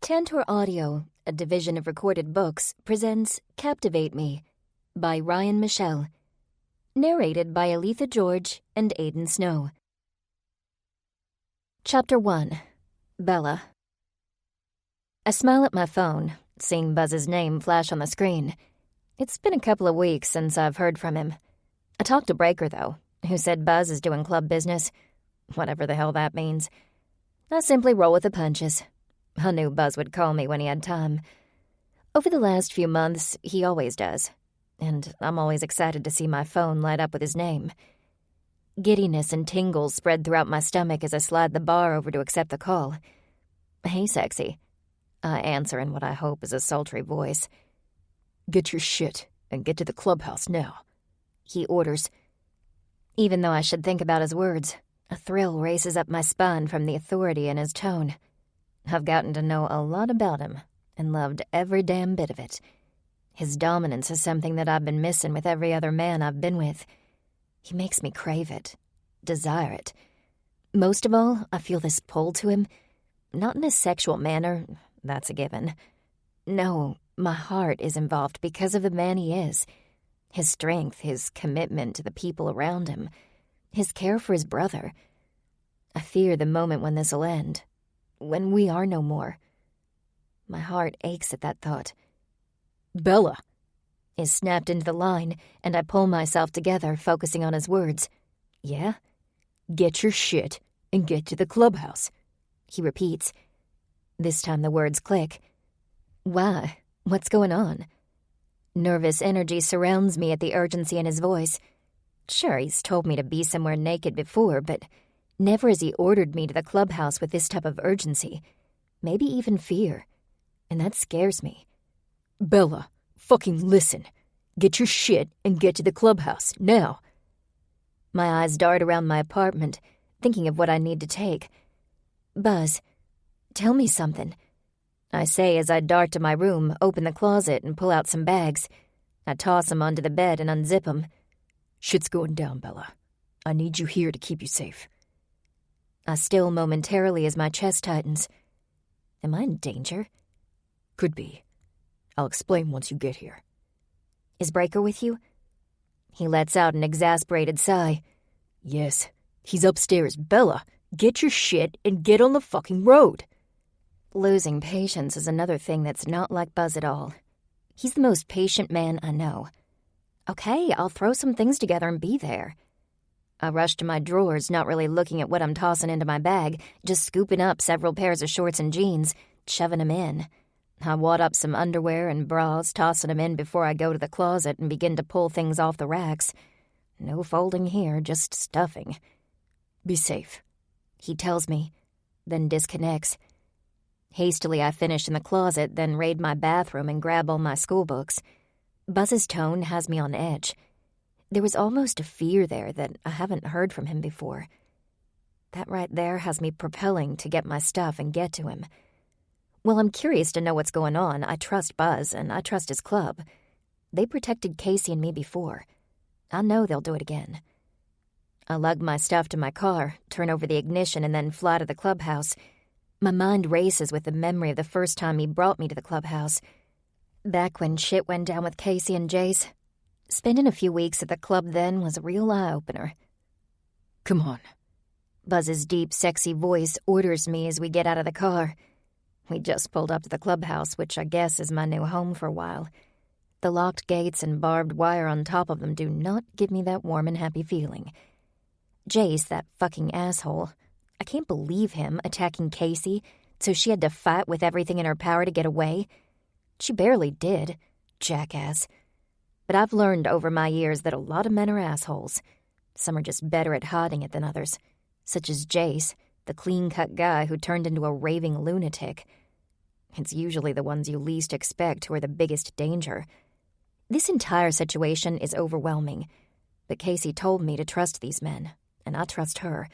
Tantor Audio, a division of Recorded Books, presents Captivate Me by Michele. Narrated by Aletha George and Aidan Snow. Chapter 1. Bella. I smile at my phone, seeing Buzz's name flash on the screen. It's been a couple of weeks since I've heard from him. I talked to Breaker, though, who said Buzz is doing club business. Whatever the hell that means. I simply roll with the punches. I knew Buzz would call me when he had time. Over the last few months, he always does, and I'm always excited to see my phone light up with his name. Giddiness and tingles spread throughout my stomach as I slide the bar over to accept the call. "Hey, sexy," I answer in what I hope is a sultry voice. "Get your shit and get to the clubhouse now," he orders. Even though I should think about his words, a thrill races up my spine from the authority in his tone. I've gotten to know a lot about him and loved every damn bit of it. His dominance is something that I've been missing with every other man I've been with. He makes me crave it, desire it. Most of all, I feel this pull to him, not in a sexual manner, that's a given. No, my heart is involved because of the man he is. His strength, his commitment to the people around him, his care for his brother. I fear the moment when this will end. When we are no more. My heart aches at that thought. "Bella!" is snapped into the line, and I pull myself together, focusing on his words. "Yeah?" "Get your shit and get to the clubhouse," he repeats. This time the words click. Why? What's going on? Nervous energy surrounds me at the urgency in his voice. Sure, he's told me to be somewhere naked before, but never has he ordered me to the clubhouse with this type of urgency, maybe even fear, and that scares me. "Bella, fucking listen. Get your shit and get to the clubhouse, now." My eyes dart around my apartment, thinking of what I need to take. "Buzz, tell me something," I say as I dart to my room, open the closet, and pull out some bags. I toss them onto the bed and unzip them. "Shit's going down, Bella. I need you here to keep you safe." I still momentarily as my chest tightens. Am I in danger? "Could be. I'll explain once you get here." "Is Breaker with you?" He lets out an exasperated sigh. "Yes, he's upstairs. Bella, get your shit and get on the fucking road." Losing patience is another thing that's not like Buzz at all. He's the most patient man I know. Okay, I'll throw some things together and be there. I rush to my drawers, not really looking at what I'm tossing into my bag, just scooping up several pairs of shorts and jeans, shoving them in. I wad up some underwear and bras, tossing them in before I go to the closet and begin to pull things off the racks. No folding here, just stuffing. "Be safe," he tells me, then disconnects. Hastily I finish in the closet, then raid my bathroom and grab all my school books. Buzz's tone has me on edge. There was almost a fear there that I haven't heard from him before. That right there has me propelling to get my stuff and get to him. While I'm curious to know what's going on, I trust Buzz and I trust his club. They protected Casey and me before. I know they'll do it again. I lug my stuff to my car, turn over the ignition, and then fly to the clubhouse. My mind races with the memory of the first time he brought me to the clubhouse. Back when shit went down with Casey and Jace. Spending a few weeks at the club then was a real eye-opener. "Come on." Buzz's deep, sexy voice orders me as we get out of the car. We just pulled up to the clubhouse, which I guess is my new home for a while. The locked gates and barbed wire on top of them do not give me that warm and happy feeling. Jace, that fucking asshole. I can't believe him attacking Casey, so she had to fight with everything in her power to get away. She barely did, jackass. But I've learned over my years that a lot of men are assholes. Some are just better at hiding it than others, such as Jace, the clean-cut guy who turned into a raving lunatic. It's usually the ones you least expect who are the biggest danger. This entire situation is overwhelming, but Casey told me to trust these men, and I trust her.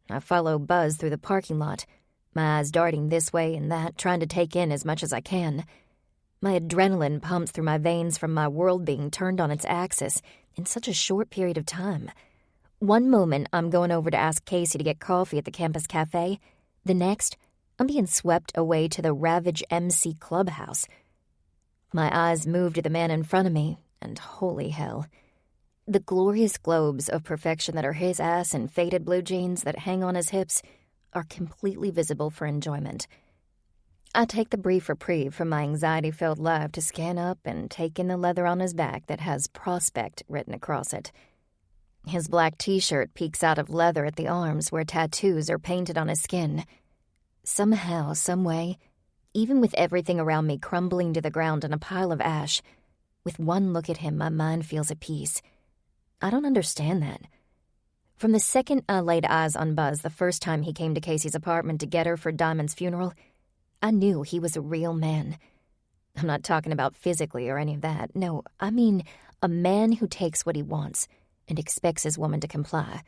I follow Buzz through the parking lot, my eyes darting this way and that, trying to take in as much as I can. My adrenaline pumps through my veins from my world being turned on its axis in such a short period of time. One moment, I'm going over to ask Casey to get coffee at the campus cafe. The next, I'm being swept away to the Ravage MC clubhouse. My eyes move to the man in front of me, and holy hell. The glorious globes of perfection that are his ass and faded blue jeans that hang on his hips are completely visible for enjoyment. I take the brief reprieve from my anxiety-filled life to scan up and take in the leather on his back that has Prospect written across it. His black t-shirt peeks out of leather at the arms where tattoos are painted on his skin. Somehow, someway, even with everything around me crumbling to the ground in a pile of ash, with one look at him, my mind feels at peace. I don't understand that. From the second I laid eyes on Buzz the first time he came to Casey's apartment to get her for Diamond's funeral, I knew he was a real man. I'm not talking about physically or any of that. No, I mean a man who takes what he wants and expects his woman to comply.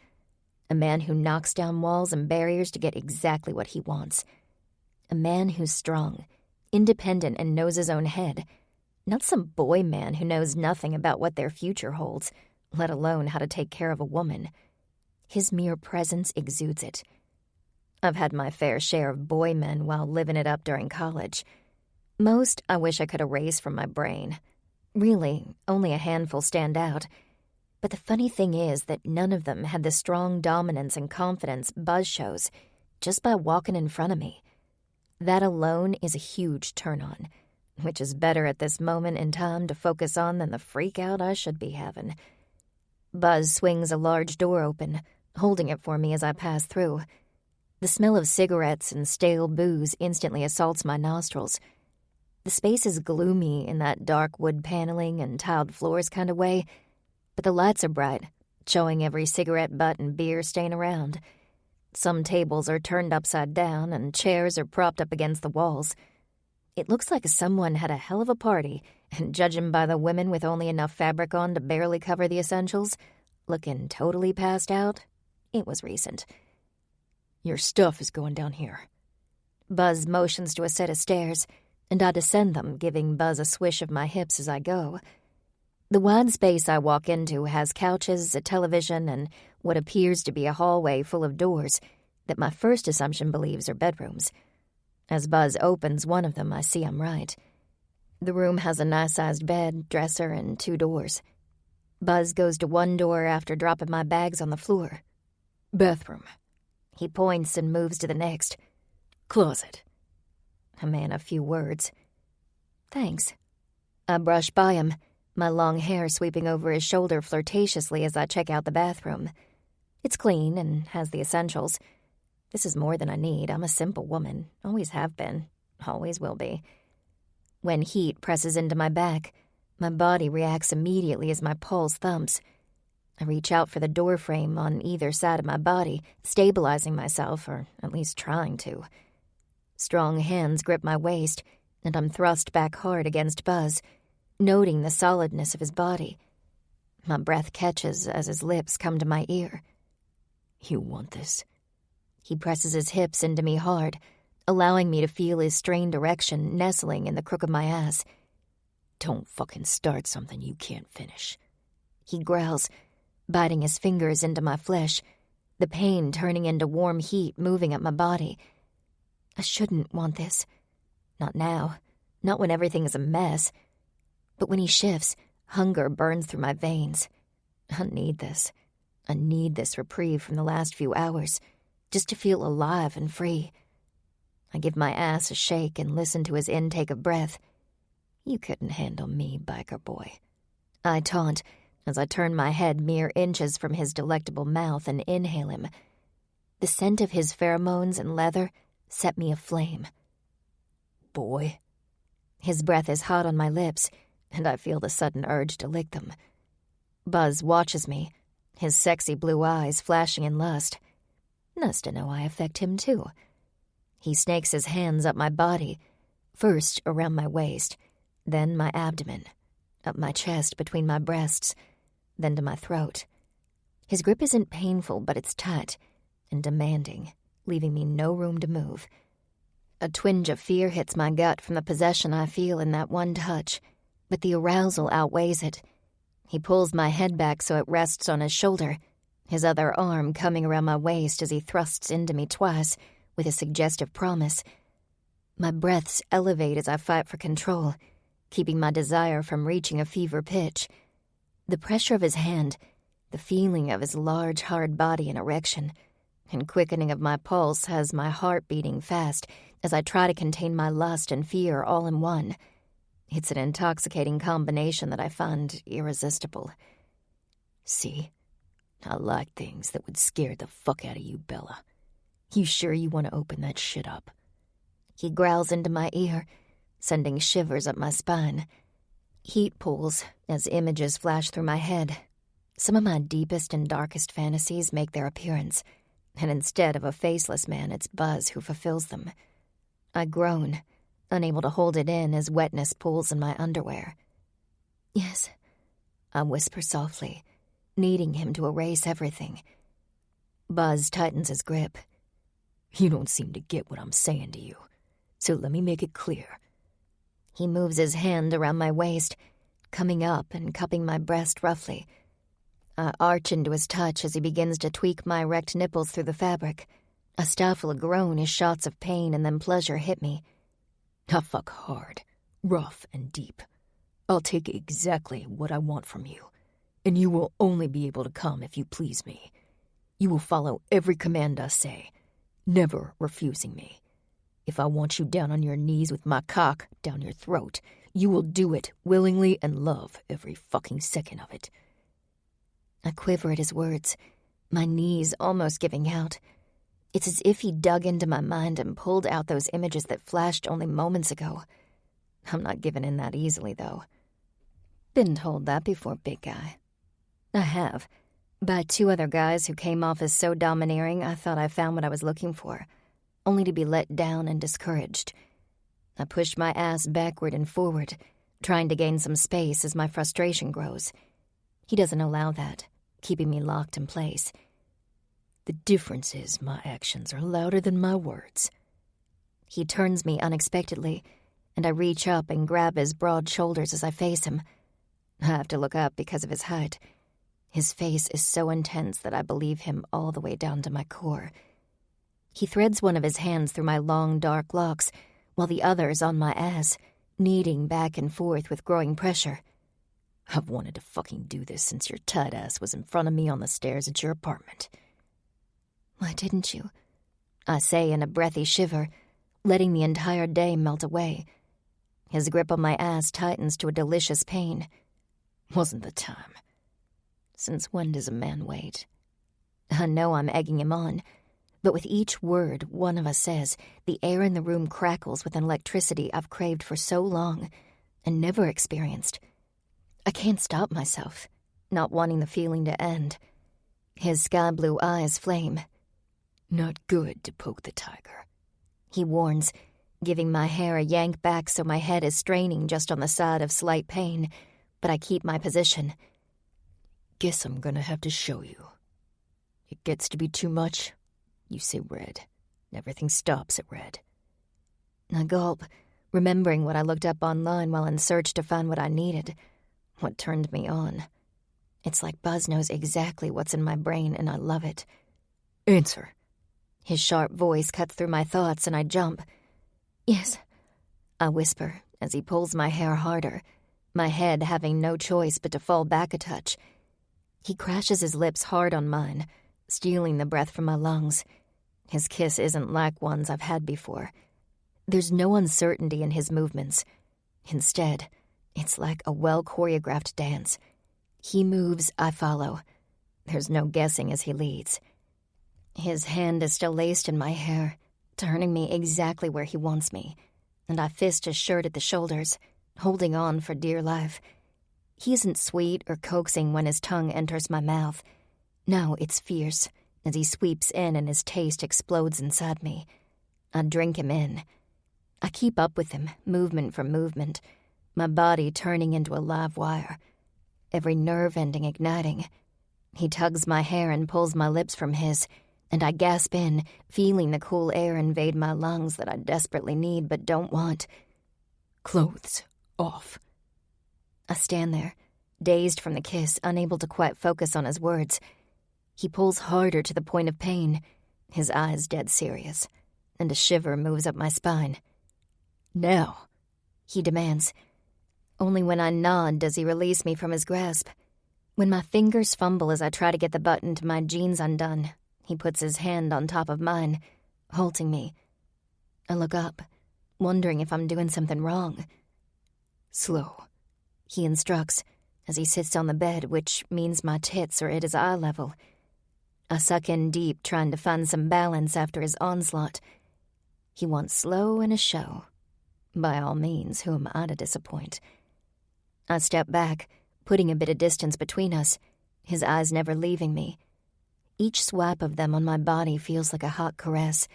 A man who knocks down walls and barriers to get exactly what he wants. A man who's strong, independent, and knows his own head. Not some boy man who knows nothing about what their future holds, let alone how to take care of a woman. His mere presence exudes it. I've had my fair share of boy men while living it up during college. Most I wish I could erase from my brain. Really, only a handful stand out. But the funny thing is that none of them had the strong dominance and confidence Buzz shows just by walking in front of me. That alone is a huge turn-on, which is better at this moment in time to focus on than the freak-out I should be having. Buzz swings a large door open, holding it for me as I pass through. The smell of cigarettes and stale booze instantly assaults my nostrils. The space is gloomy in that dark wood paneling and tiled floors kind of way, but the lights are bright, showing every cigarette butt and beer stain around. Some tables are turned upside down and chairs are propped up against the walls. It looks like someone had a hell of a party, and judging by the women with only enough fabric on to barely cover the essentials, looking totally passed out, it was recent. Your stuff is going down here. Buzz motions to a set of stairs, and I descend them, giving Buzz a swish of my hips as I go. The wide space I walk into has couches, a television, and what appears to be a hallway full of doors that my first assumption believes are bedrooms. As Buzz opens one of them, I see I'm right. The room has a nice-sized bed, dresser, and 2 doors. Buzz goes to one door after dropping my bags on the floor. Bathroom. He points and moves to the next. Closet. A man of few words. Thanks. I brush by him, my long hair sweeping over his shoulder flirtatiously as I check out the bathroom. It's clean and has the essentials. This is more than I need. I'm a simple woman. Always have been. Always will be. When heat presses into my back, my body reacts immediately as my pulse thumps. I reach out for the doorframe on either side of my body, stabilizing myself, or at least trying to. Strong hands grip my waist, and I'm thrust back hard against Buzz, noting the solidness of his body. My breath catches as his lips come to my ear. You want this? He presses his hips into me hard, allowing me to feel his strained erection nestling in the crook of my ass. Don't fucking start something you can't finish. He growls, biting his fingers into my flesh, the pain turning into warm heat moving up my body. I shouldn't want this. Not now. Not when everything is a mess. But when he shifts, hunger burns through my veins. I need this. I need this reprieve from the last few hours, just to feel alive and free. I give my ass a shake and listen to his intake of breath. You couldn't handle me, biker boy. I taunt as I turn my head mere inches from his delectable mouth and inhale him. The scent of his pheromones and leather set me aflame. Boy. His breath is hot on my lips, and I feel the sudden urge to lick them. Buzz watches me, his sexy blue eyes flashing in lust. Nice to know I affect him, too. He snakes his hands up my body, first around my waist, then my abdomen, up my chest between my breasts, then to my throat. His grip isn't painful, but it's tight and demanding, leaving me no room to move. A twinge of fear hits my gut from the possession I feel in that one touch, but the arousal outweighs it. He pulls my head back so it rests on his shoulder, his other arm coming around my waist as he thrusts into me twice, with a suggestive promise. My breaths elevate as I fight for control, keeping my desire from reaching a fever pitch. The pressure of his hand, the feeling of his large, hard body in erection, and quickening of my pulse has my heart beating fast as I try to contain my lust and fear all in one. It's an intoxicating combination that I find irresistible. See, I like things that would scare the fuck out of you, Bella. You sure you want to open that shit up? He growls into my ear, sending shivers up my spine. Heat pulls as images flash through my head. Some of my deepest and darkest fantasies make their appearance, and instead of a faceless man, it's Buzz who fulfills them. I groan, unable to hold it in as wetness pools in my underwear. Yes, I whisper softly, needing him to erase everything. Buzz tightens his grip. You don't seem to get what I'm saying to you, so let me make it clear. He moves his hand around my waist, coming up and cupping my breast roughly. I arch into his touch as he begins to tweak my erect nipples through the fabric. I stifle a groan as shots of pain and then pleasure hit me. I fuck hard, rough and deep. I'll take exactly what I want from you, and you will only be able to come if you please me. You will follow every command I say, never refusing me. If I want you down on your knees with my cock down your throat, you will do it willingly and love every fucking second of it. I quiver at his words, my knees almost giving out. It's as if he dug into my mind and pulled out those images that flashed only moments ago. I'm not giving in that easily, though. Been told that before, big guy. I have, by two other guys who came off as so domineering I thought I found what I was looking for, only to be let down and discouraged. I pushed my ass backward and forward, trying to gain some space as my frustration grows. He doesn't allow that, keeping me locked in place. The difference is my actions are louder than my words. He turns me unexpectedly, and I reach up and grab his broad shoulders as I face him. I have to look up because of his height. His face is so intense that I believe him all the way down to my core. He threads one of his hands through my long, dark locks, while the other's on my ass, kneading back and forth with growing pressure. I've wanted to fucking do this since your tight ass was in front of me on the stairs at your apartment. Why didn't you? I say in a breathy shiver, letting the entire day melt away. His grip on my ass tightens to a delicious pain. Wasn't the time. Since when does a man wait? I know I'm egging him on, but with each word one of us says, the air in the room crackles with an electricity I've craved for so long and never experienced. I can't stop myself, not wanting the feeling to end. His sky-blue eyes flame. Not good to poke the tiger, he warns, giving my hair a yank back so my head is straining just on the side of slight pain, but I keep my position. Guess I'm gonna have to show you. It gets to be too much, you say red. Everything stops at red. I gulp, remembering what I looked up online while in search to find what I needed, what turned me on. It's like Buzz knows exactly what's in my brain, and I love it. Answer. His sharp voice cuts through my thoughts, and I jump. Yes, I whisper as he pulls my hair harder, my head having no choice but to fall back a touch. He crashes his lips hard on mine, stealing the breath from my lungs. His kiss isn't like ones I've had before. There's no uncertainty in his movements. Instead, it's like a well-choreographed dance. He moves, I follow. There's no guessing as he leads. His hand is still laced in my hair, turning me exactly where he wants me, and I fist his shirt at the shoulders, holding on for dear life. He isn't sweet or coaxing when his tongue enters my mouth. No, it's fierce, as he sweeps in and his taste explodes inside me. I drink him in. I keep up with him, movement for movement, my body turning into a live wire, every nerve ending igniting. He tugs my hair and pulls my lips from his, and I gasp in, feeling the cool air invade my lungs that I desperately need but don't want. Clothes off. I stand there, dazed from the kiss, unable to quite focus on his words. He pulls harder to the point of pain, his eyes dead serious. and a shiver moves up my spine. "Now," he demands. Only when I nod does he release me from his grasp. When my fingers fumble as I try to get the button to my jeans undone, he puts his hand on top of mine, halting me. I look up, wondering if I'm doing something wrong. "Slow," he instructs as he sits on the bed, which means my tits are at his eye level. I suck in deep, trying to find some balance after his onslaught. He wants slow and a show. By all means, who am I to disappoint? I step back, putting a bit of distance between us, his eyes never leaving me. Each swipe of them on my body feels like a hot caress.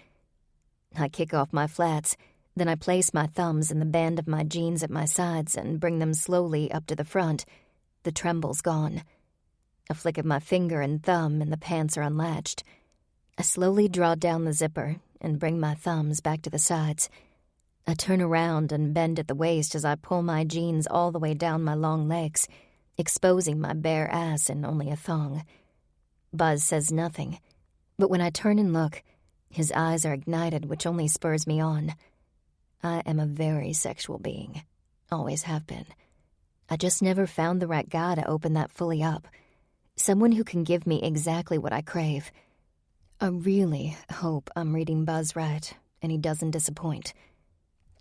I kick off my flats, then I place my thumbs in the band of my jeans at my sides and bring them slowly up to the front. The tremble's gone. A flick of my finger and thumb and the pants are unlatched. I slowly draw down the zipper and bring my thumbs back to the sides. I turn around and bend at the waist as I pull my jeans all the way down my long legs, exposing my bare ass in only a thong. Buzz says nothing, but when I turn and look, his eyes are ignited, which only spurs me on. I am a very sexual being. Always have been. I just never found the right guy to open that fully up. Someone who can give me exactly what I crave. I really hope I'm reading Buzz right, and he doesn't disappoint.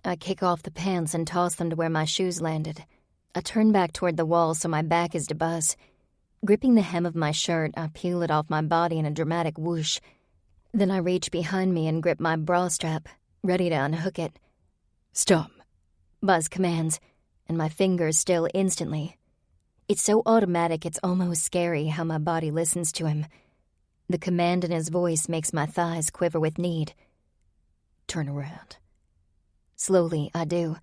I kick off the pants and toss them to where my shoes landed. I turn back toward the wall so my back is to Buzz. Gripping the hem of my shirt, I peel it off my body in a dramatic whoosh. Then I reach behind me and grip my bra strap, ready to unhook it. "Stop," Buzz commands, and my fingers still instantly. It's so automatic it's almost scary how my body listens to him. The command in his voice makes my thighs quiver with need. "Turn around." Slowly, I do,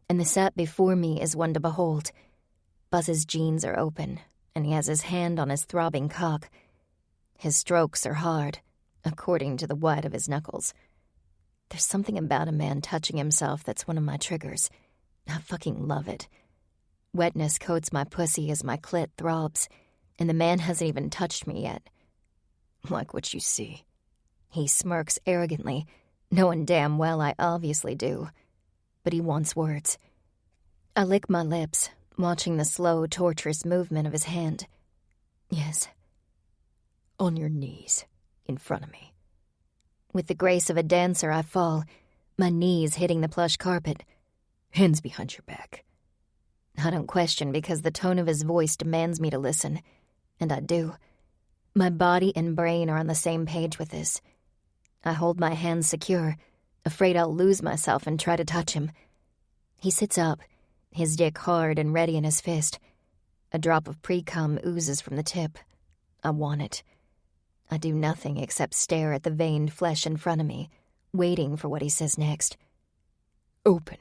and the sight before me is one to behold. Buzz's jeans are open, and he has his hand on his throbbing cock. His strokes are hard, according to the white of his knuckles. There's something about a man touching himself that's one of my triggers. I fucking love it. Wetness coats my pussy as my clit throbs, and the man hasn't even touched me yet. "Like what you see." He smirks arrogantly, knowing damn well I obviously do. But he wants words. I lick my lips, watching the slow, torturous movement of his hand. Yes. "On your knees, in front of me." With the grace of a dancer, I fall, my knees hitting the plush carpet. "Hands behind your back." I don't question because the tone of his voice demands me to listen, and I do. My body and brain are on the same page with this. I hold my hands secure, afraid I'll lose myself and try to touch him. He sits up, his dick hard and ready in his fist. A drop of pre-cum oozes from the tip. I want it. I do nothing except stare at the veined flesh in front of me, waiting for what he says next. "Open."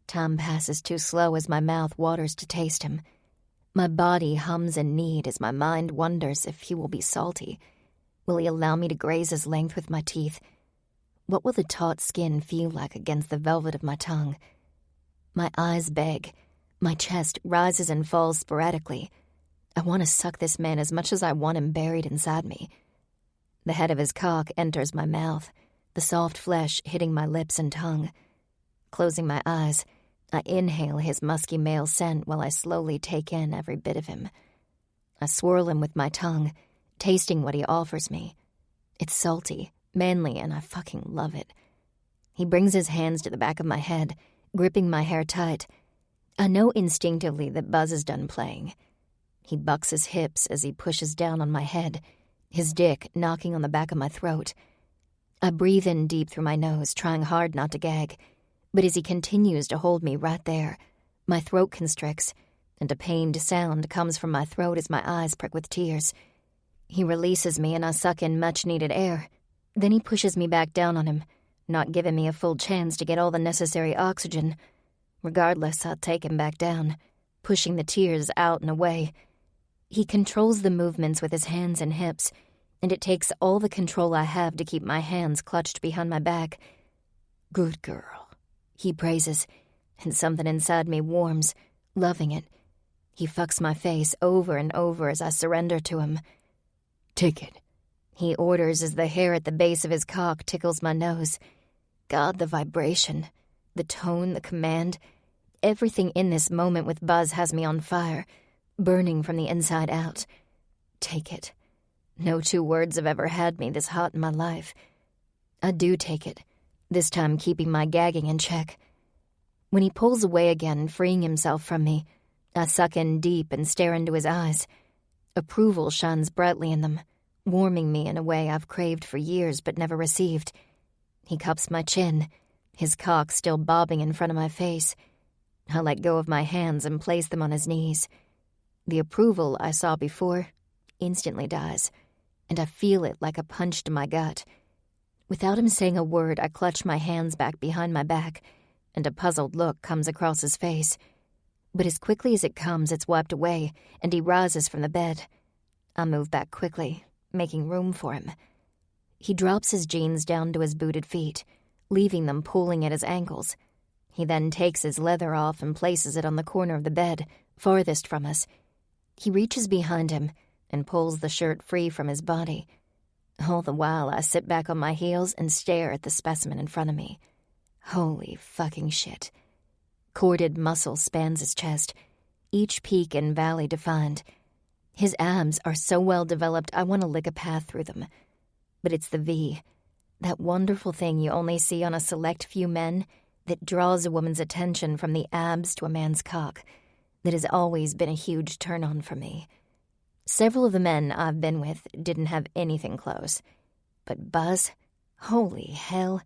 Time passes too slow as my mouth waters to taste him. My body hums in need as my mind wonders if he will be salty. Will he allow me to graze his length with my teeth? What will the taut skin feel like against the velvet of my tongue? My eyes beg. My chest rises and falls sporadically. I want to suck this man as much as I want him buried inside me. The head of his cock enters my mouth, the soft flesh hitting my lips and tongue. Closing my eyes, I inhale his musky male scent while I slowly take in every bit of him. I swirl him with my tongue, tasting what he offers me. It's salty, manly, and I fucking love it. He brings his hands to the back of my head, gripping my hair tight. I know instinctively that Buzz is done playing. He bucks his hips as he pushes down on my head, his dick knocking on the back of my throat. I breathe in deep through my nose, trying hard not to gag. But as he continues to hold me right there, my throat constricts, and a pained sound comes from my throat as my eyes prick with tears. He releases me and I suck in much-needed air. Then he pushes me back down on him, not giving me a full chance to get all the necessary oxygen. Regardless, I'll take him back down, pushing the tears out and away. He controls the movements with his hands and hips, and it takes all the control I have to keep my hands clutched behind my back. "Good girl," he praises, and something inside me warms, loving it. He fucks my face over and over as I surrender to him. "Take it." He orders as the hair at the base of his cock tickles my nose. God, the vibration, the tone, the command. Everything in this moment with Buzz has me on fire, burning from the inside out. Take it. No two words have ever had me this hot in my life. I do take it, this time keeping my gagging in check. When he pulls away again, freeing himself from me, I suck in deep and stare into his eyes. Approval shines brightly in them, warming me in a way I've craved for years but never received. He cups my chin, his cock still bobbing in front of my face. I let go of my hands and place them on his knees. The approval I saw before instantly dies, and I feel it like a punch to my gut. Without him saying a word, I clutch my hands back behind my back, and a puzzled look comes across his face. But as quickly as it comes, it's wiped away, and he rises from the bed. I move back quickly, making room for him. He drops his jeans down to his booted feet, leaving them pulling at his ankles. He then takes his leather off and places it on the corner of the bed, farthest from us. He reaches behind him and pulls the shirt free from his body. All the while, I sit back on my heels and stare at the specimen in front of me. Holy fucking shit. Corded muscle spans his chest, each peak and valley defined. His abs are so well developed I want to lick a path through them. But it's the V, that wonderful thing you only see on a select few men that draws a woman's attention from the abs to a man's cock, that has always been a huge turn-on for me. Several of the men I've been with didn't have anything close. But Buzz, holy hell,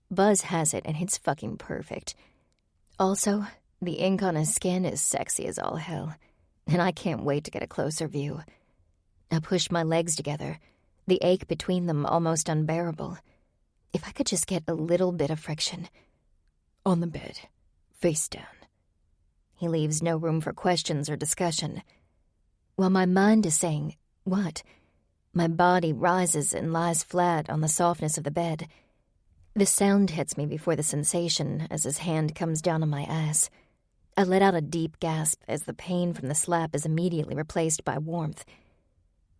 Buzz has it and it's fucking perfect. Also, the ink on his skin is sexy as all hell, and I can't wait to get a closer view. I push my legs together, the ache between them almost unbearable. If I could just get a little bit of friction. On the bed, face down. He leaves no room for questions or discussion. While my mind is saying, what? My body rises and lies flat on the softness of the bed. The sound hits me before the sensation as his hand comes down on my ass. I let out a deep gasp as the pain from the slap is immediately replaced by warmth.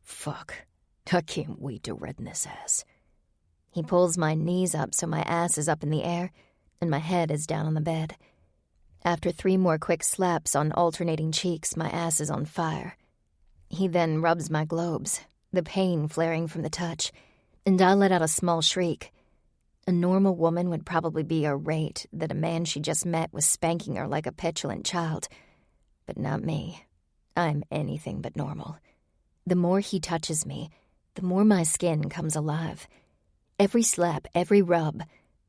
Fuck. I can't wait to redden this ass. He pulls my knees up so my ass is up in the air and my head is down on the bed. After 3 more quick slaps on alternating cheeks, my ass is on fire. He then rubs my globes, the pain flaring from the touch, and I let out a small shriek. A normal woman would probably be irate that a man she just met was spanking her like a petulant child. But not me. I'm anything but normal. The more he touches me, the more my skin comes alive. Every slap, every rub,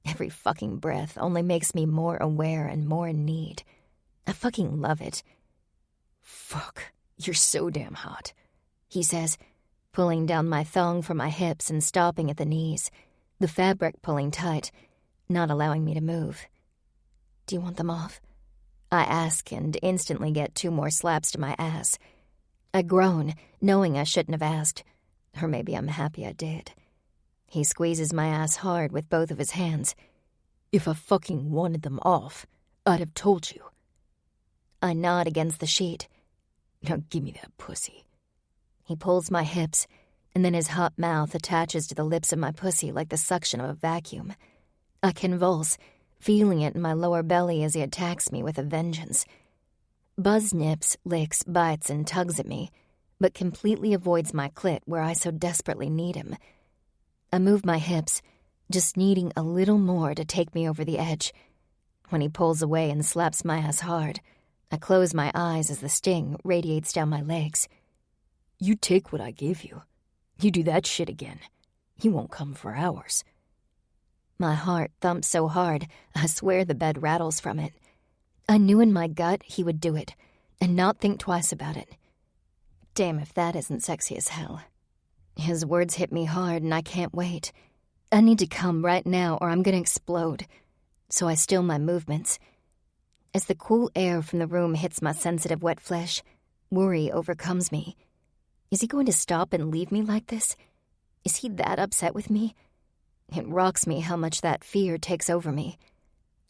every fucking breath only makes me more aware and more in need. I fucking love it. Fuck, you're so damn hot, he says, pulling down my thong from my hips and stopping at the knees, the fabric pulling tight, not allowing me to move. Do you want them off? I ask and instantly get 2 more slaps to my ass. I groan, knowing I shouldn't have asked, or maybe I'm happy I did. He squeezes my ass hard with both of his hands. If I fucking wanted them off, I'd have told you. I nod against the sheet. Now give me that pussy. He pulls my hips, and then his hot mouth attaches to the lips of my pussy like the suction of a vacuum. I convulse, feeling it in my lower belly as he attacks me with a vengeance. Buzz nips, licks, bites, and tugs at me, but completely avoids my clit where I so desperately need him. I move my hips, just needing a little more to take me over the edge. When he pulls away and slaps my ass hard, I close my eyes as the sting radiates down my legs. You take what I give you. You do that shit again, you won't come for hours. My heart thumps so hard, I swear the bed rattles from it. I knew in my gut he would do it, and not think twice about it. Damn if that isn't sexy as hell. His words hit me hard and I can't wait. I need to come right now or I'm gonna explode. So I still my movements. As the cool air from the room hits my sensitive wet flesh, worry overcomes me. Is he going to stop and leave me like this? Is he that upset with me? It rocks me how much that fear takes over me.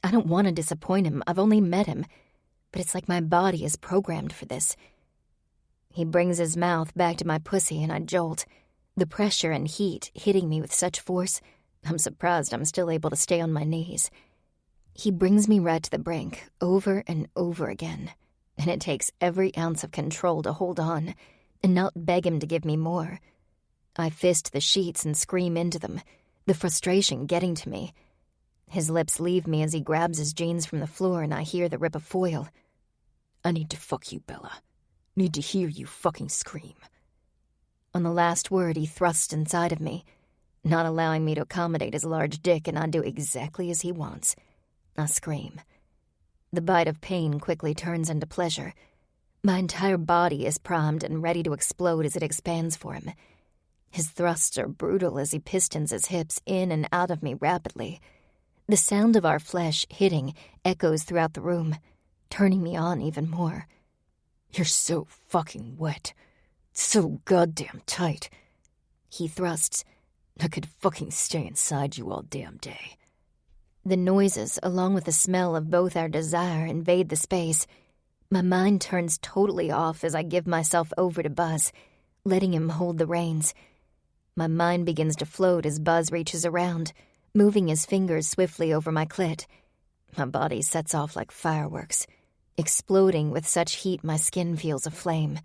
I don't want to disappoint him, I've only met him, but it's like my body is programmed for this. He brings his mouth back to my pussy and I jolt. The pressure and heat hitting me with such force, I'm surprised I'm still able to stay on my knees. He brings me right to the brink, over and over again, and it takes every ounce of control to hold on and not beg him to give me more. I fist the sheets and scream into them, the frustration getting to me. His lips leave me as he grabs his jeans from the floor and I hear the rip of foil. I need to fuck you, Bella. Need to hear you fucking scream. On the last word, he thrusts inside of me, not allowing me to accommodate his large dick, and I do exactly as he wants. I scream. The bite of pain quickly turns into pleasure. My entire body is primed and ready to explode as it expands for him. His thrusts are brutal as he pistons his hips in and out of me rapidly. The sound of our flesh hitting echoes throughout the room, turning me on even more. You're so fucking wet. So goddamn tight. He thrusts. I could fucking stay inside you all damn day. The noises, along with the smell of both our desire, invade the space. My mind turns totally off as I give myself over to Buzz, letting him hold the reins. My mind begins to float as Buzz reaches around, moving his fingers swiftly over my clit. My body sets off like fireworks, exploding with such heat my skin feels aflame.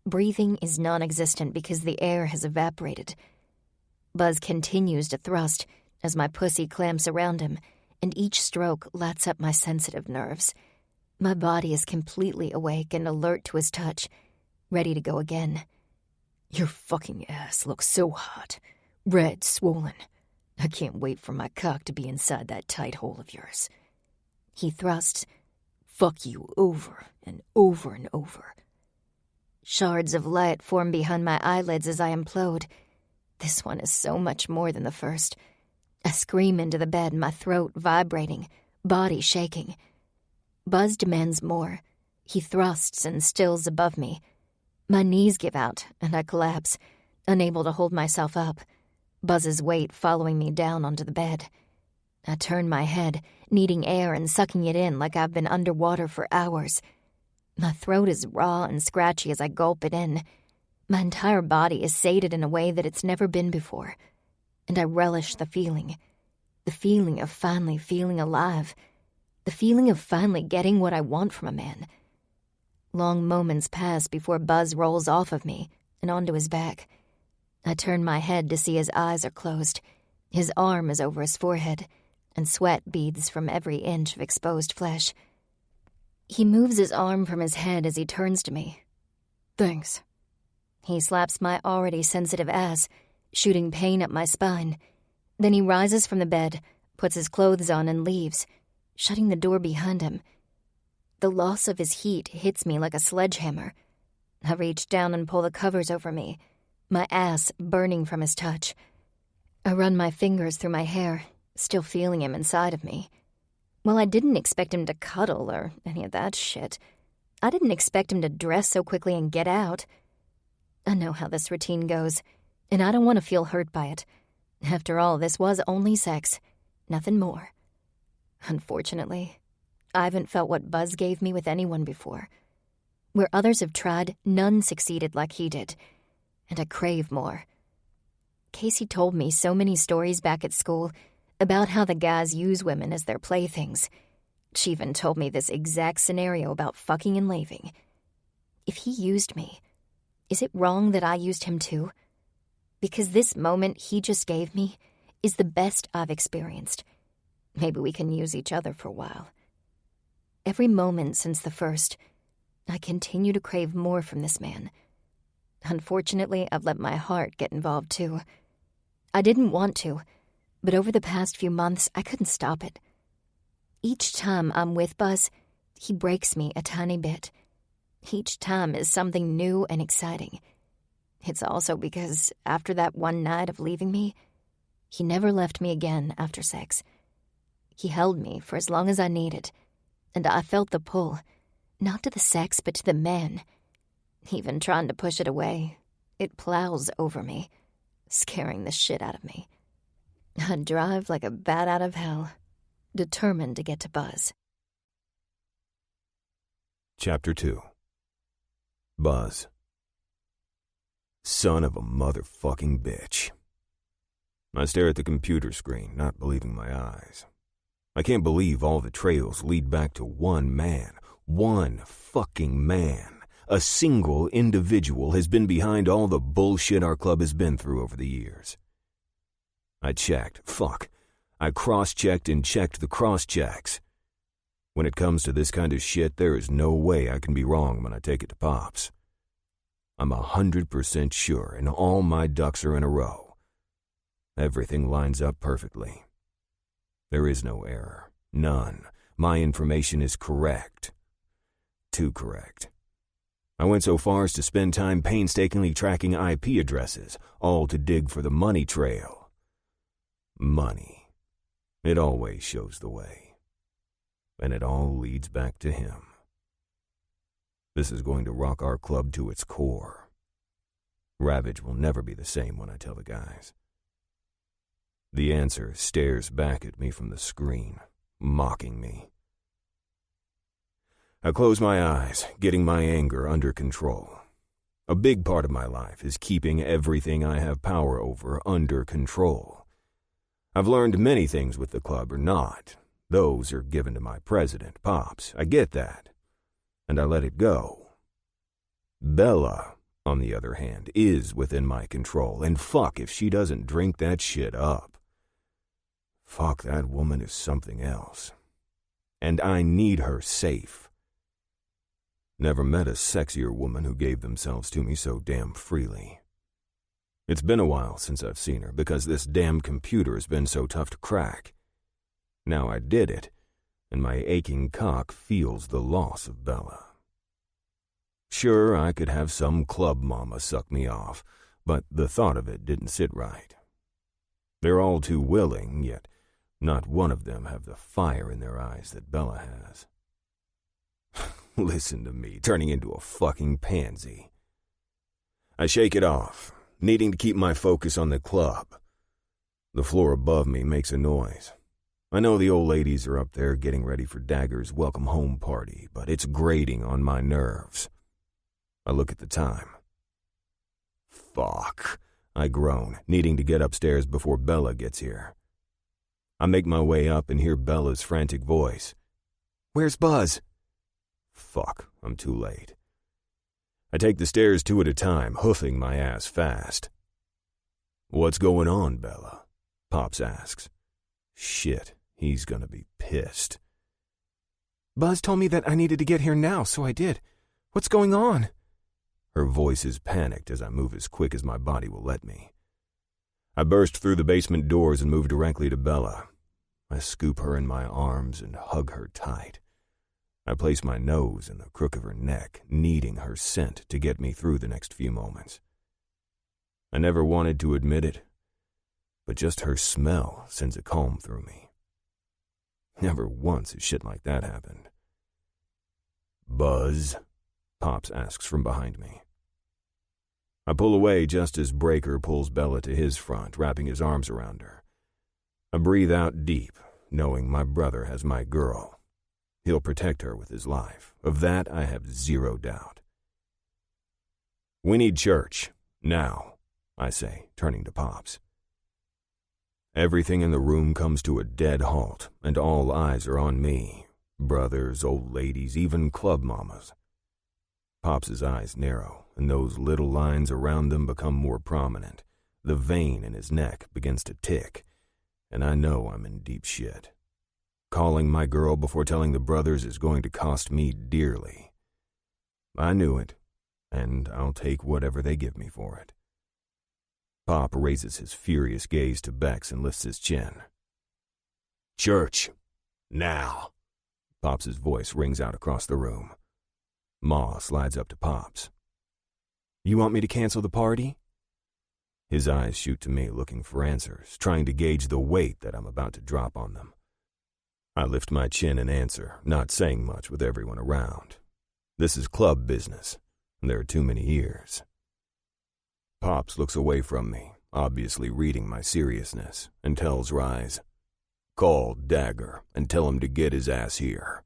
Breathing is non-existent because the air has evaporated. Buzz continues to thrust as my pussy clamps around him, and each stroke lets up my sensitive nerves. My body is completely awake and alert to his touch, ready to go again. Your fucking ass looks so hot. Red, swollen. I can't wait for my cock to be inside that tight hole of yours. He thrusts. Fuck you over and over and over. Shards of light form behind my eyelids as I implode. This one is so much more than the first. I scream into the bed, my throat vibrating, body shaking. Buzz demands more. He thrusts and stills above me. My knees give out, and I collapse, unable to hold myself up, Buzz's weight following me down onto the bed. I turn my head, needing air and sucking it in like I've been underwater for hours. My throat is raw and scratchy as I gulp it in. My entire body is sated in a way that it's never been before. And I relish the feeling of finally feeling alive, the feeling of finally getting what I want from a man. Long moments pass before Buzz rolls off of me and onto his back. I turn my head to see his eyes are closed. His arm is over his forehead, and sweat beads from every inch of exposed flesh. He moves his arm from his head as he turns to me. Thanks. He slaps my already sensitive ass, shooting pain up my spine. Then he rises from the bed, puts his clothes on, and leaves, shutting the door behind him. The loss of his heat hits me like a sledgehammer. I reach down and pull the covers over me, my ass burning from his touch. I run my fingers through my hair, still feeling him inside of me. Well, I didn't expect him to cuddle or any of that shit. I didn't expect him to dress so quickly and get out. I know how this routine goes, and I don't want to feel hurt by it. After all, this was only sex, nothing more. Unfortunately, I haven't felt what Buzz gave me with anyone before. Where others have tried, none succeeded like he did, and I crave more. Casey told me so many stories back at school about how the guys use women as their playthings. She even told me this exact scenario about fucking and laving. If he used me, is it wrong that I used him too? Because this moment he just gave me is the best I've experienced. Maybe we can use each other for a while. Every moment since the first, I continue to crave more from this man. Unfortunately, I've let my heart get involved too. I didn't want to, but over the past few months, I couldn't stop it. Each time I'm with Buzz, he breaks me a tiny bit. Each time is something new and exciting. It's also because after that one night of leaving me, he never left me again after sex. He held me for as long as I needed, and I felt the pull, not to the sex but to the man. Even trying to push it away, it plows over me, scaring the shit out of me. I drive like a bat out of hell, determined to get to Buzz. Chapter 2. Buzz. Son of a motherfucking bitch. I stare at the computer screen, not believing my eyes. I can't believe all the trails lead back to one man. One fucking man. A single individual has been behind all the bullshit our club has been through over the years. I checked. I cross-checked and checked the cross-checks. When it comes to this kind of shit, there is no way I can be wrong when I take it to Pops. I'm 100% sure, and all my ducks are in a row. Everything lines up perfectly. There is no error. None. My information is correct. Too correct. I went so far as to spend time painstakingly tracking IP addresses, all to dig for the money trail. Money. It always shows the way. And it all leads back to him. This is going to rock our club to its core. Ravage will never be the same when I tell the guys. The answer stares back at me from the screen, mocking me. I close my eyes, getting my anger under control. A big part of my life is keeping everything I have power over under control. I've learned many things with the club are not. Those are given to my president, Pops. I get that. And I let it go. Bella, on the other hand, is within my control, and fuck if she doesn't drink that shit up. Fuck, that woman is something else. And I need her safe. Never met a sexier woman who gave themselves to me so damn freely. It's been a while since I've seen her because this damn computer has been so tough to crack. Now I did it, and my aching cock feels the loss of Bella. Sure, I could have some club mama suck me off, but the thought of it didn't sit right. They're all too willing, yet not one of them have the fire in their eyes that Bella has. Listen to me, turning into a fucking pansy. I shake it off, needing to keep my focus on the club. The floor above me makes a noise. I know the old ladies are up there getting ready for Dagger's welcome home party, but it's grating on my nerves. I look at the time. Fuck, I groan, needing to get upstairs before Bella gets here. I make my way up and hear Bella's frantic voice. Where's Buzz? Fuck, I'm too late. I take the stairs 2 at a time, hoofing my ass fast. What's going on, Bella? Pops asks. Shit, he's gonna be pissed. Buzz told me that I needed to get here now, so I did. What's going on? Her voice is panicked as I move as quick as my body will let me. I burst through the basement doors and move directly to Bella. I scoop her in my arms and hug her tight. I place my nose in the crook of her neck, needing her scent to get me through the next few moments. I never wanted to admit it, but just her smell sends a calm through me. Never once has shit like that happened. Buzz? Pops asks from behind me. I pull away just as Breaker pulls Bella to his front, wrapping his arms around her. I breathe out deep, knowing my brother has my girl. He'll protect her with his life. Of that I have zero doubt. We need church. Now, I say, turning to Pops. Everything in the room comes to a dead halt, and all eyes are on me. Brothers, old ladies, even club mamas. Pops' eyes narrow, and those little lines around them become more prominent. The vein in his neck begins to tick, and I know I'm in deep shit. Calling my girl before telling the brothers is going to cost me dearly. I knew it, and I'll take whatever they give me for it. Pop raises his furious gaze to Bex and lifts his chin. Church. Now. Pops' voice rings out across the room. Ma slides up to Pops. You want me to cancel the party? His eyes shoot to me, looking for answers, trying to gauge the weight that I'm about to drop on them. I lift my chin and answer, not saying much with everyone around. This is club business, and there are too many ears. Pops looks away from me, obviously reading my seriousness, and tells Rise, Call Dagger and tell him to get his ass here.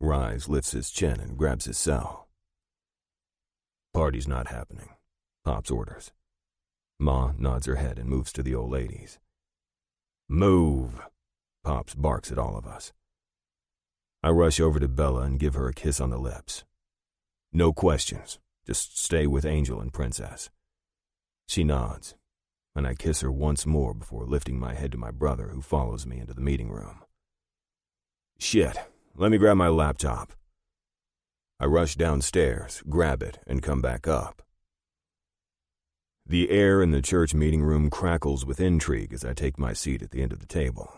Rise lifts his chin and grabs his cell. Party's not happening. Pops orders. Ma nods her head and moves to the old ladies. Move, Pops barks at all of us. I rush over to Bella and give her a kiss on the lips. No questions, just stay with Angel and Princess. She nods, and I kiss her once more before lifting my head to my brother, who follows me into the meeting room. Shit, let me grab my laptop. I rush downstairs, grab it, and come back up. The air in the church meeting room crackles with intrigue as I take my seat at the end of the table.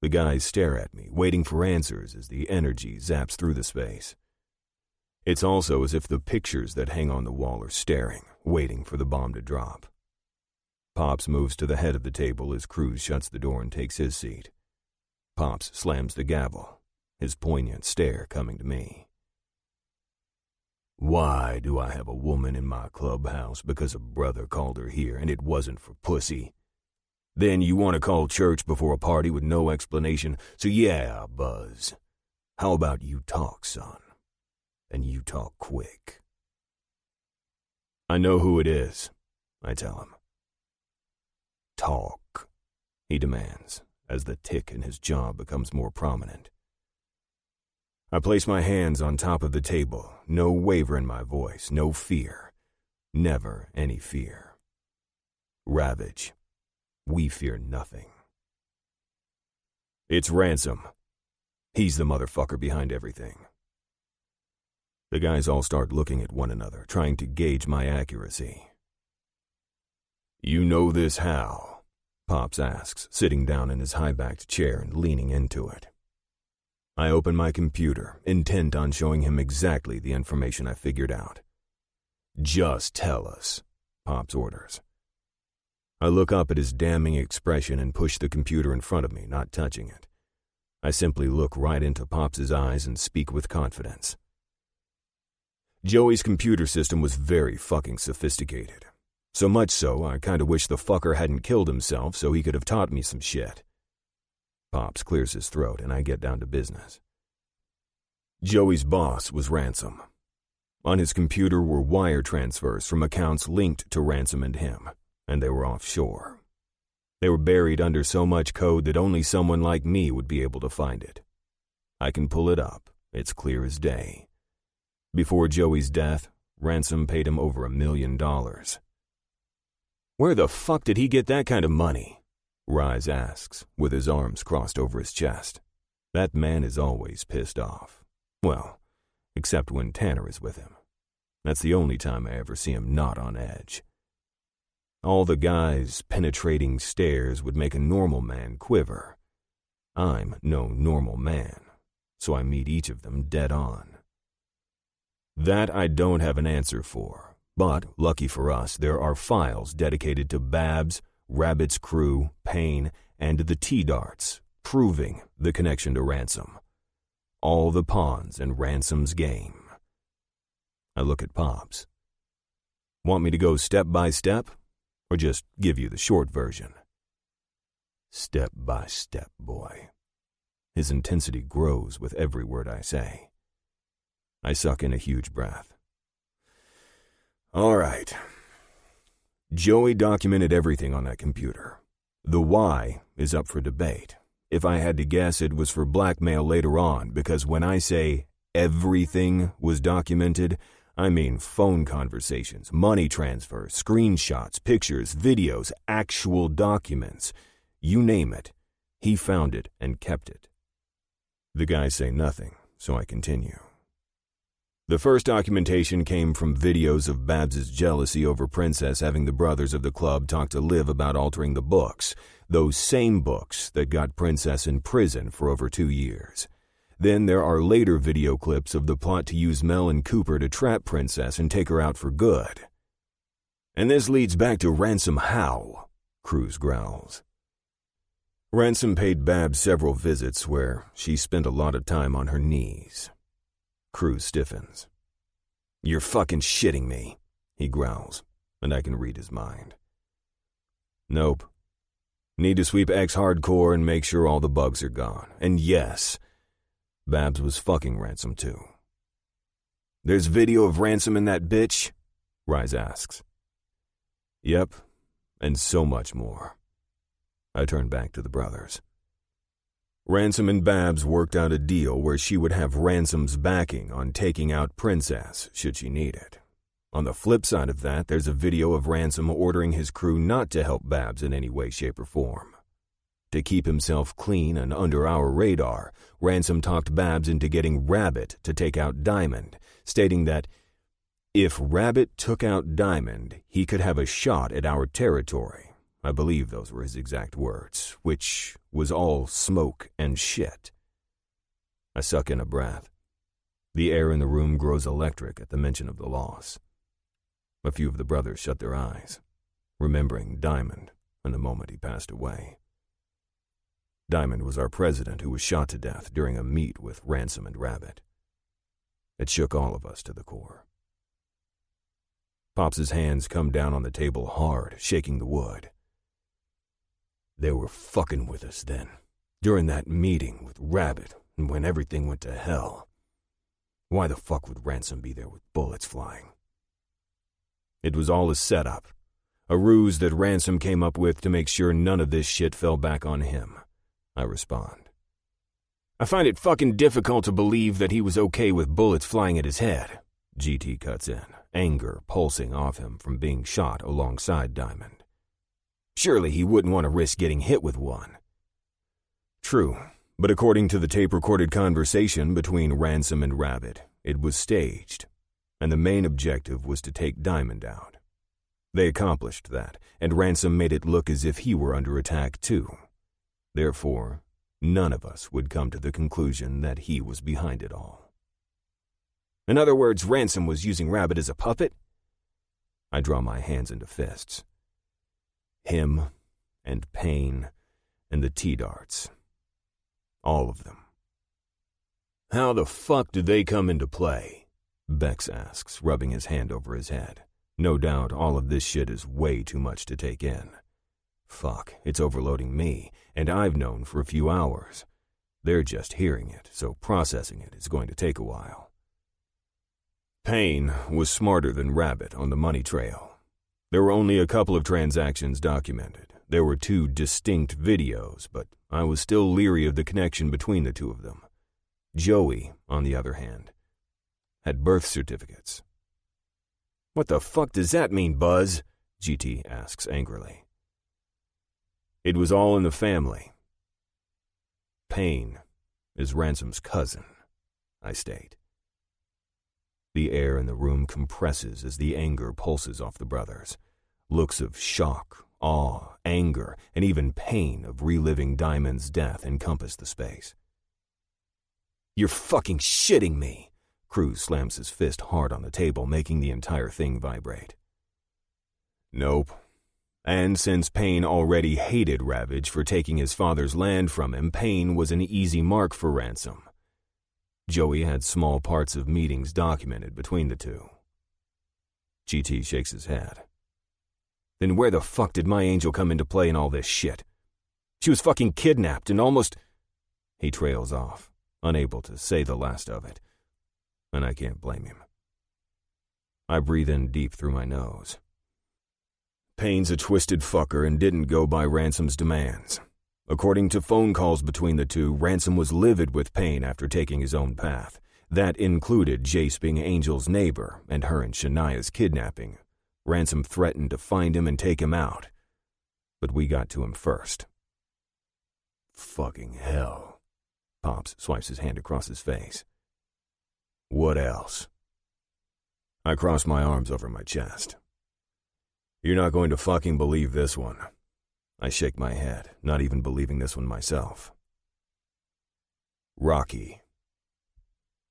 The guys stare at me, waiting for answers as the energy zaps through the space. It's also as if the pictures that hang on the wall are staring, waiting for the bomb to drop. Pops moves to the head of the table as Cruz shuts the door and takes his seat. Pops slams the gavel, his poignant stare coming to me. Why do I have a woman in my clubhouse because a brother called her here and it wasn't for pussy? Then you want to call church before a party with no explanation, so yeah, Buzz. How about you talk, son? And you talk quick. I know who it is, I tell him. Talk, he demands, as the tick in his jaw becomes more prominent. I place my hands on top of the table, no waver in my voice, no fear, never any fear. Ravage, we fear nothing. It's Ransom. He's the motherfucker behind everything. The guys all start looking at one another, trying to gauge my accuracy. You know this how? Pops asks, sitting down in his high-backed chair and leaning into it. I open my computer, intent on showing him exactly the information I figured out. Just tell us, Pops orders. I look up at his damning expression and push the computer in front of me, not touching it. I simply look right into Pops's eyes and speak with confidence. Joey's computer system was very fucking sophisticated. So much so, I kinda wish the fucker hadn't killed himself so he could have taught me some shit. Pops clears his throat and I get down to business. Joey's boss was Ransom. On his computer were wire transfers from accounts linked to Ransom and him, and they were offshore. They were buried under so much code that only someone like me would be able to find it. I can pull it up, it's clear as day. Before Joey's death, Ransom paid him over $1 million. Where the fuck did he get that kind of money? Rise asks, with his arms crossed over his chest. That man is always pissed off. Well, except when Tanner is with him. That's the only time I ever see him not on edge. All the guys' penetrating stares would make a normal man quiver. I'm no normal man, so I meet each of them dead on. That I don't have an answer for, but lucky for us, there are files dedicated to Babs, Rabbit's crew, Payne, and the T-Darts, proving the connection to Ransom. All the pawns in Ransom's game. I look at Pops. Want me to go step by step, or just give you the short version? Step by step, boy. His intensity grows with every word I say. I suck in a huge breath. All right. Joey documented everything on that computer. The why is up for debate. If I had to guess, it was for blackmail later on, because when I say everything was documented, I mean phone conversations, money transfers, screenshots, pictures, videos, actual documents. You name it. He found it and kept it. The guys say nothing, so I continue. The first documentation came from videos of Babs's jealousy over Princess having the brothers of the club talk to Liv about altering the books, those same books that got Princess in prison for over 2 years. Then there are later video clips of the plot to use Mel and Cooper to trap Princess and take her out for good. And this leads back to Ransom how? Cruz growls. Ransom paid Babs several visits where she spent a lot of time on her knees. Cruz stiffens. You're fucking shitting me, he growls, and I can read his mind. Nope. Need to sweep X hardcore and make sure all the bugs are gone. And yes, Babs was fucking Ransom too. There's video of Ransom and that bitch? Rise asks. Yep, and so much more. I turned back to the brothers. Ransom and Babs worked out a deal where she would have Ransom's backing on taking out Princess should she need it. On the flip side of that, there's a video of Ransom ordering his crew not to help Babs in any way, shape, or form. To keep himself clean and under our radar, Ransom talked Babs into getting Rabbit to take out Diamond, stating that if Rabbit took out Diamond, he could have a shot at our territory. I believe those were his exact words, which was all smoke and shit. I suck in a breath. The air in the room grows electric at the mention of the loss. A few of the brothers shut their eyes, remembering Diamond and the moment he passed away. Diamond was our president who was shot to death during a meet with Ransom and Rabbit. It shook all of us to the core. Pops's hands come down on the table hard, shaking the wood. They were fucking with us then, during that meeting with Rabbit and when everything went to hell. Why the fuck would Ransom be there with bullets flying? It was all a setup, a ruse that Ransom came up with to make sure none of this shit fell back on him, I respond. I find it fucking difficult to believe that he was okay with bullets flying at his head, GT cuts in, anger pulsing off him from being shot alongside Diamond. Surely he wouldn't want to risk getting hit with one. True, but according to the tape-recorded conversation between Ransom and Rabbit, it was staged, and the main objective was to take Diamond out. They accomplished that, and Ransom made it look as if he were under attack too. Therefore, none of us would come to the conclusion that he was behind it all. In other words, Ransom was using Rabbit as a puppet? I draw my hands into fists. Him, and Payne, and the T-Darts. All of them. How the fuck did they come into play? Bex asks, rubbing his hand over his head. No doubt all of this shit is way too much to take in. Fuck, it's overloading me, and I've known for a few hours. They're just hearing it, so processing it is going to take a while. Payne was smarter than Rabbit on the money trail. There were only a couple of transactions documented. There were 2 distinct videos, but I was still leery of the connection between the 2 of them. Joey, on the other hand, had birth certificates. What the fuck does that mean, Buzz? GT asks angrily. It was all in the family. Payne is Ransom's cousin, I state. The air in the room compresses as the anger pulses off the brothers. Looks of shock, awe, anger, and even pain of reliving Diamond's death encompass the space. You're fucking shitting me! Cruz slams his fist hard on the table, making the entire thing vibrate. Nope. And since Payne already hated Ravage for taking his father's land from him, Payne was an easy mark for Ransom. Joey had small parts of meetings documented between the 2. GT shakes his head. Then where the fuck did my angel come into play in all this shit? She was fucking kidnapped and almost... He trails off, unable to say the last of it, and I can't blame him. I breathe in deep through my nose. Payne's a twisted fucker and didn't go by Ransom's demands. According to phone calls between the 2, Ransom was livid with Payne after taking his own path. That included Jace being Angel's neighbor and her and Shania's kidnapping. Ransom threatened to find him and take him out. But we got to him first. Fucking hell. Pops swipes his hand across his face. What else? I cross my arms over my chest. You're not going to fucking believe this one. I shake my head, not even believing this one myself. Rocky.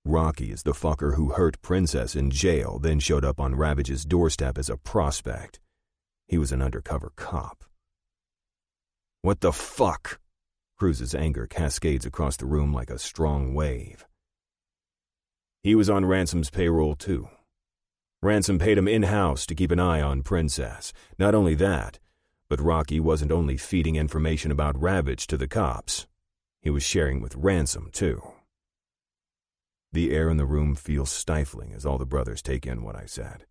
Rocky is the fucker who hurt Princess in jail, then showed up on Ravage's doorstep as a prospect. He was an undercover cop. What the fuck? Cruz's anger cascades across the room like a strong wave. He was on Ransom's payroll too. Ransom paid him in-house to keep an eye on Princess. Not only that, but Rocky wasn't only feeding information about Ravage to the cops. He was sharing with Ransom, too. The air in the room feels stifling as all the brothers take in what I said.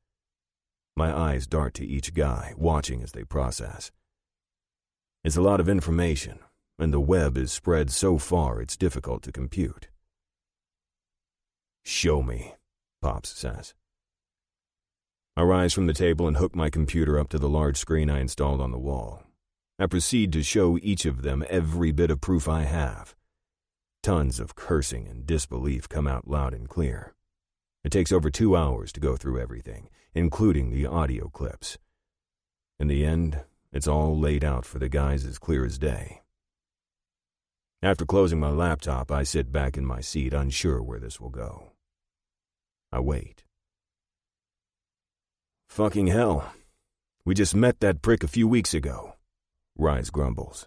My eyes dart to each guy, watching as they process. It's a lot of information, and the web is spread so far it's difficult to compute. "Show me," Pops says. I rise from the table and hook my computer up to the large screen I installed on the wall. I proceed to show each of them every bit of proof I have. Tons of cursing and disbelief come out loud and clear. It takes over 2 hours to go through everything, including the audio clips. In the end, it's all laid out for the guys as clear as day. After closing my laptop, I sit back in my seat, unsure where this will go. I wait. "Fucking hell. We just met that prick a few weeks ago," Rise grumbles.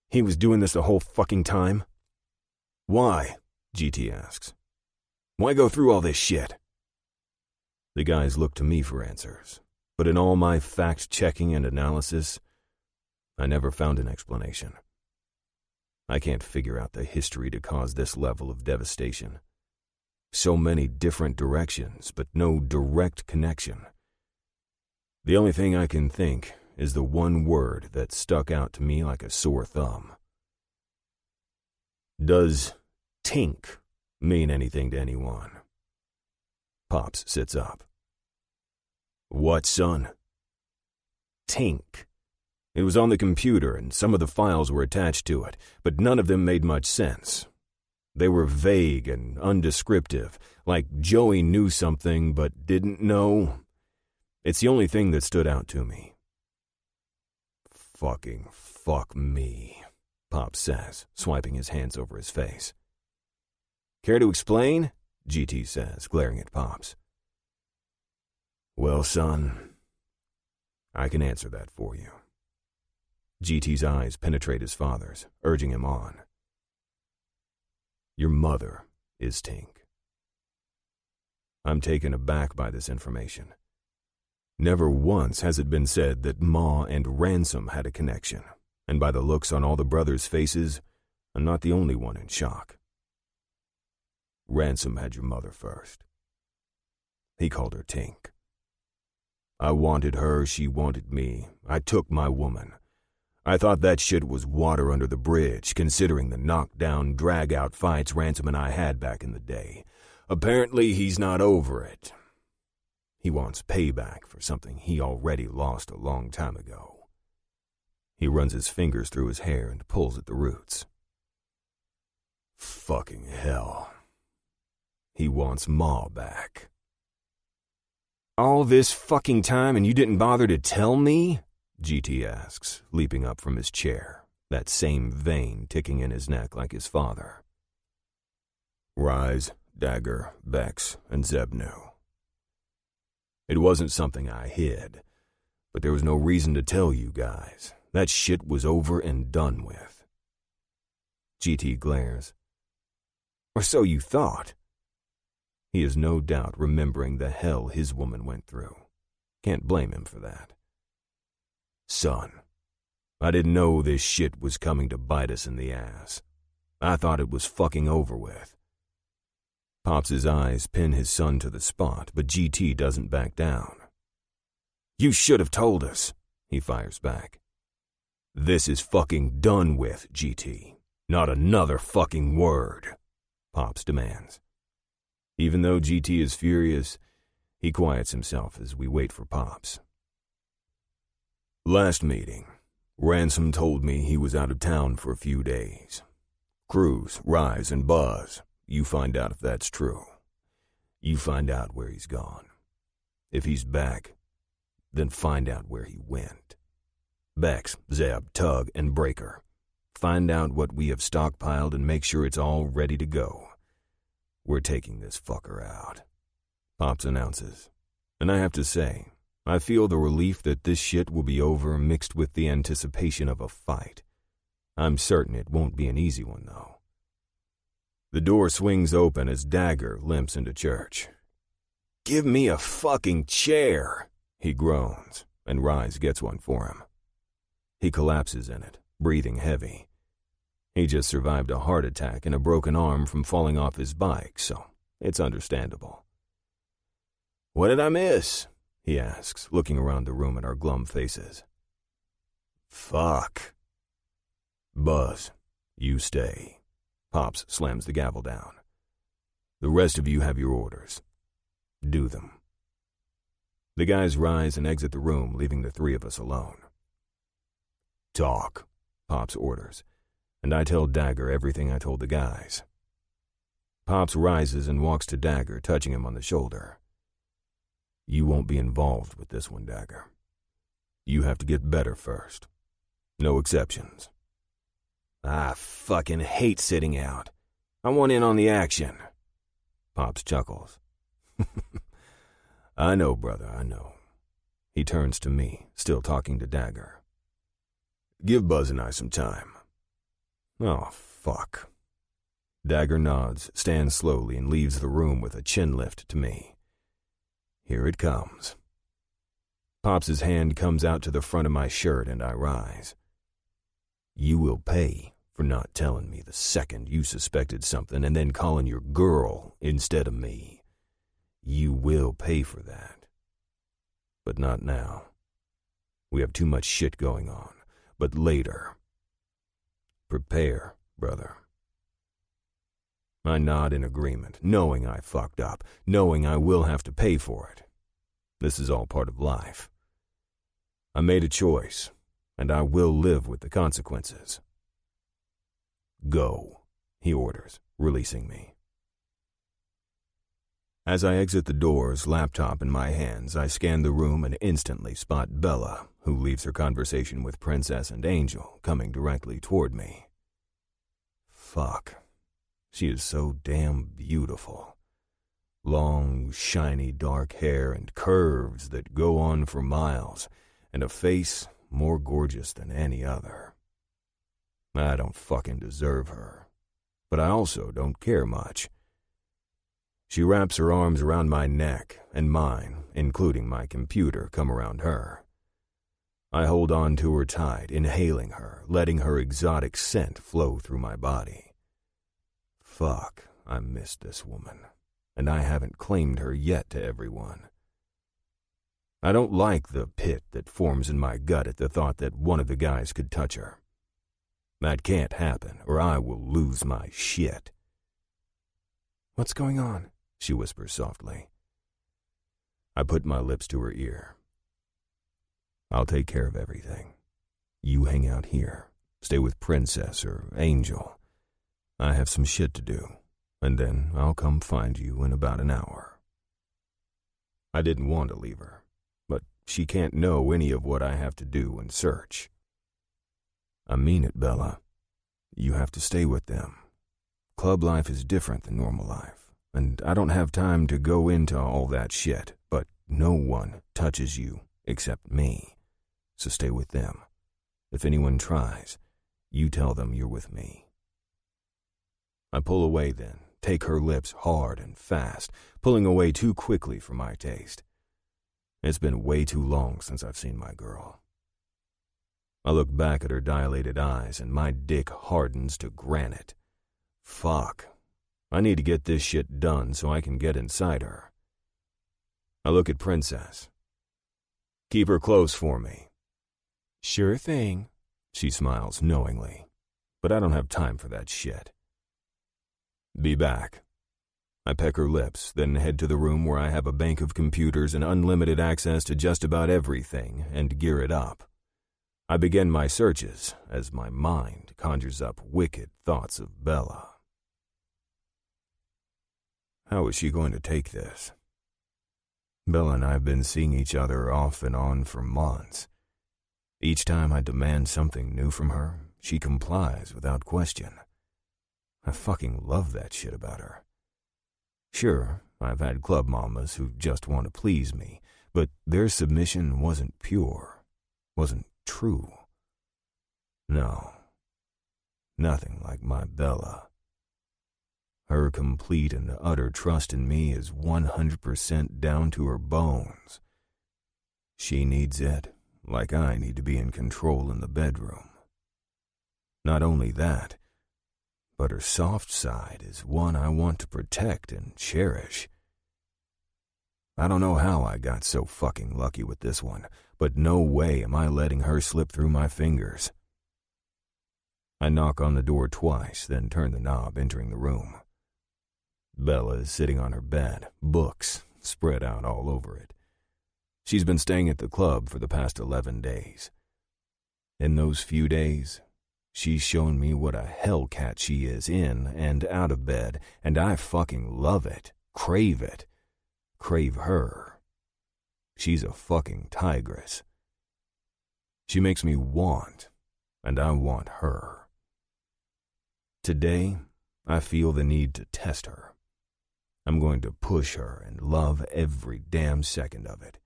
"He was doing this the whole fucking time?" "Why?" GT asks. "Why go through all this shit?" The guys look to me for answers, but in all my fact-checking and analysis, I never found an explanation. I can't figure out the history to cause this level of devastation. So many different directions, but no direct connection. The only thing I can think is the one word that stuck out to me like a sore thumb. Does tink mean anything to anyone? Pops sits up. "What, son?" "Tink. It was on the computer and some of the files were attached to it, but none of them made much sense. They were vague and undescriptive, like Joey knew something but didn't know. It's the only thing that stood out to me." "Fucking fuck me," Pops says, swiping his hands over his face. "Care to explain?" GT says, glaring at Pops. "Well, son, I can answer that for you." GT's eyes penetrate his father's, urging him on. "Your mother is Tink." I'm taken aback by this information. Never once has it been said that Ma and Ransom had a connection, and by the looks on all the brothers' faces, I'm not the only one in shock. "Ransom had your mother first. He called her Tink. I wanted her, she wanted me. I took my woman. I thought that shit was water under the bridge, considering the knockdown, drag-out fights Ransom and I had back in the day. Apparently, he's not over it. He wants payback for something he already lost a long time ago." He runs his fingers through his hair and pulls at the roots. "Fucking hell. He wants Ma back." "All this fucking time and you didn't bother to tell me?" GT asks, leaping up from his chair, that same vein ticking in his neck like his father. Rise, Dagger, Bex, and Zeb knew. It wasn't something I hid, but there was no reason to tell you guys. That shit was over and done with. GT glares. "Or so you thought." He is no doubt remembering the hell his woman went through. Can't blame him for that. "Son, I didn't know this shit was coming to bite us in the ass. I thought it was fucking over with." Pops' eyes pin his son to the spot, but GT doesn't back down. "You should have told us," he fires back. "This is fucking done with, GT. Not another fucking word," Pops demands. Even though GT is furious, he quiets himself as we wait for Pops. "Last meeting, Ransom told me he was out of town for a few days. Cruz, Rise, and Buzz, you find out if that's true. You find out where he's gone. If he's back, then find out where he went. Bex, Zeb, Tug, and Breaker, find out what we have stockpiled and make sure it's all ready to go. We're taking this fucker out," Pops announces. And I have to say, I feel the relief that this shit will be over mixed with the anticipation of a fight. I'm certain it won't be an easy one, though. The door swings open as Dagger limps into church. "Give me a fucking chair," he groans, and Rise gets one for him. He collapses in it, breathing heavy. He just survived a heart attack and a broken arm from falling off his bike, so it's understandable. "What did I miss?" he asks, looking around the room at our glum faces. Fuck. Buzz, you stay. Pops slams the gavel down. The rest of you have your orders. Do them. The guys rise and exit the room, leaving the three of us alone. Talk, Pops orders, and I tell Dagger everything I told the guys. Pops rises and walks to Dagger, touching him on the shoulder. You won't be involved with this one, Dagger. You have to get better first. No exceptions. I fucking hate sitting out. I want in on the action. Pops chuckles. I know, brother, I know. He turns to me, still talking to Dagger. Give Buzz and I some time. Oh, fuck. Dagger nods, stands slowly, and leaves the room with a chin lift to me. Here it comes. Pops' hand comes out to the front of my shirt and I rise. You will pay for not telling me the second you suspected something and then calling your girl instead of me. You will pay for that. But not now. We have too much shit going on. But later. Prepare, brother. I nod in agreement, knowing I fucked up, knowing I will have to pay for it. This is all part of life. I made a choice, and I will live with the consequences. Go, he orders, releasing me. As I exit the doors, laptop in my hands, I scan the room and instantly spot Bella, who leaves her conversation with Princess and Angel, coming directly toward me. Fuck. She is so damn beautiful. Long, shiny, dark hair and curves that go on for miles, and a face more gorgeous than any other. I don't fucking deserve her, but I also don't care much. She wraps her arms around my neck, and mine, including my computer, come around her. I hold on to her tight, inhaling her, letting her exotic scent flow through my body. Fuck, I miss this woman, and I haven't claimed her yet to everyone. I don't like the pit that forms in my gut at the thought that one of the guys could touch her. That can't happen, or I will lose my shit. What's going on? She whispers softly. I put my lips to her ear. I'll take care of everything. You hang out here. Stay with Princess or Angel. I have some shit to do, and then I'll come find you in about an hour. I didn't want to leave her, but she can't know any of what I have to do and search. I mean it, Bella. You have to stay with them. Club life is different than normal life, and I don't have time to go into all that shit, but no one touches you except me. So stay with them. If anyone tries, you tell them you're with me. I pull away then, take her lips hard and fast, pulling away too quickly for my taste. It's been way too long since I've seen my girl. I look back at her dilated eyes and my dick hardens to granite. Fuck. I need to get this shit done so I can get inside her. I look at Princess. Keep her close for me. Sure thing, she smiles knowingly, but I don't have time for that shit. Be back. I peck her lips, then head to the room where I have a bank of computers and unlimited access to just about everything and gear it up. I begin my searches as my mind conjures up wicked thoughts of Bella. How is she going to take this? Bella and I have been seeing each other off and on for months. Each time I demand something new from her, she complies without question. I fucking love that shit about her. Sure, I've had club mamas who just want to please me, but their submission wasn't pure, wasn't true. No, nothing like my Bella. Her complete and utter trust in me is 100% down to her bones. She needs it, like I need to be in control in the bedroom. Not only that, but her soft side is one I want to protect and cherish. I don't know how I got so fucking lucky with this one, but no way am I letting her slip through my fingers. I knock on the door twice, then turn the knob, entering the room. Bella is sitting on her bed, books spread out all over it. She's been staying at the club for the past 11 days. In those few days, she's shown me what a hellcat she is in and out of bed, and I fucking love it, crave it, crave her. She's a fucking tigress. She makes me want, and I want her. Today, I feel the need to test her. I'm going to push her and love every damn second of it.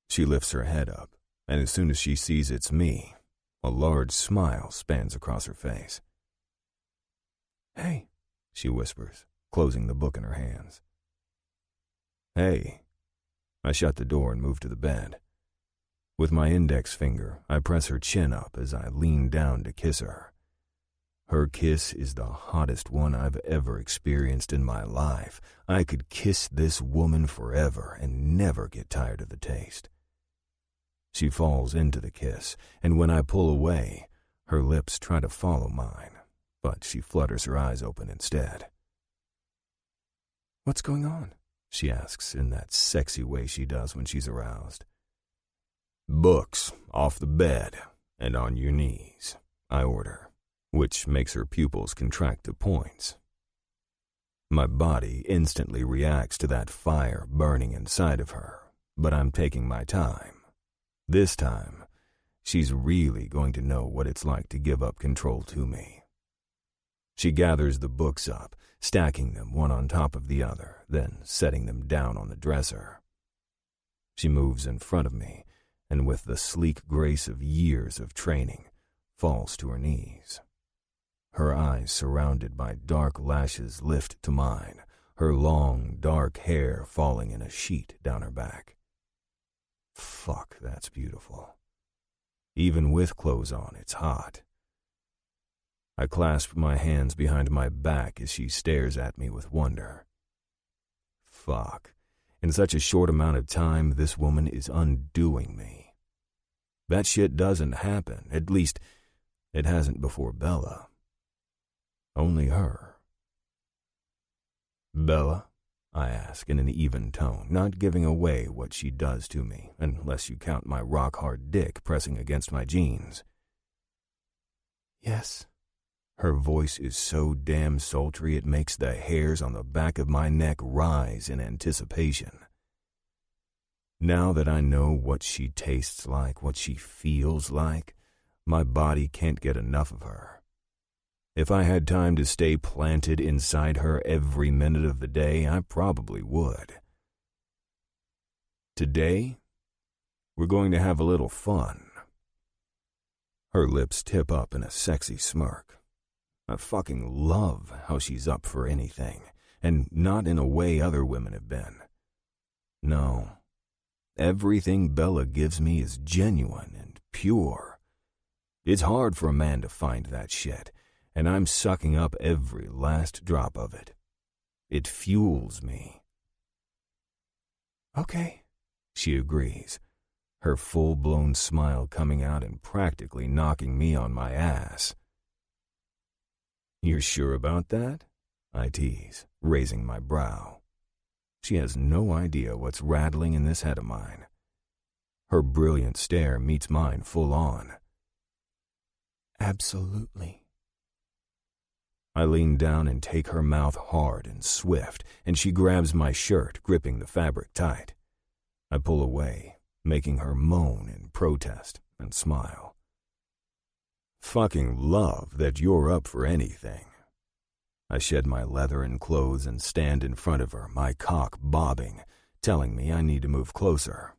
She lifts her head up, and as soon as she sees it's me, a large smile spans across her face. "Hey," she whispers, closing the book in her hands. "Hey." I shut the door and move to the bed. With my index finger, I press her chin up as I lean down to kiss her. Her kiss is the hottest one I've ever experienced in my life. I could kiss this woman forever and never get tired of the taste. She falls into the kiss, and when I pull away, her lips try to follow mine, but she flutters her eyes open instead. "What's going on?" she asks in that sexy way she does when she's aroused. "Books off the bed and on your knees," I order, which makes her pupils contract to points. My body instantly reacts to that fire burning inside of her, but I'm taking my time. This time, she's really going to know what it's like to give up control to me. She gathers the books up, stacking them one on top of the other, then setting them down on the dresser. She moves in front of me, and with the sleek grace of years of training, falls to her knees. Her eyes surrounded by dark lashes lift to mine, her long, dark hair falling in a sheet down her back. Fuck, that's beautiful. Even with clothes on, it's hot. I clasp my hands behind my back as she stares at me with wonder. Fuck. In such a short amount of time, this woman is undoing me. That shit doesn't happen. At least, it hasn't before Bella. Only her. "Bella?" I ask in an even tone, not giving away what she does to me, unless you count my rock-hard dick pressing against my jeans. "Yes." Her voice is so damn sultry it makes the hairs on the back of my neck rise in anticipation. Now that I know what she tastes like, what she feels like, my body can't get enough of her. If I had time to stay planted inside her every minute of the day, I probably would. Today, we're going to have a little fun. Her lips tip up in a sexy smirk. I fucking love how she's up for anything, and not in a way other women have been. No, everything Bella gives me is genuine and pure. It's hard for a man to find that shit, and I'm sucking up every last drop of it. It fuels me. "Okay," she agrees, her full-blown smile coming out and practically knocking me on my ass. "You're sure about that?" I tease, raising my brow. She has no idea what's rattling in this head of mine. Her brilliant stare meets mine full on. "Absolutely." I lean down and take her mouth hard and swift, and she grabs my shirt, gripping the fabric tight. I pull away, making her moan in protest and smile. "Fucking love that you're up for anything." I shed my leather and clothes and stand in front of her, my cock bobbing, telling me I need to move closer.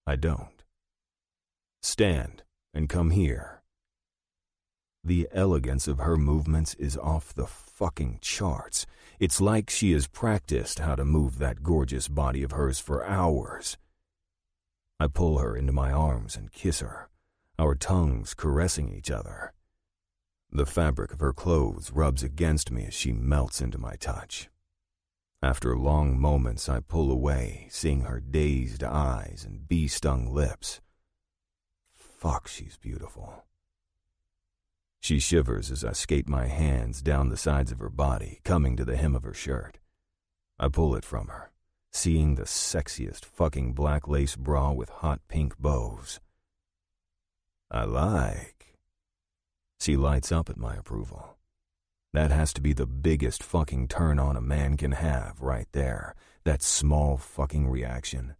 I don't. "Stand and come here." The elegance of her movements is off the fucking charts. It's like she has practiced how to move that gorgeous body of hers for hours. I pull her into my arms and kiss her, our tongues caressing each other. The fabric of her clothes rubs against me as she melts into my touch. After long moments, I pull away, seeing her dazed eyes and bee-stung lips. Fuck, she's beautiful. She shivers as I skate my hands down the sides of her body, coming to the hem of her shirt. I pull it from her, seeing the sexiest fucking black lace bra with hot pink bows. I like. She lights up at my approval. That has to be the biggest fucking turn on a man can have right there, that small fucking reaction.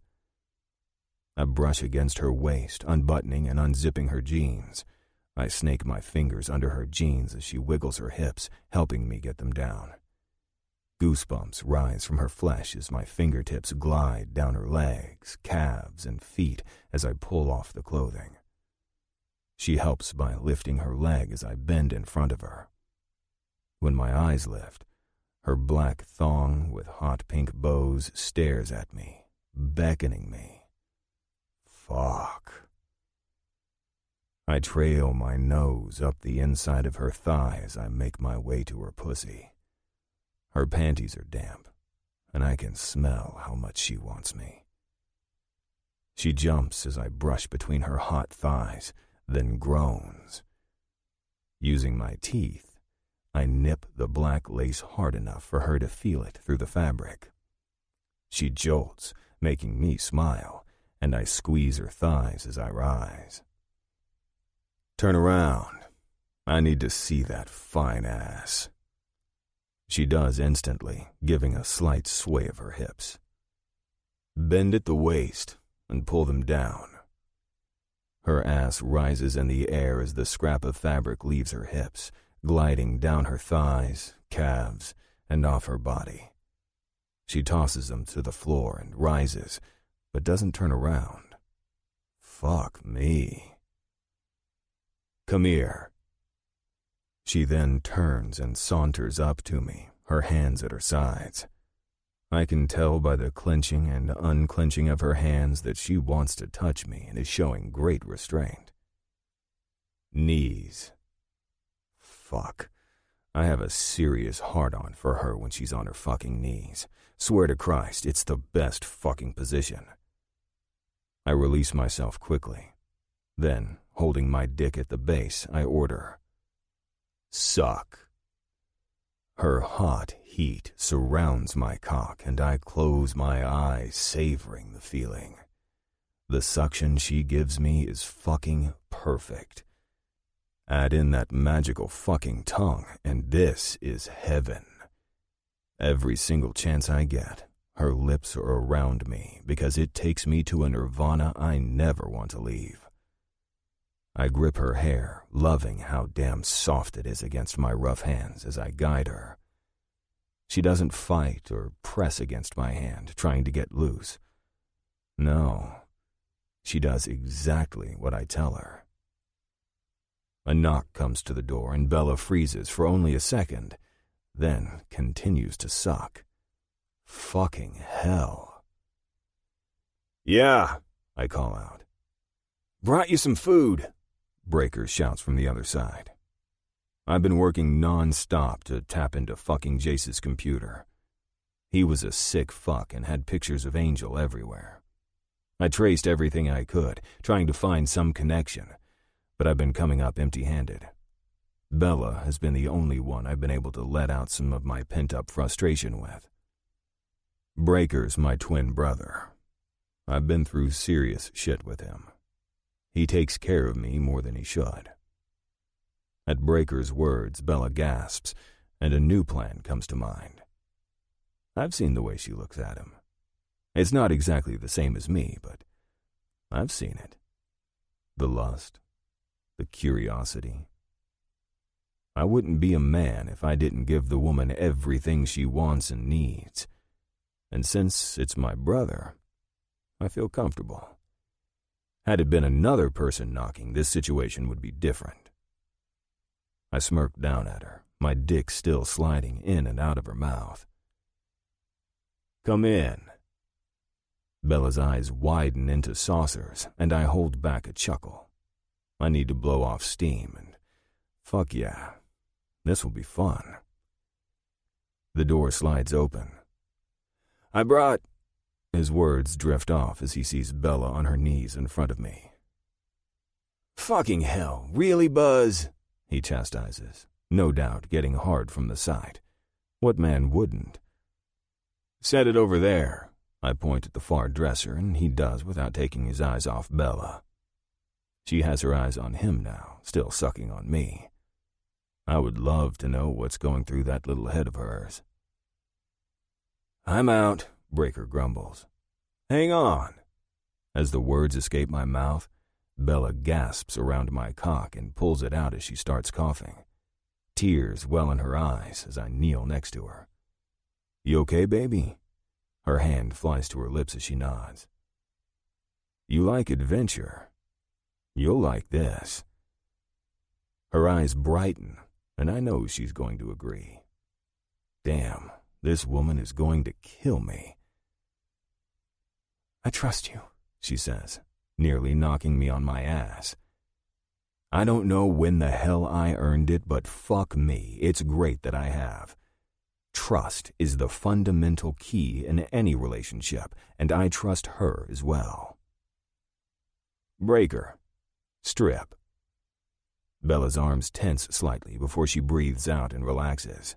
I brush against her waist, unbuttoning and unzipping her jeans. I snake my fingers under her jeans as she wiggles her hips, helping me get them down. Goosebumps rise from her flesh as my fingertips glide down her legs, calves, and feet as I pull off the clothing. She helps by lifting her leg as I bend in front of her. When my eyes lift, her black thong with hot pink bows stares at me, beckoning me. Fuck. I trail my nose up the inside of her thigh as I make my way to her pussy. Her panties are damp, and I can smell how much she wants me. She jumps as I brush between her hot thighs, then groans. Using my teeth, I nip the black lace hard enough for her to feel it through the fabric. She jolts, making me smile, and I squeeze her thighs as I rise. Turn around. I need to see that fine ass. She does instantly, giving a slight sway of her hips. Bend at the waist and pull them down. Her ass rises in the air as the scrap of fabric leaves her hips, gliding down her thighs, calves, and off her body. She tosses them to the floor and rises, but doesn't turn around. Fuck me. Come here. She then turns and saunters up to me, her hands at her sides. I can tell by the clenching and unclenching of her hands that she wants to touch me and is showing great restraint. Knees. Fuck. I have a serious hard-on for her when she's on her fucking knees. Swear to Christ, it's the best fucking position. I release myself quickly. Then, holding my dick at the base, I order, suck. Her hot heat surrounds my cock, and I close my eyes, savoring the feeling. The suction she gives me is fucking perfect. Add in that magical fucking tongue, and this is heaven. Every single chance I get, her lips are around me because it takes me to a nirvana I never want to leave. I grip her hair, loving how damn soft it is against my rough hands as I guide her. She doesn't fight or press against my hand, trying to get loose. No, she does exactly what I tell her. A knock comes to the door and Bella freezes for only a second, then continues to suck. Fucking hell. Yeah, I call out. Brought you some food, Breaker shouts from the other side. I've been working non-stop to tap into fucking Jace's computer. He was a sick fuck and had pictures of Angel everywhere. I traced everything I could, trying to find some connection, but I've been coming up empty-handed. Bella has been the only one I've been able to let out some of my pent-up frustration with. Breaker's my twin brother. I've been through serious shit with him. He takes care of me more than he should. At Breaker's words, Bella gasps, and a new plan comes to mind. I've seen the way she looks at him. It's not exactly the same as me, but I've seen it. The lust, the curiosity. I wouldn't be a man if I didn't give the woman everything she wants and needs. And since it's my brother, I feel comfortable. Had it been another person knocking, this situation would be different. I smirked down at her, my dick still sliding in and out of her mouth. Come in. Bella's eyes widen into saucers, and I hold back a chuckle. I need to blow off steam, and fuck yeah, this will be fun. The door slides open. I brought... His words drift off as he sees Bella on her knees in front of me. Fucking hell, really, Buzz? He chastises, no doubt getting hard from the sight. What man wouldn't? Set it over there. I point at the far dresser, and he does without taking his eyes off Bella. She has her eyes on him now, still sucking on me. I would love to know what's going through that little head of hers. I'm out, Breaker grumbles. Hang on. As the words escape my mouth, Bella gasps around my cock and pulls it out as she starts coughing. Tears well in her eyes as I kneel next to her. You okay, baby? Her hand flies to her lips as she nods. You like adventure. You'll like this. Her eyes brighten, and I know she's going to agree. Damn, this woman is going to kill me. I trust you, she says, nearly knocking me on my ass. I don't know when the hell I earned it, but fuck me, it's great that I have. Trust is the fundamental key in any relationship, and I trust her as well. Breaker. Strip. Bella's arms tense slightly before she breathes out and relaxes.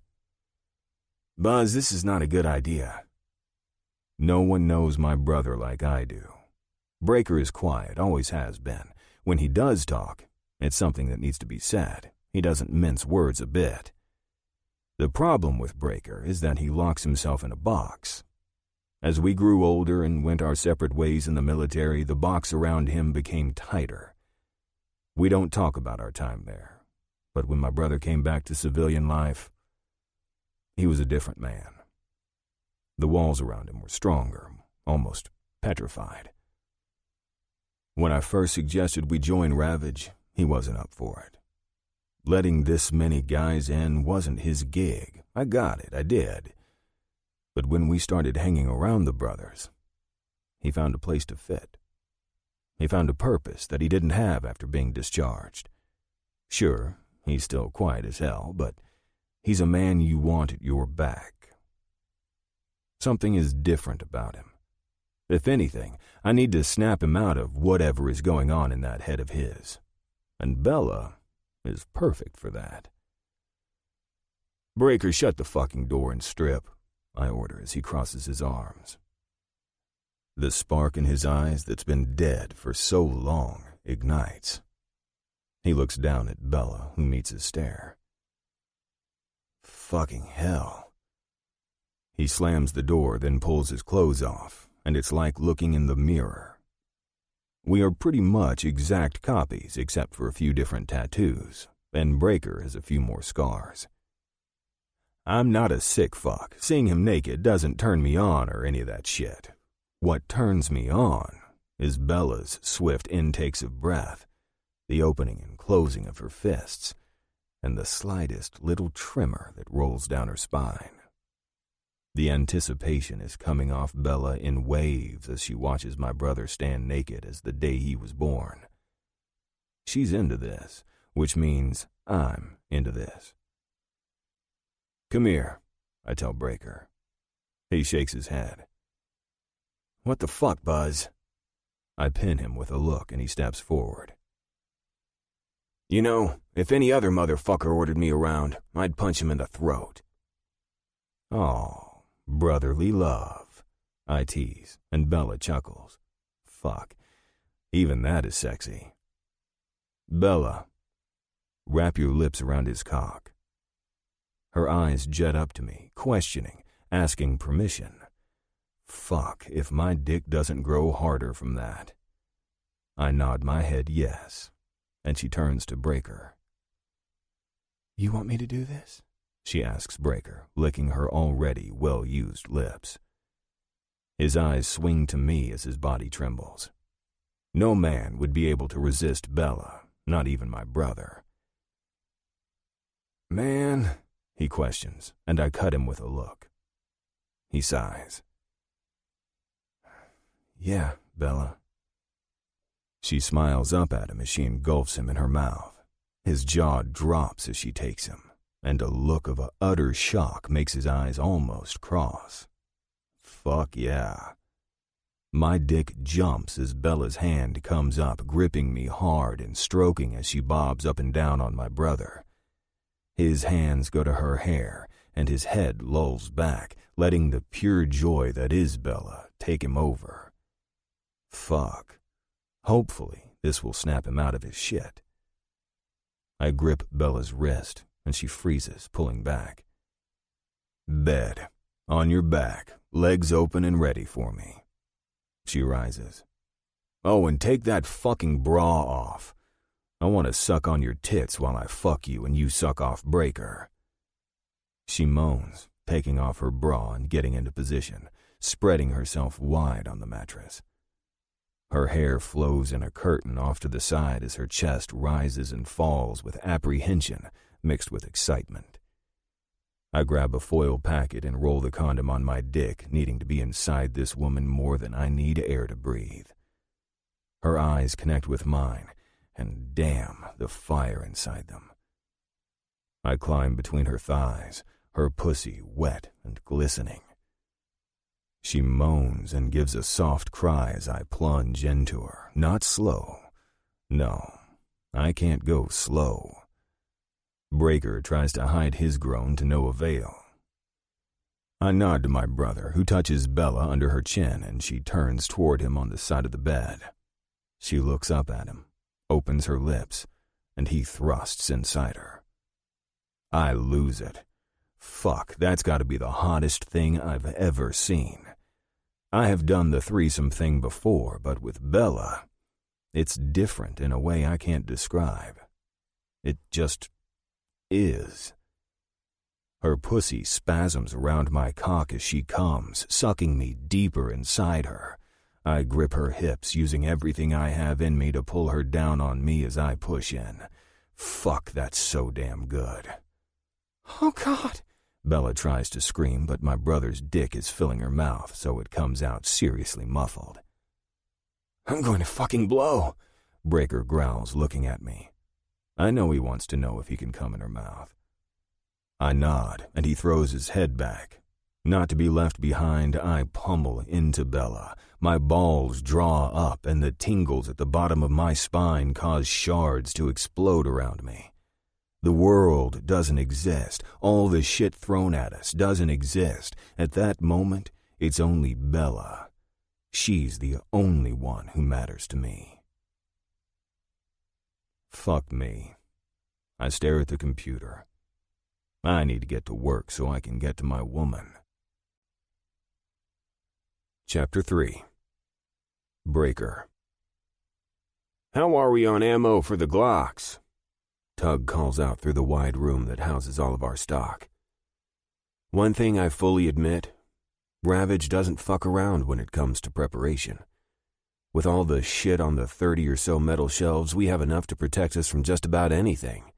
Buzz, this is not a good idea. No one knows my brother like I do. Breaker is quiet, always has been. When he does talk, it's something that needs to be said. He doesn't mince words a bit. The problem with Breaker is that he locks himself in a box. As we grew older and went our separate ways in the military, the box around him became tighter. We don't talk about our time there, but when my brother came back to civilian life, he was a different man. The walls around him were stronger, almost petrified. When I first suggested we join Ravage, he wasn't up for it. Letting this many guys in wasn't his gig. I got it, I did. But when we started hanging around the brothers, he found a place to fit. He found a purpose that he didn't have after being discharged. Sure, he's still quiet as hell, but he's a man you want at your back. Something is different about him. If anything, I need to snap him out of whatever is going on in that head of his. And Bella is perfect for that. Breaker, shut the fucking door and strip, I order as he crosses his arms. The spark in his eyes that's been dead for so long ignites. He looks down at Bella, who meets his stare. Fucking hell. He slams the door, then pulls his clothes off, and it's like looking in the mirror. We are pretty much exact copies, except for a few different tattoos, and Breaker has a few more scars. I'm not a sick fuck. Seeing him naked doesn't turn me on or any of that shit. What turns me on is Bella's swift intakes of breath, the opening and closing of her fists, and the slightest little tremor that rolls down her spine. The anticipation is coming off Bella in waves as she watches my brother stand naked as the day he was born. She's into this, which means I'm into this. Come here, I tell Breaker. He shakes his head. What the fuck, Buzz? I pin him with a look and he steps forward. You know, if any other motherfucker ordered me around, I'd punch him in the throat. Oh. Brotherly love, I tease, and Bella chuckles. Fuck, even that is sexy. Bella, wrap your lips around his cock. Her eyes jet up to me, questioning, asking permission. Fuck, if my dick doesn't grow harder from that. I nod my head yes, and she turns to Breaker. You want me to do this? She asks Breaker, licking her already well-used lips. His eyes swing to me as his body trembles. No man would be able to resist Bella, not even my brother. Man, he questions, and I cut him with a look. He sighs. Yeah, Bella. She smiles up at him as she engulfs him in her mouth. His jaw drops as she takes him, and a look of utter shock makes his eyes almost cross. fuck yeah. My dick jumps as Bella's hand comes up, gripping me hard and stroking as she bobs up and down on my brother. His hands go to her hair, and his head lolls back, letting the pure joy that is Bella take him over. Fuck. Hopefully, this will snap him out of his shit. I grip Bella's wrist, and she freezes, pulling back. Bed. On your back, legs open and ready for me. She rises. Oh, and take that fucking bra off. I want to suck on your tits while I fuck you and you suck off Breaker. She moans, taking off her bra and getting into position, spreading herself wide on the mattress. Her hair flows in a curtain off to the side as her chest rises and falls with apprehension mixed with excitement. I grab a foil packet and roll the condom on my dick, needing to be inside this woman more than I need air to breathe. Her eyes connect with mine, and damn the fire inside them. I climb between her thighs, her pussy wet and glistening. She moans and gives a soft cry as I plunge into her, not slow. No, I can't go slow. Breaker tries to hide his groan to no avail. I nod to my brother, who touches Bella under her chin, and she turns toward him on the side of the bed. She looks up at him, opens her lips, and he thrusts inside her. I lose it. Fuck, that's got to be the hottest thing I've ever seen. I have done the threesome thing before, but with Bella, it's different in a way I can't describe. It just is. Her pussy spasms around my cock as she comes, sucking me deeper inside her. I grip her hips, using everything I have in me to pull her down on me as I push in. Fuck, that's so damn good. Oh, God. Bella tries to scream, but my brother's dick is filling her mouth, so it comes out seriously muffled. I'm going to fucking blow, Breaker growls, looking at me. I know he wants to know if he can come in her mouth. I nod, and he throws his head back. Not to be left behind, I pummel into Bella. My balls draw up, and the tingles at the bottom of my spine cause shards to explode around me. The world doesn't exist. All the shit thrown at us doesn't exist. At that moment, it's only Bella. She's the only one who matters to me. Fuck me. I stare at the computer. I need to get to work so I can get to my woman. Chapter 3. Breaker. How are we on ammo for the Glocks? Tug calls out through the wide room that houses all of our stock. One thing I fully admit, Ravage doesn't fuck around when it comes to preparation. With all the shit on the 30 or so metal shelves, we have enough to protect us from just about anything.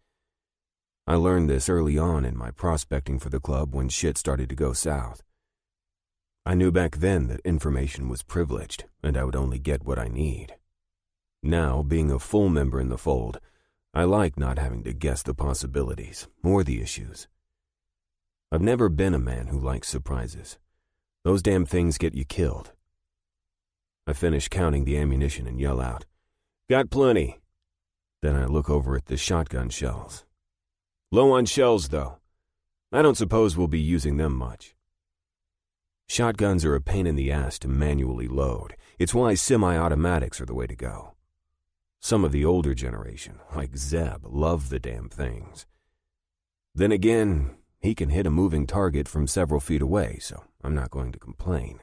I learned this early on in my prospecting for the club when shit started to go south. I knew back then that information was privileged, and I would only get what I need. Now, being a full member in the fold, I like not having to guess the possibilities or the issues. I've never been a man who likes surprises. Those damn things get you killed. I finish counting the ammunition and yell out, "Got plenty." Then I look over at the shotgun shells. Low on shells, though. I don't suppose we'll be using them much. Shotguns are a pain in the ass to manually load. It's why semi-automatics are the way to go. Some of the older generation, like Zeb, love the damn things. Then again, he can hit a moving target from several feet away, so I'm not going to complain.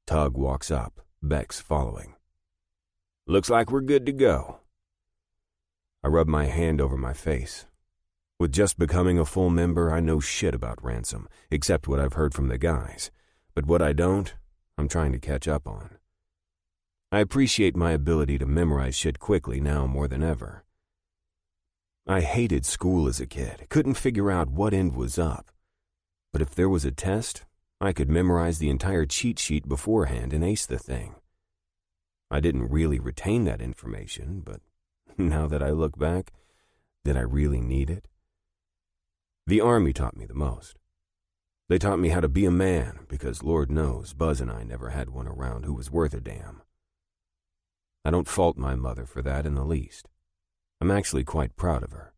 Tug walks up, Bex following. Looks like we're good to go. I rub my hand over my face. With just becoming a full member, I know shit about ransom, except what I've heard from the guys. But what I don't, I'm trying to catch up on. I appreciate my ability to memorize shit quickly now more than ever. I hated school as a kid, couldn't figure out what end was up. But if there was a test, I could memorize the entire cheat sheet beforehand and ace the thing. I didn't really retain that information, but now that I look back, did I really need it? The Army taught me the most. They taught me how to be a man because Lord knows Buzz and I never had one around who was worth a damn. I don't fault my mother for that in the least. I'm actually quite proud of her.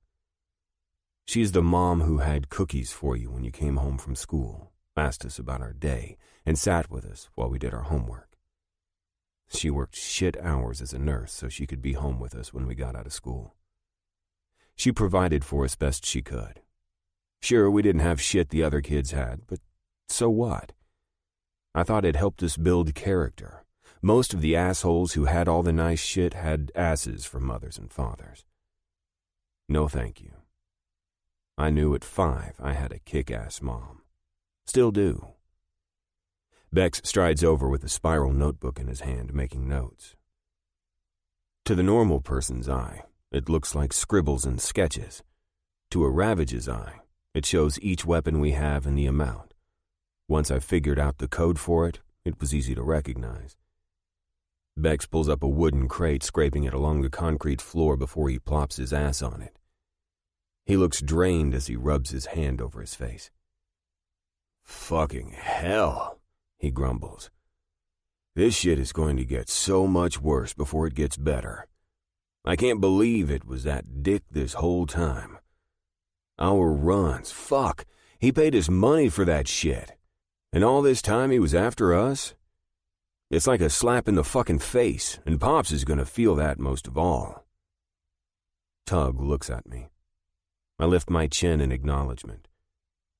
She's the mom who had cookies for you when you came home from school, asked us about our day, and sat with us while we did our homework. She worked shit hours as a nurse so she could be home with us when we got out of school. She provided for us best she could. Sure, we didn't have shit the other kids had, but so what? I thought it helped us build character. Most of the assholes who had all the nice shit had asses for mothers and fathers. No thank you. I knew at 5 I had a kick-ass mom. Still do. Bex strides over with a spiral notebook in his hand, making notes. To the normal person's eye, it looks like scribbles and sketches. To a Ravage's eye, it shows each weapon we have and the amount. Once I figured out the code for it, it was easy to recognize. Bex pulls up a wooden crate, scraping it along the concrete floor before he plops his ass on it. He looks drained as he rubs his hand over his face. Fucking hell, he grumbles. This shit is going to get so much worse before it gets better. I can't believe it was that dick this whole time. Our runs, fuck, he paid us money for that shit. And all this time he was after us? It's like a slap in the fucking face, and Pops is gonna feel that most of all. Tug looks at me. I lift my chin in acknowledgement.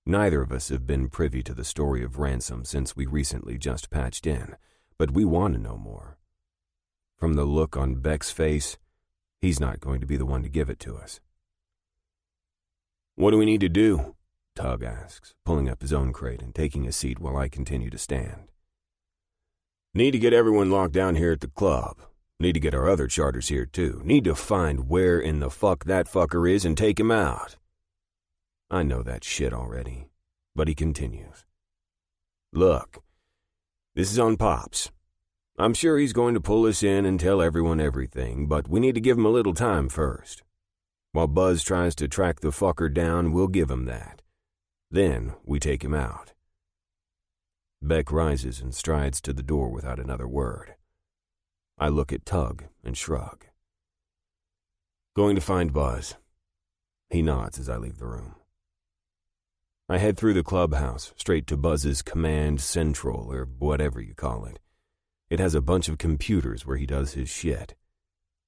Neither of us have been privy to the story of Ransom since we recently just patched in, but we want to know more. From the look on Beck's face, he's not going to be the one to give it to us. What do we need to do? Tug asks, pulling up his own crate and taking a seat while I continue to stand. Need to get everyone locked down here at the club. Need to get our other charters here too. Need to find where in the fuck that fucker is and take him out. I know that shit already, but he continues. Look, this is on Pops. I'm sure he's going to pull us in and tell everyone everything, but we need to give him a little time first. While Buzz tries to track the fucker down, we'll give him that. Then we take him out. Beck rises and strides to the door without another word. I look at Tug and shrug. Going to find Buzz. He nods as I leave the room. I head through the clubhouse, straight to Buzz's command central, or whatever you call it. It has a bunch of computers where he does his shit.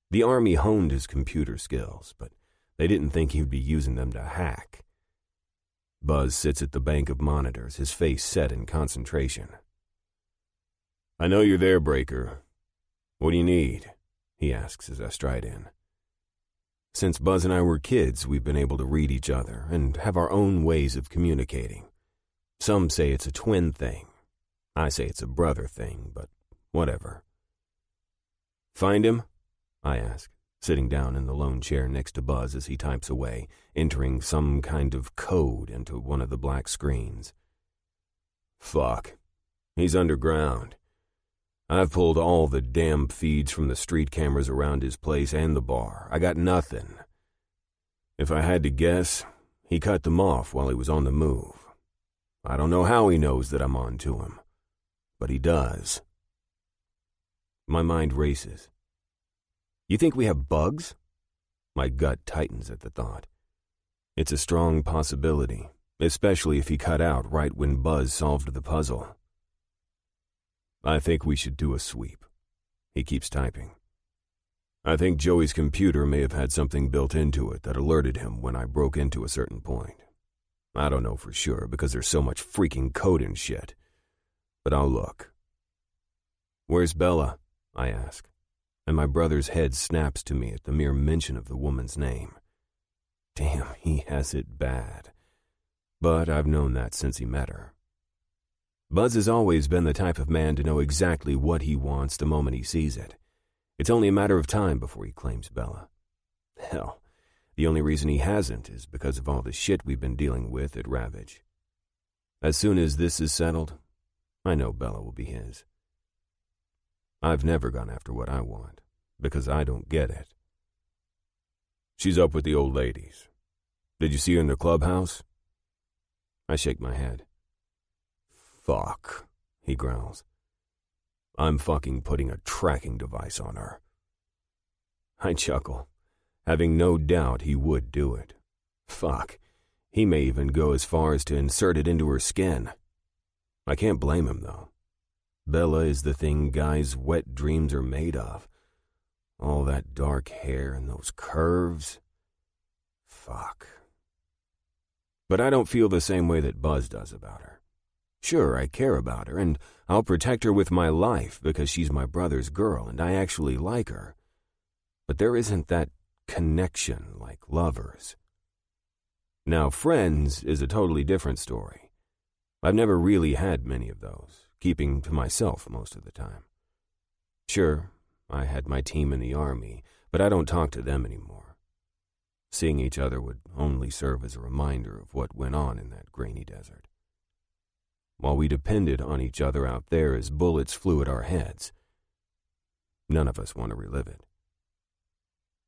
The Army honed his computer skills, but they didn't think he'd be using them to hack. Buzz sits at the bank of monitors, his face set in concentration. I know you're there, Breaker. What do you need? He asks as I stride in. Since Buzz and I were kids, we've been able to read each other and have our own ways of communicating. Some say it's a twin thing. I say it's a brother thing, but whatever. Find him? I ask, sitting down in the lone chair next to Buzz as he types away, entering some kind of code into one of the black screens. Fuck. He's underground. I've pulled all the damn feeds from the street cameras around his place and the bar. I got nothing. If I had to guess, he cut them off while he was on the move. I don't know how he knows that I'm on to him, but he does. My mind races. You think we have bugs? My gut tightens at the thought. It's a strong possibility, especially if he cut out right when Buzz solved the puzzle. I think we should do a sweep. He keeps typing. I think Joey's computer may have had something built into it that alerted him when I broke into a certain point. I don't know for sure because there's so much freaking code and shit. But I'll look. Where's Bella? I ask, and my brother's head snaps to me at the mere mention of the woman's name. Damn, he has it bad. But I've known that since he met her. Buzz has always been the type of man to know exactly what he wants the moment he sees it. It's only a matter of time before he claims Bella. Hell, the only reason he hasn't is because of all the shit we've been dealing with at Ravage. As soon as this is settled, I know Bella will be his. I've never gone after what I want, because I don't get it. She's up with the old ladies. Did you see her in the clubhouse? I shake my head. Fuck, he growls. I'm fucking putting a tracking device on her. I chuckle, having no doubt he would do it. Fuck, he may even go as far as to insert it into her skin. I can't blame him, though. Bella is the thing guys' wet dreams are made of. All that dark hair and those curves. Fuck. But I don't feel the same way that Buzz does about her. Sure, I care about her, and I'll protect her with my life because she's my brother's girl and I actually like her. But there isn't that connection like lovers. Now, friends is a totally different story. I've never really had many of those, keeping to myself most of the time. Sure, I had my team in the army, but I don't talk to them anymore. Seeing each other would only serve as a reminder of what went on in that grainy desert. While we depended on each other out there as bullets flew at our heads, none of us want to relive it.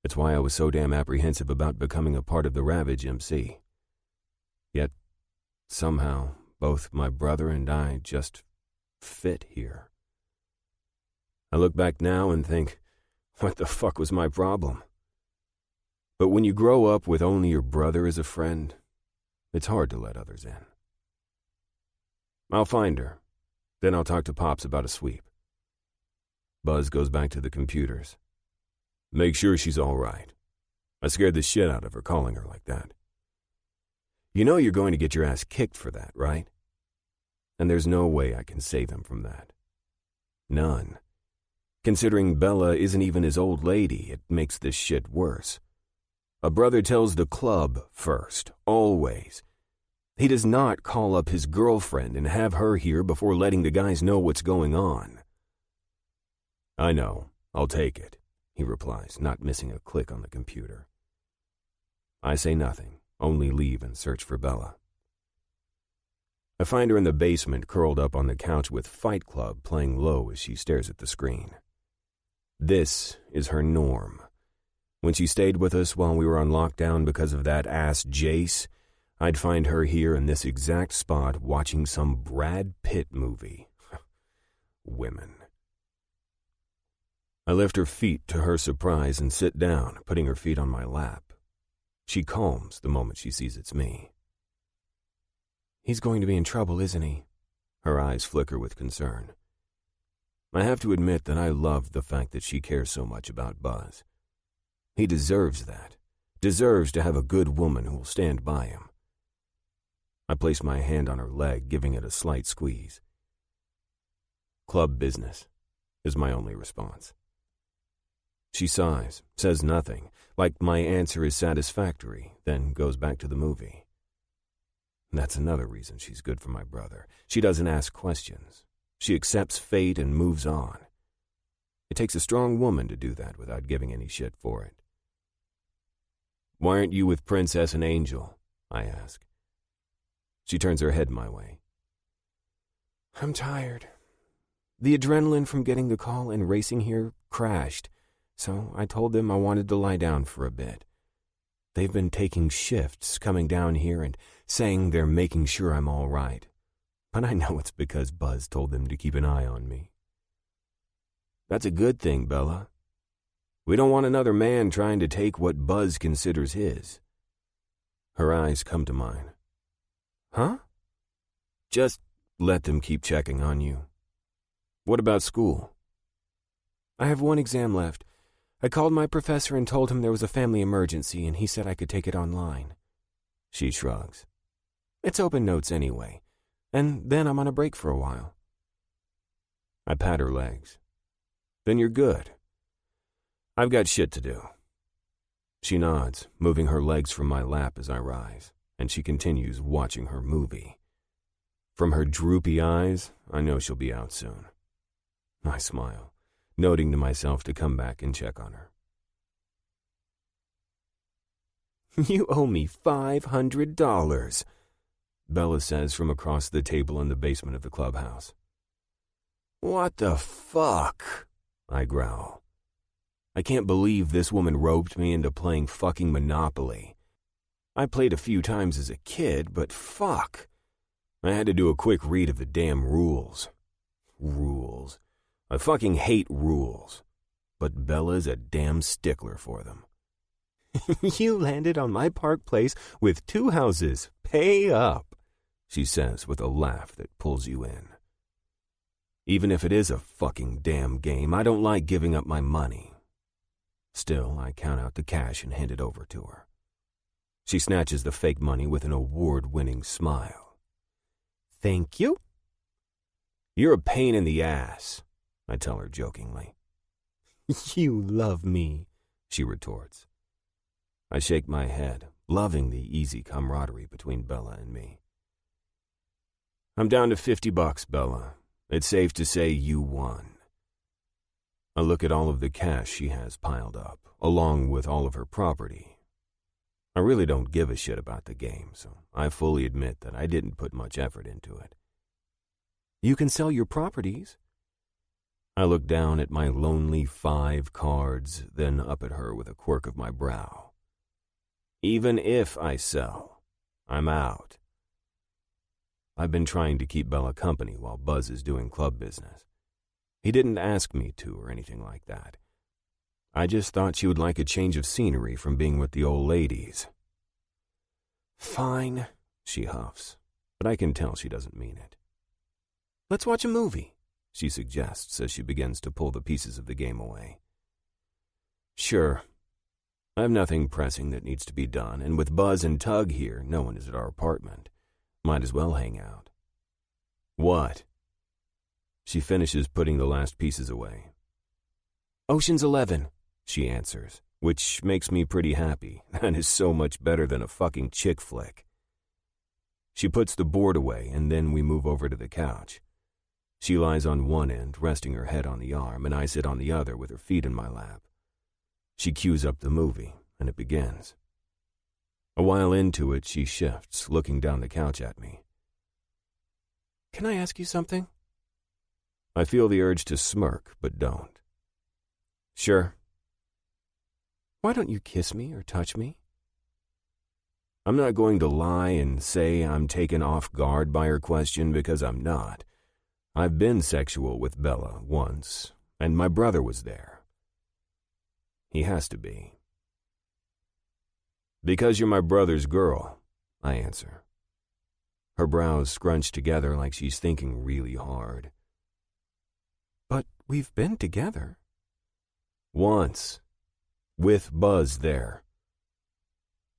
It's why I was so damn apprehensive about becoming a part of the Ravage MC. Yet, somehow, both my brother and I just fit here. I look back now and think, what the fuck was my problem? But when you grow up with only your brother as a friend, it's hard to let others in. I'll find her. Then I'll talk to Pops about a sweep. Buzz goes back to the computers. Make sure she's all right. I scared the shit out of her calling her like that. You know you're going to get your ass kicked for that, right? And there's no way I can save him from that. None. Considering Bella isn't even his old lady, it makes this shit worse. A brother tells the club first, always. He does not call up his girlfriend and have her here before letting the guys know what's going on. I know, I'll take it, he replies, not missing a click on the computer. I say nothing, only leave and search for Bella. I find her in the basement, curled up on the couch with Fight Club playing low as she stares at the screen. This is her norm. When she stayed with us while we were on lockdown because of that ass Jace, I'd find her here in this exact spot watching some Brad Pitt movie. Women. I lift her feet to her surprise and sit down, putting her feet on my lap. She calms the moment she sees it's me. He's going to be in trouble, isn't he? Her eyes flicker with concern. I have to admit that I love the fact that she cares so much about Buzz. He deserves that. Deserves to have a good woman who will stand by him. I place my hand on her leg, giving it a slight squeeze. Club business is my only response. She sighs, says nothing, like my answer is satisfactory, then goes back to the movie. That's another reason she's good for my brother. She doesn't ask questions. She accepts fate and moves on. It takes a strong woman to do that without giving any shit for it. Why aren't you with Princess and Angel? I ask. She turns her head my way. I'm tired. The adrenaline from getting the call and racing here crashed, so I told them I wanted to lie down for a bit. They've been taking shifts, coming down here and saying they're making sure I'm all right. But I know it's because Buzz told them to keep an eye on me. That's a good thing, Bella. We don't want another man trying to take what Buzz considers his. Her eyes come to mine. Huh? Just let them keep checking on you. What about school? I have one exam left. I called my professor and told him there was a family emergency, and he said I could take it online. She shrugs. It's open notes anyway, and then I'm on a break for a while. I pat her legs. Then you're good. I've got shit to do. She nods, moving her legs from my lap as I rise, and she continues watching her movie. From her droopy eyes, I know she'll be out soon. I smile, noting to myself to come back and check on her. You owe me $500, Bella says from across the table in the basement of the clubhouse. What the fuck? I growl. I can't believe this woman roped me into playing fucking Monopoly. I played a few times as a kid, but fuck. I had to do a quick read of the damn rules. Rules. I fucking hate rules. But Bella's a damn stickler for them. You landed on my park place with 2 houses. Pay up, she says with a laugh that pulls you in. Even if it is a fucking damn game, I don't like giving up my money. Still, I count out the cash and hand it over to her. She snatches the fake money with an award-winning smile. Thank you. You're a pain in the ass, I tell her jokingly. You love me, she retorts. I shake my head, loving the easy camaraderie between Bella and me. I'm down to $50, Bella. It's safe to say you won. I look at all of the cash she has piled up, along with all of her property. I really don't give a shit about the game, so I fully admit that I didn't put much effort into it. You can sell your properties. I look down at my lonely 5 cards, then up at her with a quirk of my brow. Even if I sell, I'm out. I've been trying to keep Bella company while Buzz is doing club business. He didn't ask me to or anything like that. I just thought she would like a change of scenery from being with the old ladies. Fine, she huffs, but I can tell she doesn't mean it. Let's watch a movie, she suggests as she begins to pull the pieces of the game away. Sure. I have nothing pressing that needs to be done, and with Buzz and Tug here, no one is at our apartment. Might as well hang out. What? She finishes putting the last pieces away. Ocean's 11, she answers, which makes me pretty happy. That is so much better than a fucking chick flick. She puts the board away, and then we move over to the couch. She lies on one end, resting her head on the arm, and I sit on the other with her feet in my lap. She cues up the movie, and it begins. A while into it, she shifts, looking down the couch at me. Can I ask you something? I feel the urge to smirk, but don't. Sure. Why don't you kiss me or touch me? I'm not going to lie and say I'm taken off guard by her question because I'm not. I've been sexual with Bella once, and my brother was there. He has to be. Because you're my brother's girl, I answer. Her brows scrunch together like she's thinking really hard. But we've been together. Once. With Buzz there.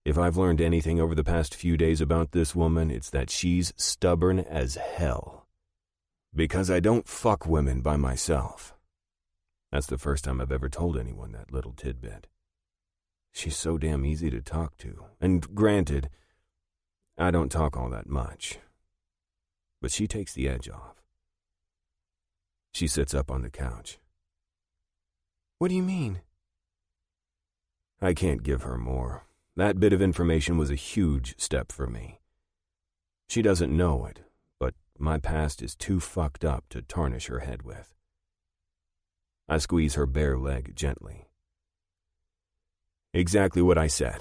If I've learned anything over the past few days about this woman, it's that she's stubborn as hell. Because I don't fuck women by myself. That's the first time I've ever told anyone that little tidbit. She's so damn easy to talk to, and granted, I don't talk all that much. But she takes the edge off. She sits up on the couch. What do you mean? I can't give her more. That bit of information was a huge step for me. She doesn't know it, but my past is too fucked up to tarnish her head with. I squeeze her bare leg gently. Exactly what I said.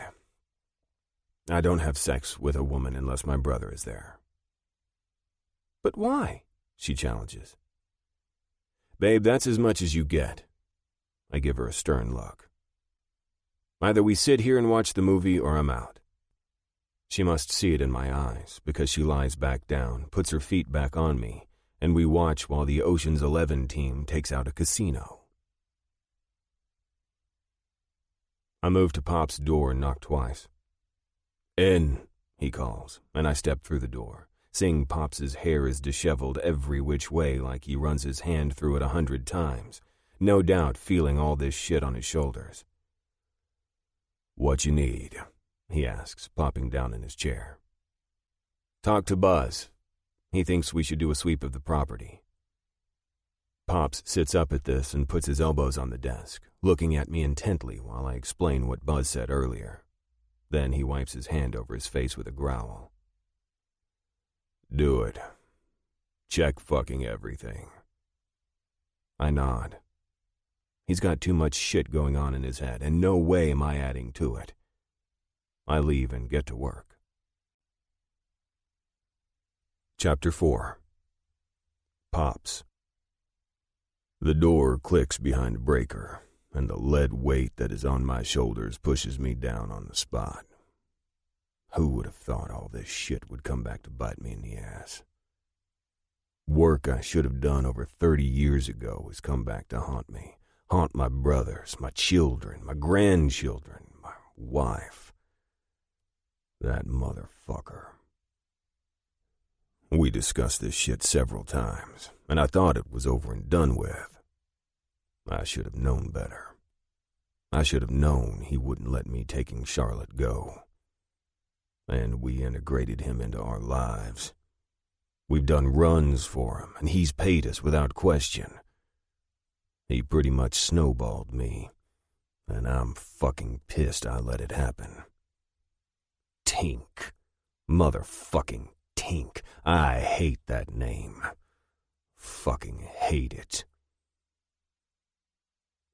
I don't have sex with a woman unless my brother is there. But why? She challenges. Babe, that's as much as you get. I give her a stern look. Either we sit here and watch the movie or I'm out. She must see it in my eyes because she lies back down, puts her feet back on me, and we watch while the Ocean's 11 team takes out a casino. I move to Pop's door and knock twice. In, he calls, and I step through the door, seeing Pop's hair is disheveled every which way like he runs his hand through it 100 times, no doubt feeling all this shit on his shoulders. What you need? He asks, popping down in his chair. Talk to Buzz. He thinks we should do a sweep of the property. Pops sits up at this and puts his elbows on the desk, looking at me intently while I explain what Buzz said earlier. Then he wipes his hand over his face with a growl. Do it. Check fucking everything. I nod. He's got too much shit going on in his head, and no way am I adding to it. I leave and get to work. Chapter 4. Pops. The door clicks behind a breaker, and the lead weight that is on my shoulders pushes me down on the spot. Who would have thought all this shit would come back to bite me in the ass? Work I should have done over 30 years ago has come back to haunt me. Haunt my brothers, my children, my grandchildren, my wife. That motherfucker. We discussed this shit several times, and I thought it was over and done with. I should have known better. I should have known he wouldn't let me taking Charlotte go. And we integrated him into our lives. We've done runs for him, and he's paid us without question. He pretty much snowballed me, and I'm fucking pissed I let it happen. Tink. Motherfucking Tink. I hate that name. Fucking hate it.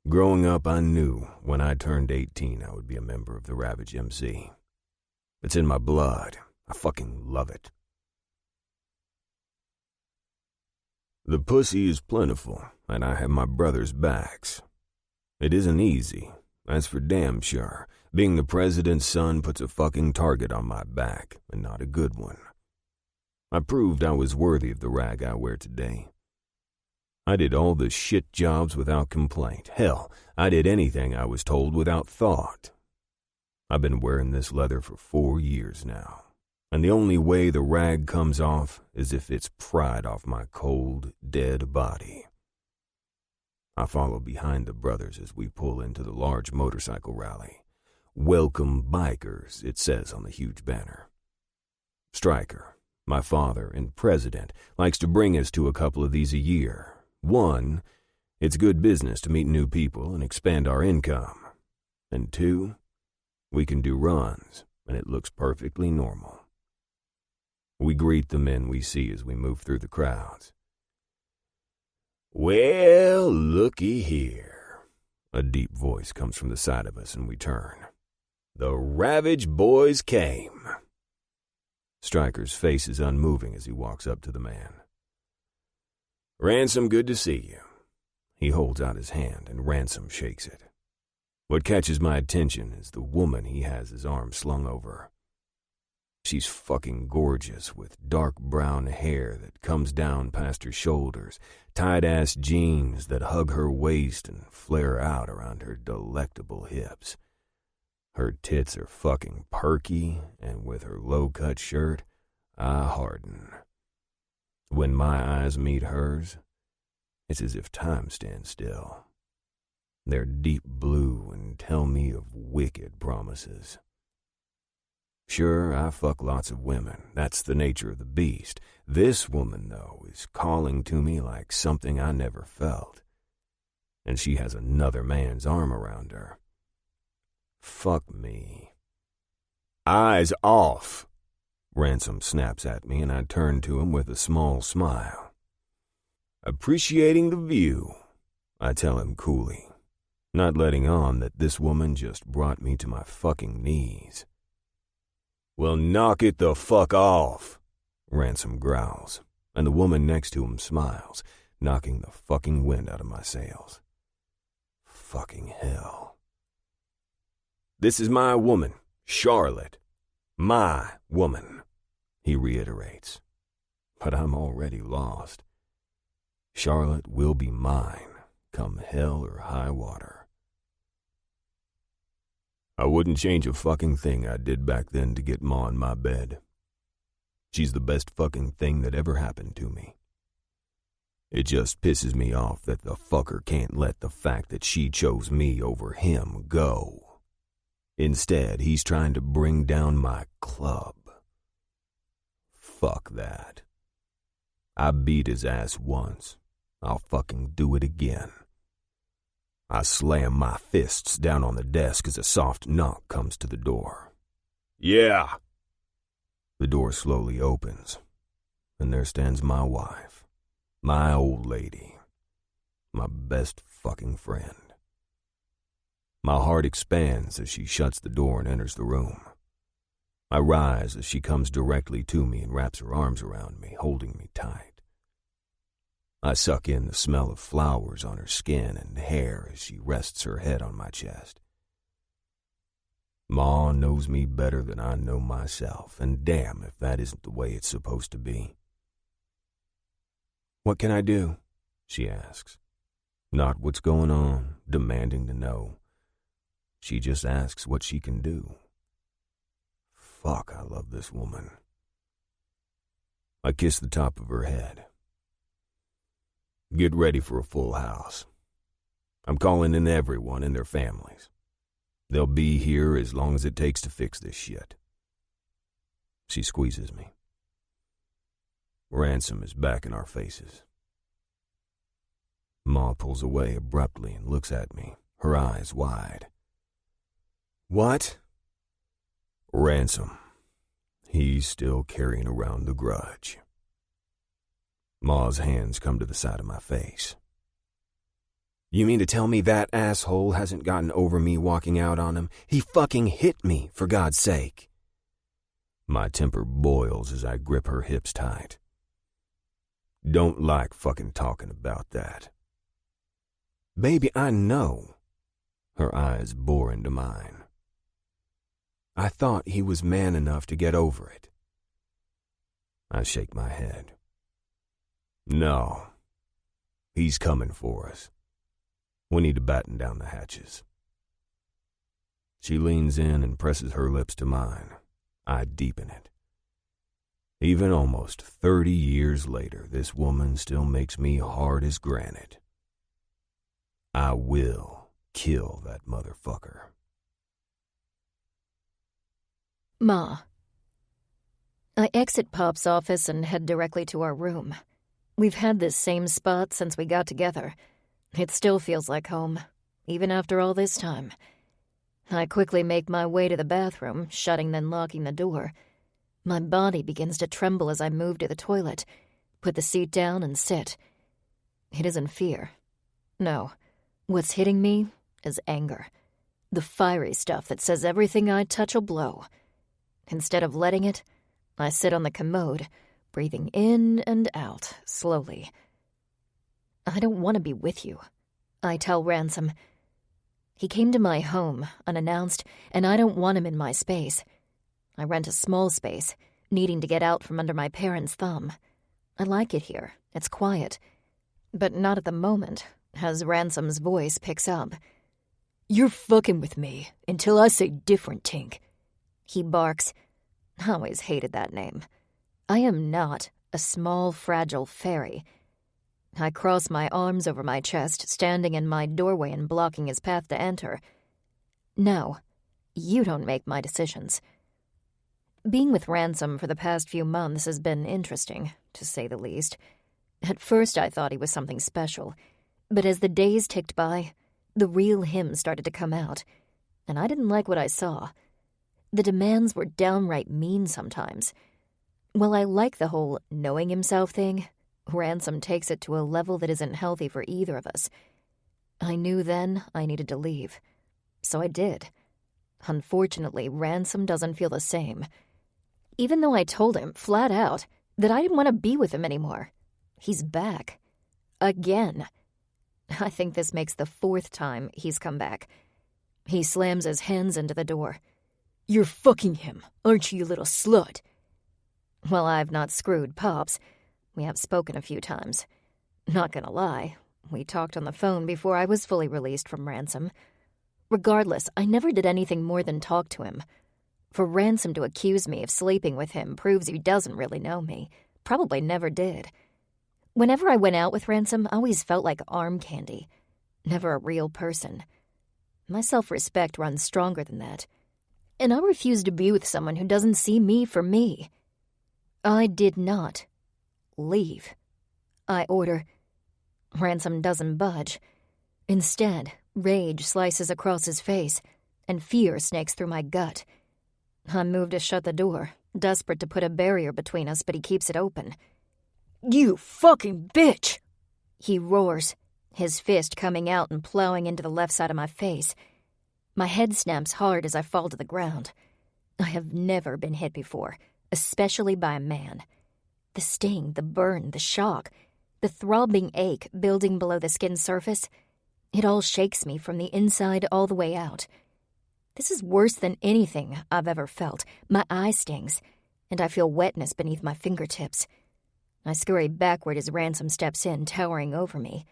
Growing up, I knew when I turned 18 I would be a member of the Ravage MC. It's in my blood. I fucking love it. The pussy is plentiful, and I have my brother's backs. It isn't easy, that's for damn sure. Being the president's son puts a fucking target on my back, and not a good one. I proved I was worthy of the rag I wear today. I did all the shit jobs without complaint. Hell, I did anything I was told without thought. I've been wearing this leather for 4 years now. And the only way the rag comes off is if it's pried off my cold, dead body. I follow behind the brothers as we pull into the large motorcycle rally. Welcome bikers, it says on the huge banner. Stryker, my father and president, likes to bring us to a couple of these a year. 1, it's good business to meet new people and expand our income. And 2, we can do runs, and it looks perfectly normal. We greet the men we see as we move through the crowds. Well, looky here. A deep voice comes from the side of us and we turn. The Ravage boys came. Stryker's face is unmoving as he walks up to the man. Ransom, good to see you. He holds out his hand and Ransom shakes it. What catches my attention is the woman he has his arm slung over. She's fucking gorgeous with dark brown hair that comes down past her shoulders, tight-ass jeans that hug her waist and flare out around her delectable hips. Her tits are fucking perky, and with her low-cut shirt, I harden. When my eyes meet hers, it's as if time stands still. They're deep blue and tell me of wicked promises. Sure, I fuck lots of women. That's the nature of the beast. This woman, though, is calling to me like something I never felt. And she has another man's arm around her. Fuck me. Eyes off! Ransom snaps at me, and I turn to him with a small smile. Appreciating the view, I tell him coolly, not letting on that this woman just brought me to my fucking knees. Well, knock it the fuck off, Ransom growls, and the woman next to him smiles, knocking the fucking wind out of my sails. Fucking hell. This is my woman, Charlotte. My woman, he reiterates. But I'm already lost. Charlotte will be mine, come hell or high water. I wouldn't change a fucking thing I did back then to get Ma in my bed. She's the best fucking thing that ever happened to me. It just pisses me off that the fucker can't let the fact that she chose me over him go. Instead, he's trying to bring down my club. Fuck that. I beat his ass once. I'll fucking do it again. I slam my fists down on the desk as a soft knock comes to the door. Yeah. The door slowly opens, and there stands my wife, my old lady, my best fucking friend. My heart expands as she shuts the door and enters the room. I rise as she comes directly to me and wraps her arms around me, holding me tight. I suck in the smell of flowers on her skin and hair as she rests her head on my chest. Ma knows me better than I know myself, and damn if that isn't the way it's supposed to be. "What can I do?" she asks. Not what's going on, demanding to know. She just asks what she can do. Fuck, I love this woman. I kiss the top of her head. Get ready for a full house. I'm calling in everyone and their families. They'll be here as long as it takes to fix this shit. She squeezes me. Ransom is back in our faces. Ma pulls away abruptly and looks at me, her eyes wide. "What?" "Ransom. He's still carrying around the grudge." Ma's hands come to the side of my face. "You mean to tell me that asshole hasn't gotten over me walking out on him? He fucking hit me, for God's sake." My temper boils as I grip her hips tight. "Don't like fucking talking about that." "Baby, I know." Her eyes bore into mine. "I thought he was man enough to get over it." I shake my head. "No. He's coming for us. We need to batten down the hatches." She leans in and presses her lips to mine. I deepen it. Even almost 30 years later, this woman still makes me hard as granite. I will kill that motherfucker. Ma. I exit Pop's office and head directly to our room. We've had this same spot since we got together. It still feels like home, even after all this time. I quickly make my way to the bathroom, shutting then locking the door. My body begins to tremble as I move to the toilet, put the seat down and sit. It isn't fear. No. What's hitting me is anger. The fiery stuff that says everything I touch will blow. Instead of letting it, I sit on the commode, breathing in and out, slowly. "I don't want to be with you," I tell Ransom. "He came to my home, unannounced, and I don't want him in my space. I rent a small space, needing to get out from under my parents' thumb. I like it here. It's quiet. But not at the moment, as Ransom's voice picks up. "You're fucking with me until I say different, Tink," he barks. I always hated that name. I am not a small, fragile fairy. I cross my arms over my chest, standing in my doorway and blocking his path to enter. "No, you don't make my decisions." Being with Ransom for the past few months has been interesting, to say the least. At first I thought he was something special, but as the days ticked by, the real him started to come out, and I didn't like what I saw. The demands were downright mean sometimes. While I like the whole knowing himself thing, Ransom takes it to a level that isn't healthy for either of us. I knew then I needed to leave, so I did. Unfortunately, Ransom doesn't feel the same. Even though I told him, flat out, that I didn't want to be with him anymore. He's back. Again. I think this makes the 4th time he's come back. He slams his hands into the door. "You're fucking him, aren't you, you little slut?" Well, I've not screwed Pops. We have spoken a few times. Not gonna lie, we talked on the phone before I was fully released from Ransom. Regardless, I never did anything more than talk to him. For Ransom to accuse me of sleeping with him proves he doesn't really know me. Probably never did. Whenever I went out with Ransom, I always felt like arm candy. Never a real person. My self-respect runs stronger than that. And I refuse to be with someone who doesn't see me for me. I did not leave. I order. Ransom doesn't budge. Instead, rage slices across his face, and fear snakes through my gut. I move to shut the door, desperate to put a barrier between us, but he keeps it open. "You fucking bitch!" he roars, his fist coming out and plowing into the left side of my face. My head snaps hard as I fall to the ground. I have never been hit before, especially by a man. The sting, the burn, the shock, the throbbing ache building below the skin surface, it all shakes me from the inside all the way out. This is worse than anything I've ever felt. My eye stings, and I feel wetness beneath my fingertips. I scurry backward as Ransom steps in, towering over me.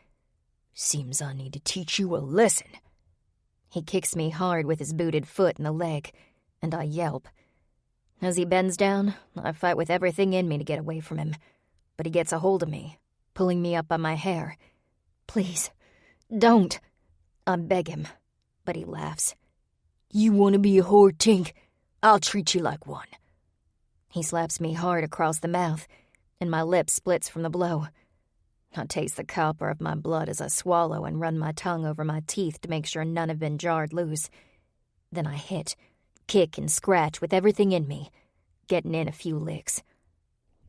Seems I need to teach you a lesson. He kicks me hard with his booted foot in the leg, and I yelp. As he bends down, I fight with everything in me to get away from him, but he gets a hold of me, pulling me up by my hair. Please, don't. I beg him, but he laughs. You want to be a whore, Tink? I'll treat you like one. He slaps me hard across the mouth, and my lip splits from the blow. I taste the copper of my blood as I swallow and run my tongue over my teeth to make sure none have been jarred loose. Then I hit, kick, and scratch with everything in me, getting in a few licks.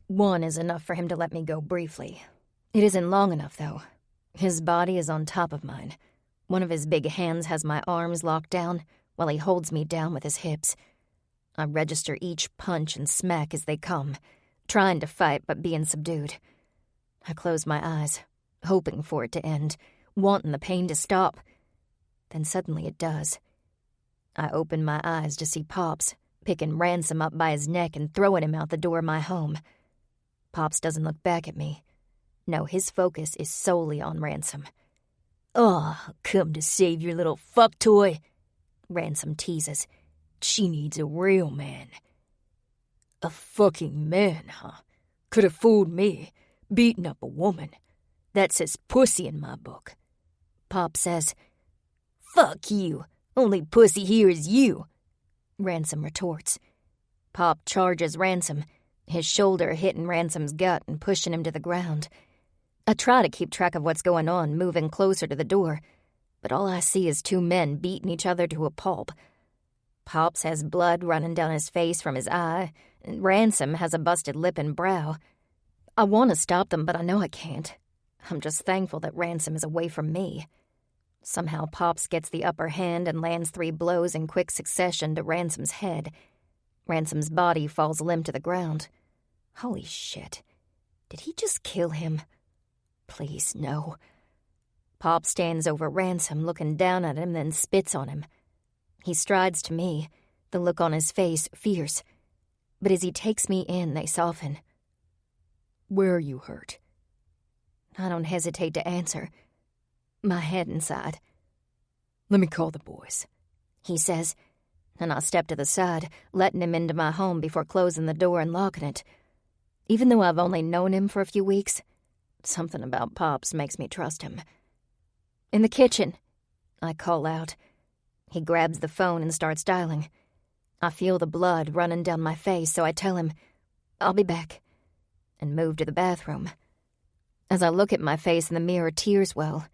One is enough for him to let me go briefly. It isn't long enough, though. His body is on top of mine. One of his big hands has my arms locked down, while he holds me down with his hips. I register each punch and smack as they come, trying to fight but being subdued. I close my eyes, hoping for it to end, wanting the pain to stop. Then suddenly it does. I open my eyes to see Pops picking Ransom up by his neck and throwing him out the door of my home. Pops doesn't look back at me. No, his focus is solely on Ransom. "Oh, come to save your little fuck toy," Ransom teases. "She needs a real man." "A fucking man, huh? Could have fooled me. Beating up a woman. That says pussy in my book." Pop says, "Fuck you. Only pussy here is you," Ransom retorts. Pop charges Ransom, his shoulder hitting Ransom's gut and pushing him to the ground. I try to keep track of what's going on, moving closer to the door, but all I see is two men beating each other to a pulp. Pops has blood running down his face from his eye, and Ransom has a busted lip and brow. I want to stop them, but I know I can't. I'm just thankful that Ransom is away from me. Somehow Pops gets the upper hand and lands 3 blows in quick succession to Ransom's head. Ransom's body falls limp to the ground. Holy shit. Did he just kill him? Please, no. Pop stands over Ransom, looking down at him, then spits on him. He strides to me, the look on his face fierce. But as he takes me in, they soften. "Where are you hurt?" I don't hesitate to answer. My head inside. "Let me call the boys," he says, and I step to the side, letting him into my home before closing the door and locking it. Even though I've only known him for a few weeks, something about Pops makes me trust him. "In the kitchen," I call out. He grabs the phone and starts dialing. I feel the blood running down my face, so I tell him, "I'll be back," and move to the bathroom. As I look at my face in the mirror, tears well.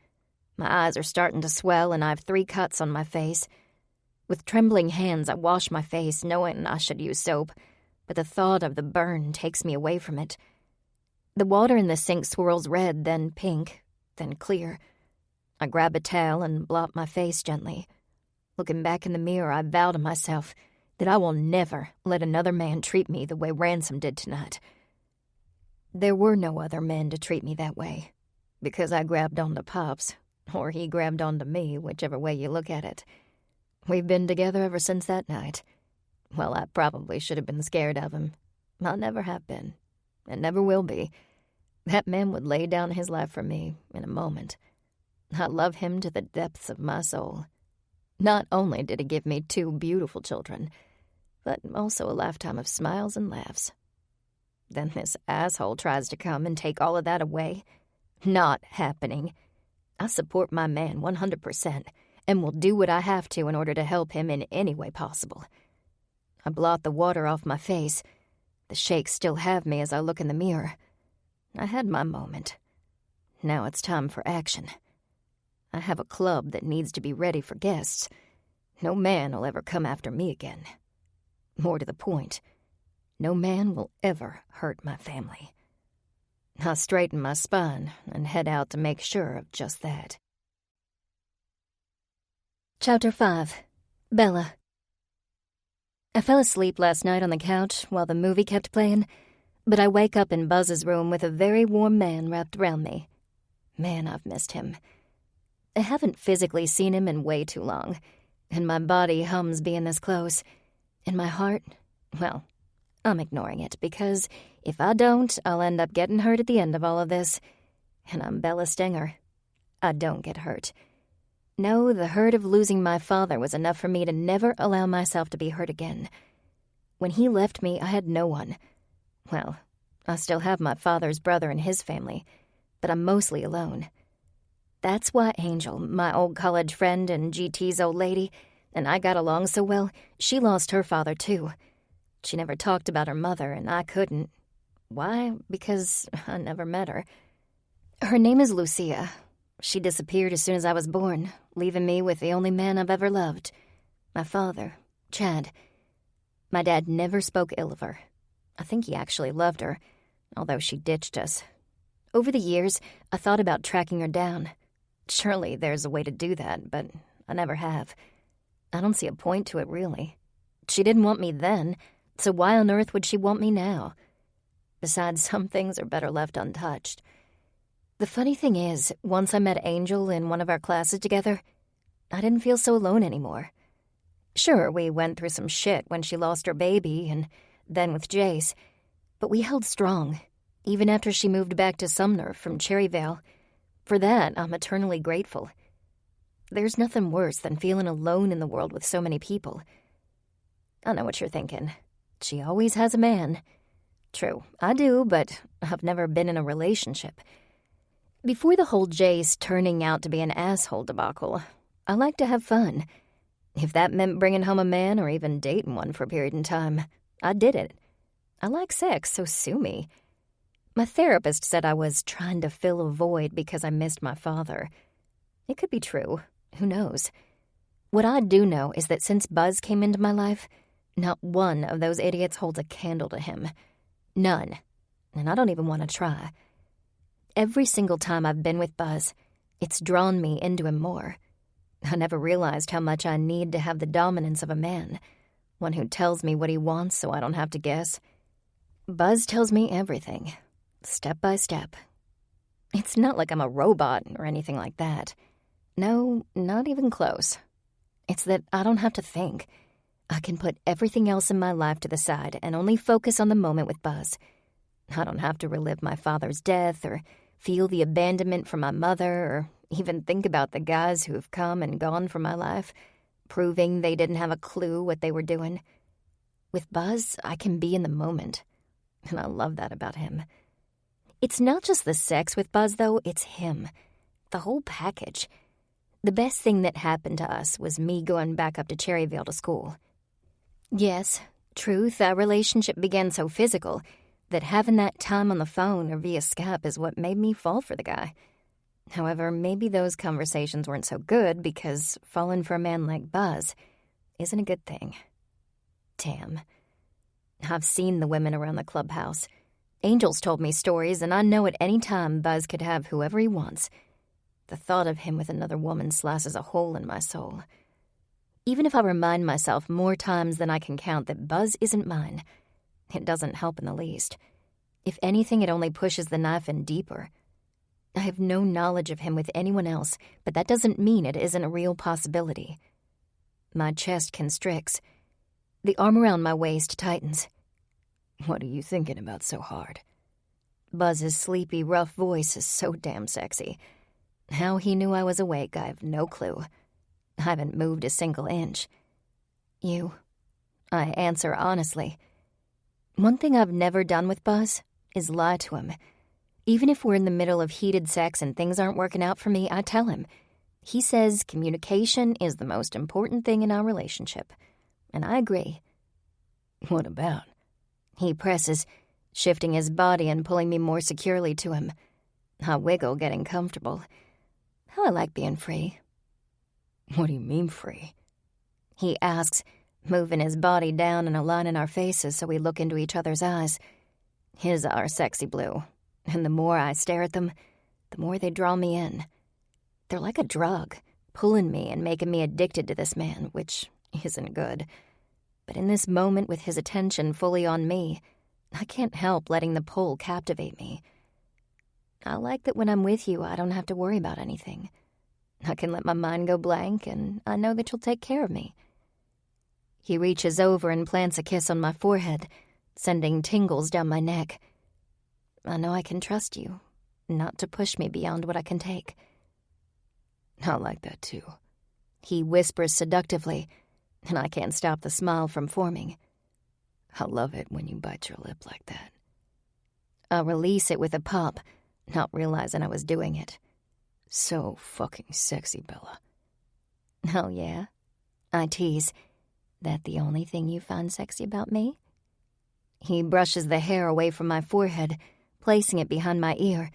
My eyes are starting to swell, and I have 3 cuts on my face. With trembling hands, I wash my face, knowing I should use soap, but the thought of the burn takes me away from it. The water in the sink swirls red, then pink, then clear. I grab a towel and blot my face gently. Looking back in the mirror, I vow to myself that I will never let another man treat me the way Ransom did tonight. There were no other men to treat me that way, because I grabbed onto Pops, or he grabbed onto me, whichever way you look at it. We've been together ever since that night. Well, I probably should have been scared of him. I never have been, and never will be. That man would lay down his life for me in a moment. I love him to the depths of my soul. Not only did he give me 2 beautiful children, but also a lifetime of smiles and laughs. Then this asshole tries to come and take all of that away. Not happening. I support my man 100% and will do what I have to in order to help him in any way possible. I blot the water off my face. The shakes still have me as I look in the mirror. I had my moment. Now it's time for action. I have a club that needs to be ready for guests. No man will ever come after me again. More to the point, no man will ever hurt my family. I straighten my spine and head out to make sure of just that. Chapter 5. Bella. I fell asleep last night on the couch while the movie kept playing, but I wake up in Buzz's room with a very warm man wrapped around me. Man, I've missed him. I haven't physically seen him in way too long, and my body hums being this close. And my heart, well, I'm ignoring it because if I don't, I'll end up getting hurt at the end of all of this. And I'm Bella Stenger. I don't get hurt. No, the hurt of losing my father was enough for me to never allow myself to be hurt again. When he left me, I had no one. Well, I still have my father's brother and his family, but I'm mostly alone. That's why Angel, my old college friend and GT's old lady, and I got along so well, she lost her father too. She never talked about her mother, and I couldn't. Why? Because I never met her. Her name is Lucia. She disappeared as soon as I was born, leaving me with the only man I've ever loved. My father, Chad. My dad never spoke ill of her. I think he actually loved her, although she ditched us. Over the years, I thought about tracking her down. Surely there's a way to do that, but I never have. I don't see a point to it, really. She didn't want me then, so why on earth would she want me now? Besides, some things are better left untouched. The funny thing is, once I met Angel in one of our classes together, I didn't feel so alone anymore. Sure, we went through some shit when she lost her baby and then with Jace, but we held strong, even after she moved back to Sumner from Cherryvale. For that, I'm eternally grateful. There's nothing worse than feeling alone in the world with so many people. I know what you're thinking. She always has a man. True, I do, but I've never been in a relationship. Before the whole Jace turning out to be an asshole debacle, I like to have fun. If that meant bringing home a man or even dating one for a period in time, I did it. I like sex, so sue me. My therapist said I was trying to fill a void because I missed my father. It could be true. Who knows? What I do know is that since Buzz came into my life, not one of those idiots holds a candle to him. None. And I don't even want to try. Every single time I've been with Buzz, it's drawn me into him more. I never realized how much I need to have the dominance of a man, one who tells me what he wants so I don't have to guess. Buzz tells me everything, step by step. It's not like I'm a robot or anything like that. No, not even close. It's that I don't have to think. I can put everything else in my life to the side and only focus on the moment with Buzz. I don't have to relive my father's death or feel the abandonment from my mother or even think about the guys who've come and gone from my life, proving they didn't have a clue what they were doing. With Buzz, I can be in the moment, and I love that about him. It's not just the sex with Buzz, though, it's him. The whole package. The best thing that happened to us was me going back up to Cherryvale to school. Yes, truth, our relationship began so physical that having that time on the phone or via Skype is what made me fall for the guy. However, maybe those conversations weren't so good because falling for a man like Buzz isn't a good thing. Damn. I've seen the women around the clubhouse. Angel's told me stories, and I know at any time Buzz could have whoever he wants. The thought of him with another woman slices a hole in my soul. Even if I remind myself more times than I can count that Buzz isn't mine, it doesn't help in the least. If anything, it only pushes the knife in deeper. I have no knowledge of him with anyone else, but that doesn't mean it isn't a real possibility. My chest constricts. The arm around my waist tightens. What are you thinking about so hard? Buzz's sleepy, rough voice is so damn sexy. How he knew I was awake, I have no clue. I haven't moved a single inch. You? I answer honestly. One thing I've never done with Buzz is lie to him. Even if we're in the middle of heated sex and things aren't working out for me, I tell him. He says communication is the most important thing in our relationship. And I agree. What about? He presses, shifting his body and pulling me more securely to him. I wiggle, getting comfortable. How I like being free. What do you mean free? He asks, moving his body down and aligning our faces so we look into each other's eyes. His are sexy blue, and the more I stare at them, the more they draw me in. They're like a drug, pulling me and making me addicted to this man, which isn't good. But in this moment with his attention fully on me, I can't help letting the pull captivate me. I like that when I'm with you, I don't have to worry about anything. I can let my mind go blank, and I know that you'll take care of me. He reaches over and plants a kiss on my forehead, sending tingles down my neck. I know I can trust you, not to push me beyond what I can take. I like that too. He whispers seductively, and I can't stop the smile from forming. I love it when you bite your lip like that. I release it with a pop, not realizing I was doing it. So fucking sexy, Bella. Oh, yeah? I tease. That the only thing you find sexy about me? He brushes the hair away from my forehead, placing it behind my ear,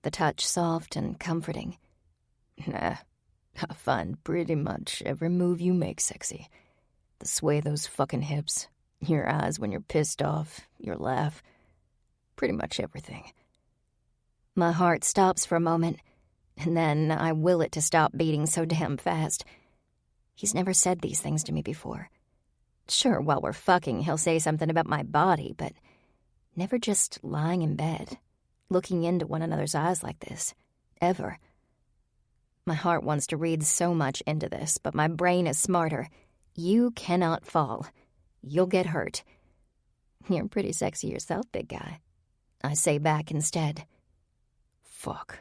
the touch soft and comforting. Nah, I find pretty much every move you make sexy. The sway of those fucking hips, your eyes when you're pissed off, your laugh. Pretty much everything. My heart stops for a moment, and then I will it to stop beating so damn fast. He's never said these things to me before. Sure, while we're fucking, he'll say something about my body, but never just lying in bed, looking into one another's eyes like this. Ever. My heart wants to read so much into this, but my brain is smarter. You cannot fall. You'll get hurt. You're pretty sexy yourself, big guy. I say back instead. Fuck.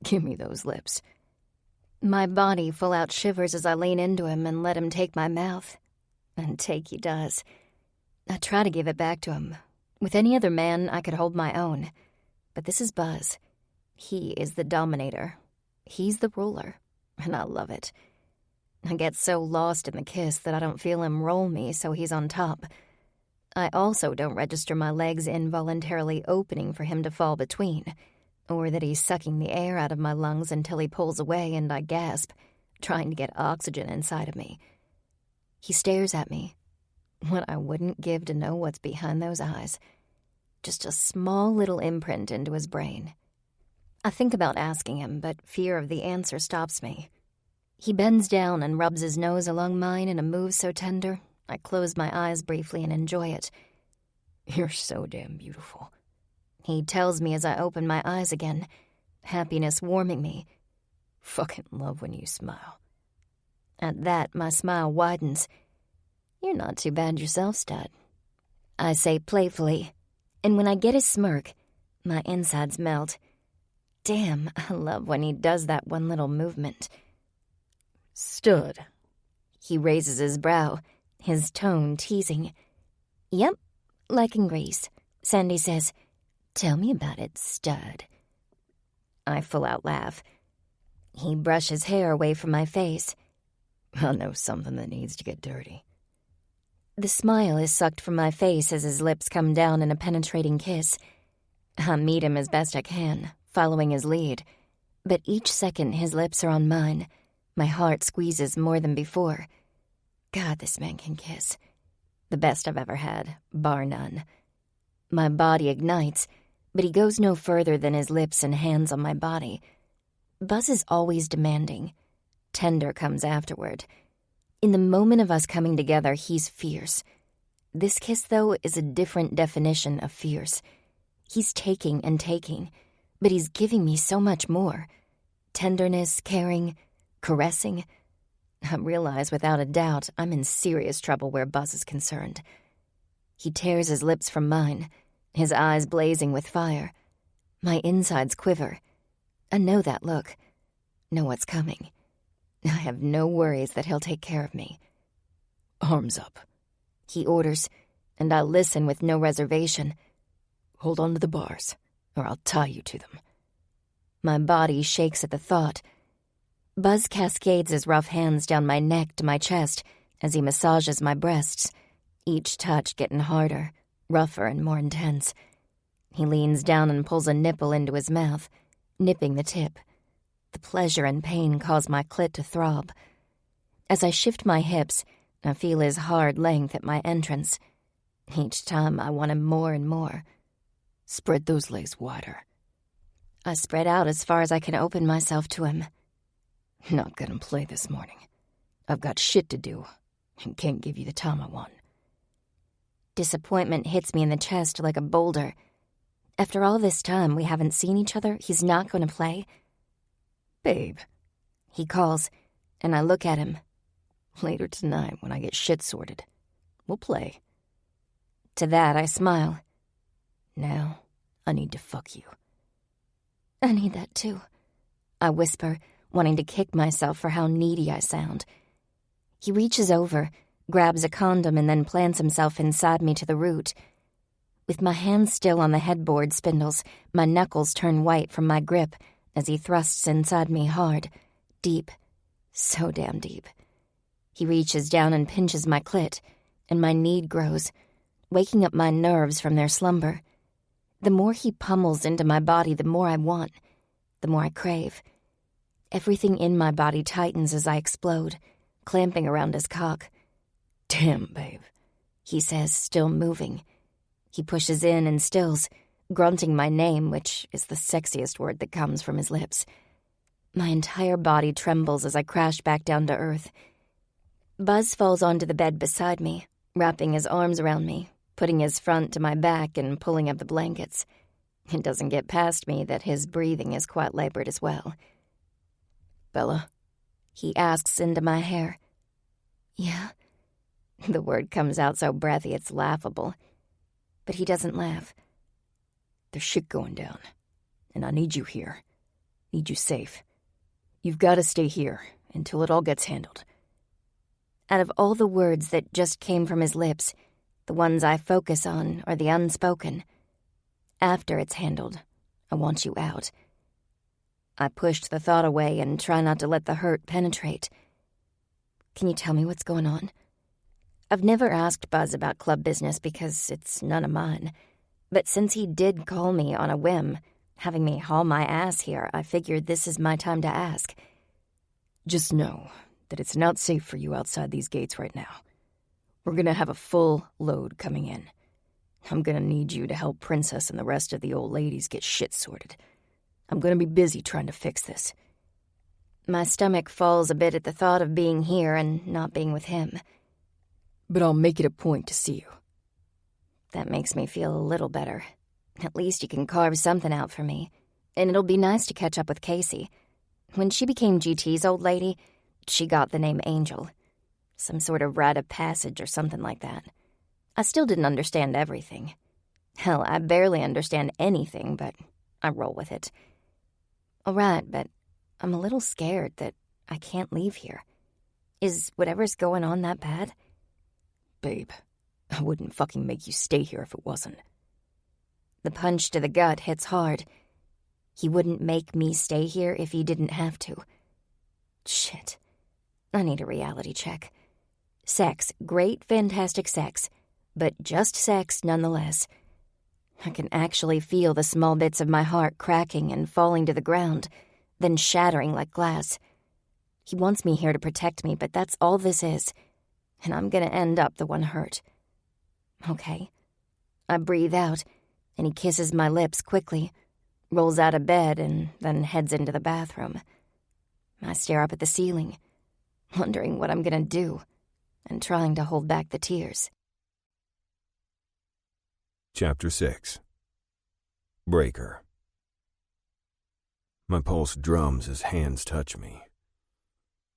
Give me those lips. My body full out shivers as I lean into him and let him take my mouth. And take he does. I try to give it back to him. With any other man, I could hold my own. But this is Buzz. He is the dominator. He's the ruler. And I love it. I get so lost in the kiss that I don't feel him roll me, so he's on top. I also don't register my legs involuntarily opening for him to fall between, or that he's sucking the air out of my lungs until he pulls away and I gasp, trying to get oxygen inside of me. He stares at me. What I wouldn't give to know what's behind those eyes. Just a small little imprint into his brain. I think about asking him, but fear of the answer stops me. He bends down and rubs his nose along mine in a move so tender, I close my eyes briefly and enjoy it. You're so damn beautiful. He tells me as I open my eyes again, happiness warming me. Fucking love when you smile. At that, my smile widens. You're not too bad yourself, stud. I say playfully, and when I get his smirk, my insides melt. Damn, I love when he does that one little movement. Stud. He raises his brow, his tone teasing. Yep, like in Grease. Sandy says, tell me about it, stud. I full out laugh. He brushes hair away from my face. I know something that needs to get dirty. The smile is sucked from my face as his lips come down in a penetrating kiss. I meet him as best I can, following his lead. But each second his lips are on mine, my heart squeezes more than before. God, this man can kiss. The best I've ever had, bar none. My body ignites, but he goes no further than his lips and hands on my body. Buzz is always demanding. Tender comes afterward. In the moment of us coming together, he's fierce. This kiss, though, is a different definition of fierce. He's taking and taking, but he's giving me so much more. Tenderness, caring, caressing. I realize without a doubt I'm in serious trouble where Buzz is concerned. He tears his lips from mine, his eyes blazing with fire. My insides quiver. I know that look. Know what's coming. I have no worries that he'll take care of me. Arms up, he orders, and I listen with no reservation. Hold on to the bars, or I'll tie you to them. My body shakes at the thought. Buzz cascades his rough hands down my neck to my chest as he massages my breasts, each touch getting harder, rougher and more intense. He leans down and pulls a nipple into his mouth, nipping the tip. The pleasure and pain cause my clit to throb. As I shift my hips, I feel his hard length at my entrance. Each time I want him more and more. Spread those legs wider. I spread out as far as I can open myself to him. Not gonna play this morning. I've got shit to do and can't give you the time I want. Disappointment hits me in the chest like a boulder. After all this time, we haven't seen each other. He's not going to play. Babe, he calls, and I look at him. Later tonight, when I get shit sorted, we'll play. To that, I smile. Now, I need to fuck you. I need that too, I whisper, wanting to kick myself for how needy I sound. He reaches over, grabs a condom, and then plants himself inside me to the root. With my hands still on the headboard spindles, my knuckles turn white from my grip as he thrusts inside me hard, deep, so damn deep. He reaches down and pinches my clit, and my need grows, waking up my nerves from their slumber. The more he pummels into my body, the more I want, the more I crave. Everything in my body tightens as I explode, clamping around his cock. Damn, babe, he says, still moving. He pushes in and stills, grunting my name, which is the sexiest word that comes from his lips. My entire body trembles as I crash back down to earth. Buzz falls onto the bed beside me, wrapping his arms around me, putting his front to my back and pulling up the blankets. It doesn't get past me that his breathing is quite labored as well. Bella? He asks into my hair. Yeah? The word comes out so breathy it's laughable. But he doesn't laugh. There's shit going down, and I need you here. Need you safe. You've got to stay here until it all gets handled. Out of all the words that just came from his lips, the ones I focus on are the unspoken. After it's handled, I want you out. I pushed the thought away and try not to let the hurt penetrate. Can you tell me what's going on? I've never asked Buzz about club business because it's none of mine. But since he did call me on a whim, having me haul my ass here, I figured this is my time to ask. Just know that it's not safe for you outside these gates right now. We're gonna have a full load coming in. I'm gonna need you to help Princess and the rest of the old ladies get shit sorted. I'm gonna be busy trying to fix this. My stomach falls a bit at the thought of being here and not being with him. But I'll make it a point to see you. That makes me feel a little better. At least you can carve something out for me. And it'll be nice to catch up with Casey. When she became GT's old lady, she got the name Angel. Some sort of rite of passage or something like that. I still didn't understand everything. Hell, I barely understand anything, but I roll with it. All right, but I'm a little scared that I can't leave here. Is whatever's going on that bad? Babe, I wouldn't fucking make you stay here if it wasn't. The punch to the gut hits hard. He wouldn't make me stay here if he didn't have to. Shit. I need a reality check. Sex, great, fantastic sex, but just sex nonetheless. I can actually feel the small bits of my heart cracking and falling to the ground, then shattering like glass. He wants me here to protect me, but that's all this is. And I'm gonna end up the one hurt. Okay. I breathe out, and he kisses my lips quickly, rolls out of bed, and then heads into the bathroom. I stare up at the ceiling, wondering what I'm gonna do, and trying to hold back the tears. Chapter 6. Breaker. My pulse drums as hands touch me.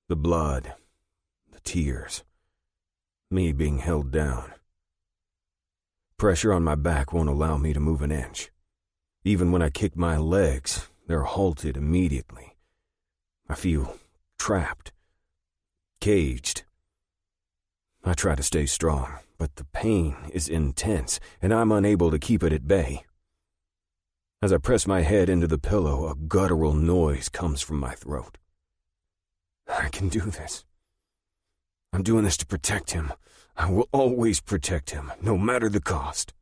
The blood, the tears, me being held down. Pressure on my back won't allow me to move an inch. Even when I kick my legs, they're halted immediately. I feel trapped, caged. I try to stay strong, but the pain is intense, and I'm unable to keep it at bay. As I press my head into the pillow, a guttural noise comes from my throat. I can do this. I'm doing this to protect him. I will always protect him, no matter the cost.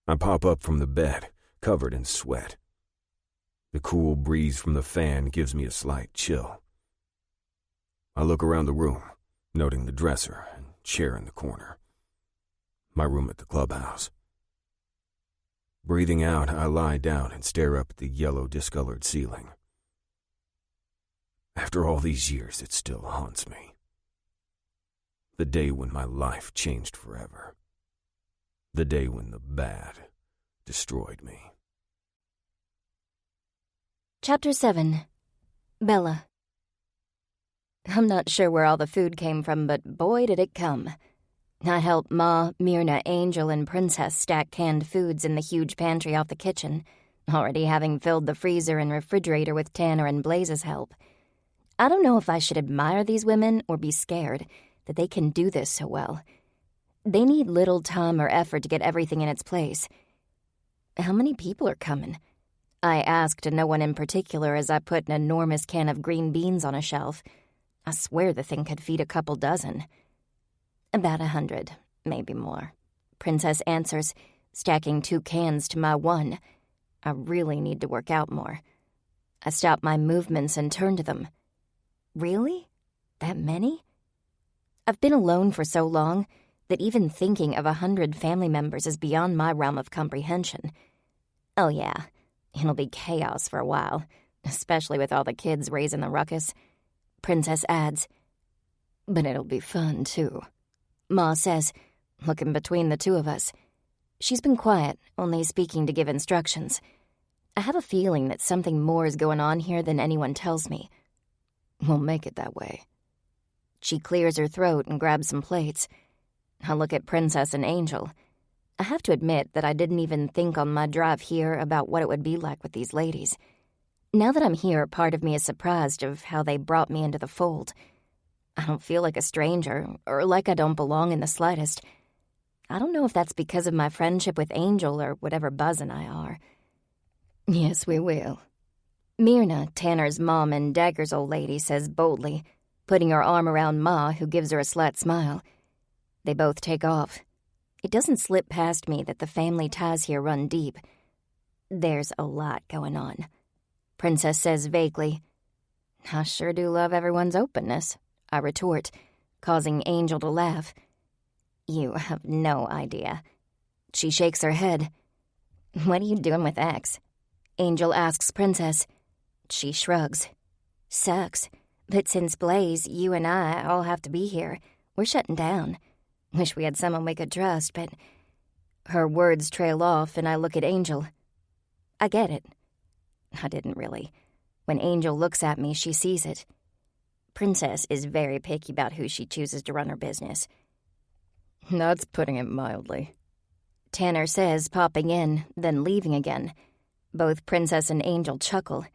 I pop up from the bed, covered in sweat. The cool breeze from the fan gives me a slight chill. I look around the room, noting the dresser and chair in the corner. My room at the clubhouse. Breathing out, I lie down and stare up at the yellow, discolored ceiling. After all these years, it still haunts me. The day when my life changed forever. The day when the bad destroyed me. Chapter 7. Bella. I'm not sure where all the food came from, but boy did it come. I helped Ma, Myrna, Angel, and Princess stack canned foods in the huge pantry off the kitchen, already having filled the freezer and refrigerator with Tanner and Blaze's help. I don't know if I should admire these women or be scared that they can do this so well. They need little time or effort to get everything in its place. How many people are coming? I asked no one in particular as I put an enormous can of green beans on a shelf. I swear the thing could feed a couple dozen. About 100, maybe more. Princess answers, stacking 2 cans to my 1. I really need to work out more. I stop my movements and turn to them. Really? That many? I've been alone for so long that even thinking of 100 family members is beyond my realm of comprehension. Oh yeah, it'll be chaos for a while, especially with all the kids raising the ruckus. Princess adds, but it'll be fun too. Ma says, looking between the two of us. She's been quiet, only speaking to give instructions. I have a feeling that something more is going on here than anyone tells me. We'll make it that way. She clears her throat and grabs some plates. I look at Princess and Angel. I have to admit that I didn't even think on my drive here about what it would be like with these ladies. Now that I'm here, part of me is surprised of how they brought me into the fold. I don't feel like a stranger, or like I don't belong in the slightest. I don't know if that's because of my friendship with Angel or whatever Buzz and I are. Yes, we will. Myrna, Tanner's mom and Dagger's old lady, says boldly, putting her arm around Ma, who gives her a slight smile. They both take off. It doesn't slip past me that the family ties here run deep. There's a lot going on. Princess says vaguely, I sure do love everyone's openness, I retort, causing Angel to laugh. You have no idea. She shakes her head. What are you doing with X? Angel asks Princess. She shrugs. Sucks. But since Blaze, you and I all have to be here, we're shutting down. Wish we had someone we could trust, but... Her words trail off, and I look at Angel. I get it. I didn't really. When Angel looks at me, she sees it. Princess is very picky about who she chooses to run her business. That's putting it mildly. Tanner says, popping in, then leaving again. Both Princess and Angel chuckle.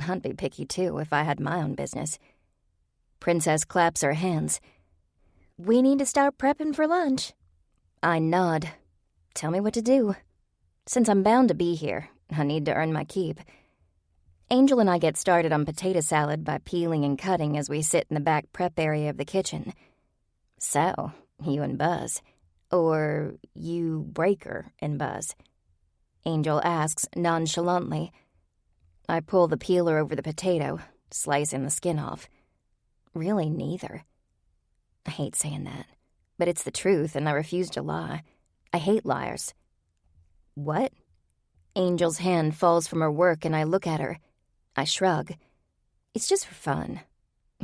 I'd be picky, too, if I had my own business. Princess claps her hands. We need to start prepping for lunch. I nod. Tell me what to do. Since I'm bound to be here, I need to earn my keep. Angel and I get started on potato salad by peeling and cutting as we sit in the back prep area of the kitchen. So, you and Buzz. Or you, Breaker, and Buzz. Angel asks nonchalantly. I pull the peeler over the potato, slicing the skin off. Really neither. I hate saying that, but it's the truth and I refuse to lie. I hate liars. What? Angel's hand falls from her work and I look at her. I shrug. It's just for fun.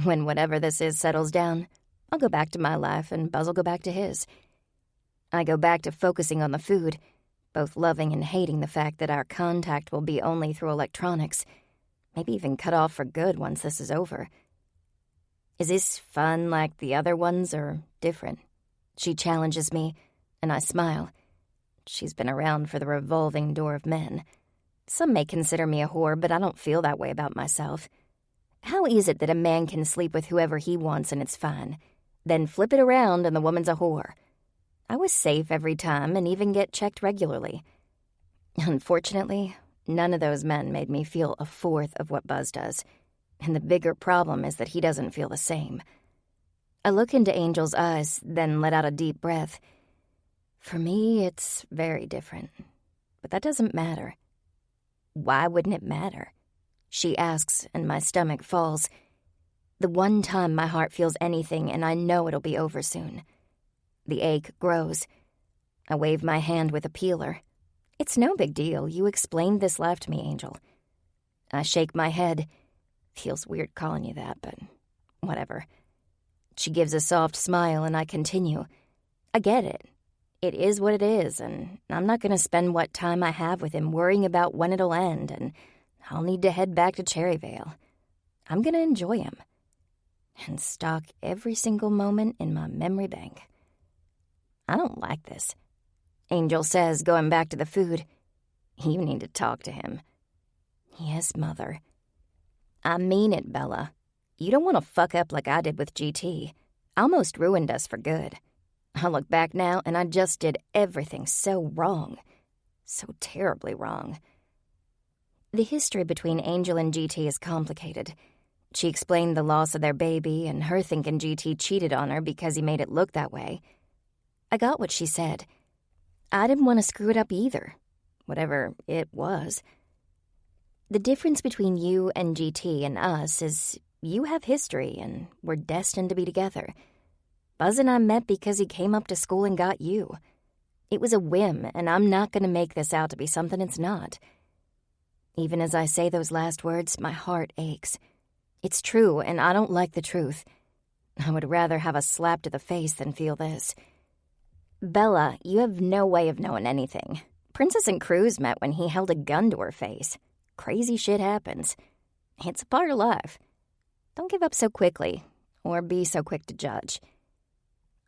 When whatever this is settles down, I'll go back to my life and Buzz will go back to his. I go back to focusing on the food, both loving and hating the fact that our contact will be only through electronics, maybe even cut off for good once this is over. Is this fun like the other ones or different? She challenges me, and I smile. She's been around for the revolving door of men. Some may consider me a whore, but I don't feel that way about myself. How is it that a man can sleep with whoever he wants and it's fine, then flip it around and the woman's a whore? I was safe every time and even get checked regularly. Unfortunately, none of those men made me feel a fourth of what Buzz does, and the bigger problem is that he doesn't feel the same. I look into Angel's eyes, then let out a deep breath. For me, it's very different, but that doesn't matter. Why wouldn't it matter? She asks, and my stomach falls. The one time my heart feels anything, and I know it'll be over soon. The ache grows. I wave my hand with a peeler. It's no big deal. You explained this life to me, Angel. I shake my head. Feels weird calling you that, but whatever. She gives a soft smile and I continue. I get it. It is what it is, and I'm not going to spend what time I have with him worrying about when it'll end, and I'll need to head back to Cherryvale. I'm going to enjoy him and stock every single moment in my memory bank. I don't like this, Angel says, going back to the food. You need to talk to him. Yes, Mother. I mean it, Bella. You don't want to fuck up like I did with GT. Almost ruined us for good. I look back now and I just did everything so wrong. So terribly wrong. The history between Angel and GT is complicated. She explained the loss of their baby and her thinking GT cheated on her because he made it look that way. I got what she said. I didn't want to screw it up either, whatever it was. The difference between you and GT and us is you have history and we're destined to be together. Buzz and I met because he came up to school and got you. It was a whim, and I'm not going to make this out to be something it's not. Even as I say those last words, my heart aches. It's true, and I don't like the truth. I would rather have a slap to the face than feel this. Bella, you have no way of knowing anything. Princess and Cruz met when he held a gun to her face. Crazy shit happens. It's a part of life. Don't give up so quickly, or be so quick to judge.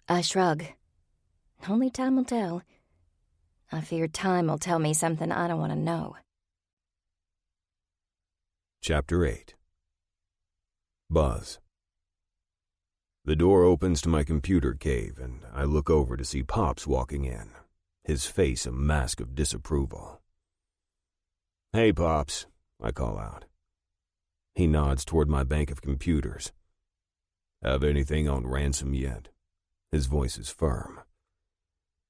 I shrug. Only time will tell. I fear time will tell me something I don't want to know. Chapter 8. Buzz. The door opens to my computer cave, and I look over to see Pops walking in, his face a mask of disapproval. "Hey, Pops," I call out. He nods toward my bank of computers. "Have anything on ransom yet?" His voice is firm.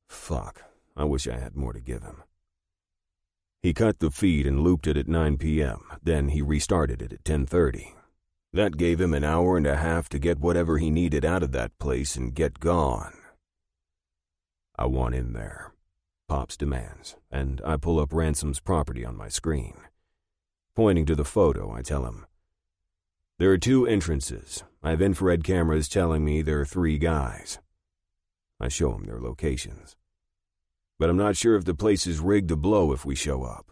Fuck, I wish I had more to give him. He cut the feed and looped it at 9 p.m., then he restarted it at 10:30. That gave him an hour and a half to get whatever he needed out of that place and get gone. "I want in there," Pops demands, and I pull up Ransom's property on my screen. Pointing to the photo, I tell him, "There are 2 entrances. I have infrared cameras telling me there are 3 guys." I show him their locations. "But I'm not sure if the place is rigged to blow if we show up."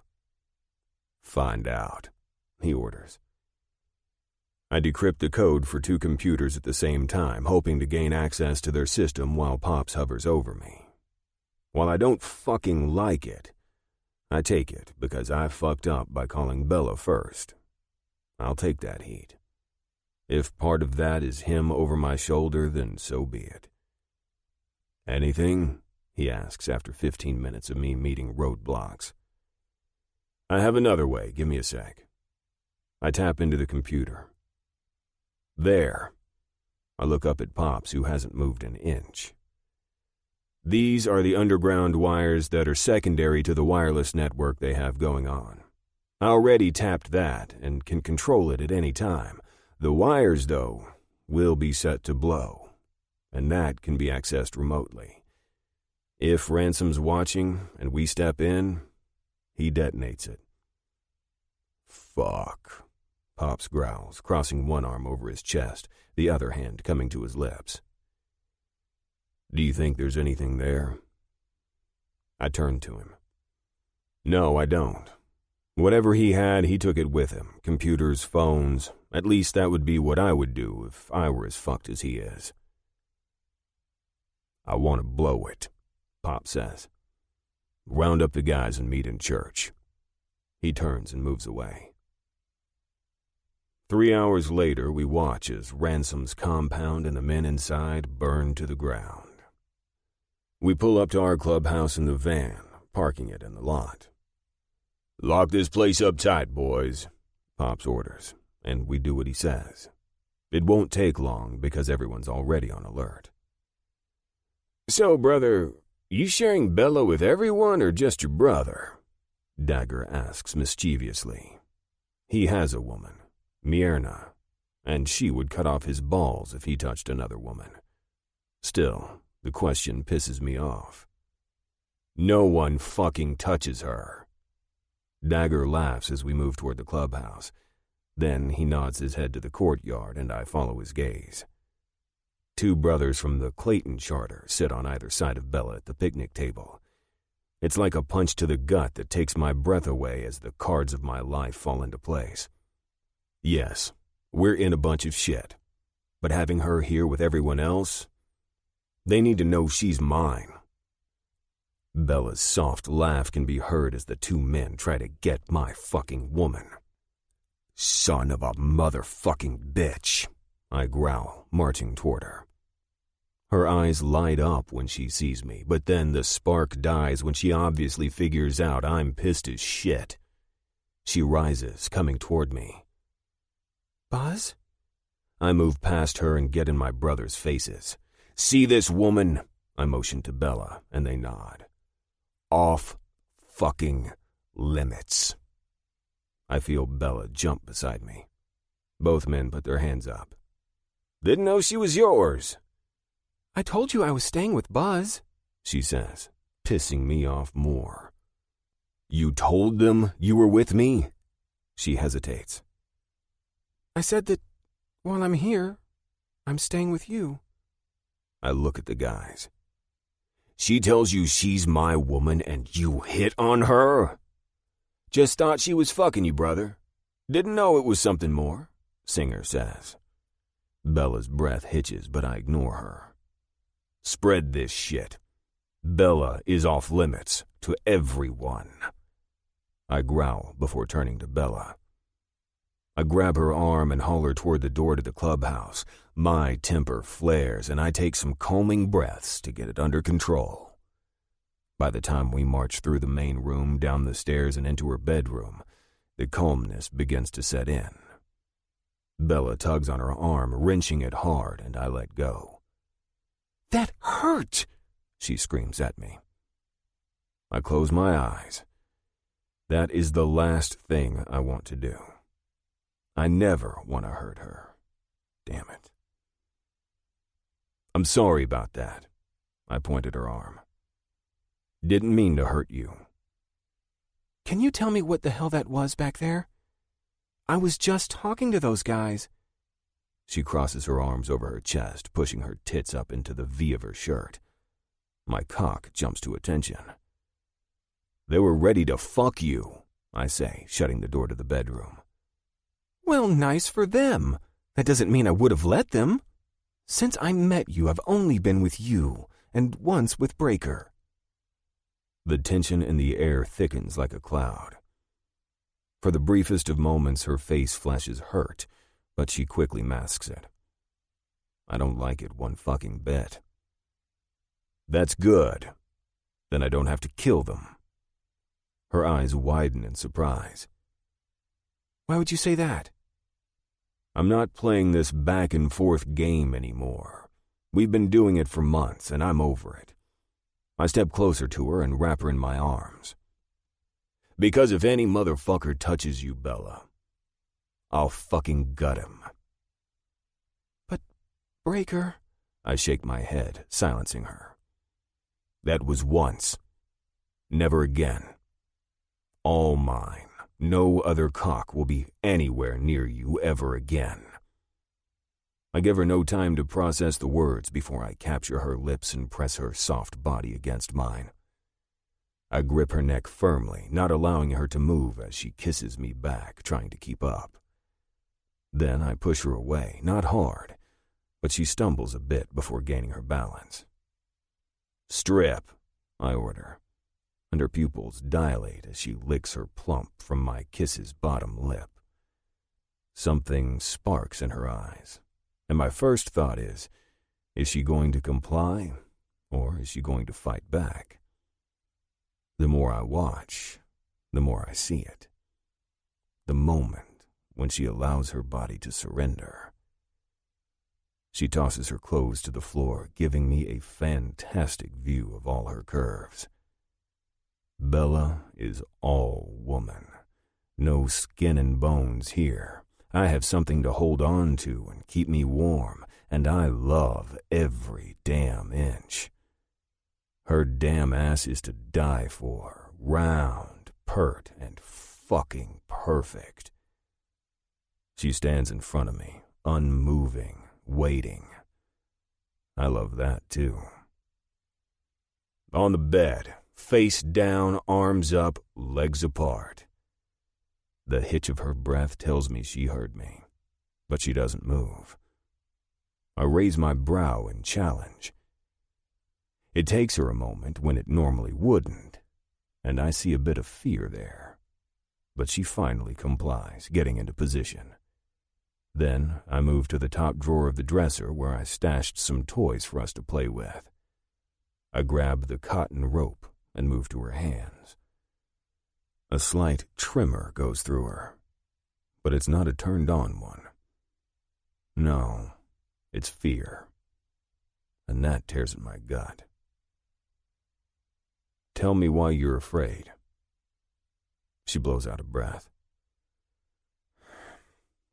"Find out," he orders. I decrypt the code for 2 computers at the same time, hoping to gain access to their system while Pops hovers over me. While I don't fucking like it, I take it because I fucked up by calling Bella first. I'll take that heat. If part of that is him over my shoulder, then so be it. "Anything?" he asks after 15 minutes of me meeting roadblocks. "I have another way, give me a sec." I tap into the computer. There. I look up at Pops, who hasn't moved an inch. These are the underground wires that are secondary to the wireless network they have going on. I already tapped that and can control it at any time. The wires, though, will be set to blow, and that can be accessed remotely. If Ransom's watching and we step in, he detonates it. "Fuck," Pops growls, crossing one arm over his chest, the other hand coming to his lips. "Do you think there's anything there?" I turn to him. "No, I don't. Whatever he had, he took it with him. Computers, phones. At least that would be what I would do if I were as fucked as he is." "I want to blow it," Pop says. "Round up the guys and meet in church." He turns and moves away. 3 hours later, we watch as Ransom's compound and the men inside burn to the ground. We pull up to our clubhouse in the van, parking it in the lot. "Lock this place up tight, boys," Pops orders, and we do what he says. It won't take long because everyone's already on alert. "So, brother, you sharing Bella with everyone or just your brother?" Dagger asks mischievously. He has a woman, Mierna, and she would cut off his balls if he touched another woman. Still, the question pisses me off. "No one fucking touches her." Dagger laughs as we move toward the clubhouse. Then he nods his head to the courtyard and I follow his gaze. Two brothers from the Clayton charter sit on either side of Bella at the picnic table. It's like a punch to the gut that takes my breath away as the cards of my life fall into place. Yes, we're in a bunch of shit, but having her here with everyone else, they need to know she's mine. Bella's soft laugh can be heard as the two men try to get my fucking woman. Son of a motherfucking bitch, I growl, marching toward her. Her eyes light up when she sees me, but then the spark dies when she obviously figures out I'm pissed as shit. She rises, coming toward me. Buzz? I move past her and get in my brothers' faces. See this woman? I motion to Bella, and they nod. Off fucking limits. I feel Bella jump beside me. Both men put their hands up. Didn't know she was yours. I told you I was staying with Buzz, she says, pissing me off more. You told them you were with me? She hesitates. I said that while I'm here, I'm staying with you. I look at the guys. She tells you she's my woman and you hit on her? Just thought she was fucking you, brother. Didn't know it was something more, Singer says. Bella's breath hitches, but I ignore her. Spread this shit. Bella is off limits to everyone. I growl before turning to Bella. I grab her arm and haul her toward the door to the clubhouse. My temper flares and I take some calming breaths to get it under control. By the time we march through the main room, down the stairs, and into her bedroom, the calmness begins to set in. Bella tugs on her arm, wrenching it hard, and I let go. That hurt, she screams at me. I close my eyes. That is the last thing I want to do. I never want to hurt her. Damn it. I'm sorry about that. I pointed her arm. Didn't mean to hurt you. Can you tell me what the hell that was back there? I was just talking to those guys. She crosses her arms over her chest, pushing her tits up into the V of her shirt. My cock jumps to attention. They were ready to fuck you, I say, shutting the door to the bedroom. Well, nice for them. That doesn't mean I would have let them. Since I met you, I've only been with you, and once with Breaker. The tension in the air thickens like a cloud. For the briefest of moments, her face flashes hurt, but she quickly masks it. I don't like it one fucking bit. That's good. Then I don't have to kill them. Her eyes widen in surprise. Why would you say that? I'm not playing this back and forth game anymore. We've been doing it for months, and I'm over it. I step closer to her and wrap her in my arms. Because if any motherfucker touches you, Bella, I'll fucking gut him. But, Breaker, I shake my head, silencing her. That was once. Never again. All mine. No other cock will be anywhere near you ever again. I give her no time to process the words before I capture her lips and press her soft body against mine. I grip her neck firmly, not allowing her to move as she kisses me back, trying to keep up. Then I push her away, not hard, but she stumbles a bit before gaining her balance. Strip, I order, and her pupils dilate as she licks her plump from my kiss's bottom lip. Something sparks in her eyes, and my first thought is she going to comply, or is she going to fight back? The more I watch, the more I see it. The moment when she allows her body to surrender. She tosses her clothes to the floor, giving me a fantastic view of all her curves. Bella is all woman. No skin and bones here. I have something to hold on to and keep me warm, and I love every damn inch. Her damn ass is to die for, round, pert, and fucking perfect. She stands in front of me, unmoving, waiting. I love that, too. On the bed, face down, arms up, legs apart. The hitch of her breath tells me she heard me, but she doesn't move. I raise my brow in challenge. It takes her a moment when it normally wouldn't, and I see a bit of fear there. But she finally complies, getting into position. Then I move to the top drawer of the dresser where I stashed some toys for us to play with. I grab the cotton rope and move to her hands. A slight tremor goes through her, but it's not a turned-on one. No, it's fear, and that tears at my gut. Tell me why you're afraid. She blows out a breath.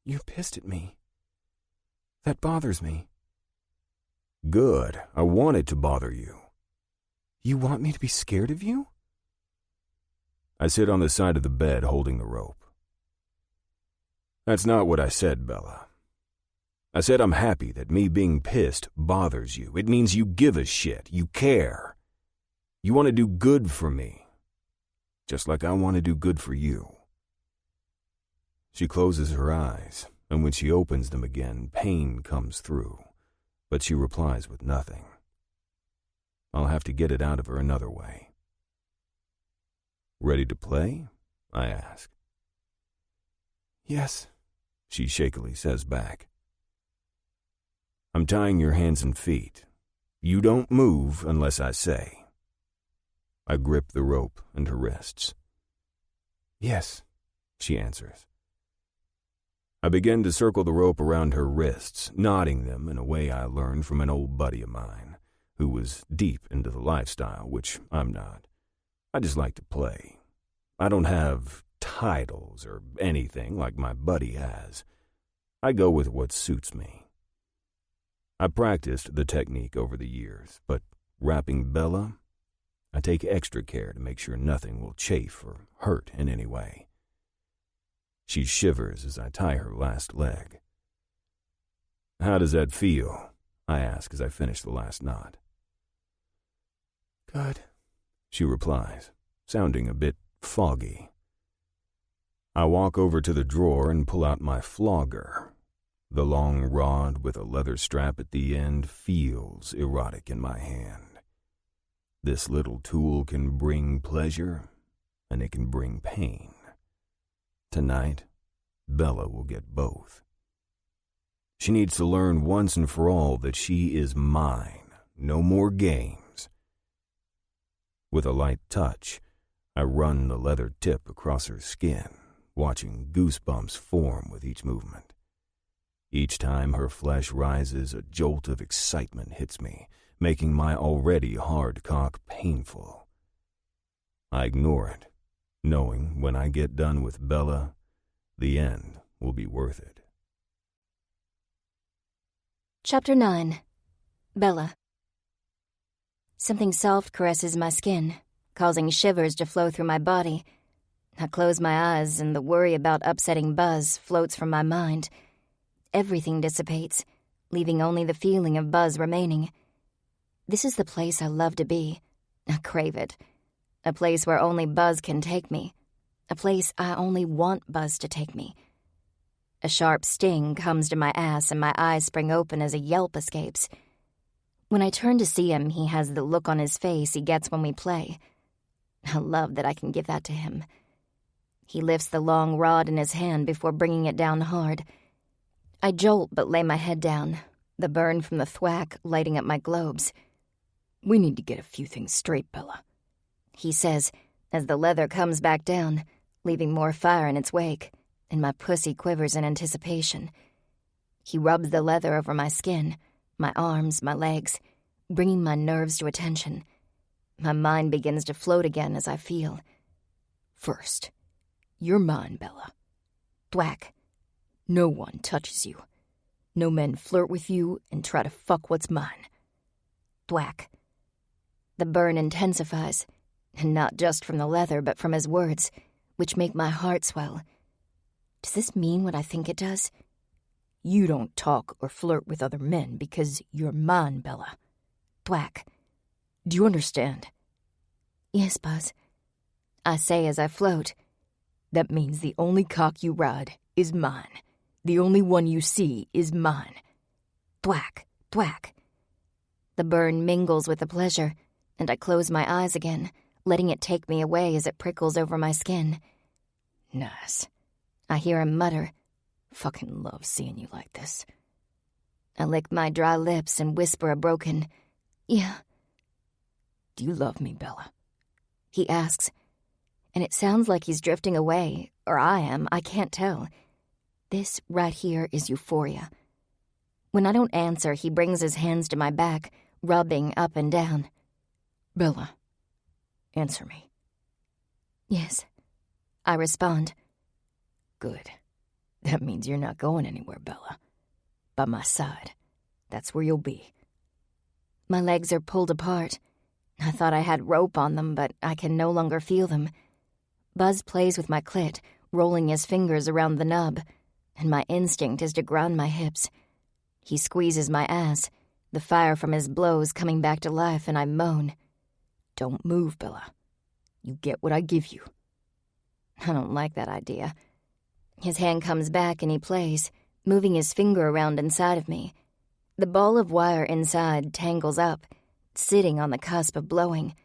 You're pissed at me. That bothers me. Good. I want it to bother you. You want me to be scared of you? I sit on the side of the bed holding the rope. That's not what I said, Bella. I said I'm happy that me being pissed bothers you. It means you give a shit. You care. You want to do good for me. Just like I want to do good for you. She closes her eyes, and when she opens them again, pain comes through, but she replies with nothing. I'll have to get it out of her another way. Ready to play? I ask. Yes, she shakily says back. I'm tying your hands and feet. You don't move unless I say. I grip the rope and her wrists. Yes, she answers. I begin to circle the rope around her wrists, knotting them in a way I learned from an old buddy of mine, who was deep into the lifestyle, which I'm not. I just like to play. I don't have titles or anything like my buddy has. I go with what suits me. I practiced the technique over the years, but wrapping Bella, I take extra care to make sure nothing will chafe or hurt in any way. She shivers as I tie her last leg. How does that feel? I ask as I finish the last knot. Good, she replies, sounding a bit foggy. I walk over to the drawer and pull out my flogger. The long rod with a leather strap at the end feels erotic in my hand. This little tool can bring pleasure, and it can bring pain. Tonight, Bella will get both. She needs to learn once and for all that she is mine. No more games. With a light touch, I run the leather tip across her skin, watching goosebumps form with each movement. Each time her flesh rises, a jolt of excitement hits me, making my already hard cock painful. I ignore it, knowing when I get done with Bella, the end will be worth it. Chapter 9. Bella. Something soft caresses my skin, causing shivers to flow through my body. I close my eyes and the worry about upsetting Buzz floats from my mind. Everything dissipates, leaving only the feeling of Buzz remaining. This is the place I love to be. I crave it. A place where only Buzz can take me. A place I only want Buzz to take me. A sharp sting comes to my ass and my eyes spring open as a yelp escapes. When I turn to see him, he has the look on his face he gets when we play. I love that I can give that to him. He lifts the long rod in his hand before bringing it down hard. I jolt but lay my head down, the burn from the thwack lighting up my globes. We need to get a few things straight, Bella, he says, as the leather comes back down, leaving more fire in its wake, and my pussy quivers in anticipation. He rubs the leather over my skin, my arms, my legs, bringing my nerves to attention. My mind begins to float again as I feel. First, you're mine, Bella. Thwack. No one touches you. No men flirt with you and try to fuck what's mine. Thwack. The burn intensifies, and not just from the leather, but from his words, which make my heart swell. Does this mean what I think it does? You don't talk or flirt with other men because you're mine, Bella. Thwack. Do you understand? Yes, Buzz. I say as I float. That means the only cock you ride is mine. The only one you see is mine. Thwack, thwack. The burn mingles with the pleasure, and I close my eyes again, letting it take me away as it prickles over my skin. Nice. I hear him mutter. Fucking love seeing you like this. I lick my dry lips and whisper a broken, "Yeah." Do you love me, Bella? He asks, and it sounds like he's drifting away, or I am, I can't tell. This right here is euphoria. When I don't answer, he brings his hands to my back, rubbing up and down. Bella, answer me. Yes, I respond. Good. That means you're not going anywhere, Bella. By my side. That's where you'll be. My legs are pulled apart. I thought I had rope on them, but I can no longer feel them. Buzz plays with my clit, rolling his fingers around the nub, and my instinct is to ground my hips. He squeezes my ass, the fire from his blows coming back to life, and I moan. Don't move, Bella. You get what I give you. I don't like that idea. His hand comes back and he plays, moving his finger around inside of me. The ball of wire inside tangles up, sitting on the cusp of blowing.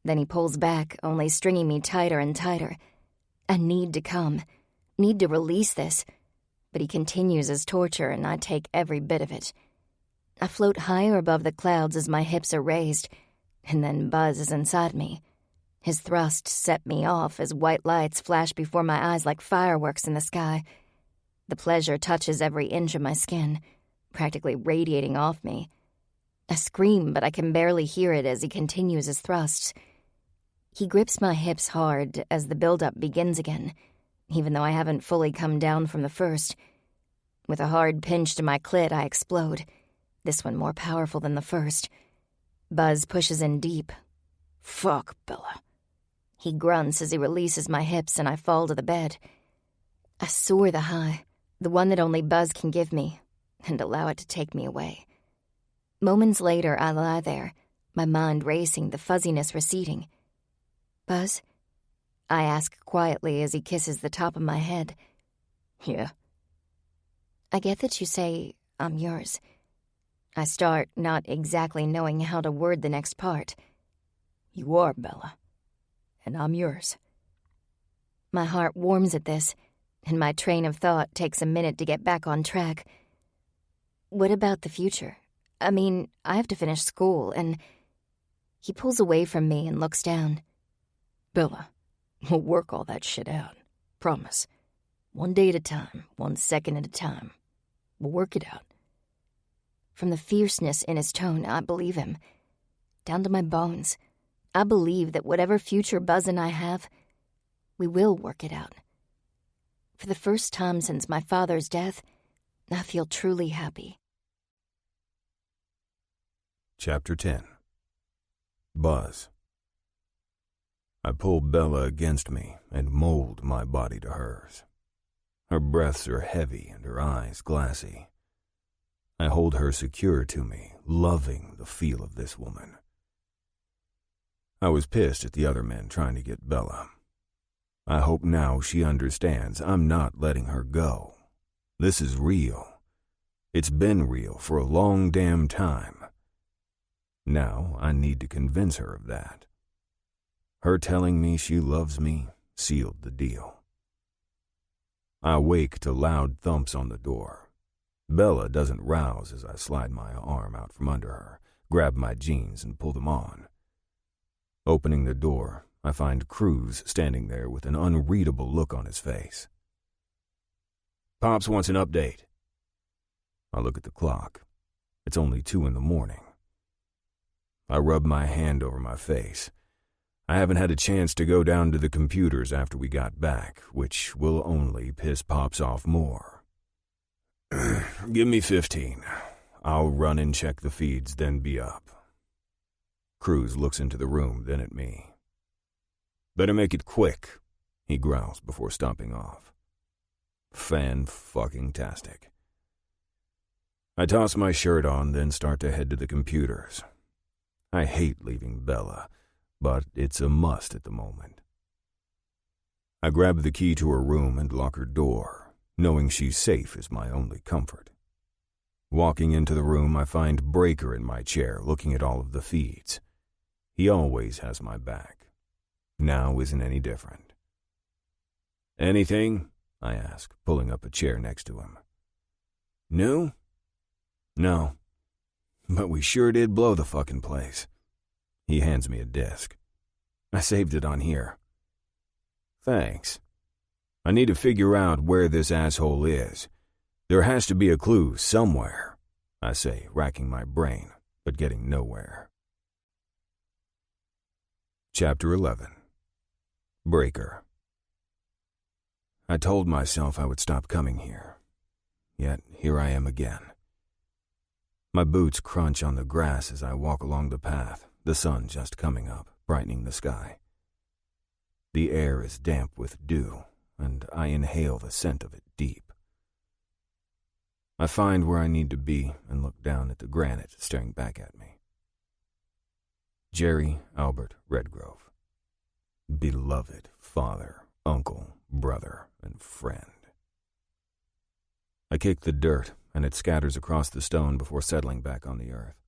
Then he pulls back, only stringing me tighter and tighter. I need to come, need to release this. But he continues his torture, and I take every bit of it. I float higher above the clouds as my hips are raised, and then Buzz is inside me. His thrust set me off as white lights flash before my eyes like fireworks in the sky. The pleasure touches every inch of my skin, practically radiating off me. I scream, but I can barely hear it as he continues his thrusts. He grips my hips hard as the buildup begins again, even though I haven't fully come down from the first. With a hard pinch to my clit, I explode, this one more powerful than the first. Buzz pushes in deep. Fuck, Bella. He grunts as he releases my hips and I fall to the bed. I soar the high, the one that only Buzz can give me, and allow it to take me away. Moments later, I lie there, my mind racing, the fuzziness receding. Buzz? I ask quietly as he kisses the top of my head. Yeah? I get that you say, I'm yours. I start, not exactly knowing how to word the next part. You are, Bella. And I'm yours. My heart warms at this, and my train of thought takes a minute to get back on track. What about the future? I mean, I have to finish school, and... He pulls away from me and looks down. Bella, we'll work all that shit out. Promise. One day at a time, 1 second at a time. We'll work it out. From the fierceness in his tone, I believe him. Down to my bones, I believe that whatever future Buzz and I have, we will work it out. For the first time since my father's death, I feel truly happy. Chapter 10. Buzz. I pull Bella against me and mold my body to hers. Her breaths are heavy and her eyes glassy. I hold her secure to me, loving the feel of this woman. I was pissed at the other men trying to get Bella. I hope now she understands I'm not letting her go. This is real. It's been real for a long damn time. Now I need to convince her of that. Her telling me she loves me sealed the deal. I wake to loud thumps on the door. Bella doesn't rouse as I slide my arm out from under her, grab my jeans and pull them on. Opening the door, I find Cruz standing there with an unreadable look on his face. Pops wants an update. I look at the clock. It's only 2 a.m. I rub my hand over my face. I haven't had a chance to go down to the computers after we got back, which will only piss Pops off more. Give me 15. I'll run and check the feeds, then be up. Cruz looks into the room, then at me. Better make it quick, he growls before stomping off. Fan-fucking-tastic. I toss my shirt on, then start to head to the computers. I hate leaving Bella, but it's a must at the moment. I grab the key to her room and lock her door, knowing she's safe is my only comfort. Walking into the room, I find Breaker in my chair looking at all of the feeds. He always has my back. Now isn't any different. "Anything?" I ask, pulling up a chair next to him. "New?" "No. But we sure did blow the fucking place." He hands me a disc. "I saved it on here." "Thanks. I need to figure out where this asshole is. There has to be a clue somewhere," I say, racking my brain, but getting nowhere. Chapter 11. Breaker. I told myself I would stop coming here, yet here I am again. My boots crunch on the grass as I walk along the path, the sun just coming up, brightening the sky. The air is damp with dew, and I inhale the scent of it deep. I find where I need to be and look down at the granite staring back at me. Jerry Albert Redgrove. Beloved father, uncle, brother, and friend. I kick the dirt, and it scatters across the stone before settling back on the earth.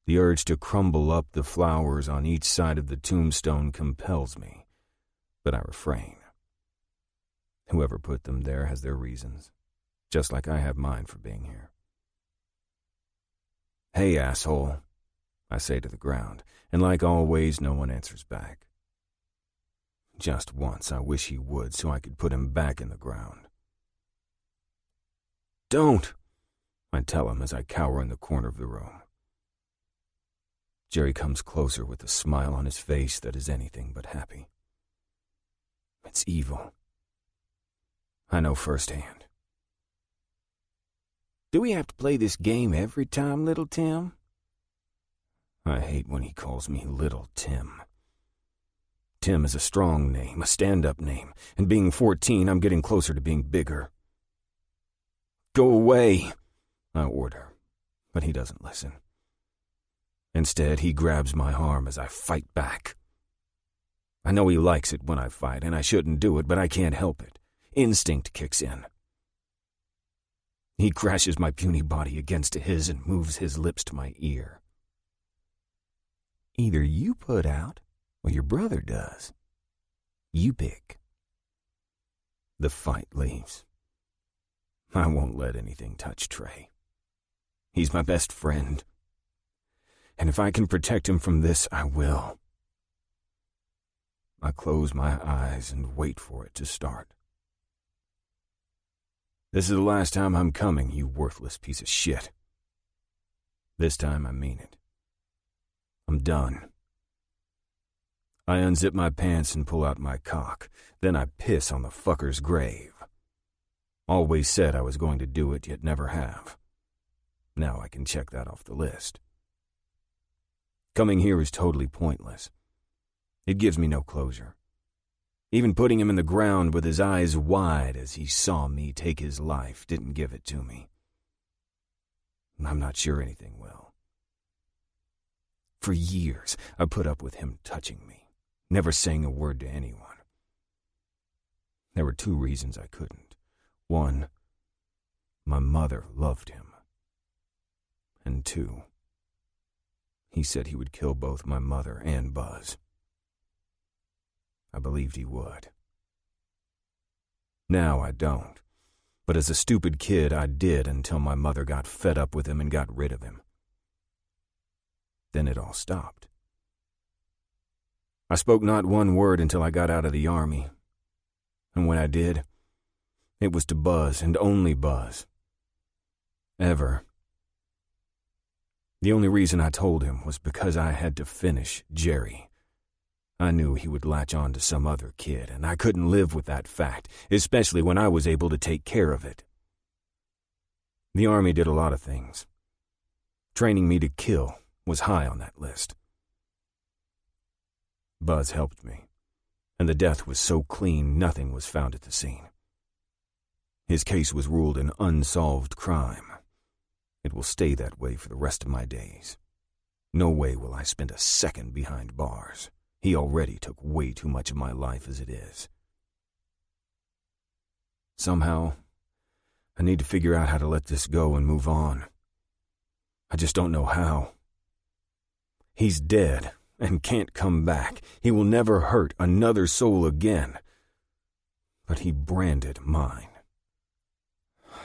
The urge to crumble up the flowers on each side of the tombstone compels me, but I refrain. Whoever put them there has their reasons, just like I have mine for being here. "Hey, asshole," I say to the ground, and like always, no one answers back. Just once I wish he would so I could put him back in the ground. "Don't," I tell him as I cower in the corner of the room. Jerry comes closer with a smile on his face that is anything but happy. It's evil. I know firsthand. "Do we have to play this game every time, Little Tim?" I hate when he calls me Little Tim. Tim is a strong name, a stand-up name, and being 14, I'm getting closer to being bigger. "Go away," I order, but he doesn't listen. Instead, he grabs my arm as I fight back. I know he likes it when I fight, and I shouldn't do it, but I can't help it. Instinct kicks in. He crashes my puny body against his and moves his lips to my ear. "Either you put out, or your brother does. You pick." The fight leaves. I won't let anything touch Trey. He's my best friend. And if I can protect him from this, I will. I close my eyes and wait for it to start. "This is the last time I'm coming, you worthless piece of shit. This time I mean it. I'm done." I unzip my pants and pull out my cock. Then I piss on the fucker's grave. Always said I was going to do it, yet never have. Now I can check that off the list. Coming here is totally pointless. It gives me no closure. Even putting him in the ground with his eyes wide as he saw me take his life didn't give it to me. I'm not sure anything will. For years, I put up with him touching me, never saying a word to anyone. There were 2 reasons I couldn't. 1, my mother loved him. And 2, he said he would kill both my mother and Buzz. I believed he would. Now I don't, but as a stupid kid I did until my mother got fed up with him and got rid of him. Then it all stopped. I spoke not one word until I got out of the army, and when I did, it was to Buzz and only Buzz. Ever. The only reason I told him was because I had to finish Jerry. I knew he would latch on to some other kid, and I couldn't live with that fact, especially when I was able to take care of it. The Army did a lot of things. Training me to kill was high on that list. Buzz helped me, and the death was so clean nothing was found at the scene. His case was ruled an unsolved crime, It will stay that way for the rest of my days. No way will I spend a second behind bars. He already took way too much of my life as it is. Somehow, I need to figure out how to let this go and move on. I just don't know how. He's dead and can't come back. He will never hurt another soul again. But he branded mine.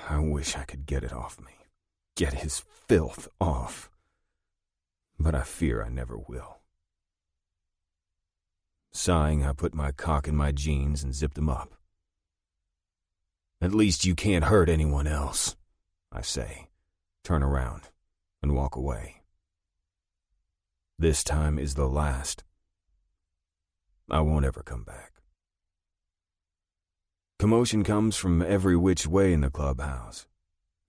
I wish I could get it off me. Get his filth off. But I fear I never will. Sighing, I put my cock in my jeans and zipped them up. At least you can't hurt anyone else, I say, turn around, and walk away. This time is the last. I won't ever come back. Commotion comes from every which way in the clubhouse.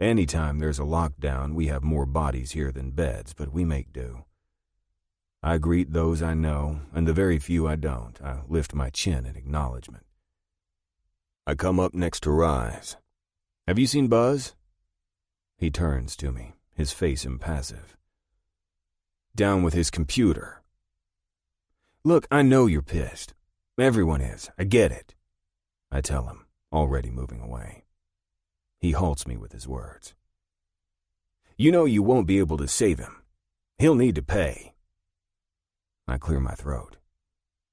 Anytime there's a lockdown, we have more bodies here than beds, but we make do. I greet those I know, and the very few I don't. I lift my chin in acknowledgement. I come up next to Rise. Have you seen Buzz? He turns to me, his face impassive. Down with his computer. Look, I know you're pissed. Everyone is. I get it. I tell him, already moving away. He halts me with his words. You know you won't be able to save him. He'll need to pay. I clear my throat.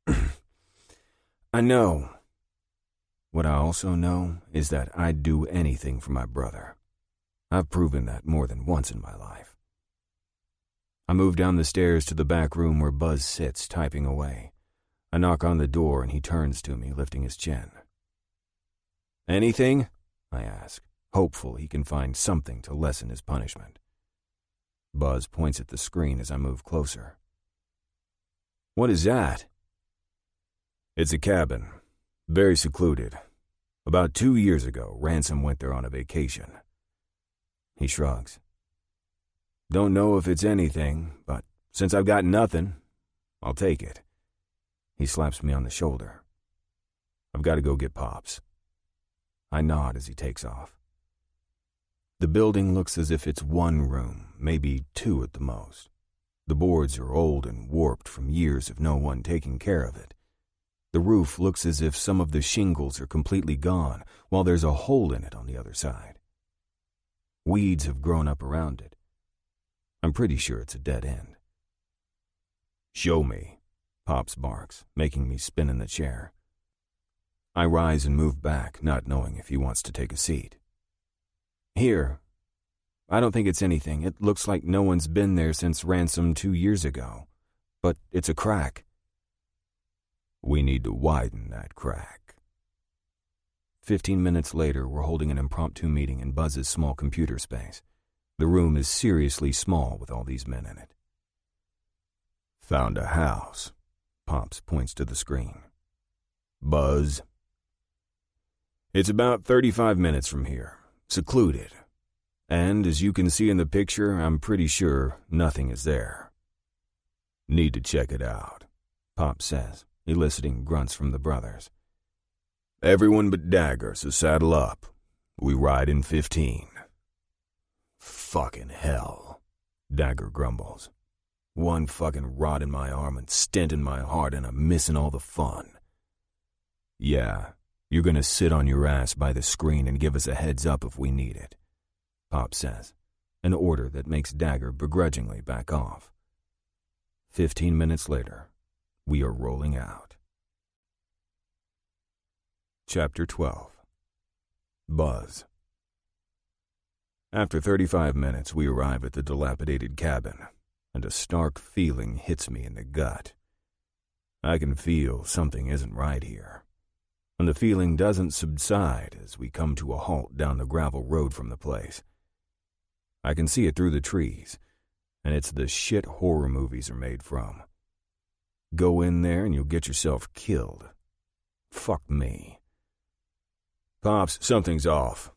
I know. What I also know is that I'd do anything for my brother. I've proven that more than once in my life. I move down the stairs to the back room where Buzz sits, typing away. I knock on the door and he turns to me, lifting his chin. Anything? I ask, hopeful he can find something to lessen his punishment. Buzz points at the screen as I move closer. What is that? It's a cabin. Very secluded. About 2 years ago, Ransom went there on a vacation. He shrugs. Don't know if it's anything, but since I've got nothing, I'll take it. He slaps me on the shoulder. I've got to go get Pops. I nod as he takes off. The building looks as if it's one room, maybe two at the most. The boards are old and warped from years of no one taking care of it. The roof looks as if some of the shingles are completely gone, while there's a hole in it on the other side. Weeds have grown up around it. I'm pretty sure it's a dead end. Show me, Pops barks, making me spin in the chair. I rise and move back, not knowing if he wants to take a seat. Here. I don't think it's anything. It looks like no one's been there since Ransom 2 years ago. But it's a crack. We need to widen that crack. 15 minutes later, we're holding an impromptu meeting in Buzz's small computer space. The room is seriously small with all these men in it. Found a house. Pops points to the screen. Buzz. It's about 35 minutes from here. Secluded. And as you can see in the picture, I'm pretty sure nothing is there. Need to check it out, Pop says, eliciting grunts from the brothers. Everyone but Dagger, so saddle up. We ride in 15. Fucking hell, Dagger grumbles. One fucking rod in my arm and stent in my heart, and I'm missing all the fun. Yeah, you're gonna sit on your ass by the screen and give us a heads up if we need it, Pop says, an order that makes Dagger begrudgingly back off. 15 minutes later, we are rolling out. Chapter 12. Buzz. After 35 minutes, we arrive at the dilapidated cabin, and a stark feeling hits me in the gut. I can feel something isn't right here, and the feeling doesn't subside as we come to a halt down the gravel road from the place. I can see it through the trees, and it's the shit horror movies are made from. Go in there and you'll get yourself killed. Fuck me. Pops, something's off.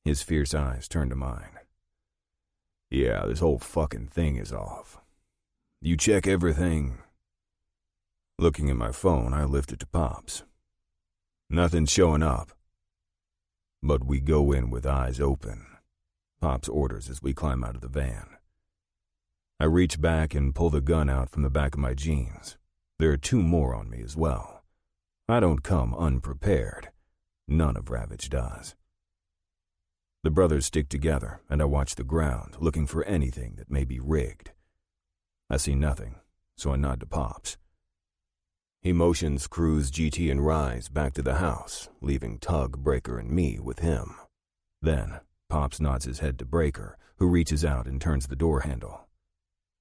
His fierce eyes turn to mine. Yeah, this whole fucking thing is off. You check everything. Looking at my phone, I lift it to Pops. Nothing's showing up. But we go in with eyes open. Pops orders as we climb out of the van. I reach back and pull the gun out from the back of my jeans. There are 2 more on me as well. I don't come unprepared. None of Ravage does. The brothers stick together, and I watch the ground, looking for anything that may be rigged. I see nothing, so I nod to Pops. He motions Cruz, GT, and Rise back to the house, leaving Tug, Breaker, and me with him. Then, Pops nods his head to Breaker, who reaches out and turns the door handle.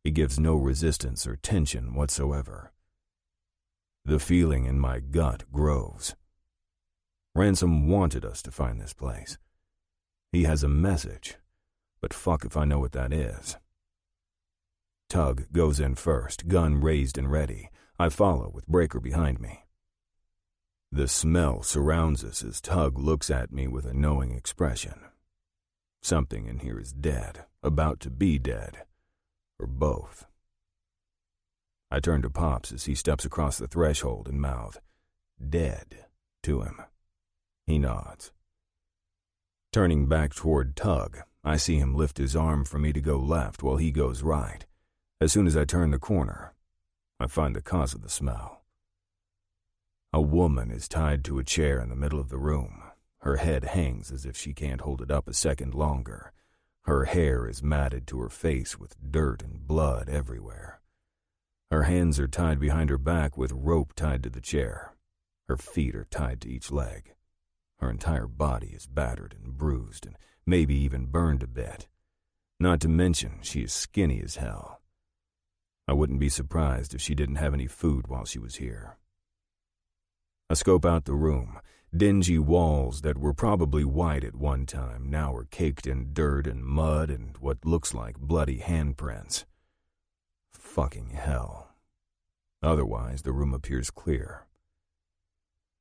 He gives no resistance or tension whatsoever. The feeling in my gut grows. Ransom wanted us to find this place. He has a message, but fuck if I know what that is. Tug goes in first, gun raised and ready. I follow with Breaker behind me. The smell surrounds us as Tug looks at me with a knowing expression. Something in here is dead, about to be dead, or both. I turn to Pops as he steps across the threshold and mouth, "Dead," to him. He nods. Turning back toward Tug, I see him lift his arm for me to go left while he goes right. As soon as I turn the corner, I find the cause of the smell. A woman is tied to a chair in the middle of the room. Her head hangs as if she can't hold it up a second longer. Her hair is matted to her face with dirt and blood everywhere. Her hands are tied behind her back with rope tied to the chair. Her feet are tied to each leg. Her entire body is battered and bruised and maybe even burned a bit. Not to mention, she is skinny as hell. I wouldn't be surprised if she didn't have any food while she was here. I scope out the room. Dingy walls that were probably white at one time now are caked in dirt and mud and what looks like bloody handprints. Fucking hell. Otherwise, the room appears clear.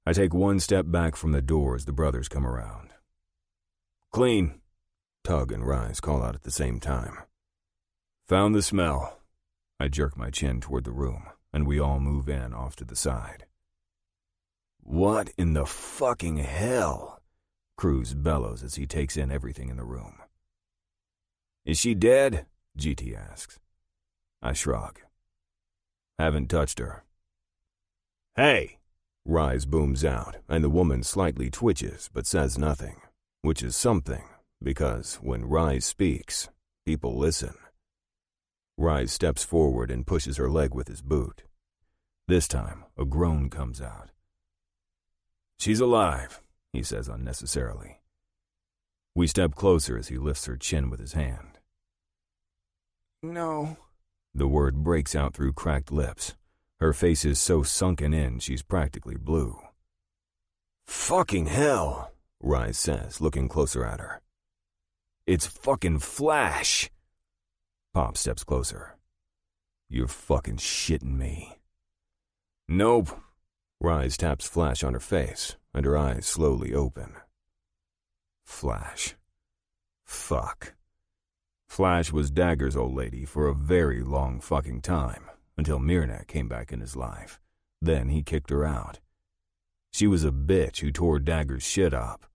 I take one step back from the door as the brothers come around. "Clean," Tug and Rise call out at the same time. "Found the smell." I jerk my chin toward the room, and we all move in off to the side. "What in the fucking hell?" Cruz bellows as he takes in everything in the room. "Is she dead?" GT asks. I shrug. "Haven't touched her." "Hey!" Rise booms out, and the woman slightly twitches but says nothing, which is something, because when Rise speaks, people listen. Rise steps forward and pushes her leg with his boot. This time, a groan comes out. "She's alive," he says unnecessarily. We step closer as he lifts her chin with his hand. "No." The word breaks out through cracked lips. Her face is so sunken in she's practically blue. "Fucking hell," Rise says, looking closer at her. "It's fucking Flash." Pop steps closer. "You're fucking shitting me." "Nope." Rise taps Flash on her face, and her eyes slowly open. Flash. Fuck. Flash was Dagger's old lady for a very long fucking time, until Mirna came back in his life. Then he kicked her out. She was a bitch who tore Dagger's shit up.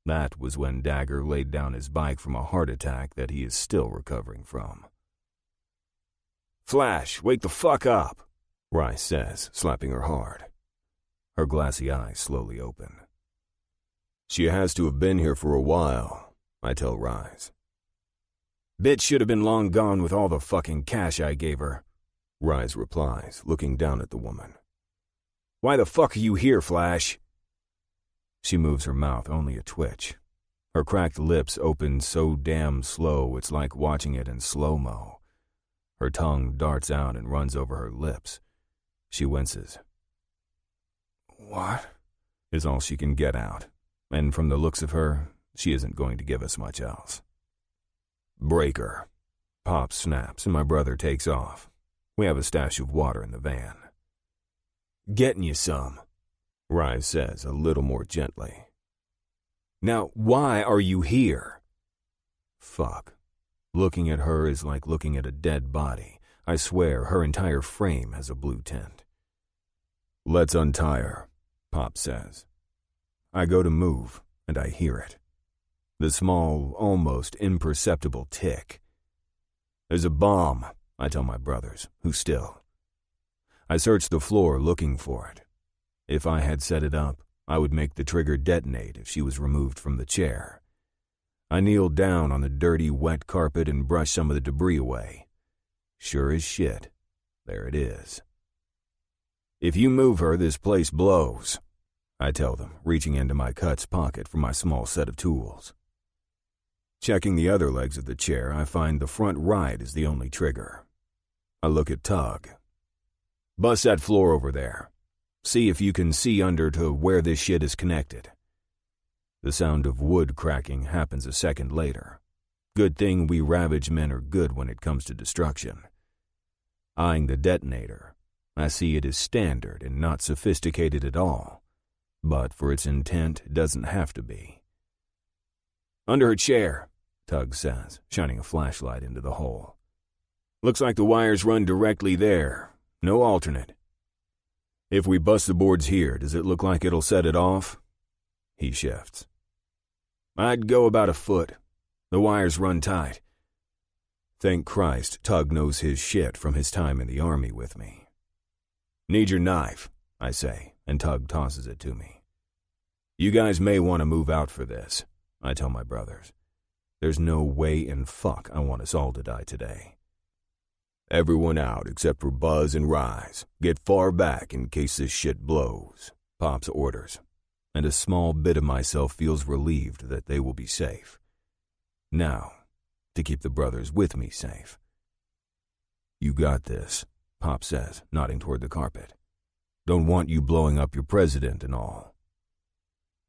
That was when Dagger laid down his bike from a heart attack that he is still recovering from. "Flash, wake the fuck up," Rice says, slapping her hard. Her glassy eyes slowly open. "She has to have been here for a while," I tell Rise. "Bitch should have been long gone with all the fucking cash I gave her," Rise replies, looking down at the woman. "Why the fuck are you here, Flash?" She moves her mouth only a twitch. Her cracked lips open so damn slow it's like watching it in slow-mo. Her tongue darts out and runs over her lips. She winces. "What?" is all she can get out, and from the looks of her, she isn't going to give us much else. "Breaker." Pop snaps and my brother takes off. We have a stash of water in the van. "Getting you some," Rise says a little more gently. "Now, why are you here?" Fuck. Looking at her is like looking at a dead body. I swear her entire frame has a blue tint. "Let's untie her," Pop says. I go to move, and I hear it. The small, almost imperceptible tick. There's a bomb, I tell my brothers, who still. I search the floor looking for it. If I had set it up, I would make the trigger detonate if she was removed from the chair. I kneeled down on the dirty, wet carpet and brushed some of the debris away. Sure as shit, there it is. If you move her, this place blows, I tell them, reaching into my cuts pocket for my small set of tools. Checking the other legs of the chair, I find the front right is the only trigger. I look at Tug. Bust that floor over there. See if you can see under to where this shit is connected. The sound of wood cracking happens a second later. Good thing we Ravage men are good when it comes to destruction. Eyeing the detonator, I see it is standard and not sophisticated at all, but for its intent, it doesn't have to be. Under her chair, Tug says, shining a flashlight into the hole. Looks like the wires run directly there. No alternate. If we bust the boards here, does it look like it'll set it off? He shifts. I'd go about a foot. The wires run tight. Thank Christ, Tug knows his shit from his time in the army with me. Need your knife, I say, and Tug tosses it to me. You guys may want to move out for this, I tell my brothers. There's no way in fuck I want us all to die today. Everyone out except for Buzz and Rise. Get far back in case this shit blows, Pops orders, and a small bit of myself feels relieved that they will be safe. Now, to keep the brothers with me safe. You got this, Pop says, nodding toward the carpet. Don't want you blowing up your president and all.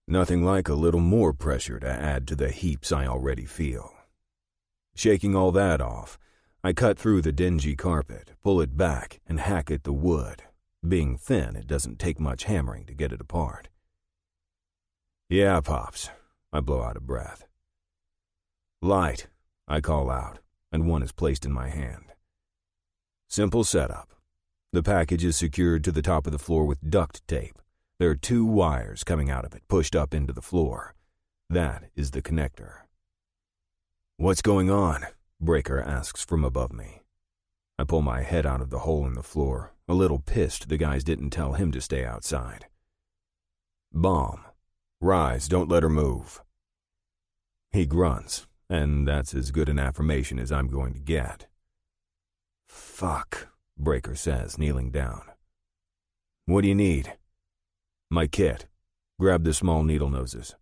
Nothing like a little more pressure to add to the heaps I already feel. Shaking all that off, I cut through the dingy carpet, pull it back, and hack at the wood. Being thin, it doesn't take much hammering to get it apart. Yeah, Pops, I blow out a breath. Light, I call out, and one is placed in my hand. Simple setup. The package is secured to the top of the floor with duct tape. There are 2 wires coming out of it, pushed up into the floor. That is the connector. What's going on? Breaker asks from above me. I pull my head out of the hole in the floor, a little pissed the guys didn't tell him to stay outside. Bomb. Rise, don't let her move. He grunts, and that's as good an affirmation as I'm going to get. Fuck, Breaker says, kneeling down. What do you need? My kit. Grab the small needle noses.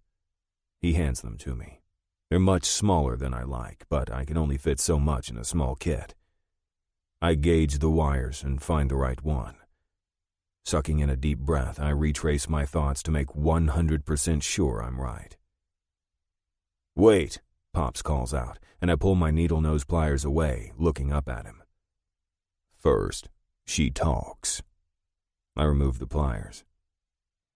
He hands them to me. They're much smaller than I like, but I can only fit so much in a small kit. I gauge the wires and find the right one. Sucking in a deep breath, I retrace my thoughts to make 100% sure I'm right. Wait, Pops calls out, and I pull my needle nose pliers away, looking up at him. First, she talks. I remove the pliers.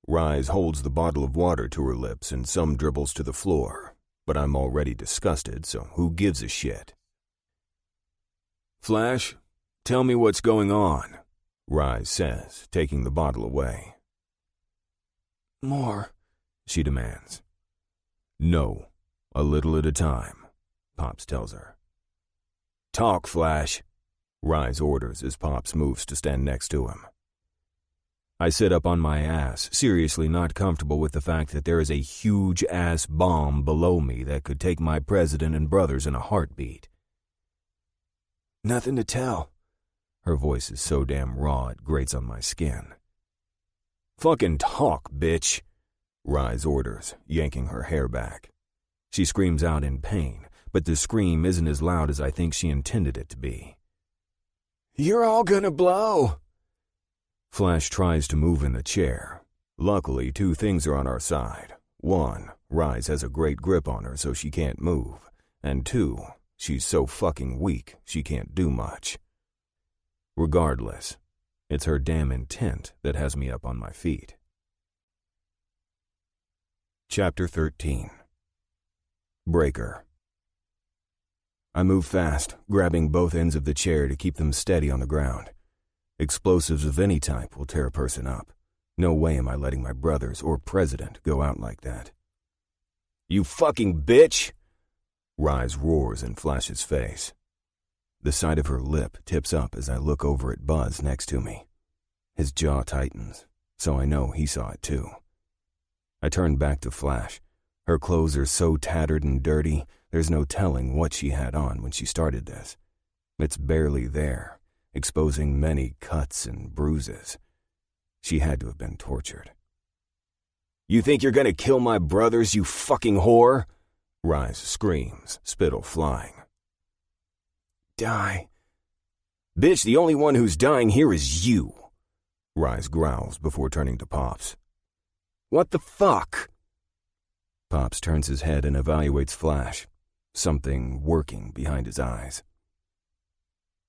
Rise holds the bottle of water to her lips and some dribbles to the floor. But I'm already disgusted, so who gives a shit? Flash, tell me what's going on, Rise says, taking the bottle away. More, she demands. No, a little at a time, Pops tells her. Talk, Flash, Rise orders as Pops moves to stand next to him. I sit up on my ass, seriously not comfortable with the fact that there is a huge-ass bomb below me that could take my president and brothers in a heartbeat. Nothing to tell. Her voice is so damn raw it grates on my skin. Fucking talk, bitch, Rise orders, yanking her hair back. She screams out in pain, but the scream isn't as loud as I think she intended it to be. You're all gonna blow! Flash tries to move in the chair. Luckily, 2 things are on our side. 1, Rise has a great grip on her so she can't move. And 2, she's so fucking weak she can't do much. Regardless, it's her damn intent that has me up on my feet. Chapter 13. Breaker. I move fast, grabbing both ends of the chair to keep them steady on the ground. Explosives of any type will tear a person up. No way am I letting my brothers or president go out like that. You fucking bitch! Rise roars in Flash's face. The side of her lip tips up as I look over at Buzz next to me. His jaw tightens, so I know he saw it too. I turn back to Flash. Her clothes are so tattered and dirty, there's no telling what she had on when she started this. It's barely there, exposing many cuts and bruises. She had to have been tortured. You think you're gonna kill my brothers, you fucking whore? Rise screams, spittle flying. Die. Bitch, the only one who's dying here is you. Rise growls before turning to Pops. What the fuck? Pops turns his head and evaluates Flash, something working behind his eyes.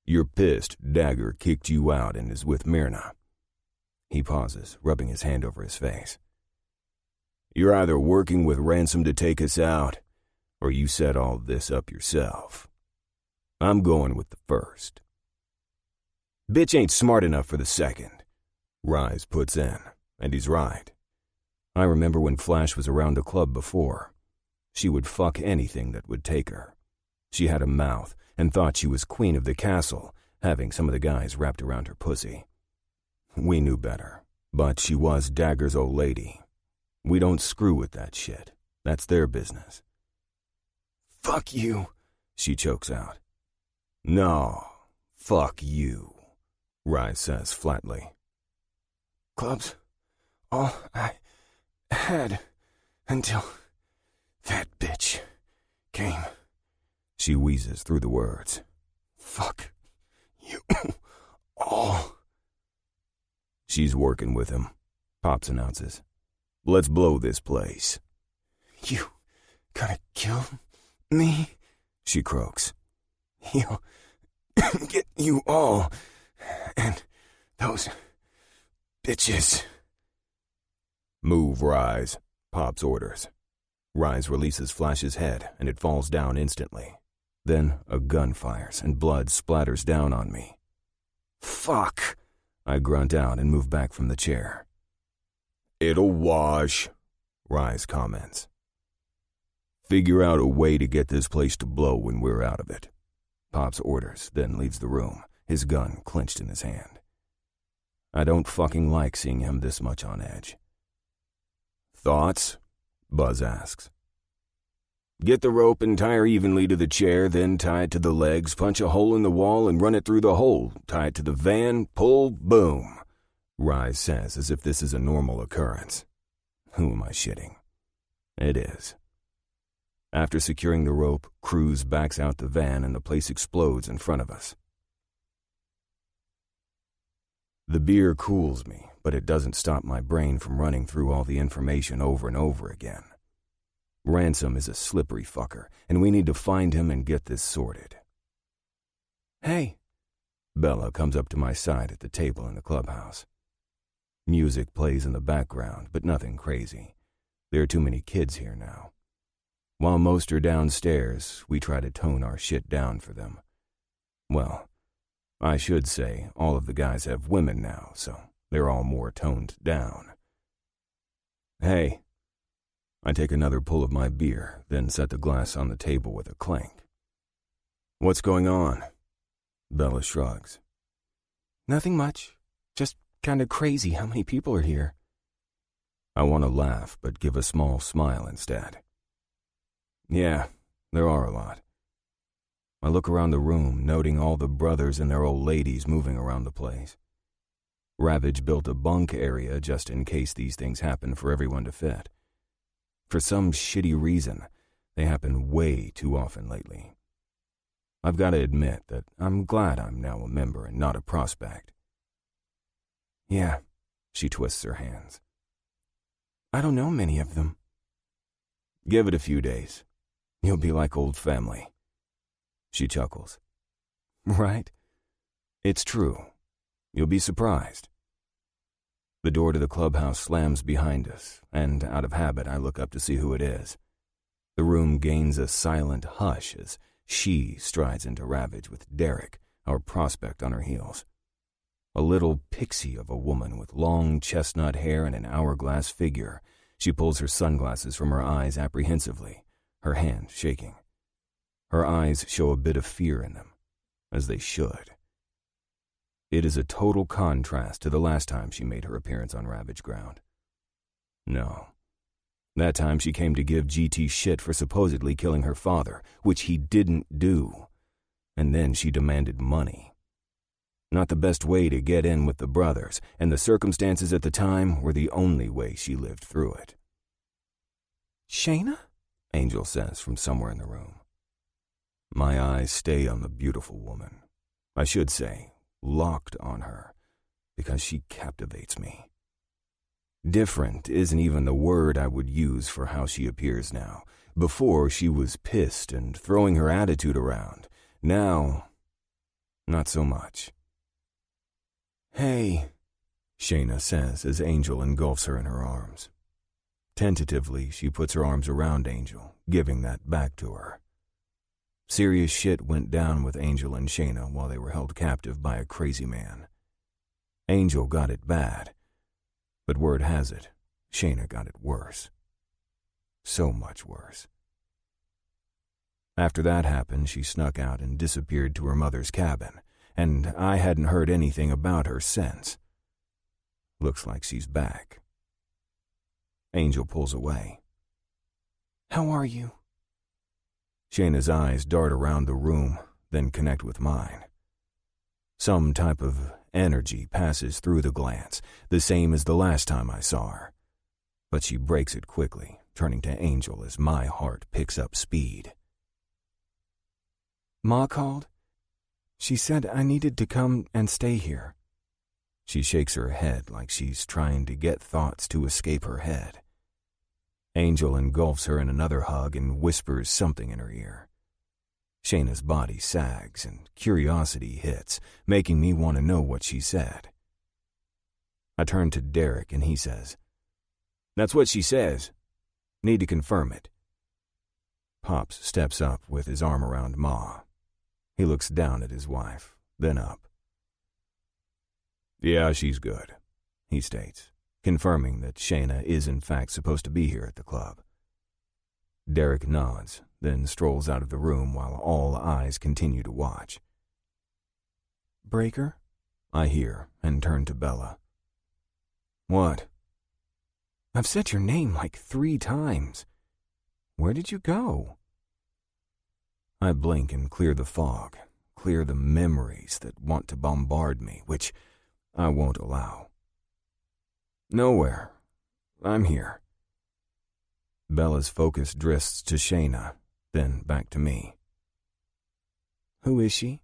You're pissed Dagger kicked you out and is with Myrna. He pauses, rubbing his hand over his face. You're either working with Ransom to take us out, or you set all this up yourself. I'm going with the first. Bitch ain't smart enough for the second. Rise puts in, and he's right. I remember when Flash was around the club before. She would fuck anything that would take her. She had a mouth and thought she was queen of the castle, having some of the guys wrapped around her pussy. We knew better, but she was Dagger's old lady. We don't screw with that shit. That's their business. Fuck you, she chokes out. No, fuck you, Rise says flatly. Club's all I had until that bitch came. She wheezes through the words. Fuck you all. She's working with him, Pops announces. Let's blow this place. You gonna kill me? She croaks. He'll get you all. And those bitches. Move, Rise, Pops orders. Rise releases Flash's head, and it falls down instantly. Then a gun fires, and blood splatters down on me. Fuck! I grunt out and move back from the chair. It'll wash, Rise comments. Figure out a way to get this place to blow when we're out of it. Pops orders, then leaves the room, his gun clenched in his hand. I don't fucking like seeing him this much on edge. Thoughts? Buzz asks. Get the rope and tie her evenly to the chair, then tie it to the legs, punch a hole in the wall and run it through the hole, tie it to the van, pull, boom, Rise says as if this is a normal occurrence. Who am I shitting? It is. After securing the rope, Cruz backs out the van and the place explodes in front of us. The beer cools me, but it doesn't stop my brain from running through all the information over and over again. Ransom is a slippery fucker, and we need to find him and get this sorted. Hey! Bella comes up to my side at the table in the clubhouse. Music plays in the background, but nothing crazy. There are too many kids here now. While most are downstairs, we try to tone our shit down for them. Well, I should say all of the guys have women now, so they're all more toned down. Hey. I take another pull of my beer, then set the glass on the table with a clank. What's going on? Bella shrugs. Nothing much. Just kind of crazy how many people are here. I want to laugh, but give a small smile instead. Yeah, there are a lot. I look around the room, noting all the brothers and their old ladies moving around the place. Ravage built a bunk area just in case these things happen for everyone to fit. For some shitty reason, they happen way too often lately. I've got to admit that I'm glad I'm now a member and not a prospect. Yeah, she twists her hands. I don't know many of them. Give it a few days. You'll be like old family. She chuckles. Right? It's true. You'll be surprised. The door to the clubhouse slams behind us, and out of habit I look up to see who it is. The room gains a silent hush as she strides into Ravage with Derek, our prospect, on her heels. A little pixie of a woman with long chestnut hair and an hourglass figure, She pulls her sunglasses from her eyes apprehensively, her hand shaking. Her eyes show a bit of fear in them, as they should. It is a total contrast to the last time she made her appearance on Ravage Ground. No. That time she came to give GT shit for supposedly killing her father, which he didn't do. And then she demanded money. Not the best way to get in with the brothers, and the circumstances at the time were the only way she lived through it. "Shayna?" Angel says from somewhere in the room. My eyes stay on the beautiful woman. I should say, locked on her, because she captivates me. Different isn't even the word I would use for how she appears now. Before, she was pissed and throwing her attitude around. Now, not so much. "Hey," Shayna says as Angel engulfs her in her arms. Tentatively, she puts her arms around Angel, giving that back to her. Serious shit went down with Angel and Shayna while they were held captive by a crazy man. Angel got it bad, but word has it, Shayna got it worse. So much worse. After that happened, she snuck out and disappeared to her mother's cabin, and I hadn't heard anything about her since. Looks like she's back. Angel pulls away. "How are you?" Shayna's eyes dart around the room, then connect with mine. Some type of energy passes through the glance, the same as the last time I saw her. But she breaks it quickly, turning to Angel as my heart picks up speed. "Ma called. She said I needed to come and stay here." She shakes her head like she's trying to get thoughts to escape her head. Angel engulfs her in another hug and whispers something in her ear. Shayna's body sags and curiosity hits, making me want to know what she said. I turn to Derek and he says, "That's what she says. Need to confirm it." Pops steps up with his arm around Ma. He looks down at his wife, then up. "Yeah, she's good," he states, confirming that Shayna is in fact supposed to be here at the club. Derek nods, then strolls out of the room while all eyes continue to watch. "Breaker?" I hear and turn to Bella. "What?" "I've said your name like 3 times. Where did you go?" I blink and clear the fog, clear the memories that want to bombard me, which I won't allow. "Nowhere. I'm here." Bella's focus drifts to Shayna, then back to me. "Who is she?"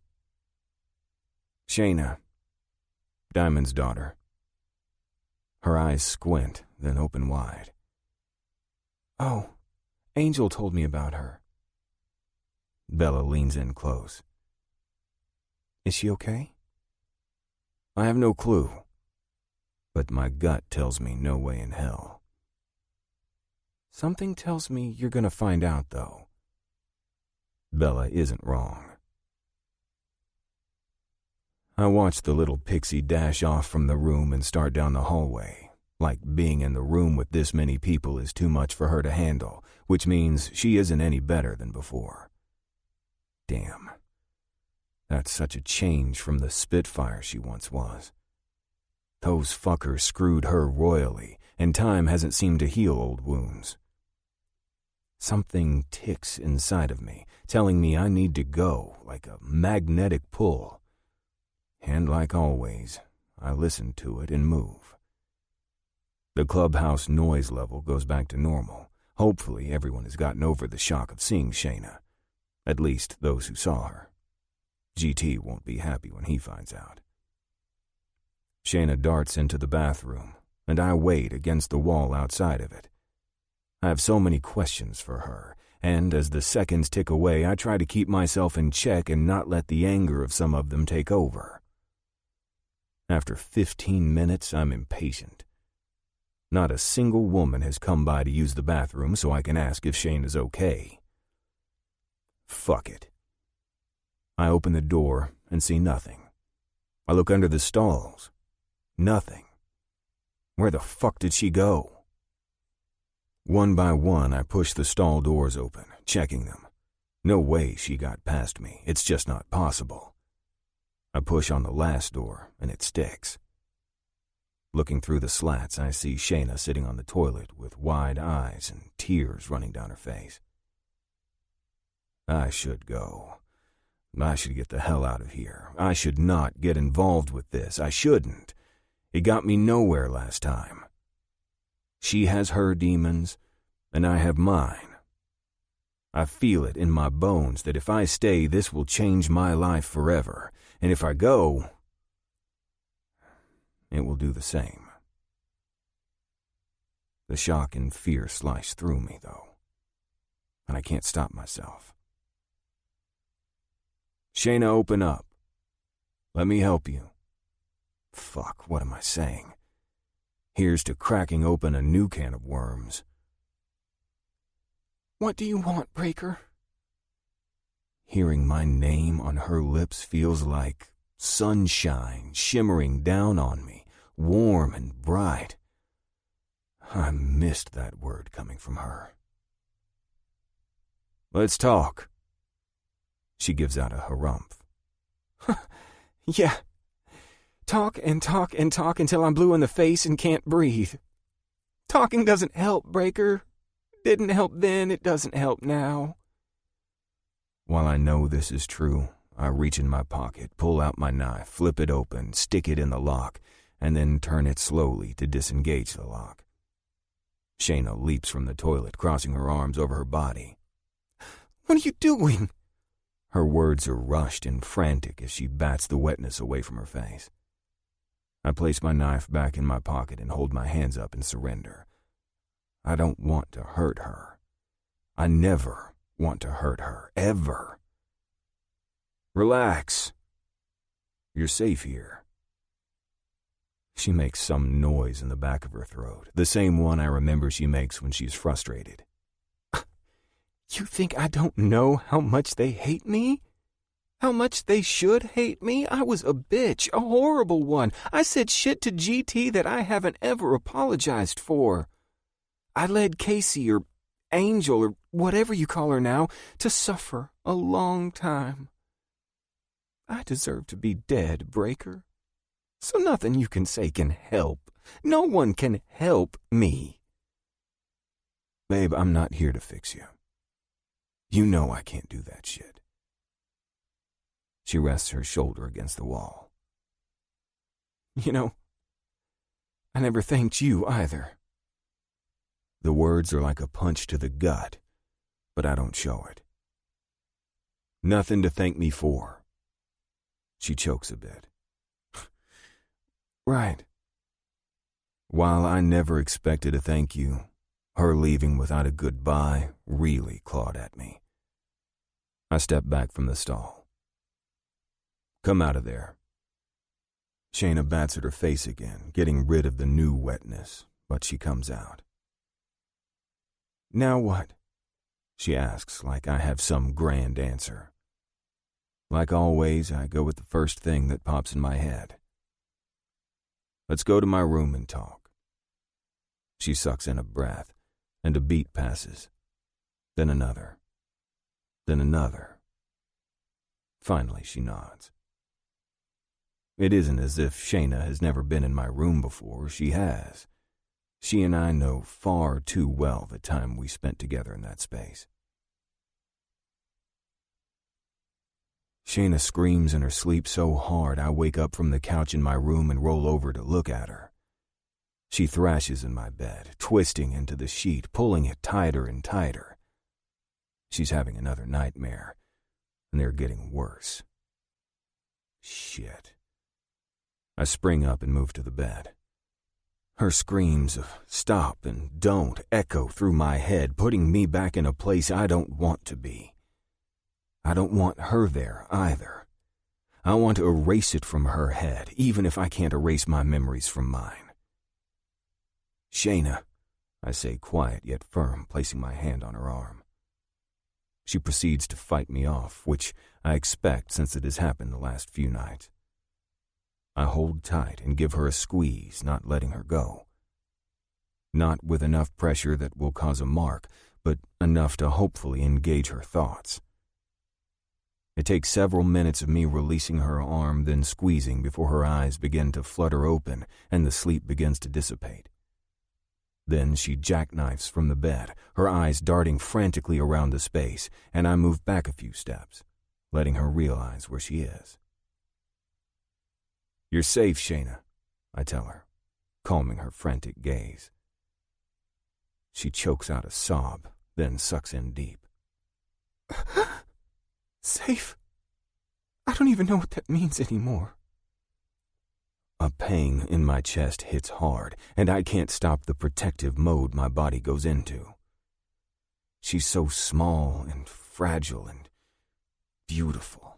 "Shayna. Diamond's daughter." Her eyes squint, then open wide. "Oh, Angel told me about her." Bella leans in close. "Is she okay?" I have no clue, but my gut tells me no way in hell. "Something tells me you're gonna find out, though." Bella isn't wrong. I watch the little pixie dash off from the room and start down the hallway, like being in the room with this many people is too much for her to handle, which means she isn't any better than before. Damn. That's such a change from the Spitfire she once was. Those fuckers screwed her royally, and time hasn't seemed to heal old wounds. Something ticks inside of me, telling me I need to go, like a magnetic pull. And like always, I listen to it and move. The clubhouse noise level goes back to normal. Hopefully everyone has gotten over the shock of seeing Shayna. At least those who saw her. GT won't be happy when he finds out. Shayna darts into the bathroom, and I wait against the wall outside of it. I have so many questions for her, and as the seconds tick away, I try to keep myself in check and not let the anger of some of them take over. After 15 minutes, I'm impatient. Not a single woman has come by to use the bathroom so I can ask if Shayna's okay. Fuck it. I open the door and see nothing. I look under the stalls. Nothing. Where the fuck did she go? One by one, I push the stall doors open, checking them. No way she got past me. It's just not possible. I push on the last door, and it sticks. Looking through the slats, I see Shayna sitting on the toilet with wide eyes and tears running down her face. I should go. I should get the hell out of here. I should not get involved with this. I shouldn't. It got me nowhere last time. She has her demons, and I have mine. I feel it in my bones that if I stay, this will change my life forever. And if I go, it will do the same. The shock and fear slice through me, though, and I can't stop myself. Shayna, open up. Let me help you. Fuck, what am I saying? Here's to cracking open a new can of worms. What do you want, Breaker? Hearing my name on her lips feels like sunshine shimmering down on me, warm and bright. I missed that word coming from her. Let's talk. She gives out a harumph. Yeah. Talk and talk and talk until I'm blue in the face and can't breathe. Talking doesn't help, Breaker. Didn't help then, it doesn't help now. While I know this is true, I reach in my pocket, pull out my knife, flip it open, stick it in the lock, and then turn it slowly to disengage the lock. Shayna leaps from the toilet, crossing her arms over her body. What are you doing? Her words are rushed and frantic as she bats the wetness away from her face. I place my knife back in my pocket and hold my hands up in surrender. I don't want to hurt her. I never want to hurt her, ever. Relax. You're safe here. She makes some noise in the back of her throat, the same one I remember she makes when she's frustrated. You think I don't know how much they hate me? How much they should hate me? I was a bitch, a horrible one. I said shit to GT that I haven't ever apologized for. I led Casey or Angel or whatever you call her now to suffer a long time. I deserve to be dead, Breaker. So nothing you can say can help. No one can help me. Babe, I'm not here to fix you. You know I can't do that shit. She rests her shoulder against the wall. You know, I never thanked you either. The words are like a punch to the gut, but I don't show it. Nothing to thank me for. She chokes a bit. Right. While I never expected to thank you, her leaving without a goodbye really clawed at me. I step back from the stall. Come out of there. Shayna bats at her face again, getting rid of the new wetness, but she comes out. Now what? She asks like I have some grand answer. Like always, I go with the first thing that pops in my head. Let's go to my room and talk. She sucks in a breath, and a beat passes. Then another. Then another. Finally, she nods. It isn't as if Shayna has never been in my room before. She has. She and I know far too well the time we spent together in that space. Shayna screams in her sleep so hard I wake up from the couch in my room and roll over to look at her. She thrashes in my bed, twisting into the sheet, pulling it tighter and tighter. She's having another nightmare, and they're getting worse. Shit. I spring up and move to the bed. Her screams of stop and don't echo through my head, putting me back in a place I don't want to be. I don't want her there either. I want to erase it from her head, even if I can't erase my memories from mine. Shayna, I say quiet yet firm, placing my hand on her arm. She proceeds to fight me off, which I expect since it has happened the last few nights. I hold tight and give her a squeeze, not letting her go. Not with enough pressure that will cause a mark, but enough to hopefully engage her thoughts. It takes several minutes of me releasing her arm, then squeezing before her eyes begin to flutter open and the sleep begins to dissipate. Then she jackknifes from the bed, her eyes darting frantically around the space, and I move back a few steps, letting her realize where she is. "You're safe, Shayna," I tell her, calming her frantic gaze. She chokes out a sob, then sucks in deep. Safe? I don't even know what that means anymore. A pang in my chest hits hard, and I can't stop the protective mode my body goes into. She's so small and fragile and beautiful.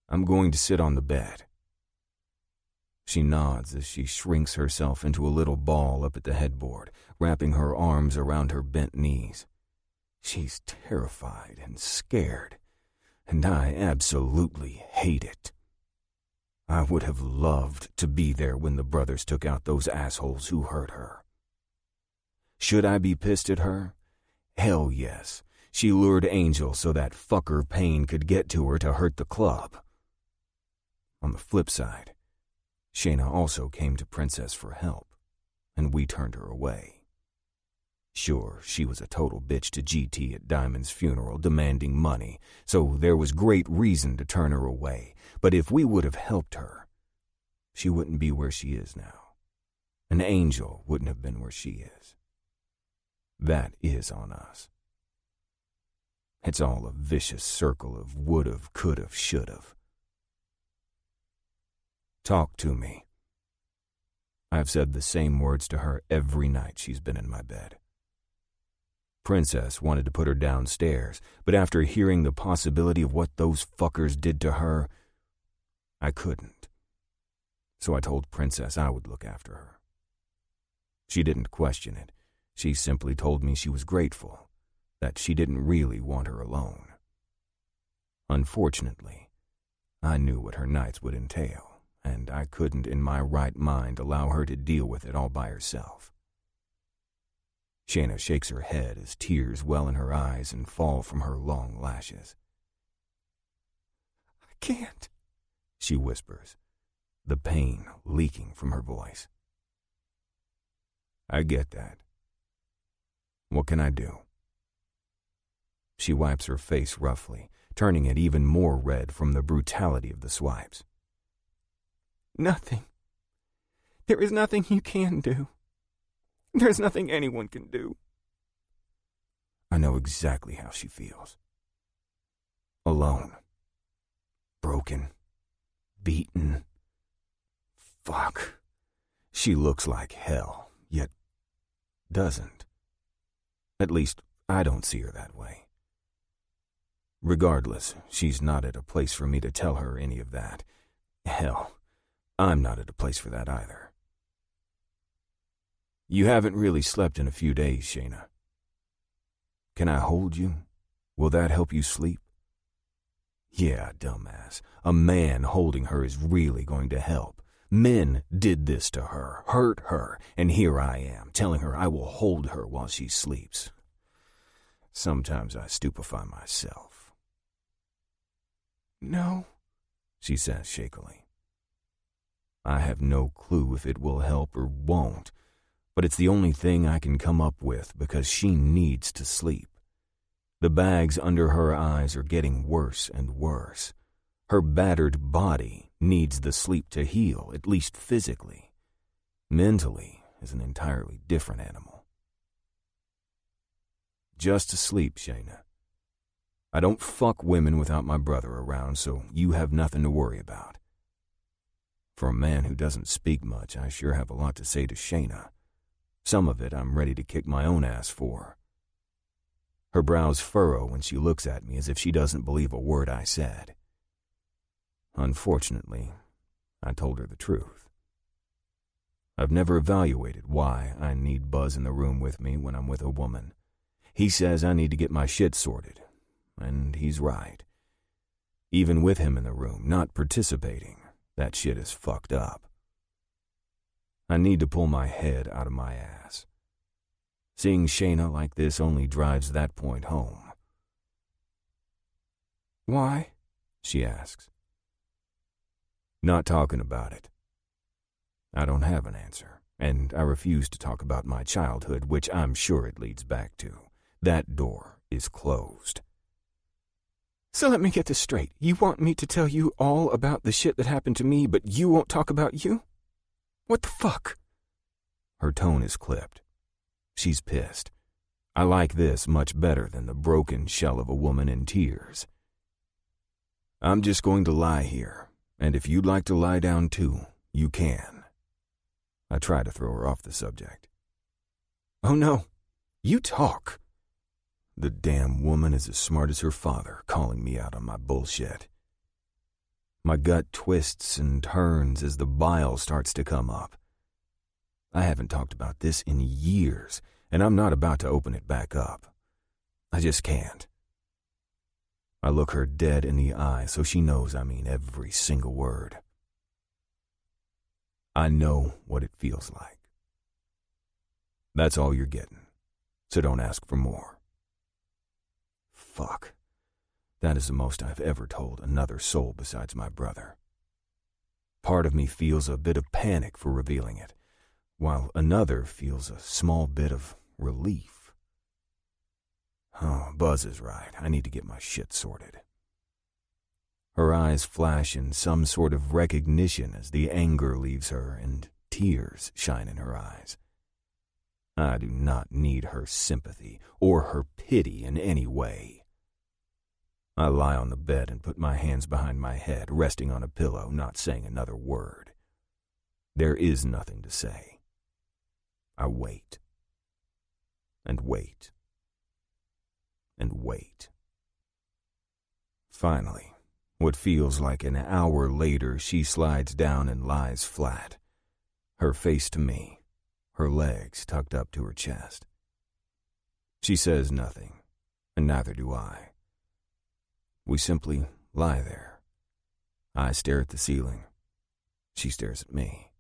"I'm going to sit on the bed." She nods as she shrinks herself into a little ball up at the headboard, wrapping her arms around her bent knees. She's terrified and scared, and I absolutely hate it. I would have loved to be there when the brothers took out those assholes who hurt her. Should I be pissed at her? Hell yes. She lured Angel so that fucker Payne could get to her to hurt the club. On the flip side, Shayna also came to Princess for help, and we turned her away. Sure, she was a total bitch to GT at Diamond's funeral, demanding money, so there was great reason to turn her away. But if we would have helped her, she wouldn't be where she is now. An Angel wouldn't have been where she is. That is on us. It's all a vicious circle of would've, could've, should've. "Talk to me." I've said the same words to her every night she's been in my bed. Princess wanted to put her downstairs, but after hearing the possibility of what those fuckers did to her, I couldn't. So I told Princess I would look after her. She didn't question it. She simply told me she was grateful, that she didn't really want her alone. Unfortunately, I knew what her nights would entail, and I couldn't in my right mind allow her to deal with it all by herself. Shayna shakes her head as tears well in her eyes and fall from her long lashes. "I can't," she whispers, the pain leaking from her voice. "I get that. What can I do?" She wipes her face roughly, turning it even more red from the brutality of the swipes. "Nothing. There is nothing you can do. There's nothing anyone can do." I know exactly how she feels. Alone. Broken. Beaten. Fuck. She looks like hell, yet doesn't. At least, I don't see her that way. Regardless, she's not at a place for me to tell her any of that. Hell, I'm not at a place for that either. "You haven't really slept in a few days, Shayna. Can I hold you? Will that help you sleep?" Yeah, dumbass. A man holding her is really going to help. Men did this to her, hurt her, and here I am, telling her I will hold her while she sleeps. Sometimes I stupefy myself. "No," she says shakily. I have no clue if it will help or won't, but it's the only thing I can come up with because she needs to sleep. The bags under her eyes are getting worse and worse. Her battered body needs the sleep to heal, at least physically. Mentally is an entirely different animal. Just to sleep, Shayna. I don't fuck women without my brother around, so you have nothing to worry about. For a man who doesn't speak much, I sure have a lot to say to Shayna. Some of it I'm ready to kick my own ass for. Her brows furrow when she looks at me as if she doesn't believe a word I said. Unfortunately, I told her the truth. I've never evaluated why I need Buzz in the room with me when I'm with a woman. He says I need to get my shit sorted, and he's right. Even with him in the room, not participating, that shit is fucked up. I need to pull my head out of my ass. Seeing Shayna like this only drives that point home. Why? She asks. Not talking about it. I don't have an answer, and I refuse to talk about my childhood, which I'm sure it leads back to. That door is closed. So let me get this straight. You want me to tell you all about the shit that happened to me, but you won't talk about you? What the fuck? Her tone is clipped. She's pissed. I like this much better than the broken shell of a woman in tears. I'm just going to lie here, and if you'd like to lie down too, you can. I try to throw her off the subject. Oh no, you talk. The damn woman is as smart as her father, calling me out on my bullshit. My gut twists and turns as the bile starts to come up. I haven't talked about this in years, and I'm not about to open it back up. I just can't. I look her dead in the eye so she knows I mean every single word. I know what it feels like. That's all you're getting, so don't ask for more. Fuck. That is the most I've ever told another soul besides my brother. Part of me feels a bit of panic for revealing it, while another feels a small bit of relief. Oh, Buzz is right. I need to get my shit sorted. Her eyes flash in some sort of recognition as the anger leaves her and tears shine in her eyes. I do not need her sympathy or her pity in any way. I lie on the bed and put my hands behind my head, resting on a pillow, not saying another word. There is nothing to say. I wait. And wait. And wait. Finally, what feels like an hour later, she slides down and lies flat, her face to me, her legs tucked up to her chest. She says nothing, and neither do I. We simply lie there. I stare at the ceiling. She stares at me.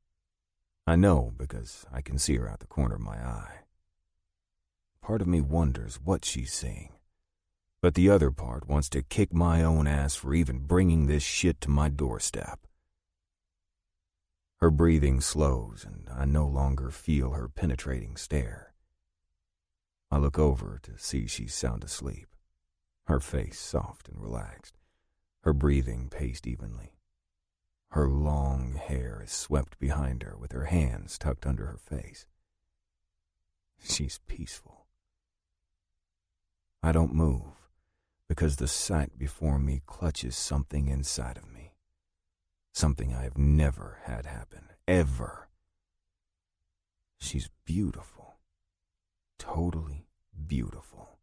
I know because I can see her out the corner of my eye. Part of me wonders what she's seeing, but the other part wants to kick my own ass for even bringing this shit to my doorstep. Her breathing slows, and I no longer feel her penetrating stare. I look over to see she's sound asleep, her face soft and relaxed, her breathing paced evenly. Her long hair is swept behind her with her hands tucked under her face. She's peaceful. I don't move because the sight before me clutches something inside of me. Something I have never had happen, ever. She's beautiful. Totally beautiful.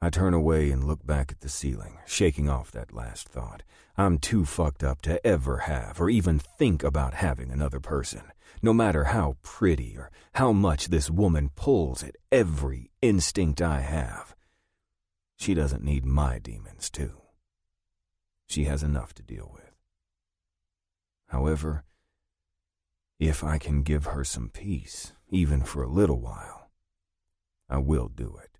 I turn away and look back at the ceiling, shaking off that last thought. I'm too fucked up to ever have or even think about having another person, no matter how pretty or how much this woman pulls at every instinct I have. She doesn't need my demons, too. She has enough to deal with. However, if I can give her some peace, even for a little while, I will do it.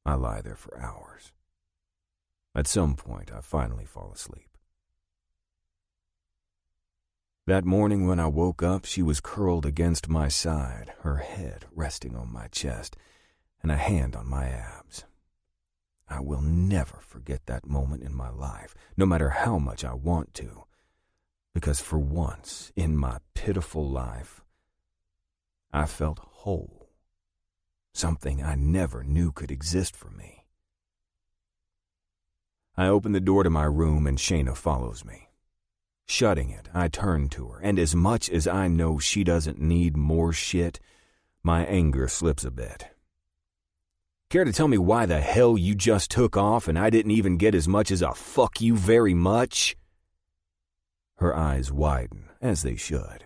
I lie there for hours. At some point, I finally fall asleep. That morning when I woke up, she was curled against my side, her head resting on my chest, and a hand on my abs. I will never forget that moment in my life, no matter how much I want to, because for once in my pitiful life, I felt whole, something I never knew could exist for me. I open the door to my room and Shayna follows me. Shutting it, I turn to her, and as much as I know she doesn't need more shit, my anger slips a bit. Care to tell me why the hell you just took off and I didn't even get as much as a fuck you very much? Her eyes widen, as they should.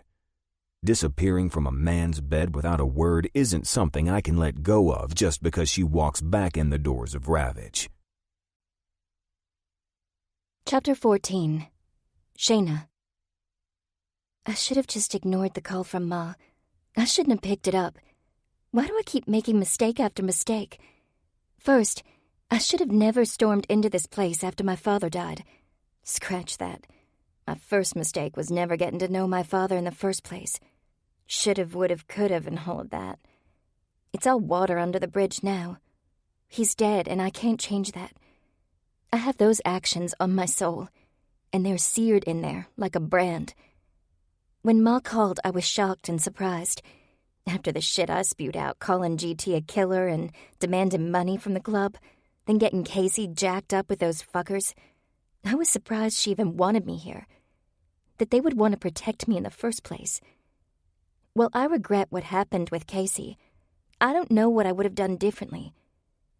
Disappearing from a man's bed without a word isn't something I can let go of just because she walks back in the doors of Ravage. Chapter 14. Shayna. I should have just ignored the call from Ma. I shouldn't have picked it up. Why do I keep making mistake after mistake? First, I should have never stormed into this place after my father died. Scratch that. My first mistake was never getting to know my father in the first place. Should've, would've, could've, and all of that. It's all water under the bridge now. He's dead, and I can't change that. I have those actions on my soul, and they're seared in there like a brand. When Ma called, I was shocked and surprised. After the shit I spewed out, calling GT a killer and demanding money from the club, then getting Casey jacked up with those fuckers, I was surprised she even wanted me here. That they would want to protect me in the first place. While I regret what happened with Casey, I don't know what I would have done differently.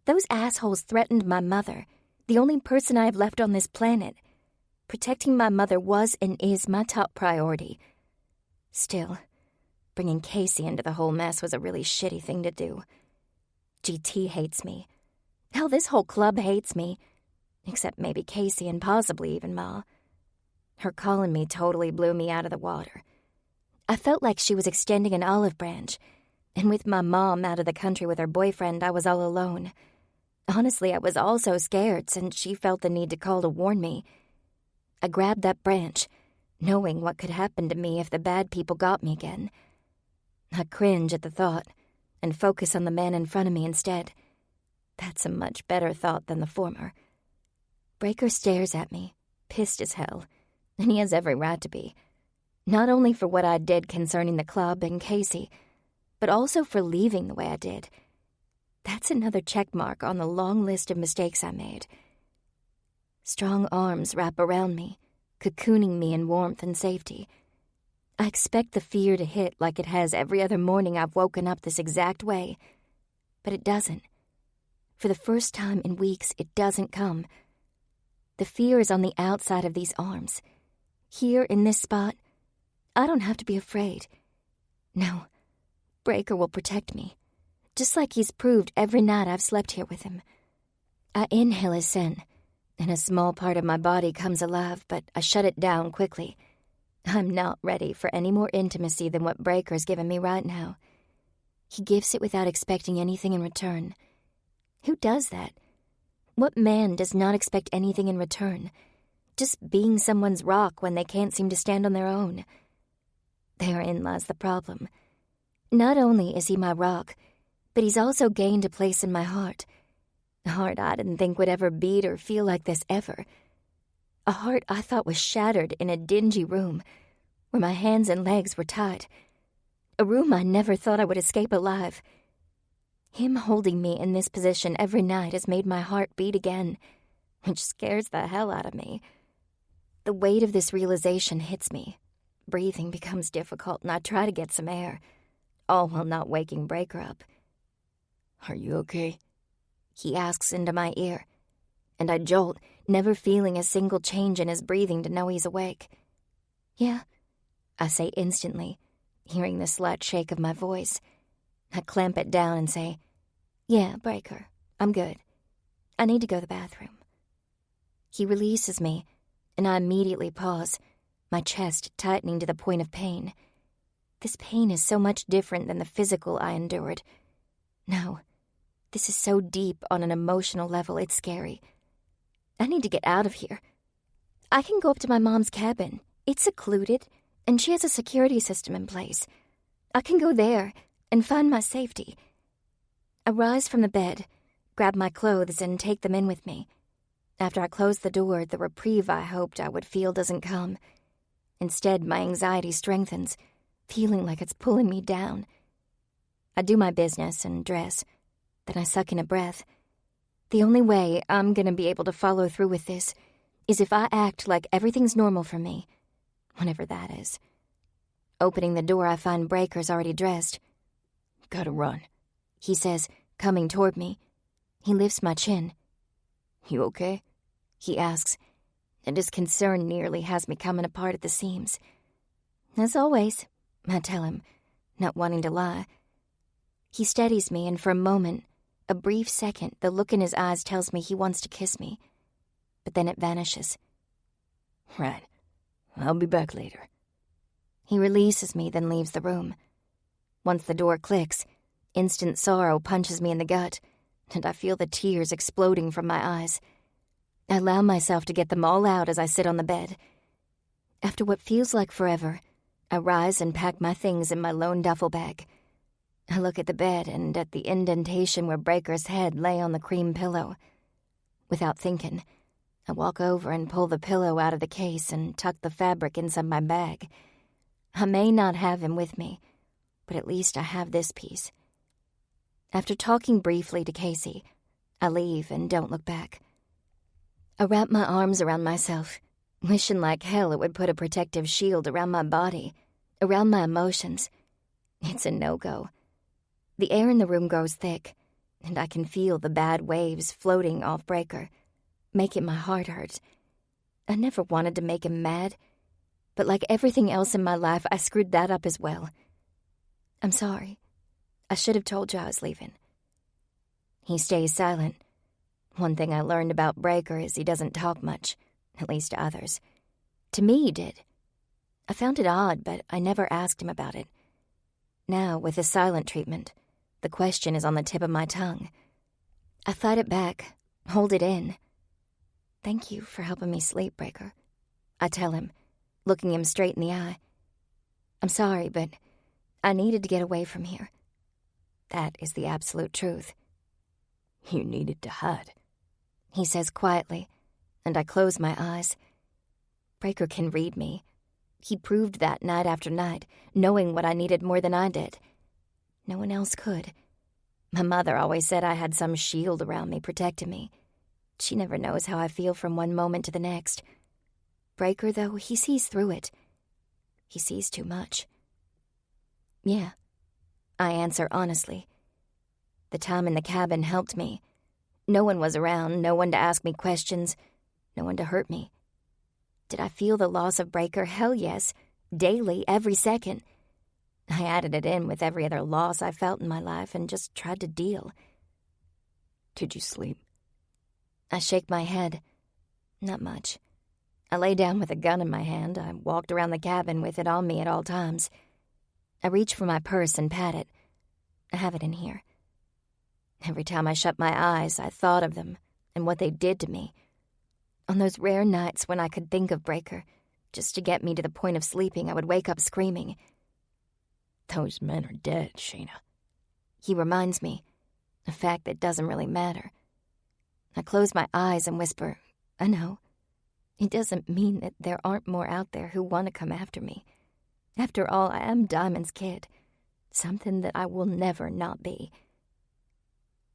Those assholes threatened my mother, the only person I have left on this planet. Protecting my mother was and is my top priority. Still, bringing Casey into the whole mess was a really shitty thing to do. GT hates me. Hell, this whole club hates me. Except maybe Casey and possibly even Ma. Her calling me totally blew me out of the water. I felt like she was extending an olive branch, and with my mom out of the country with her boyfriend, I was all alone. Honestly, I was also scared since she felt the need to call to warn me. I grabbed that branch, knowing what could happen to me if the bad people got me again. I cringe at the thought and focus on the man in front of me instead. That's a much better thought than the former. Breaker stares at me, pissed as hell, and he has every right to be. Not only for what I did concerning the club and Casey, but also for leaving the way I did. That's another check mark on the long list of mistakes I made. Strong arms wrap around me, cocooning me in warmth and safety. I expect the fear to hit like it has every other morning I've woken up this exact way, but it doesn't. For the first time in weeks, it doesn't come. The fear is on the outside of these arms. Here in this spot, I don't have to be afraid. No, Breaker will protect me, just like he's proved every night I've slept here with him. I inhale his scent, and a small part of my body comes alive, but I shut it down quickly. I'm not ready for any more intimacy than what Breaker's given me right now. He gives it without expecting anything in return. Who does that? What man does not expect anything in return? Just being someone's rock when they can't seem to stand on their own. Therein lies the problem. Not only is he my rock, but he's also gained a place in my heart. A heart I didn't think would ever beat or feel like this ever. A heart I thought was shattered in a dingy room where my hands and legs were tied. A room I never thought I would escape alive. Him holding me in this position every night has made my heart beat again, which scares the hell out of me. The weight of this realization hits me. Breathing becomes difficult, and I try to get some air, all while not waking Breaker up. "Are you okay?" He asks into my ear, and I jolt, never feeling a single change in his breathing to know he's awake. "Yeah," I say instantly, hearing the slight shake of my voice. I clamp it down and say, "Yeah, Breaker, I'm good. I need to go to the bathroom." He releases me, and I immediately pause, my chest tightening to the point of pain. This pain is so much different than the physical I endured. No, this is so deep on an emotional level, it's scary. I need to get out of here. I can go up to my mom's cabin. It's secluded, and she has a security system in place. I can go there and find my safety. I rise from the bed, grab my clothes, and take them in with me. After I close the door, the reprieve I hoped I would feel doesn't come. Instead, my anxiety strengthens, feeling like it's pulling me down. I do my business and dress, then I suck in a breath. The only way I'm gonna be able to follow through with this is if I act like everything's normal for me, whenever that is. Opening the door, I find Breaker's already dressed. "Gotta run," he says, coming toward me. He lifts my chin. "You okay?" he asks, and his concern nearly has me coming apart at the seams. "As always," I tell him, not wanting to lie. He steadies me, and for a moment, a brief second, the look in his eyes tells me he wants to kiss me. But then it vanishes. "Right. I'll be back later." He releases me, then leaves the room. Once the door clicks, instant sorrow punches me in the gut, and I feel the tears exploding from my eyes. I allow myself to get them all out as I sit on the bed. After what feels like forever, I rise and pack my things in my lone duffel bag. I look at the bed and at the indentation where Breaker's head lay on the cream pillow. Without thinking, I walk over and pull the pillow out of the case and tuck the fabric inside my bag. I may not have him with me, but at least I have this piece. After talking briefly to Casey, I leave and don't look back. I wrap my arms around myself, wishing like hell it would put a protective shield around my body, around my emotions. It's a no-go. The air in the room grows thick, and I can feel the bad waves floating off Breaker, making my heart hurt. I never wanted to make him mad, but like everything else in my life, I screwed that up as well. I'm sorry. I should have told you I was leaving. He stays silent. One thing I learned about Breaker is he doesn't talk much, at least to others. To me, he did. I found it odd, but I never asked him about it. Now, with the silent treatment, the question is on the tip of my tongue. I fight it back, hold it in. Thank you for helping me sleep, Breaker. I tell him, looking him straight in the eye. I'm sorry, but I needed to get away from here. That is the absolute truth. You needed to hide, he says quietly, and I close my eyes. Breaker can read me. He proved that night after night, knowing what I needed more than I did. No one else could. My mother always said I had some shield around me protecting me. She never knows how I feel from one moment to the next. Breaker, though, he sees through it. He sees too much. Yeah, I answer honestly. The time in the cabin helped me. No one was around, no one to ask me questions, no one to hurt me. Did I feel the loss of Breaker? Hell yes, daily, every second. I added it in with every other loss I felt in my life and just tried to deal. Did you sleep? I shake my head. Not much. I lay down with a gun in my hand. I walked around the cabin with it on me at all times. I reach for my purse and pat it. I have it in here. Every time I shut my eyes, I thought of them and what they did to me. On those rare nights when I could think of Breaker, just to get me to the point of sleeping, I would wake up screaming. Those men are dead, Shayna. He reminds me, a fact that doesn't really matter. I close my eyes and whisper, I know. It doesn't mean that there aren't more out there who want to come after me. After all, I am Diamond's kid, something that I will never not be.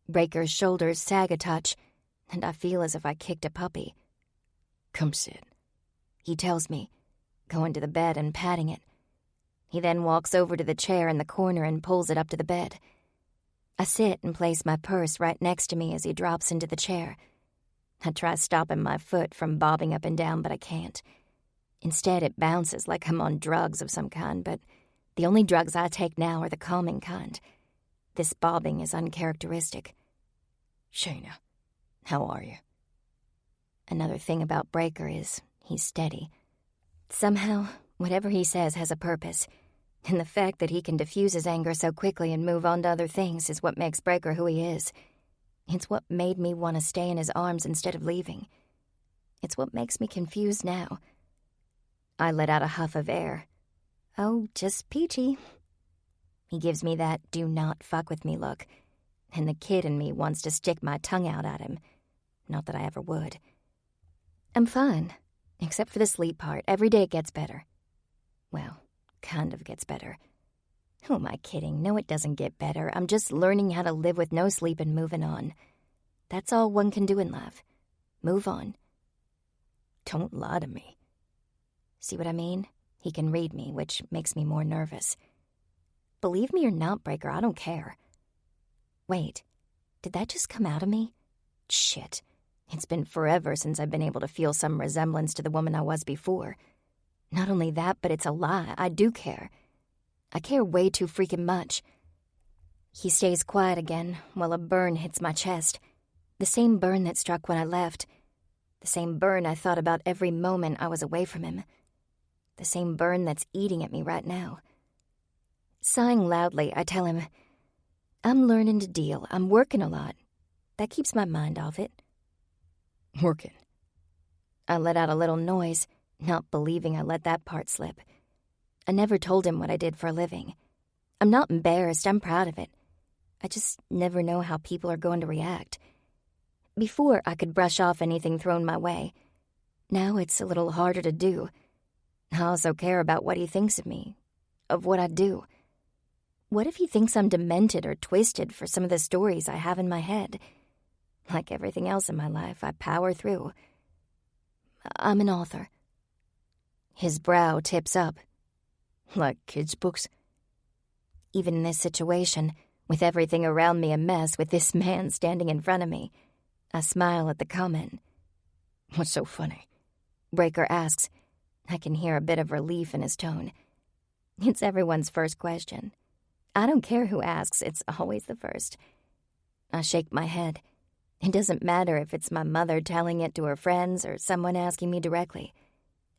Breaker's shoulders sag a touch, and I feel as if I kicked a puppy. Come sit, he tells me, going to the bed and patting it. He then walks over to the chair in the corner and pulls it up to the bed. I sit and place my purse right next to me as he drops into the chair. I try stopping my foot from bobbing up and down, but I can't. Instead, it bounces like I'm on drugs of some kind, but the only drugs I take now are the calming kind. This bobbing is uncharacteristic. Shayna, how are you? Another thing about Breaker is he's steady. Somehow, whatever he says has a purpose, and the fact that he can diffuse his anger so quickly and move on to other things is what makes Breaker who he is. It's what made me want to stay in his arms instead of leaving. It's what makes me confused now. I let out a huff of air. Oh, just peachy. He gives me that do not fuck with me look, and the kid in me wants to stick my tongue out at him. Not that I ever would. I'm fine, except for the sleep part. Every day it gets better. Well, kind of gets better. Who am I kidding? No, it doesn't get better. I'm just learning how to live with no sleep and moving on. That's all one can do in life. Move on. Don't lie to me. See what I mean? He can read me, which makes me more nervous. Believe me or not, Breaker, I don't care. Wait, did that just come out of me? Shit. It's been forever since I've been able to feel some resemblance to the woman I was before. Not only that, but it's a lie. I do care. I care way too freaking much. He stays quiet again while a burn hits my chest. The same burn that struck when I left. The same burn I thought about every moment I was away from him. the same burn that's eating at me right now. Sighing loudly, I tell him, I'm learning to deal. I'm working a lot. That keeps my mind off it. Working. I let out a little noise, not believing I let that part slip. I never told him what I did for a living. I'm not embarrassed. I'm proud of it. I just never know how people are going to react. Before, I could brush off anything thrown my way. Now it's a little harder to do. I also care about what he thinks of me, of what I do. What if he thinks I'm demented or twisted for some of the stories I have in my head? Like everything else in my life, I power through. I'm an author. His brow tips up. Like kids' books? Even in this situation, with everything around me a mess, with this man standing in front of me, I smile at the comment. What's so funny? Breaker asks. I can hear a bit of relief in his tone. It's everyone's first question. I don't care who asks, it's always the first. I shake my head. It doesn't matter if it's my mother telling it to her friends or someone asking me directly.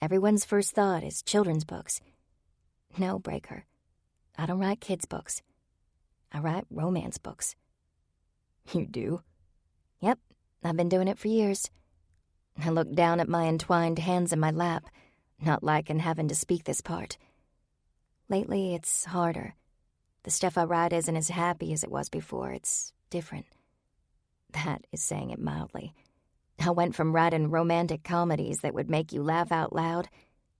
Everyone's first thought is children's books. No, Breaker. I don't write kids' books. I write romance books. You do? Yep, I've been doing it for years. I look down at my entwined hands in my lap, not liking having to speak this part. Lately, it's harder. The stuff I write isn't as happy as it was before. It's different. That is saying it mildly. I went from writing romantic comedies that would make you laugh out loud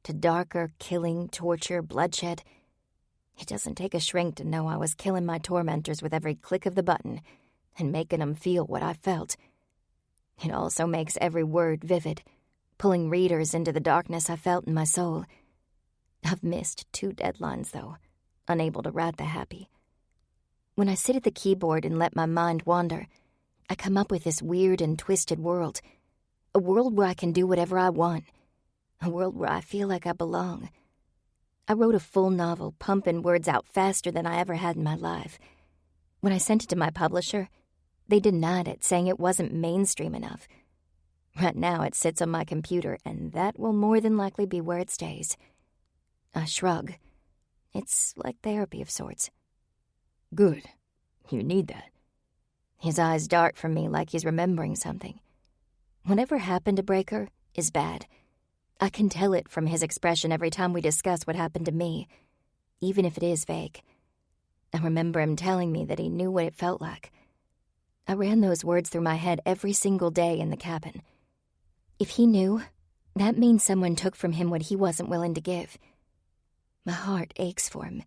to darker, killing, torture, bloodshed. It doesn't take a shrink to know I was killing my tormentors with every click of the button and making them feel what I felt. It also makes every word vivid, pulling readers into the darkness I felt in my soul. I've missed 2 deadlines, though, unable to write the happy. When I sit at the keyboard and let my mind wander, I come up with this weird and twisted world. A world where I can do whatever I want. A world where I feel like I belong. I wrote a full novel, pumping words out faster than I ever had in my life. When I sent it to my publisher, they denied it, saying it wasn't mainstream enough. Right now it sits on my computer, and that will more than likely be where it stays. I shrug. It's like therapy of sorts. Good. You need that. His eyes dart from me like he's remembering something. Whatever happened to Breaker is bad. I can tell it from his expression every time we discuss what happened to me, even if it is vague. I remember him telling me that he knew what it felt like. I ran those words through my head every single day in the cabin. If he knew, that means someone took from him what he wasn't willing to give. My heart aches for him.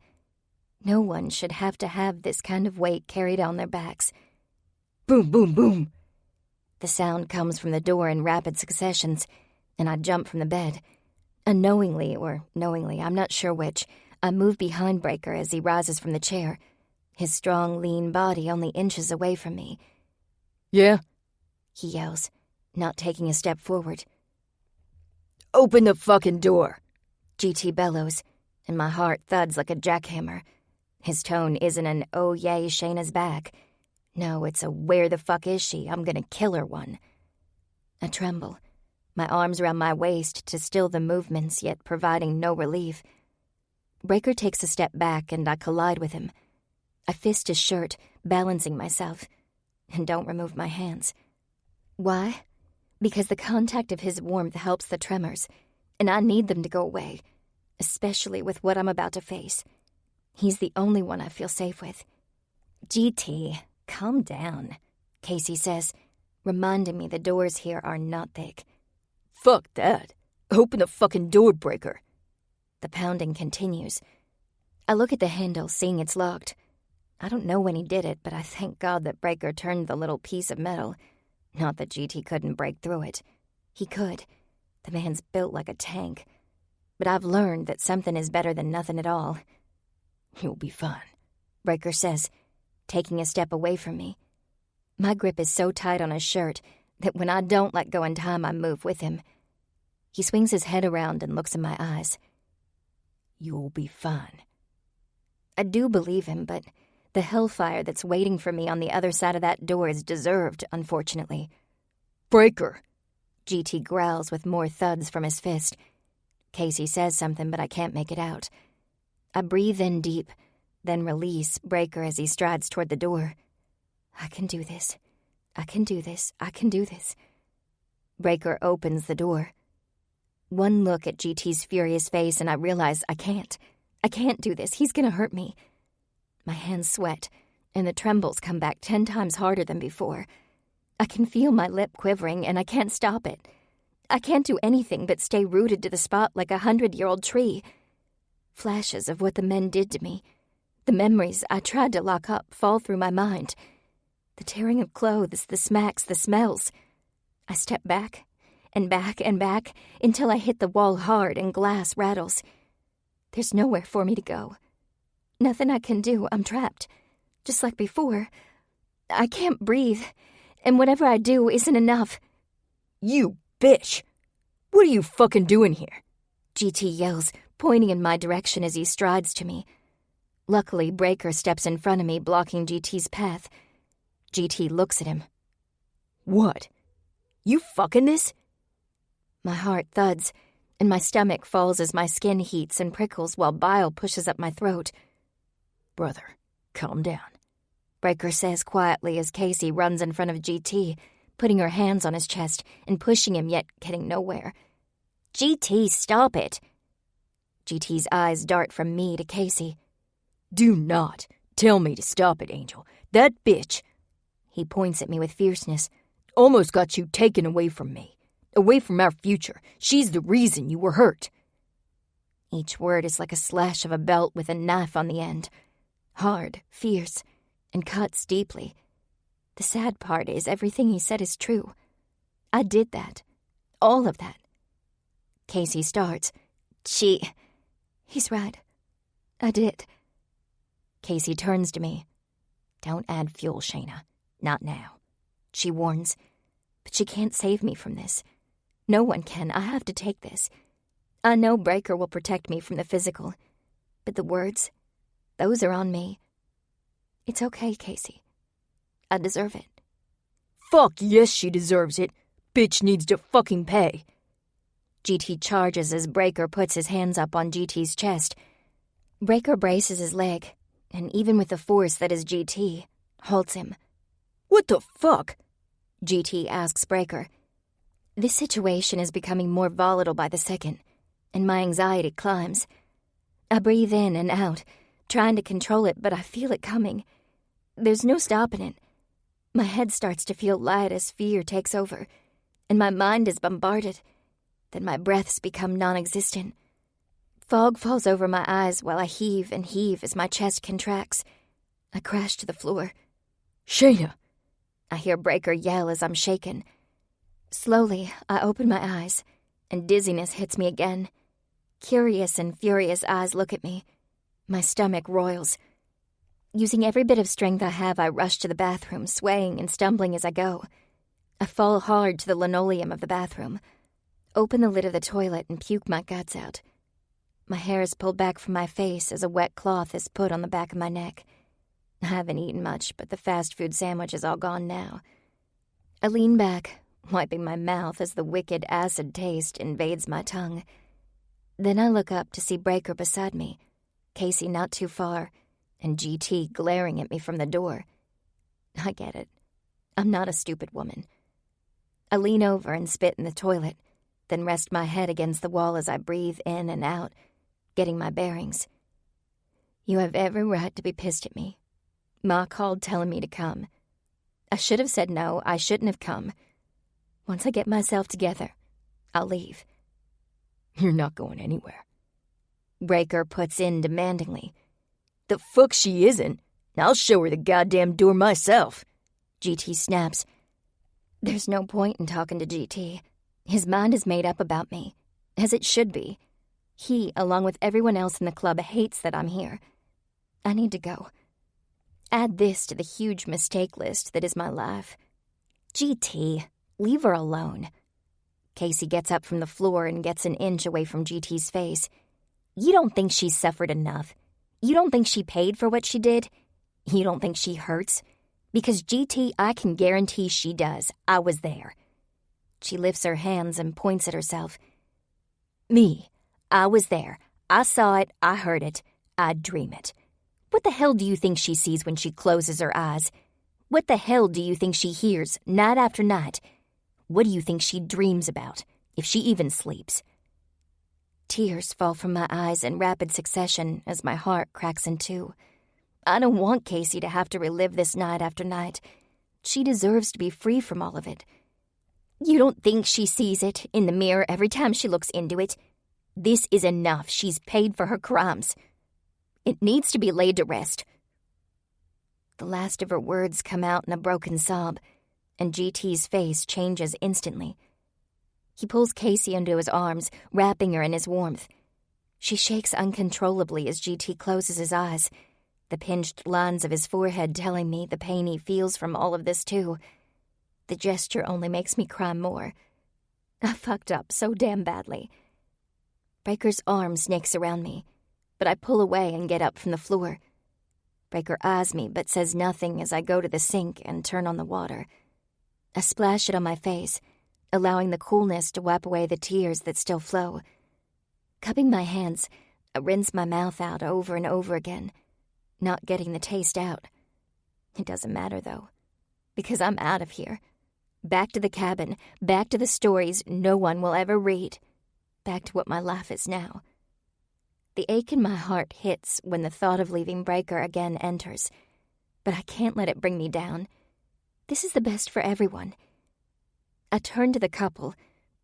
No one should have to have this kind of weight carried on their backs. Boom, boom, boom. The sound comes from the door in rapid successions, and I jump from the bed. Unknowingly or knowingly, I'm not sure which, I move behind Breaker as he rises from the chair, his strong, lean body only inches away from me. Yeah? He yells, not taking a step forward. Open the fucking door. GT bellows, and my heart thuds like a jackhammer. His tone isn't an, oh yay, Shayna's back. No, it's a, where the fuck is she? I'm gonna kill her one. I tremble, my arms around my waist to still the movements, yet providing no relief. Breaker takes a step back, and I collide with him. I fist his shirt, balancing myself, and don't remove my hands. Why? Because the contact of his warmth helps the tremors, and I need them to go away, especially with what I'm about to face. He's the only one I feel safe with. GT, calm down, Casey says, reminding me the doors here are not thick. Fuck that. Open the fucking door, Breaker. The pounding continues. I look at the handle, seeing it's locked. I don't know when he did it, but I thank God that Breaker turned the little piece of metal. Not that GT couldn't break through it. He could. The man's built like a tank. But I've learned that something is better than nothing at all. You'll be fine, Breaker says, taking a step away from me. My grip is so tight on his shirt that when I don't let go in time, I move with him. He swings his head around and looks in my eyes. You'll be fine. I do believe him, but the hellfire that's waiting for me on the other side of that door is deserved, unfortunately. Breaker! GT growls with more thuds from his fist. Casey says something, but I can't make it out. I breathe in deep, then release Breaker as he strides toward the door. I can do this. I can do this. I can do this. Breaker opens the door. One look at GT's furious face and I realize I can't. I can't do this. He's gonna hurt me. My hands sweat, and the trembles come back 10 times harder than before. I can feel my lip quivering, and I can't stop it. I can't do anything but stay rooted to the spot like a 100-year-old tree. Flashes of what the men did to me, the memories I tried to lock up, fall through my mind. The tearing of clothes, the smacks, the smells. I step back and back and back until I hit the wall hard and glass rattles. There's nowhere for me to go. Nothing I can do. I'm trapped. Just like before. I can't breathe, and whatever I do isn't enough. You bitch! What are you fucking doing here? GT yells, pointing in my direction as he strides to me. Luckily, Breaker steps in front of me, blocking GT's path. GT looks at him. What? You fucking this? My heart thuds, and my stomach falls as my skin heats and prickles while bile pushes up my throat. Brother, calm down, Breaker says quietly as Casey runs in front of GT, putting her hands on his chest and pushing him, yet getting nowhere. GT, stop it! GT's eyes dart from me to Casey. Do not tell me to stop it, Angel. That bitch, he points at me with fierceness, almost got you taken away from me, away from our future. She's the reason you were hurt. Each word is like a slash of a belt with a knife on the end. Hard, fierce, and cuts deeply. The sad part is everything he said is true. I did that. All of that. Casey starts. He's right. I did. Casey turns to me. Don't add fuel, Shayna. Not now. She warns. But she can't save me from this. No one can. I have to take this. I know Breaker will protect me from the physical. But the words, those are on me. It's okay, Casey. I deserve it. Fuck yes, she deserves it. Bitch needs to fucking pay. GT charges as Breaker puts his hands up on GT's chest. Breaker braces his leg, and even with the force that is GT, halts him. What the fuck? GT asks Breaker. This situation is becoming more volatile by the second, and my anxiety climbs. I breathe in and out, trying to control it, but I feel it coming. There's no stopping it. My head starts to feel light as fear takes over, and my mind is bombarded. Then my breaths become non-existent. Fog falls over my eyes while I heave and heave as my chest contracts. I crash to the floor. Shayna! I hear Breaker yell as I'm shaken. Slowly, I open my eyes, and dizziness hits me again. Curious and furious eyes look at me. My stomach roils. Using every bit of strength I have, I rush to the bathroom, swaying and stumbling as I go. I fall hard to the linoleum of the bathroom, open the lid of the toilet, and puke my guts out. My hair is pulled back from my face as a wet cloth is put on the back of my neck. I haven't eaten much, but the fast food sandwich is all gone now. I lean back, wiping my mouth as the wicked acid taste invades my tongue. Then I look up to see Breaker beside me, Casey not too far, and GT glaring at me from the door. I get it. I'm not a stupid woman. I lean over and spit in the toilet, then rest my head against the wall as I breathe in and out, getting my bearings. You have every right to be pissed at me. Ma called telling me to come. I should have said no. I shouldn't have come. Once I get myself together, I'll leave. You're not going anywhere. Breaker puts in demandingly. The fuck she isn't. I'll show her the goddamn door myself. GT snaps. There's no point in talking to GT. His mind is made up about me, as it should be. He, along with everyone else in the club, hates that I'm here. I need to go. Add this to the huge mistake list that is my life. GT, leave her alone. Casey gets up from the floor and gets an inch away from GT's face. You don't think she's suffered enough? You don't think she paid for what she did? You don't think she hurts? Because GT, I can guarantee she does. I was there. She lifts her hands and points at herself. Me, I was there. I saw it. I heard it. I'd dream it. What the hell do you think she sees when she closes her eyes? What the hell do you think she hears night after night? What do you think she dreams about, if she even sleeps? Tears fall from my eyes in rapid succession as my heart cracks in two. I don't want Casey to have to relive this night after night. She deserves to be free from all of it. You don't think she sees it in the mirror every time she looks into it? This is enough. She's paid for her crimes. It needs to be laid to rest. The last of her words come out in a broken sob, and GT's face changes instantly. He pulls Casey into his arms, wrapping her in his warmth. She shakes uncontrollably as GT closes his eyes, the pinched lines of his forehead telling me the pain he feels from all of this too. The gesture only makes me cry more. I fucked up so damn badly. Breaker's arm snakes around me, but I pull away and get up from the floor. Breaker eyes me but says nothing as I go to the sink and turn on the water. I splash it on my face, allowing the coolness to wipe away the tears that still flow. Cupping my hands, I rinse my mouth out over and over again, not getting the taste out. It doesn't matter, though, because I'm out of here. Back to the cabin, back to the stories no one will ever read, back to what my life is now. The ache in my heart hits when the thought of leaving Breaker again enters, but I can't let it bring me down. This is the best for everyone. I turn to the couple,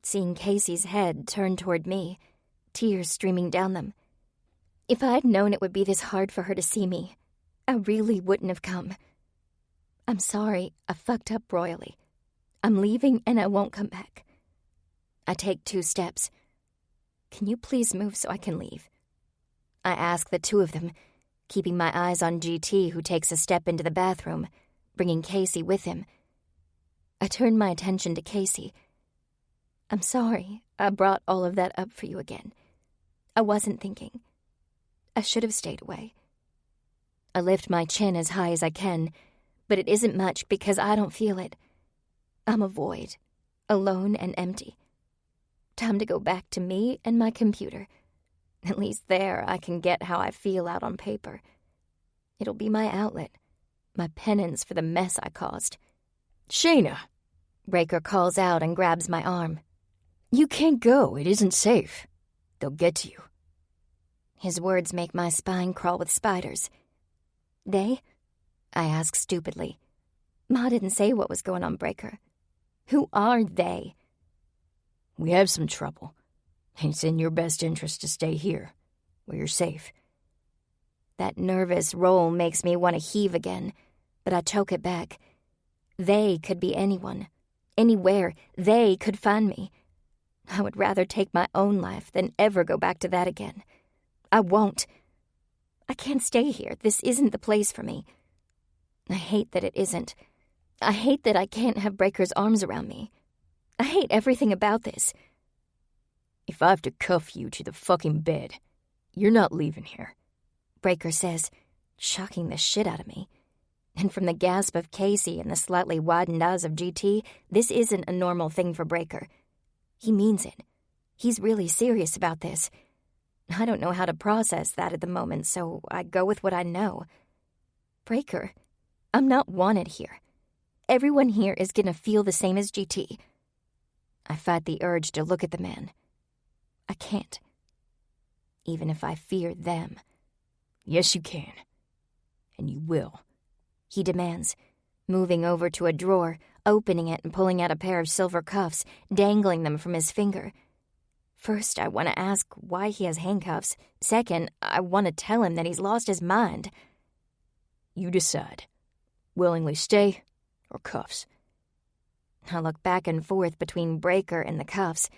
seeing Casey's head turned toward me, tears streaming down them. If I had known it would be this hard for her to see me, I really wouldn't have come. I'm sorry, I fucked up royally. I'm leaving and I won't come back. I take 2 steps. Can you please move so I can leave? I ask the 2 of them, keeping my eyes on GT, who takes a step into the bathroom, bringing Casey with him. I turn my attention to Casey. I'm sorry I brought all of that up for you again. I wasn't thinking. I should have stayed away. I lift my chin as high as I can, but it isn't much because I don't feel it. I'm a void, alone and empty. Time to go back to me and my computer. At least there I can get how I feel out on paper. It'll be my outlet, my penance for the mess I caused. Shayna! Breaker calls out and grabs my arm. You can't go. It isn't safe. They'll get to you. His words make my spine crawl with spiders. They? I ask stupidly. Ma didn't say what was going on, Breaker. Who are they? We have some trouble. It's in your best interest to stay here, where you're safe. That nervous roll makes me want to heave again, but I choke it back. They could be anyone. Anywhere. They could find me. I would rather take my own life than ever go back to that again. I won't. I can't stay here. This isn't the place for me. I hate that it isn't. I hate that I can't have Breaker's arms around me. I hate everything about this. If I have to cuff you to the fucking bed, you're not leaving here, Breaker says, shocking the shit out of me. And from the gasp of Casey and the slightly widened eyes of GT, this isn't a normal thing for Breaker. He means it. He's really serious about this. I don't know how to process that at the moment, so I go with what I know. Breaker, I'm not wanted here. Everyone here is gonna feel the same as GT. I fight the urge to look at the man. I can't. Even if I fear them. Yes, you can. And you will. He demands, moving over to a drawer, opening it and pulling out a pair of silver cuffs, dangling them from his finger. First, I want to ask why he has handcuffs. Second, I want to tell him that he's lost his mind. You decide. Willingly stay or cuffs. I look back and forth between Breaker and the cuffs,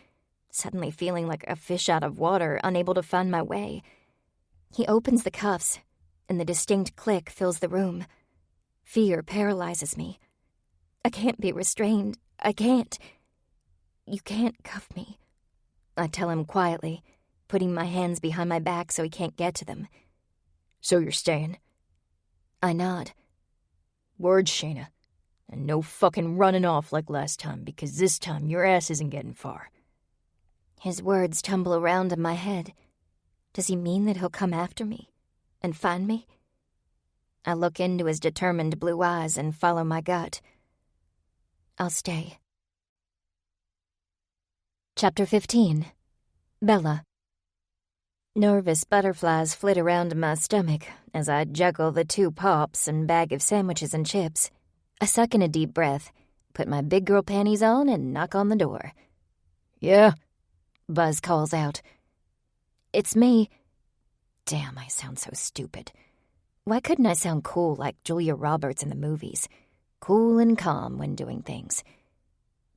suddenly feeling like a fish out of water, unable to find my way. He opens the cuffs, and the distinct click fills the room. Fear paralyzes me. I can't be restrained. I can't. You can't cuff me, I tell him quietly, putting my hands behind my back so he can't get to them. So you're staying? I nod. Words, Shayna. And no fucking running off like last time, because this time your ass isn't getting far. His words tumble around in my head. Does he mean that he'll come after me? And find me? I look into his determined blue eyes and follow my gut. I'll stay. Chapter 15. Bella. Nervous butterflies flit around in my stomach as I juggle the 2 pops and bag of sandwiches and chips. I suck in a deep breath, put my big girl panties on, and knock on the door. Yeah? Buzz calls out. It's me. Damn, I sound so stupid. Why couldn't I sound cool like Julia Roberts in the movies? Cool and calm when doing things.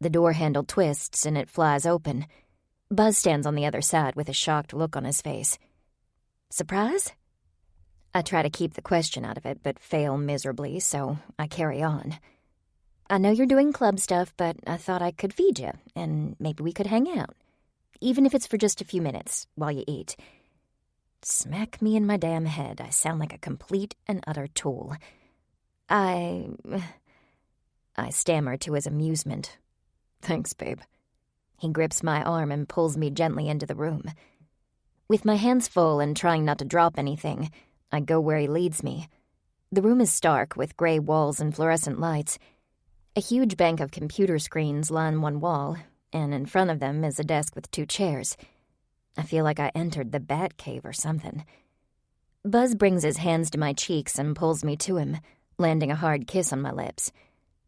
The door handle twists and it flies open. Buzz stands on the other side with a shocked look on his face. Surprise? I try to keep the question out of it, but fail miserably, so I carry on. I know you're doing club stuff, but I thought I could feed you, and maybe we could hang out. Even if it's for just a few minutes, while you eat. Smack me in my damn head, I sound like a complete and utter tool. I stammer to his amusement. Thanks, babe. He grips my arm and pulls me gently into the room. With my hands full and trying not to drop anything, I go where he leads me. The room is stark with gray walls and fluorescent lights. A huge bank of computer screens line one wall, and in front of them is a desk with 2 chairs. I feel like I entered the Bat Cave or something. Buzz brings his hands to my cheeks and pulls me to him, landing a hard kiss on my lips.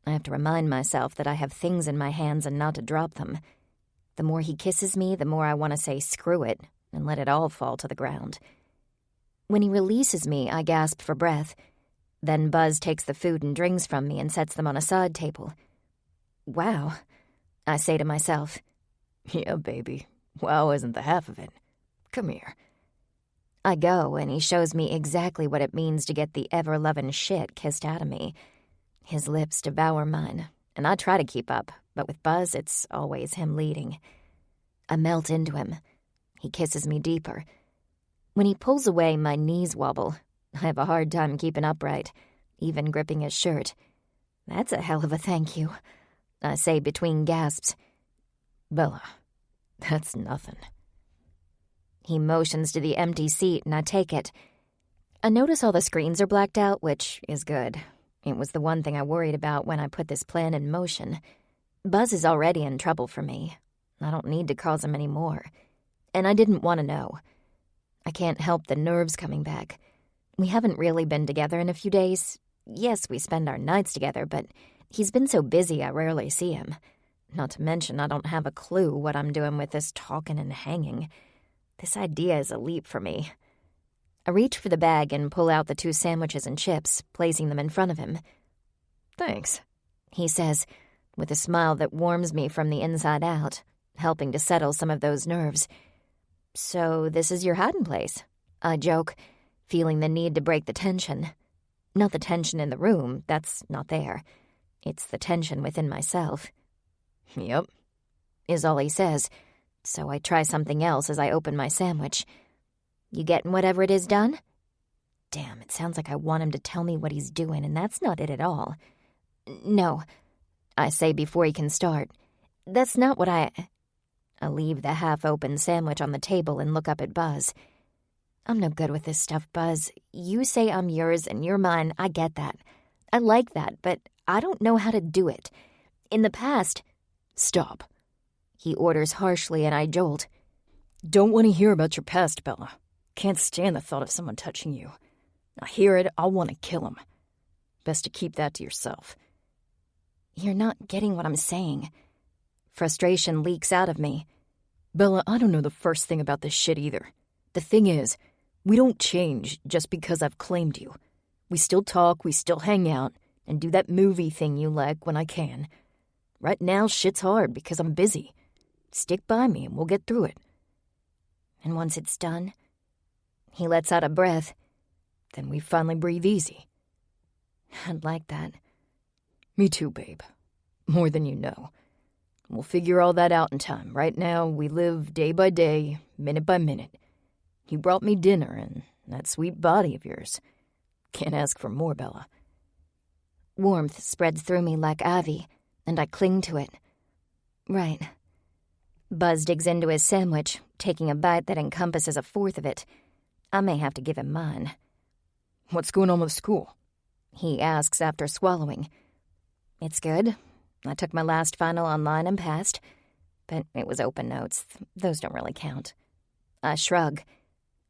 I have to remind myself that I have things in my hands and not to drop them. The more he kisses me, the more I want to say screw it and let it all fall to the ground. When he releases me, I gasp for breath. Then Buzz takes the food and drinks from me and sets them on a side table. Wow, I say to myself. Yeah, baby. Wow isn't the half of it. Come here. I go, and he shows me exactly what it means to get the ever-loving shit kissed out of me. His lips devour mine, and I try to keep up, but with Buzz, it's always him leading. I melt into him. He kisses me deeper. When he pulls away, my knees wobble. I have a hard time keeping upright, even gripping his shirt. That's a hell of a thank you, I say between gasps. Bella, that's nothing. He motions to the empty seat, and I take it. I notice all the screens are blacked out, which is good. It was the one thing I worried about when I put this plan in motion. Buzz is already in trouble for me. I don't need to cause him any more. And I didn't want to know. I can't help the nerves coming back. We haven't really been together in a few days. Yes, we spend our nights together, but he's been so busy I rarely see him. Not to mention I don't have a clue what I'm doing with this talking and hanging. This idea is a leap for me. I reach for the bag and pull out the 2 sandwiches and chips, placing them in front of him. Thanks, he says, with a smile that warms me from the inside out, helping to settle some of those nerves. So this is your hiding place, I joke, feeling the need to break the tension. Not the tension in the room, that's not there. It's the tension within myself. Yep, is all he says, so I try something else as I open my sandwich. You getting whatever it is done? Damn, it sounds like I want him to tell me what he's doing, and that's not it at all. No, I say before he can start. That's not what I leave the half-open sandwich on the table and look up at Buzz. I'm no good with this stuff, Buzz. You say I'm yours and you're mine, I get that. I like that, but I don't know how to do it. In the past... Stop, he orders harshly, and I jolt. Don't want to hear about your past, Bella. Can't stand the thought of someone touching you. I hear it, I'll want to kill him. Best to keep that to yourself. You're not getting what I'm saying. Frustration leaks out of me. Bella, I don't know the first thing about this shit either. The thing is, we don't change just because I've claimed you. We still talk, we still hang out, and do that movie thing you like when I can. Right now, shit's hard because I'm busy. Stick by me and we'll get through it. And once it's done, he lets out a breath. Then we finally breathe easy. I'd like that. Me too, babe. More than you know. We'll figure all that out in time. Right now, we live day by day, minute by minute. You brought me dinner and that sweet body of yours. Can't ask for more, Bella. Warmth spreads through me like ivy, and I cling to it. Right. Buzz digs into his sandwich, taking a bite that encompasses a fourth of it. I may have to give him mine. What's going on with school? He asks after swallowing. It's good. I took my last final online and passed, but it was open notes. Those don't really count. I shrug.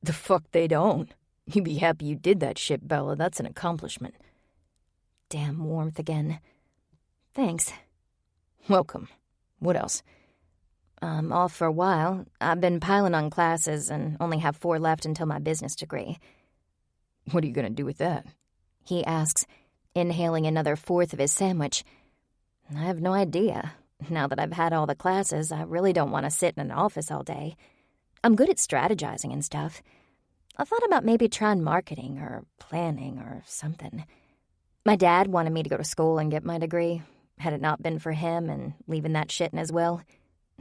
The fuck they don't. You be happy you did that shit, Bella. That's an accomplishment. Damn warmth again. Thanks. Welcome. What else? I'm off for a while. I've been piling on classes and only have 4 left until my business degree. What are you gonna do with that? He asks, inhaling another fourth of his sandwich. I have no idea. Now that I've had all the classes, I really don't want to sit in an office all day. I'm good at strategizing and stuff. I thought about maybe trying marketing or planning or something. My dad wanted me to go to school and get my degree. Had it not been for him and leaving that shit in his will,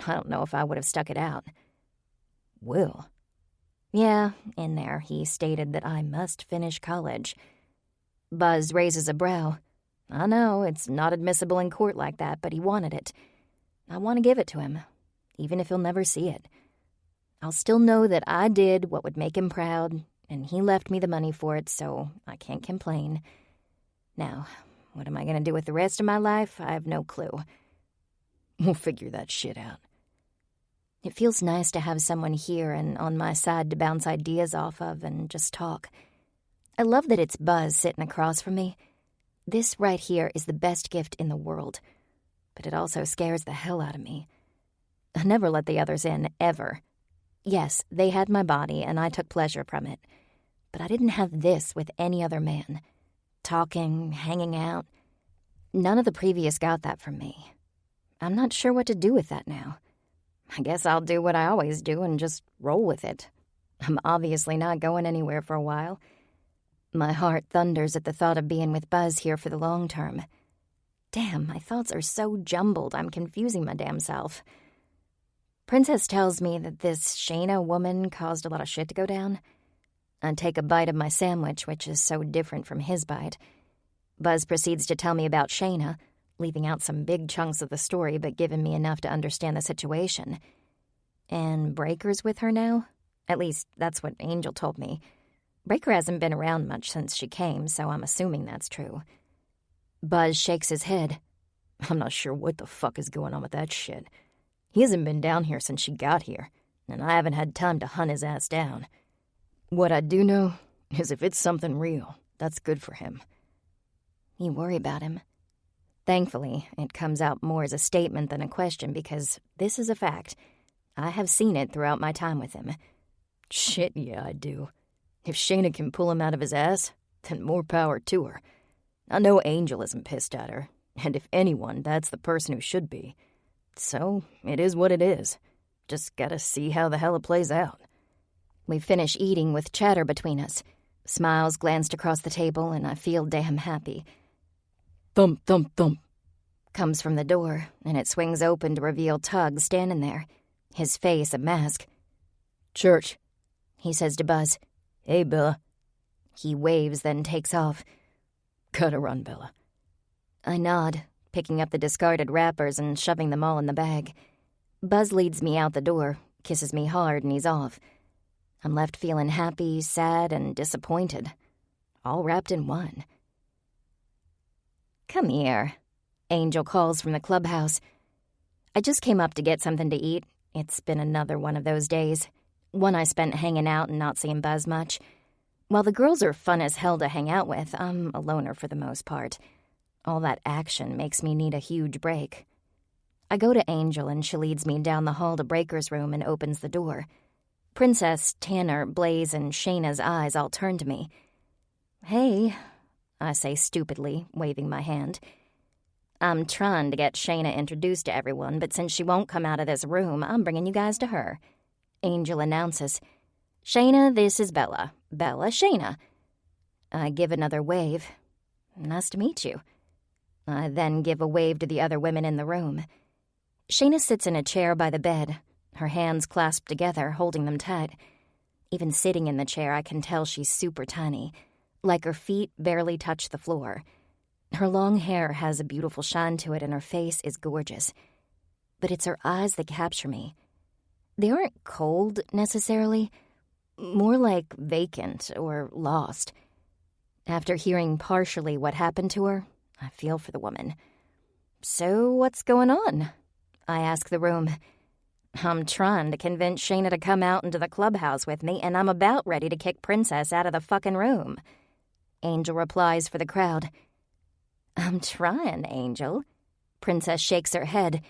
I don't know if I would have stuck it out. Will? Yeah, in there he stated that I must finish college. Buzz raises a brow. I know, it's not admissible in court like that, but he wanted it. I want to give it to him, even if he'll never see it. I'll still know that I did what would make him proud, and he left me the money for it, so I can't complain. Now, what am I going to do with the rest of my life? I have no clue. We'll figure that shit out. It feels nice to have someone here and on my side to bounce ideas off of and just talk. I love that it's Buzz sitting across from me. This right here is the best gift in the world, but it also scares the hell out of me. I never let the others in, ever. Yes, they had my body and I took pleasure from it, but I didn't have this with any other man. Talking, hanging out. None of the previous got that from me. I'm not sure what to do with that now. I guess I'll do what I always do and just roll with it. I'm obviously not going anywhere for a while. My heart thunders at the thought of being with Buzz here for the long term. Damn, my thoughts are so jumbled I'm confusing my damn self. Princess tells me that this Shayna woman caused a lot of shit to go down. I take a bite of my sandwich, which is so different from his bite. Buzz proceeds to tell me about Shayna, leaving out some big chunks of the story but giving me enough to understand the situation. And Breaker's with her now? At least, that's what Angel told me. Breaker hasn't been around much since she came, so I'm assuming that's true. Buzz shakes his head. I'm not sure what the fuck is going on with that shit. He hasn't been down here since she got here, and I haven't had time to hunt his ass down. What I do know is if it's something real, that's good for him. You worry about him. Thankfully, it comes out more as a statement than a question because this is a fact. I have seen it throughout my time with him. Shit, yeah, I do. If Shayna can pull him out of his ass, then more power to her. I know Angel isn't pissed at her, and if anyone, that's the person who should be. So, it is what it is. Just gotta see how the hell it plays out. We finish eating with chatter between us. Smiles glanced across the table, and I feel damn happy. Thump, thump, thump. Comes from the door, and it swings open to reveal Tug standing there, his face a mask. Church, he says to Buzz. Hey, Bella. He waves, then takes off. Gotta run, Bella. I nod, picking up the discarded wrappers and shoving them all in the bag. Buzz leads me out the door, kisses me hard, and he's off. I'm left feeling happy, sad, and disappointed, all wrapped in one. Come here, Angel calls from the clubhouse. I just came up to get something to eat. It's been another one of those days. One I spent hanging out and not seeing Buzz much. While the girls are fun as hell to hang out with, I'm a loner for the most part. All that action makes me need a huge break. I go to Angel and she leads me down the hall to Breaker's room and opens the door. Princess, Tanner, Blaze, and Shayna's eyes all turn to me. Hey, I say stupidly, waving my hand. I'm trying to get Shayna introduced to everyone, but since she won't come out of this room, I'm bringing you guys to her. Angel announces, Shayna, this is Bella. Bella, Shayna. I give another wave. Nice to meet you. I then give a wave to the other women in the room. Shayna sits in a chair by the bed, her hands clasped together, holding them tight. Even sitting in the chair, I can tell she's super tiny, like her feet barely touch the floor. Her long hair has a beautiful shine to it and her face is gorgeous. But it's her eyes that capture me. They aren't cold, necessarily. More like vacant or lost. After hearing partially what happened to her, I feel for the woman. "So what's going on?" I ask the room. "I'm trying to convince Shayna to come out into the clubhouse with me, and I'm about ready to kick Princess out of the fucking room." Angel replies for the crowd. "I'm trying, Angel." Princess shakes her head,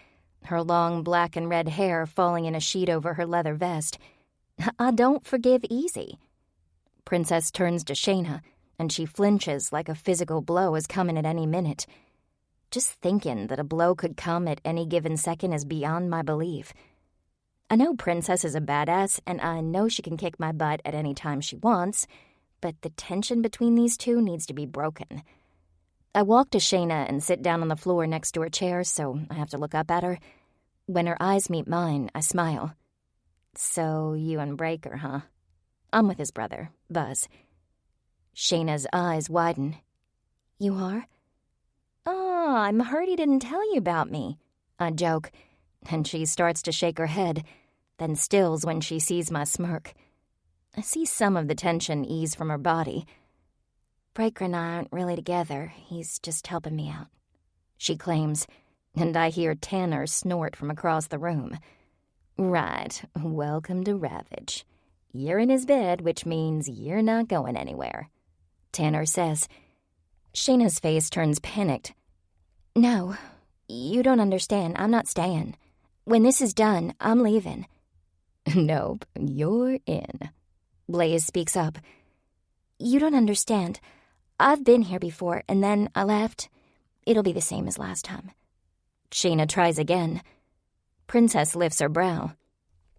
her long black and red hair falling in a sheet over her leather vest. "I don't forgive easy." Princess turns to Shayna, and she flinches like a physical blow is coming at any minute. Just thinking that a blow could come at any given second is beyond my belief. I know Princess is a badass, and I know she can kick my butt at any time she wants, but the tension between these two needs to be broken. I walk to Shayna and sit down on the floor next to her chair, so I have to look up at her. When her eyes meet mine, I smile. "So you and Breaker, huh?" I'm with his brother, Buzz. Shayna's eyes widen. "You are?" "Oh, I'm hurt he didn't tell you about me," I joke, and she starts to shake her head, then stills when she sees my smirk. I see some of the tension ease from her body. "Breaker and I aren't really together. He's just helping me out," she claims, and I hear Tanner snort from across the room. "Right, welcome to Ravage. You're in his bed, which means you're not going anywhere," Tanner says. Shayna's face turns panicked. "No, you don't understand. I'm not staying. When this is done, I'm leaving." "Nope, you're in," Blaze speaks up. "You don't understand. I've been here before, and then I left. It'll be the same as last time." Shayna tries again. Princess lifts her brow.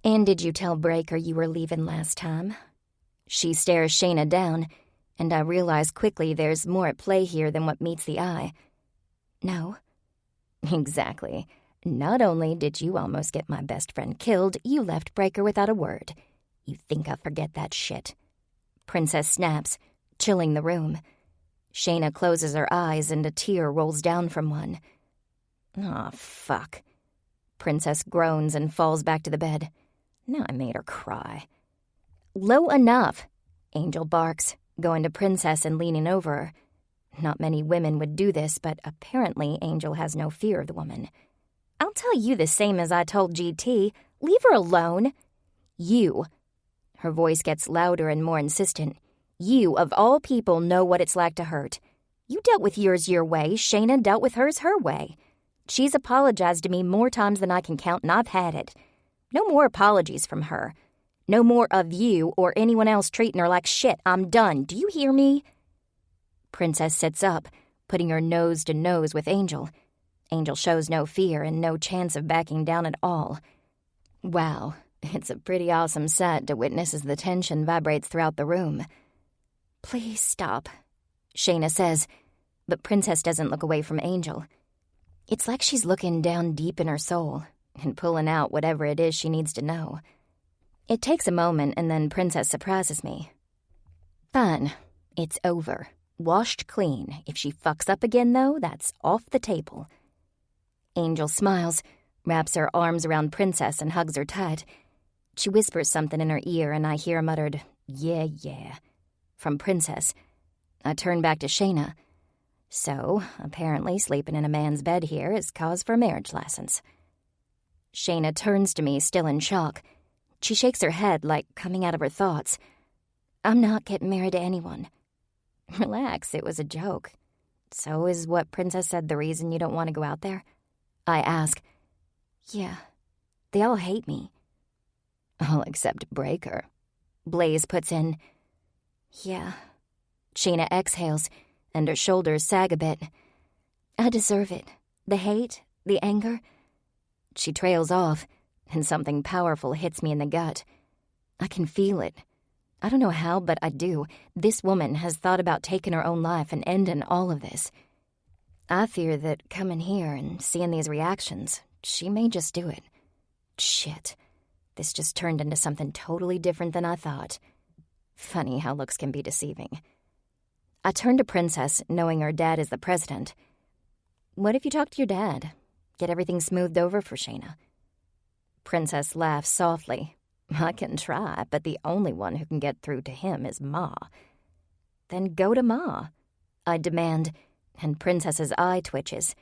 "And did you tell Breaker you were leaving last time?" She stares Shayna down, and I realize quickly there's more at play here than what meets the eye. "No." "Exactly. Not only did you almost get my best friend killed, you left Breaker without a word. You think I'll forget that shit?" Princess snaps, chilling the room. Shayna closes her eyes and a tear rolls down from one. "Aw, fuck." Princess groans and falls back to the bed. Now I made her cry. "Low enough," Angel barks, going to Princess and leaning over her. Not many women would do this, but apparently Angel has no fear of the woman. "I'll tell you the same as I told GT. Leave her alone." "You." Her voice gets louder and more insistent. "You, of all people, know what it's like to hurt. You dealt with yours your way. Shayna dealt with hers her way. She's apologized to me more times than I can count, and I've had it. No more apologies from her. No more of you or anyone else treating her like shit. I'm done. Do you hear me?" Princess sits up, putting her nose to nose with Angel. Angel shows no fear and no chance of backing down at all. Wow, it's a pretty awesome sight to witness as the tension vibrates throughout the room. "Please stop," Shayna says, but Princess doesn't look away from Angel. It's like she's looking down deep in her soul and pulling out whatever it is she needs to know. It takes a moment, and then Princess surprises me. "Fine, it's over. Washed clean. If she fucks up again, though, that's off the table." Angel smiles, wraps her arms around Princess and hugs her tight. She whispers something in her ear, and I hear a muttered, yeah, from Princess. I turn back to Shayna. So, apparently sleeping in a man's bed here is cause for a marriage license. Shayna turns to me, still in shock. She shakes her head like coming out of her thoughts. "I'm not getting married to anyone." "Relax, it was a joke." "So is what Princess said the reason you don't want to go out there?" I ask. "Yeah, they all hate me." "All except Breaker," Blaze puts in. "Yeah." Shayna exhales, and her shoulders sag a bit. "I deserve it. The hate, the anger." She trails off, and something powerful hits me in the gut. I can feel it. I don't know how, but I do. This woman has thought about taking her own life and ending all of this. I fear that coming here and seeing these reactions, she may just do it. Shit. This just turned into something totally different than I thought. Funny how looks can be deceiving. I turn to Princess, knowing her dad is the president. "What if you talk to your dad? Get everything smoothed over for Shayna?" Princess laughs softly. I can try, but the only one who can get through to him is Ma. Then go to Ma, I demand, and Princess's eye twitches.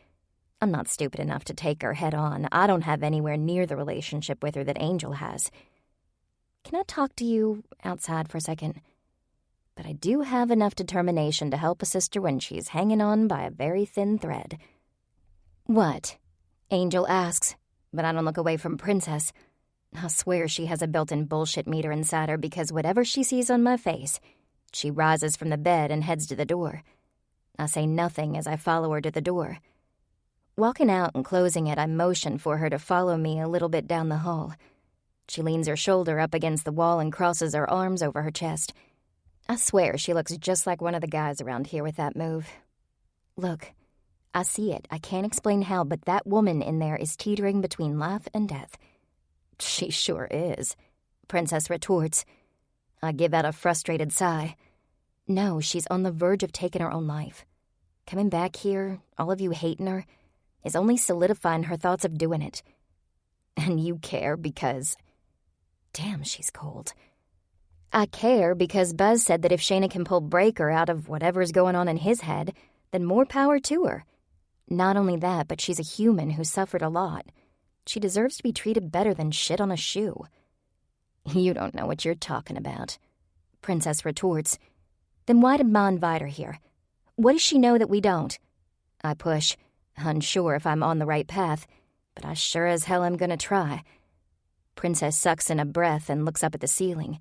I'm not stupid enough to take her head on. I don't have anywhere near the relationship with her that Angel has. Can I talk to you outside for a second? But I do have enough determination to help a sister when she's hanging on by a very thin thread. What? Angel asks, but I don't look away from Princess. I swear she has a built-in bullshit meter inside her because whatever she sees on my face, she rises from the bed and heads to the door. I say nothing as I follow her to the door. Walking out and closing it, I motion for her to follow me a little bit down the hall. She leans her shoulder up against the wall and crosses her arms over her chest. I swear she looks just like one of the guys around here with that move. Look, I see it. I can't explain how, but that woman in there is teetering between life and death. She sure is, Princess retorts. I give out a frustrated sigh. No, she's on the verge of taking her own life. Coming back here, all of you hating her, is only solidifying her thoughts of doing it. And you care because... Damn, she's cold. I care because Buzz said that if Shayna can pull Breaker out of whatever's going on in his head, then more power to her. Not only that, but she's a human who suffered a lot. She deserves to be treated better than shit on a shoe. You don't know what you're talking about, Princess retorts. Then why did Ma invite her here? What does she know that we don't? I push, unsure if I'm on the right path, but I sure as hell am gonna try. Princess sucks in a breath and looks up at the ceiling.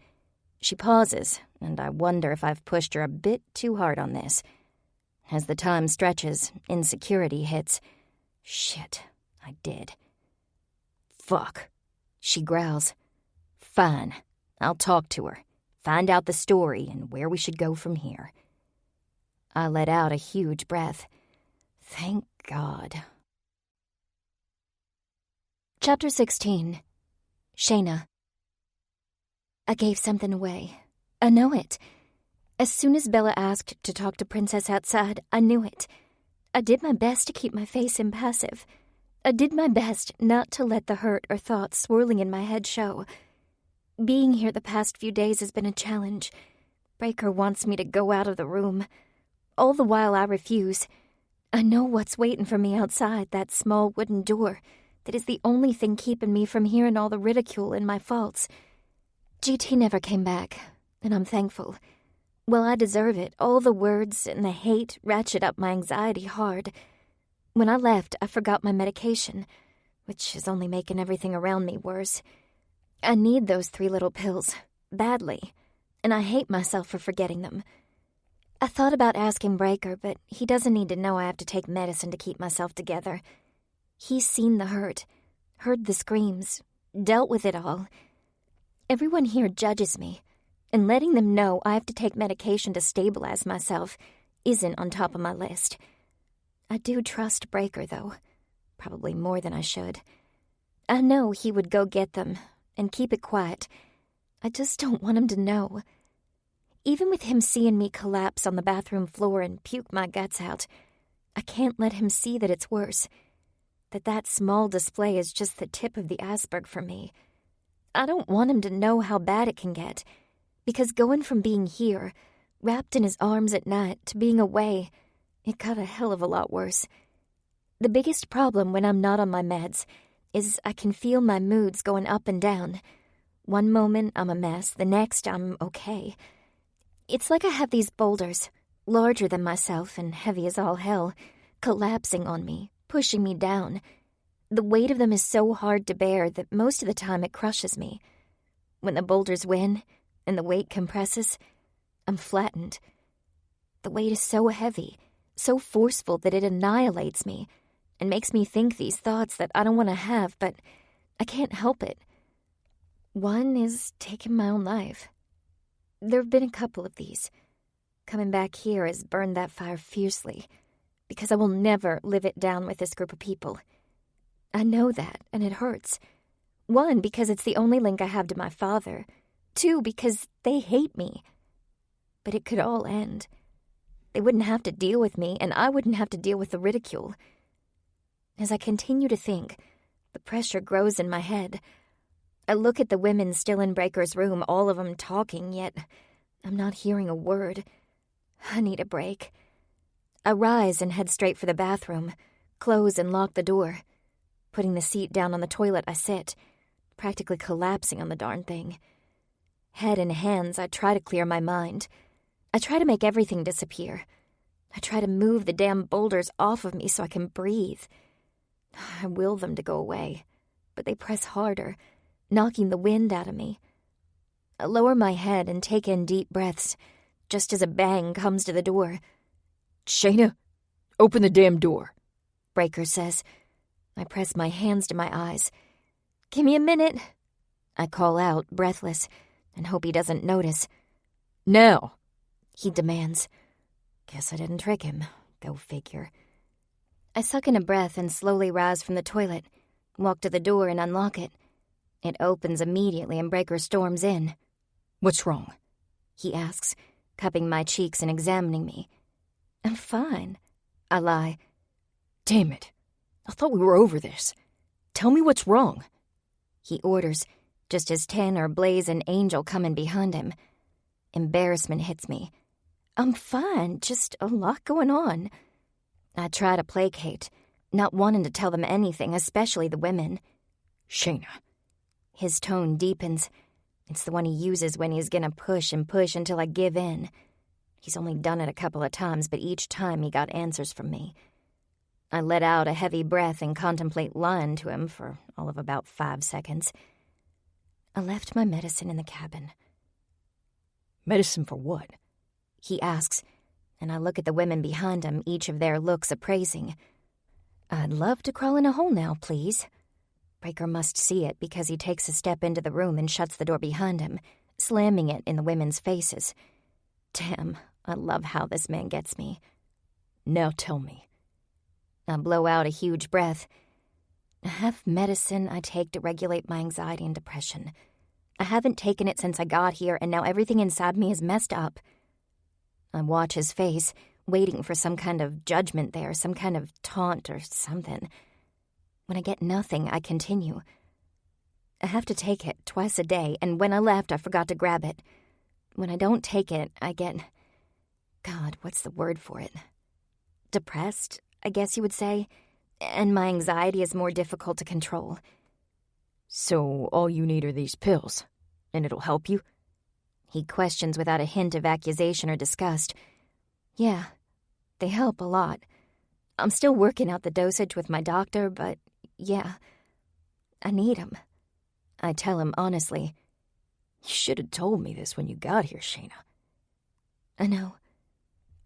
She pauses, and I wonder if I've pushed her a bit too hard on this. As the time stretches, insecurity hits. Shit, I did. Fuck, she growls. Fine, I'll talk to her, find out the story and where we should go from here. I let out a huge breath. Thank God. Chapter 16. Shayna. I gave something away. I know it. As soon as Bella asked to talk to Princess outside, I knew it. I did my best to keep my face impassive. I did my best not to let the hurt or thoughts swirling in my head show. Being here the past few days has been a challenge. Breaker wants me to go out of the room. All the while I refuse. I know what's waiting for me outside that small wooden door that is the only thing keeping me from hearing all the ridicule and my faults. GT never came back, and I'm thankful. Well, I deserve it. All the words and the hate ratchet up my anxiety hard. When I left, I forgot my medication, which is only making everything around me worse. I need those 3 little pills, badly, and I hate myself for forgetting them. I thought about asking Breaker, but he doesn't need to know I have to take medicine to keep myself together. He's seen the hurt, heard the screams, dealt with it all. Everyone here judges me, and letting them know I have to take medication to stabilize myself isn't on top of my list. I do trust Breaker, though, probably more than I should. I know he would go get them and keep it quiet. I just don't want him to know. Even with him seeing me collapse on the bathroom floor and puke my guts out, I can't let him see that it's worse, that small display is just the tip of the iceberg for me. I don't want him to know how bad it can get, because going from being here, wrapped in his arms at night, to being away, it got a hell of a lot worse. The biggest problem when I'm not on my meds is I can feel my moods going up and down. One moment I'm a mess, the next I'm okay. It's like I have these boulders, larger than myself and heavy as all hell, collapsing on me, pushing me down. The weight of them is so hard to bear that most of the time it crushes me. When the boulders win and the weight compresses, I'm flattened. The weight is so heavy, so forceful that it annihilates me and makes me think these thoughts that I don't want to have, but I can't help it. One is taking my own life. There have been a couple of these. Coming back here has burned that fire fiercely, because I will never live it down with this group of people. I know that, and it hurts. 1, because it's the only link I have to my father. 2, because they hate me. But it could all end. They wouldn't have to deal with me, and I wouldn't have to deal with the ridicule. As I continue to think, the pressure grows in my head. I look at the women still in Breaker's room, all of them talking, yet I'm not hearing a word. I need a break. I rise and head straight for the bathroom, close and lock the door. Putting the seat down on the toilet, I sit, practically collapsing on the darn thing. Head in hands, I try to clear my mind. I try to make everything disappear. I try to move the damn boulders off of me so I can breathe. I will them to go away, but they press harder, knocking the wind out of me. I lower my head and take in deep breaths, just as a bang comes to the door. "Shayna, open the damn door," Breaker says. I press my hands to my eyes. "Give me a minute," I call out, breathless, and hope he doesn't notice. "Now," he demands. Guess I didn't trick him. Go figure. I suck in a breath and slowly rise from the toilet, walk to the door and unlock it. It opens immediately and Breaker storms in. "What's wrong?" he asks, cupping my cheeks and examining me. "I'm fine," I lie. "Damn it. I thought we were over this. Tell me what's wrong," he orders, just as Tanner, Blaze, and Angel come in behind him. Embarrassment hits me. I'm fine, just a lot going on. I try to placate, not wanting to tell them anything, especially the women. "Shayna." His tone deepens. It's the one he uses when he's gonna push and push until I give in. He's only done it a couple of times, but each time he got answers from me. I let out a heavy breath and contemplate lying to him for all of about 5 seconds. I left my medicine in the cabin. "Medicine for what?" he asks, and I look at the women behind him, each of their looks appraising. I'd love to crawl in a hole now, please. Breaker must see it because he takes a step into the room and shuts the door behind him, slamming it in the women's faces. Damn, I love how this man gets me. "Now tell me." I blow out a huge breath. I have medicine I take to regulate my anxiety and depression. I haven't taken it since I got here, and now everything inside me is messed up. I watch his face, waiting for some kind of judgment there, some kind of taunt or something. When I get nothing, I continue. I have to take it twice a day, and when I left, I forgot to grab it. When I don't take it, I get... God, what's the word for it? Depressed, I guess you would say, and my anxiety is more difficult to control. "So all you need are these pills, and it'll help you?" He questions without a hint of accusation or disgust. Yeah, they help a lot. I'm still working out the dosage with my doctor, but yeah, I need them. I tell him honestly. "You should have told me this when you got here, Shayna." I know.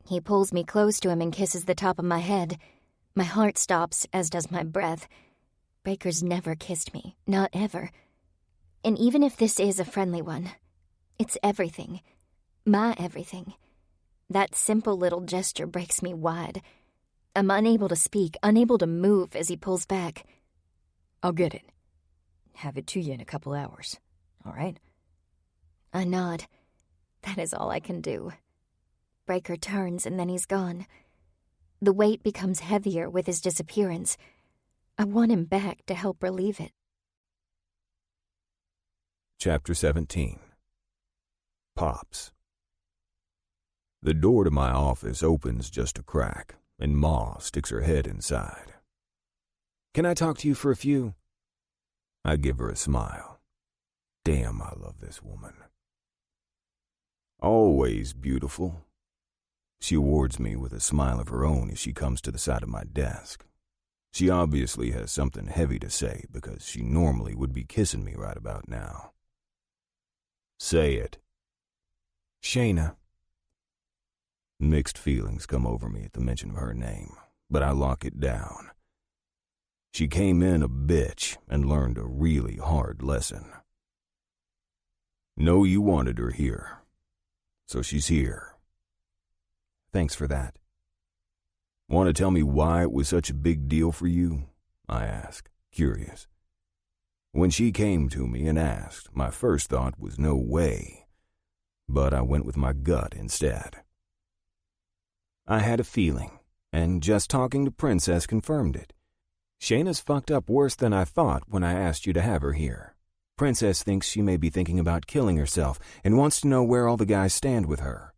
He pulls me close to him and kisses the top of my head. My heart stops, as does my breath. Breaker's never kissed me, not ever. And even if this is a friendly one, it's everything. My everything. That simple little gesture breaks me wide. I'm unable to speak, unable to move as he pulls back. "I'll get it. Have it to you in a couple hours, all right?" I nod. That is all I can do. Breaker turns and then he's gone. The weight becomes heavier with his disappearance. I want him back to help relieve it. Chapter 17. Pops. The door to my office opens just a crack, and Ma sticks her head inside. "Can I talk to you for a few?" I give her a smile. Damn, I love this woman. "Always beautiful." She awards me with a smile of her own as she comes to the side of my desk. She obviously has something heavy to say because she normally would be kissing me right about now. "Say it." "Shayna." Mixed feelings come over me at the mention of her name, but I lock it down. She came in a bitch and learned a really hard lesson. Know you wanted her here, so she's here. "Thanks for that." Want to tell me why it was such a big deal for you? I ask, curious. When she came to me and asked, my first thought was no way, but I went with my gut instead. "I had a feeling, and just talking to Princess confirmed it. Shayna's fucked up worse than I thought when I asked you to have her here. Princess thinks she may be thinking about killing herself and wants to know where all the guys stand with her.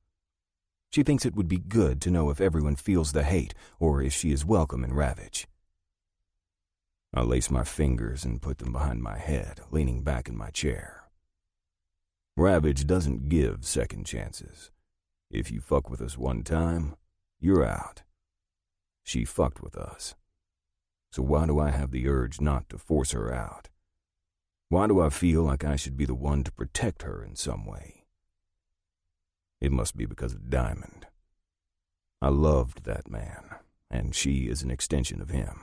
She thinks it would be good to know if everyone feels the hate or if she is welcome in Ravage. I lace my fingers and put them behind my head, leaning back in my chair. Ravage doesn't give second chances. If you fuck with us one time, you're out. She fucked with us. So why do I have the urge not to force her out? Why do I feel like I should be the one to protect her in some way? It must be because of Diamond. I loved that man, and she is an extension of him.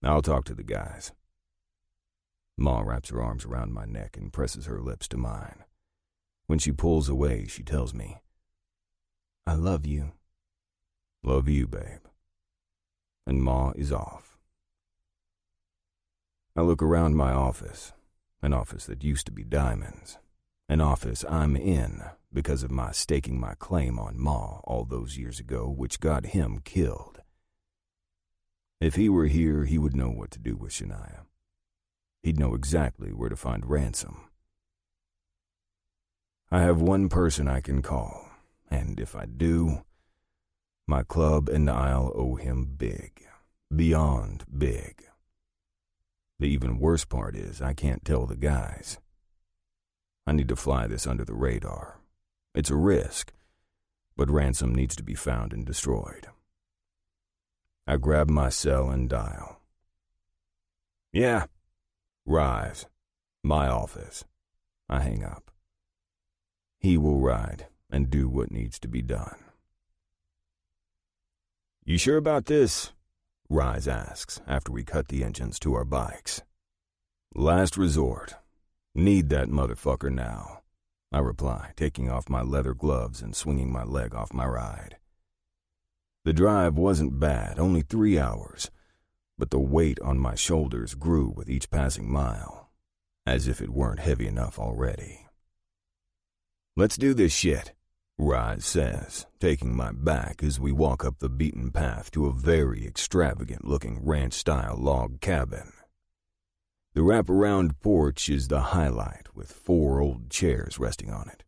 I'll talk to the guys. Ma wraps her arms around my neck and presses her lips to mine. When she pulls away, she tells me, "I love you." "Love you, babe." And Ma is off. I look around my office, an office that used to be Diamond's, an office I'm in because of my staking my claim on Ma all those years ago, which got him killed. If he were here, he would know what to do with Shania. He'd know exactly where to find ransom. I have one person I can call, and if I do, my club and I'll owe him big, beyond big. The even worse part is I can't tell the guys. I need to fly this under the radar. It's a risk, but ransom needs to be found and destroyed. I grab my cell and dial. "Yeah." "Rise. My office." I hang up. He will ride and do what needs to be done. "You sure about this?" Rise asks after we cut the engines to our bikes. "Last resort. Need that motherfucker now," I reply, taking off my leather gloves and swinging my leg off my ride. The drive wasn't bad, only 3 hours, but the weight on my shoulders grew with each passing mile, as if it weren't heavy enough already. "Let's do this shit," Rise says, taking my back as we walk up the beaten path to a very extravagant-looking ranch-style log cabin. The wraparound porch is the highlight, with 4 old chairs resting on it.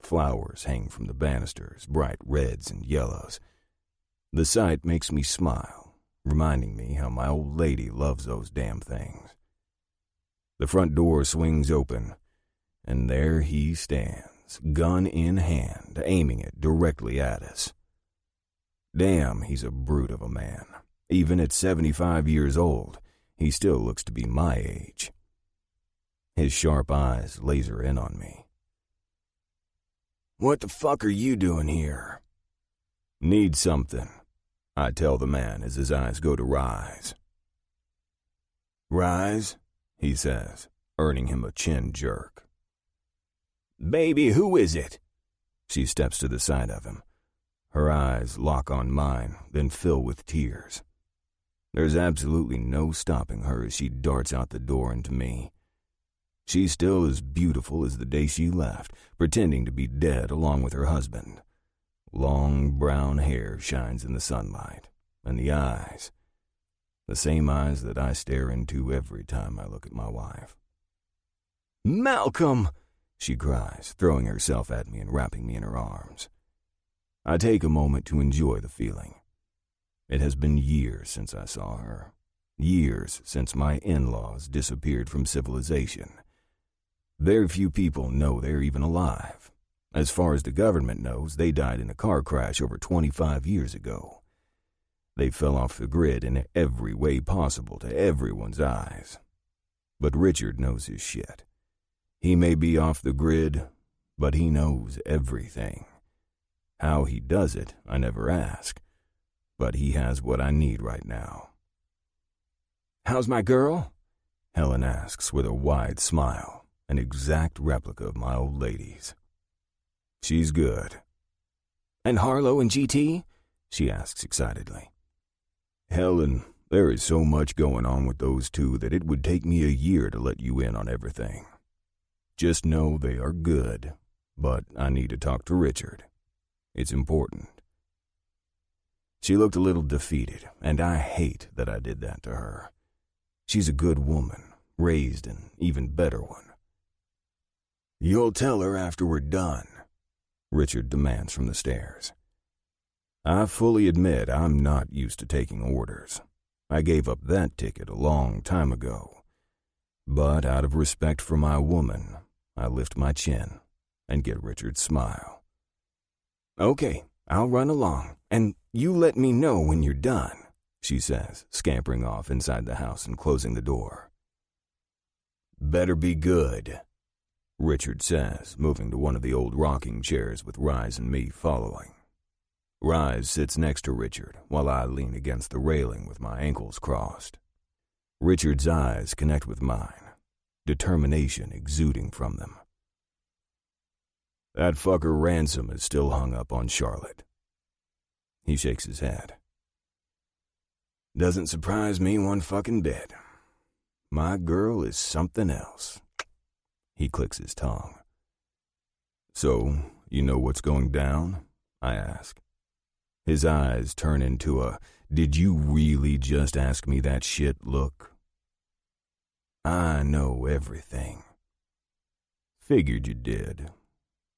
Flowers hang from the banisters, bright reds and yellows. The sight makes me smile, reminding me how my old lady loves those damn things. The front door swings open, and there he stands, gun in hand, aiming it directly at us. Damn, he's a brute of a man. Even at 75 years old, he still looks to be my age. His sharp eyes laser in on me. "What the fuck are you doing here?" "Need something," I tell the man as his eyes go to Rise. "Rise?" he says, earning him a chin jerk. "Baby, who is it?" She steps to the side of him. Her eyes lock on mine, then fill with tears. There's absolutely no stopping her as she darts out the door into me. She's still as beautiful as the day she left, pretending to be dead along with her husband. Long brown hair shines in the sunlight, and the eyes, the same eyes that I stare into every time I look at my wife. "Malcolm!" she cries, throwing herself at me and wrapping me in her arms. I take a moment to enjoy the feeling. It has been years since I saw her. Years since my in-laws disappeared from civilization. Very few people know they're even alive. As far as the government knows, they died in a car crash over 25 years ago. They fell off the grid in every way possible to everyone's eyes. But Richard knows his shit. He may be off the grid, but he knows everything. How he does it, I never ask. But he has what I need right now. "How's my girl?" Helen asks with a wide smile, an exact replica of my old lady's. "She's good." "And Harlow and GT?" she asks excitedly. "Helen, there is so much going on with those two that it would take me a year to let you in on everything. Just know they are good, but I need to talk to Richard. It's important." She looked a little defeated, and I hate that I did that to her. She's a good woman, raised an even better one. "You'll tell her after we're done," Richard demands from the stairs. I fully admit I'm not used to taking orders. I gave up that ticket a long time ago. But out of respect for my woman, I lift my chin and get Richard's smile. "Okay, I'll run along, and you let me know when you're done," she says, scampering off inside the house and closing the door. "Better be good," Richard says, moving to one of the old rocking chairs with Rise and me following. Rise sits next to Richard while I lean against the railing with my ankles crossed. Richard's eyes connect with mine, determination exuding from them. "That fucker Ransom is still hung up on Charlotte." He shakes his head. "Doesn't surprise me one fucking bit. My girl is something else." He clicks his tongue. "So, you know what's going down?" I ask. His eyes turn into a, "Did you really just ask me that shit" look. "I know everything." "Figured you did.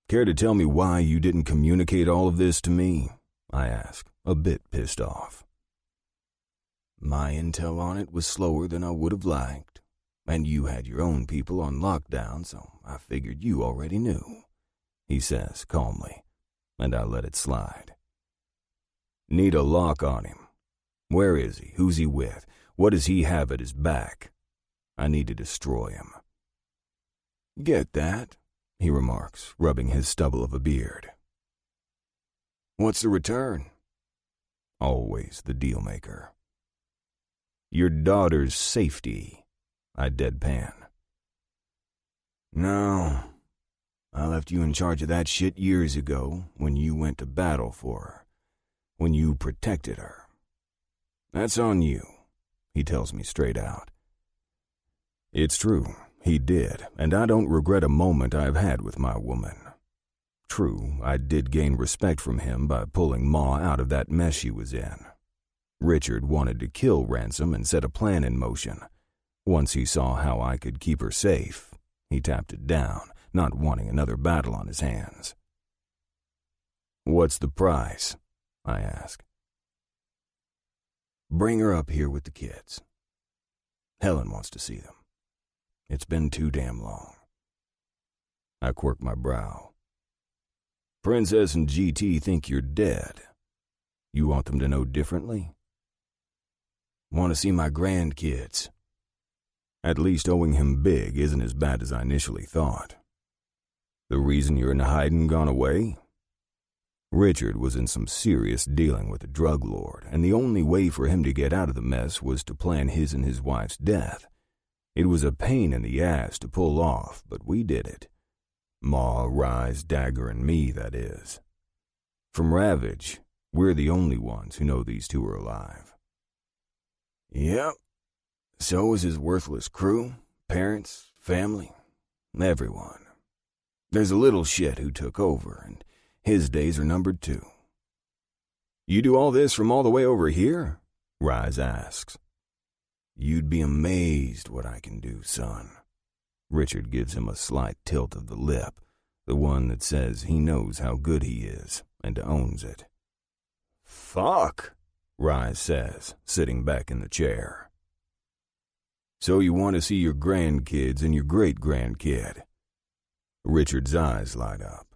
Care to tell me why you didn't communicate all of this to me?" I ask, a bit pissed off. "My intel on it was slower than I would have liked, and you had your own people on lockdown, so I figured you already knew," he says calmly, and I let it slide. "Need a lock on him. Where is he? Who's he with? What does he have at his back? I need to destroy him." "Get that," he remarks, rubbing his stubble of a beard. "What's the return?" Always the deal maker. "Your daughter's safety," I deadpan. "No, I left you in charge of that shit years ago when you went to battle for her. When you protected her. That's on you," he tells me straight out. It's true, he did, and I don't regret a moment I've had with my woman. True, I did gain respect from him by pulling Ma out of that mess she was in. Richard wanted to kill Ransom and set a plan in motion. Once he saw how I could keep her safe, he tapped it down, not wanting another battle on his hands. "What's the price?" I ask. "Bring her up here with the kids. Helen wants to see them. It's been too damn long." I quirk my brow. "Princess and GT think you're dead. You want them to know differently?" "Want to see my grandkids." At least owing him big isn't as bad as I initially thought. "The reason you're in hiding gone away?" Richard was in some serious dealing with a drug lord, and the only way for him to get out of the mess was to plan his and his wife's death. It was a pain in the ass to pull off, but we did it. Ma, Rise, Dagger, and me, that is. From Ravage, we're the only ones who know these two are alive. "Yep. So is his worthless crew, parents, family, everyone. There's a little shit who took over, and his days are numbered too." "You do all this from all the way over here?" Rise asks. "You'd be amazed what I can do, son." Richard gives him a slight tilt of the lip, the one that says he knows how good he is and owns it. "Fuck," Rise says, sitting back in the chair. "So you want to see your grandkids and your great-grandkid?" Richard's eyes light up.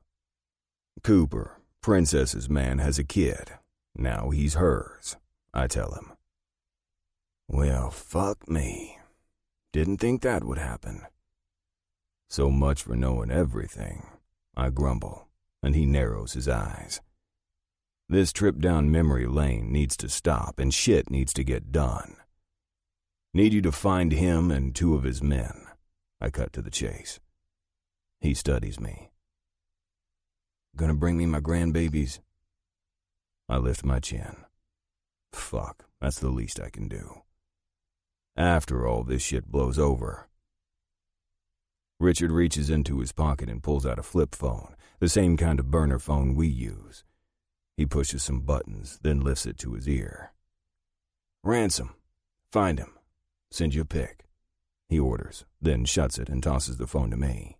"Cooper, Princess's man, has a kid. Now he's hers," I tell him. "Well, fuck me. Didn't think that would happen." "So much for knowing everything," I grumble, and he narrows his eyes. "This trip down memory lane needs to stop, and shit needs to get done. Need you to find him and 2 of his men." I cut to the chase. He studies me. "Gonna bring me my grandbabies?" I lift my chin. Fuck, that's the least I can do. After all this shit blows over. Richard reaches into his pocket and pulls out a flip phone, the same kind of burner phone we use. He pushes some buttons, then lifts it to his ear. "Ransom. Find him. Send you a pic." he orders, then shuts it and tosses the phone to me.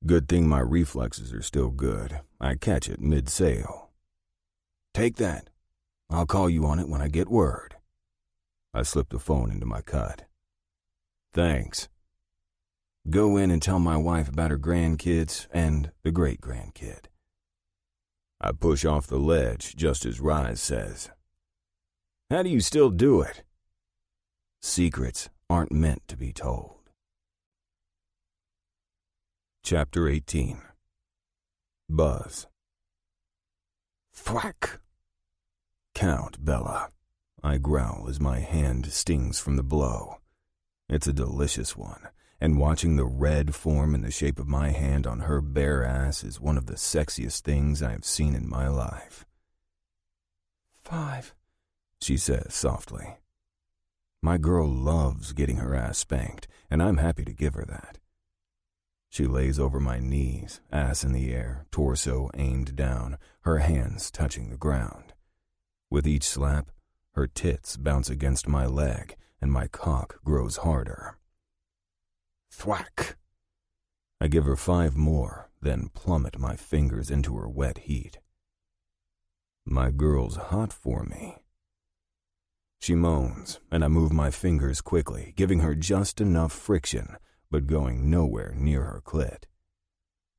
Good thing my reflexes are still good. I catch it mid-sale. Take that. I'll call you on it when I get word. I slip the phone into my cut. Thanks. Go in and tell my wife about her grandkids and the great-grandkid. I push off the ledge just as Rise says, How do you still do it? Secrets aren't meant to be told. Chapter 18. Buzz. Thwack! Count, Bella. I growl as my hand stings from the blow. It's a delicious one, and watching the red form in the shape of my hand on her bare ass is one of the sexiest things I have seen in my life. 5, she says softly. My girl loves getting her ass spanked, and I'm happy to give her that. She lays over my knees, ass in the air, torso aimed down, her hands touching the ground. With each slap, her tits bounce against my leg, and my cock grows harder. Thwack! I give her 5 more, then plummet my fingers into her wet heat. My girl's hot for me. She moans, and I move my fingers quickly, giving her just enough friction, but going nowhere near her clit.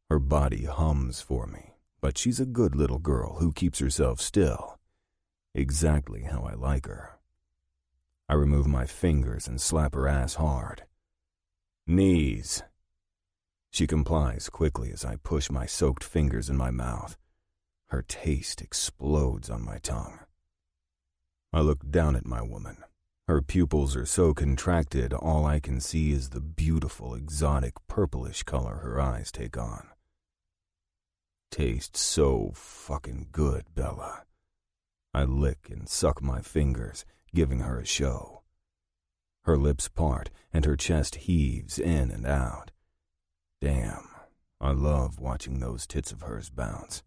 Her body hums for me, but she's a good little girl who keeps herself still. Exactly how I like her. I remove my fingers and slap her ass hard. Knees. She complies quickly as I push my soaked fingers in my mouth. Her taste explodes on my tongue. I look down at my woman. Her pupils are so contracted, all I can see is the beautiful, exotic, purplish color her eyes take on. Tastes so fucking good, Bella. I lick and suck my fingers, giving her a show. Her lips part, and her chest heaves in and out. Damn, I love watching those tits of hers bounce.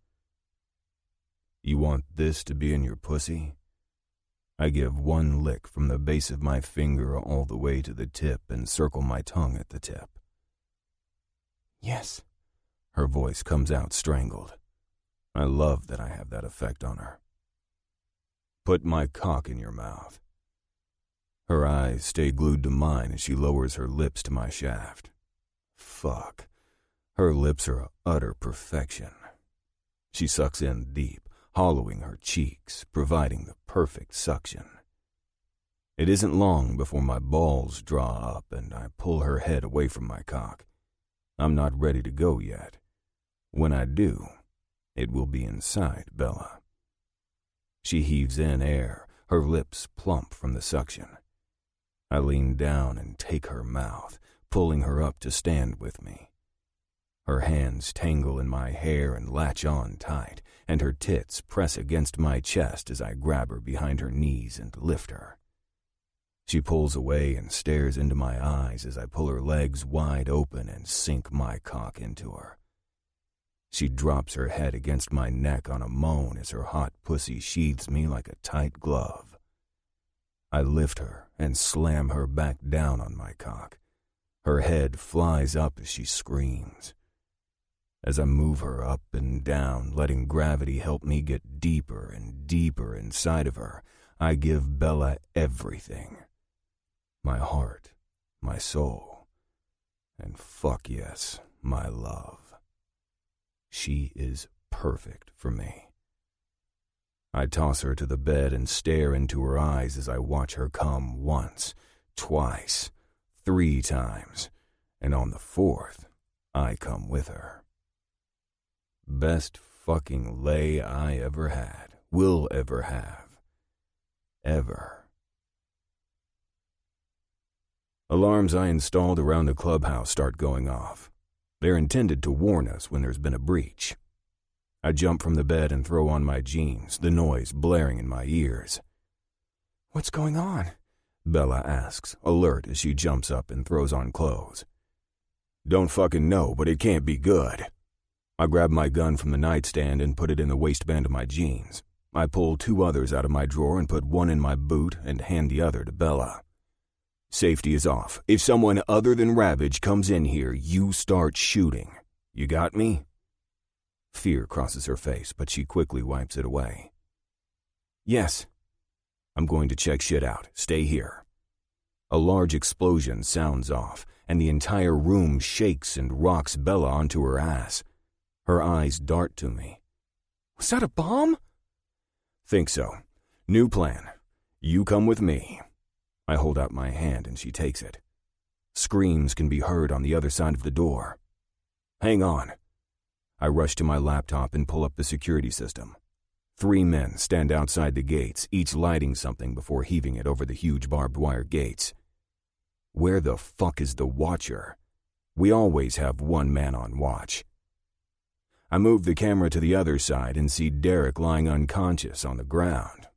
You want this to be in your pussy? I give one lick from the base of my finger all the way to the tip and circle my tongue at the tip. Yes, her voice comes out strangled. I love that I have that effect on her. Put my cock in your mouth. Her eyes stay glued to mine as she lowers her lips to my shaft. Fuck. Her lips are utter perfection. She sucks in deep, hollowing her cheeks, providing the perfect suction. It isn't long before my balls draw up and I pull her head away from my cock. I'm not ready to go yet. When I do, it will be inside Bella. She heaves in air, her lips plump from the suction. I lean down and take her mouth, pulling her up to stand with me. Her hands tangle in my hair and latch on tight, and her tits press against my chest as I grab her behind her knees and lift her. She pulls away and stares into my eyes as I pull her legs wide open and sink my cock into her. She drops her head against my neck on a moan as her hot pussy sheathes me like a tight glove. I lift her and slam her back down on my cock. Her head flies up as she screams. As I move her up and down, letting gravity help me get deeper and deeper inside of her, I give Bella everything. My heart, my soul, and fuck yes, my love. She is perfect for me. I toss her to the bed and stare into her eyes as I watch her come once, twice, 3 times, and on the 4th, I come with her. Best fucking lay I ever had, will ever have. Ever. Alarms I installed around the clubhouse start going off. They're intended to warn us when there's been a breach. I jump from the bed and throw on my jeans, the noise blaring in my ears. "What's going on?" Bella asks, alert as she jumps up and throws on clothes. "Don't fucking know, but it can't be good." I grab my gun from the nightstand and put it in the waistband of my jeans. I pull 2 others out of my drawer and put one in my boot and hand the other to Bella. Safety is off. If someone other than Ravage comes in here, you start shooting. You got me?" Fear crosses her face, but she quickly wipes it away. "Yes." "I'm going to check shit out. Stay here." A large explosion sounds off, and the entire room shakes and rocks Bella onto her ass. Her eyes dart to me. "Was that a bomb?" "Think so. New plan. You come with me." I hold out my hand and she takes it. Screams can be heard on the other side of the door. "Hang on." I rush to my laptop and pull up the security system. 3 men stand outside the gates, each lighting something before heaving it over the huge barbed wire gates. Where the fuck is the watcher? We always have 1 man on watch. I move the camera to the other side and see Derek lying unconscious on the ground.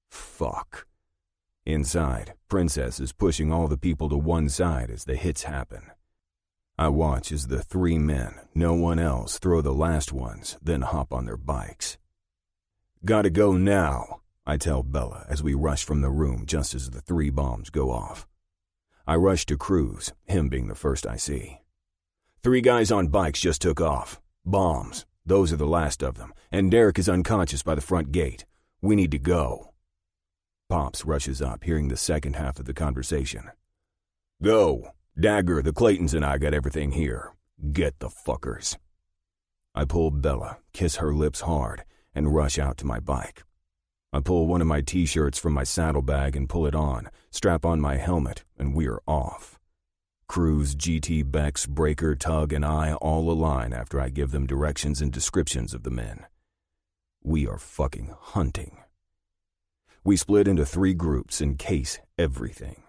Fuck. Inside, Princess is pushing all the people to one side as the hits happen. I watch as the 3 men, no one else, throw the last ones, then hop on their bikes. "Gotta go now," I tell Bella as we rush from the room just as the 3 bombs go off. I rush to Cruz, him being the first I see. 3 guys on bikes just took off. Bombs. Those are the last of them, and Derek is unconscious by the front gate. We need to go. Pops rushes up, hearing the second half of the conversation. "Go. Dagger, the Claytons and I got everything here. Get the fuckers." I pull Bella, kiss her lips hard, and rush out to my bike. I pull one of my t-shirts from my saddlebag and pull it on, strap on my helmet, and we're off. Cruz, GT, Bex, Breaker, Tug, and I all align after I give them directions and descriptions of the men. We are fucking hunting. We split into 3 groups and case everything.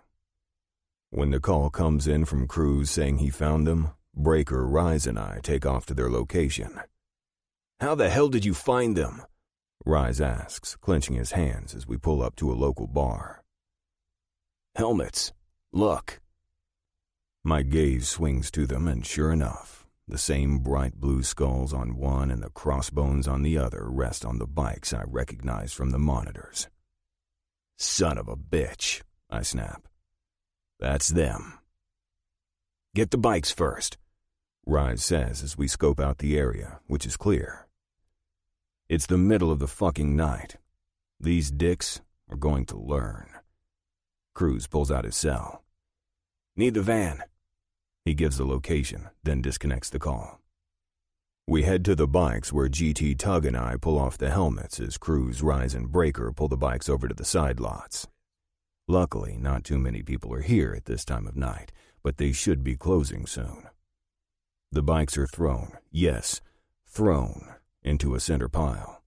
When the call comes in from Cruz saying he found them, Breaker, Rise, and I take off to their location. "How the hell did you find them?" Rise asks, clenching his hands as we pull up to a local bar. "Helmets. Look." My gaze swings to them, and sure enough, the same bright blue skulls on one and the crossbones on the other rest on the bikes I recognize from the monitors. "Son of a bitch," I snap. "That's them." "Get the bikes first," Rise says as we scope out the area, which is clear. It's the middle of the fucking night. These dicks are going to learn. Cruz pulls out his cell. "Need the van." He gives the location, then disconnects the call. We head to the bikes where GT, Tug, and I pull off the helmets as Cruz, Rise, and Breaker pull the bikes over to the side lots. Luckily, not too many people are here at this time of night, but they should be closing soon. The bikes are thrown, yes, thrown, into a center pile.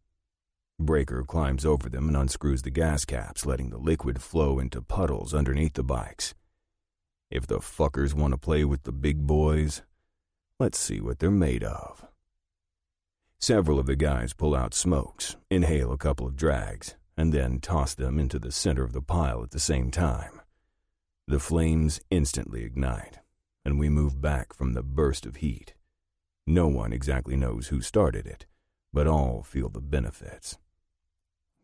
Breaker climbs over them and unscrews the gas caps, letting the liquid flow into puddles underneath the bikes. If the fuckers want to play with the big boys, let's see what they're made of. Several of the guys pull out smokes, inhale a couple of drags, and then toss them into the center of the pile at the same time. The flames instantly ignite, and we move back from the burst of heat. No one exactly knows who started it, but all feel the benefits.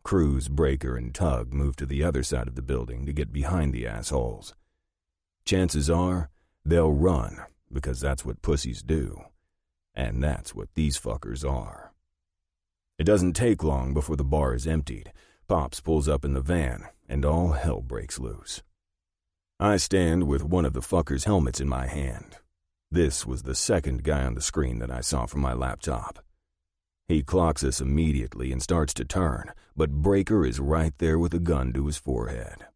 Cruz, Breaker, and Tug move to the other side of the building to get behind the assholes. Chances are they'll run, because that's what pussies do. And that's what these fuckers are. It doesn't take long before the bar is emptied. Pops pulls up in the van, and all hell breaks loose. I stand with one of the fuckers' helmets in my hand. This was the second guy on the screen that I saw from my laptop. He clocks us immediately and starts to turn, but Breaker is right there with a gun to his forehead.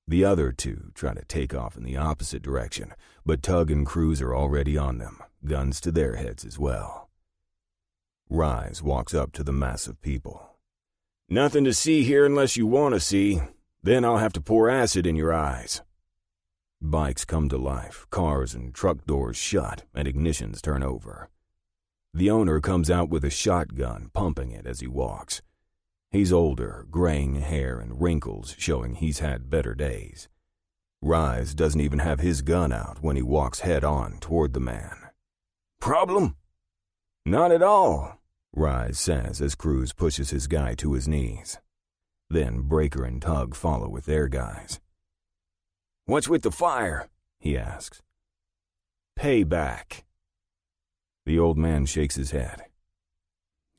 The other 2 try to take off in the opposite direction, but Tug and Cruz are already on them, guns to their heads as well. Rise walks up to the mass of people. "Nothing to see here unless you want to see. Then I'll have to pour acid in your eyes." Bikes come to life, cars and truck doors shut, and ignitions turn over. The owner comes out with a shotgun, pumping it as he walks. He's older, graying hair and wrinkles showing he's had better days. Rise doesn't even have his gun out when he walks head-on toward the man. "Problem?" "Not at all," Rise says as Cruz pushes his guy to his knees. Then Breaker and Tug follow with their guys. What's with the fire? He asks. Payback. The old man shakes his head.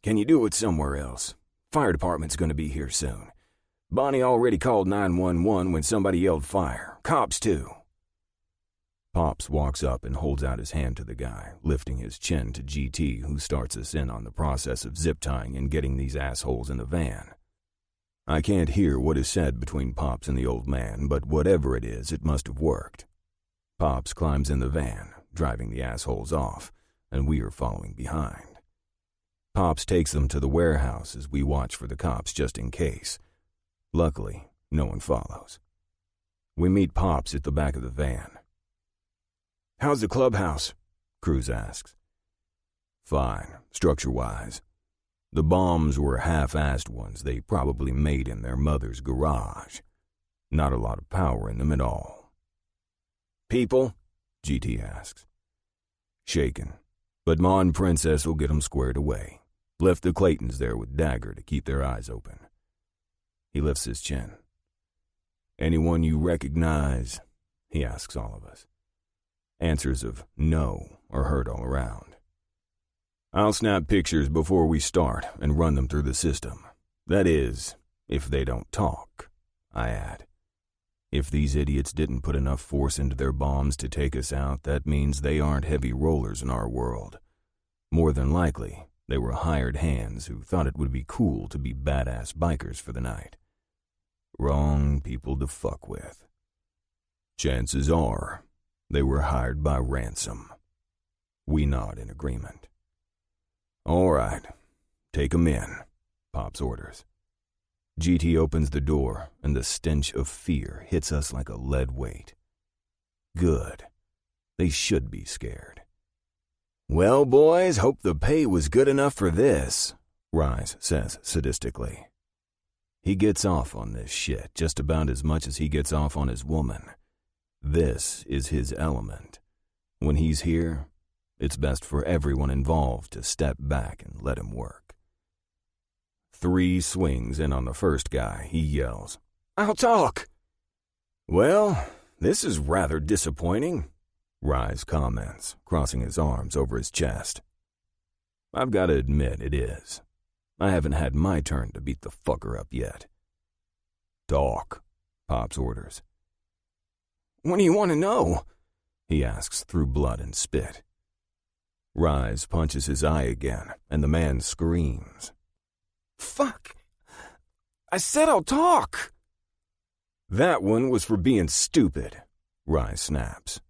Can you do it somewhere else? Fire department's gonna be here soon. Bonnie already called 911 when somebody yelled fire. Cops too. Pops walks up and holds out his hand to the guy, lifting his chin to GT, who starts us in on the process of zip-tying and getting these assholes in the van. I can't hear what is said between Pops and the old man, but whatever it is, it must have worked. Pops climbs in the van, driving the assholes off, and we are following behind. Pops takes them to the warehouse as we watch for the cops just in case. Luckily, no one follows. We meet Pops at the back of the van. How's the clubhouse? Cruz asks. Fine, structure-wise. The bombs were half-assed ones they probably made in their mother's garage. Not a lot of power in them at all. People? GT asks. Shaken, but Ma and Princess will get 'em squared away. Left the Claytons there with Dagger to keep their eyes open. He lifts his chin. Anyone you recognize? He asks all of us. Answers of no are heard all around. I'll snap pictures before we start and run them through the system. That is, if they don't talk, I add. If these idiots didn't put enough force into their bombs to take us out, that means they aren't heavy rollers in our world. More than likely, they were hired hands who thought it would be cool to be badass bikers for the night. Wrong people to fuck with. Chances are, they were hired by Ransom. We nod in agreement. All right, take 'em in, Pops orders. GT opens the door, and the stench of fear hits us like a lead weight. Good. They should be scared. Well, boys, hope the pay was good enough for this, Rise says sadistically. He gets off on this shit just about as much as he gets off on his woman. This is his element. When he's here, it's best for everyone involved to step back and let him work. 3 swings in on the first guy, he yells, I'll talk! Well, this is rather disappointing, Rise comments, crossing his arms over his chest. I've got to admit it is. I haven't had my turn to beat the fucker up yet. Talk, Pops orders. What do you want to know? He asks through blood and spit. Rise punches his eye again, and the man screams. Fuck! I said I'll talk! That one was for being stupid, Rise snaps.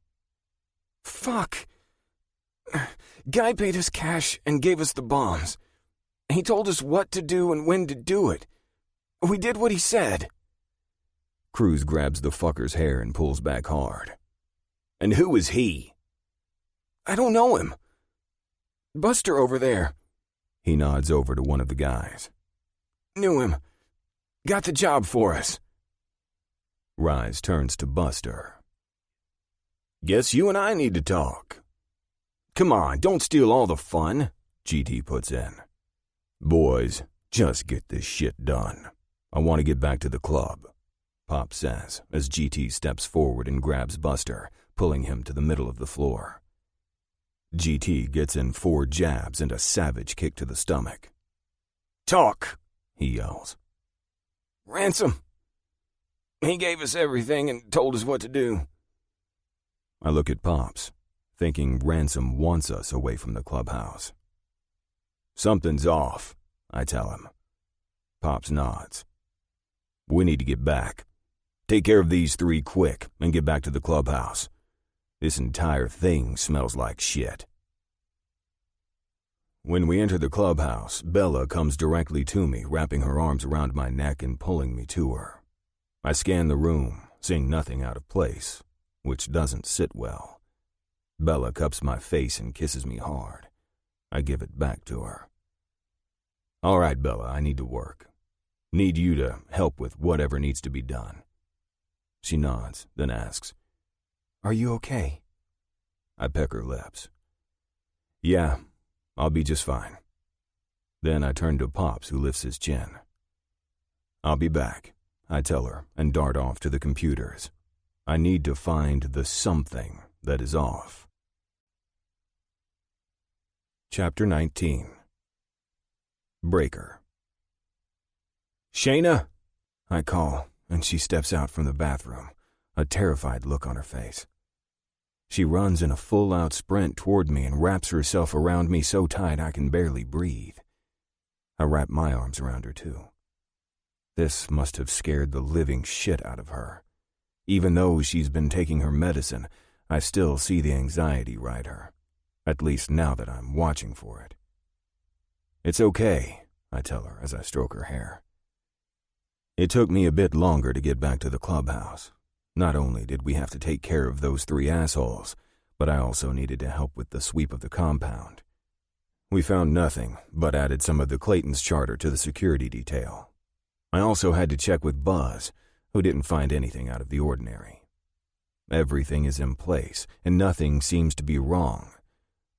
Fuck! Guy paid us cash and gave us the bombs. He told us what to do and when to do it. We did what he said. Cruz grabs the fucker's hair and pulls back hard. And who is he? I don't know him. Buster over there. He nods over to one of the guys. Knew him. Got the job for us. Rise turns to Buster. Guess you and I need to talk. Come on, don't steal all the fun, GT puts in. Boys, just get this shit done. I want to get back to the club, Pop says as GT steps forward and grabs Buster, pulling him to the middle of the floor. GT gets in 4 jabs and a savage kick to the stomach. Talk, he yells. Ransom. He gave us everything and told us what to do. I look at Pops, thinking Ransom wants us away from the clubhouse. Something's off, I tell him. Pops nods. We need to get back. Take care of these 3 quick and get back to the clubhouse. This entire thing smells like shit. When we enter the clubhouse, Bella comes directly to me, wrapping her arms around my neck and pulling me to her. I scan the room, seeing nothing out of place, which doesn't sit well. Bella cups my face and kisses me hard. I give it back to her. All right, Bella, I need to work. Need you to help with whatever needs to be done. She nods, then asks, Are you okay? I peck her lips. Yeah, I'll be just fine. Then I turn to Pops, who lifts his chin. I'll be back, I tell her, and dart off to the computers. I need to find the something that is off. Chapter 19. Breaker. "Shayna!" I call, and she steps out from the bathroom, a terrified look on her face. She runs in a full-out sprint toward me and wraps herself around me so tight I can barely breathe. I wrap my arms around her too. This must have scared the living shit out of her. Even though she's been taking her medicine, I still see the anxiety ride her, at least now that I'm watching for it. "It's okay," I tell her as I stroke her hair. It took me a bit longer to get back to the clubhouse. Not only did we have to take care of those 3 assholes, but I also needed to help with the sweep of the compound. We found nothing, but added some of the Clayton's charter to the security detail. I also had to check with Buzz, who didn't find anything out of the ordinary. Everything is in place, and nothing seems to be wrong,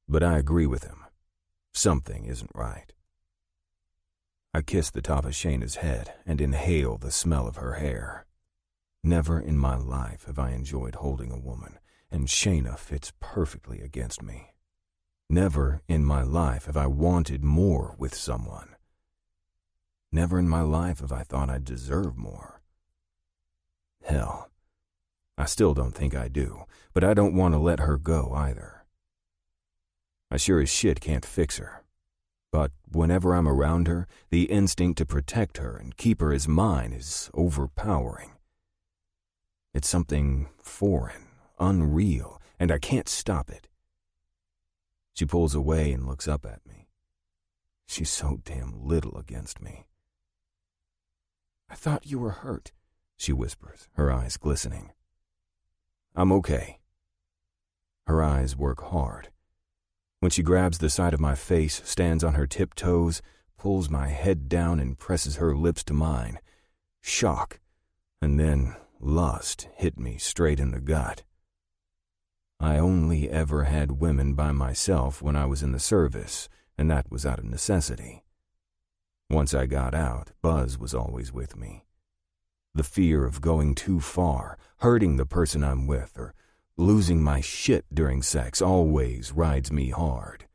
but I agree with him. Something isn't right. I kiss the top of Shayna's head and inhale the smell of her hair. Never in my life have I enjoyed holding a woman, and Shayna fits perfectly against me. Never in my life have I wanted more with someone. Never in my life have I thought I deserve more. Hell, I still don't think I do, but I don't want to let her go either. I sure as shit can't fix her. But whenever I'm around her, the instinct to protect her and keep her as mine is overpowering. It's something foreign, unreal, and I can't stop it. She pulls away and looks up at me. She's so damn little against me. "I thought you were hurt," she whispers, her eyes glistening. "I'm okay." Her eyes work hard. When she grabs the side of my face, stands on her tiptoes, pulls my head down and presses her lips to mine, shock, and then lust hit me straight in the gut. I only ever had women by myself when I was in the service, and that was out of necessity. Once I got out, Buzz was always with me. The fear of going too far, hurting the person I'm with, or losing my shit during sex always rides me hard.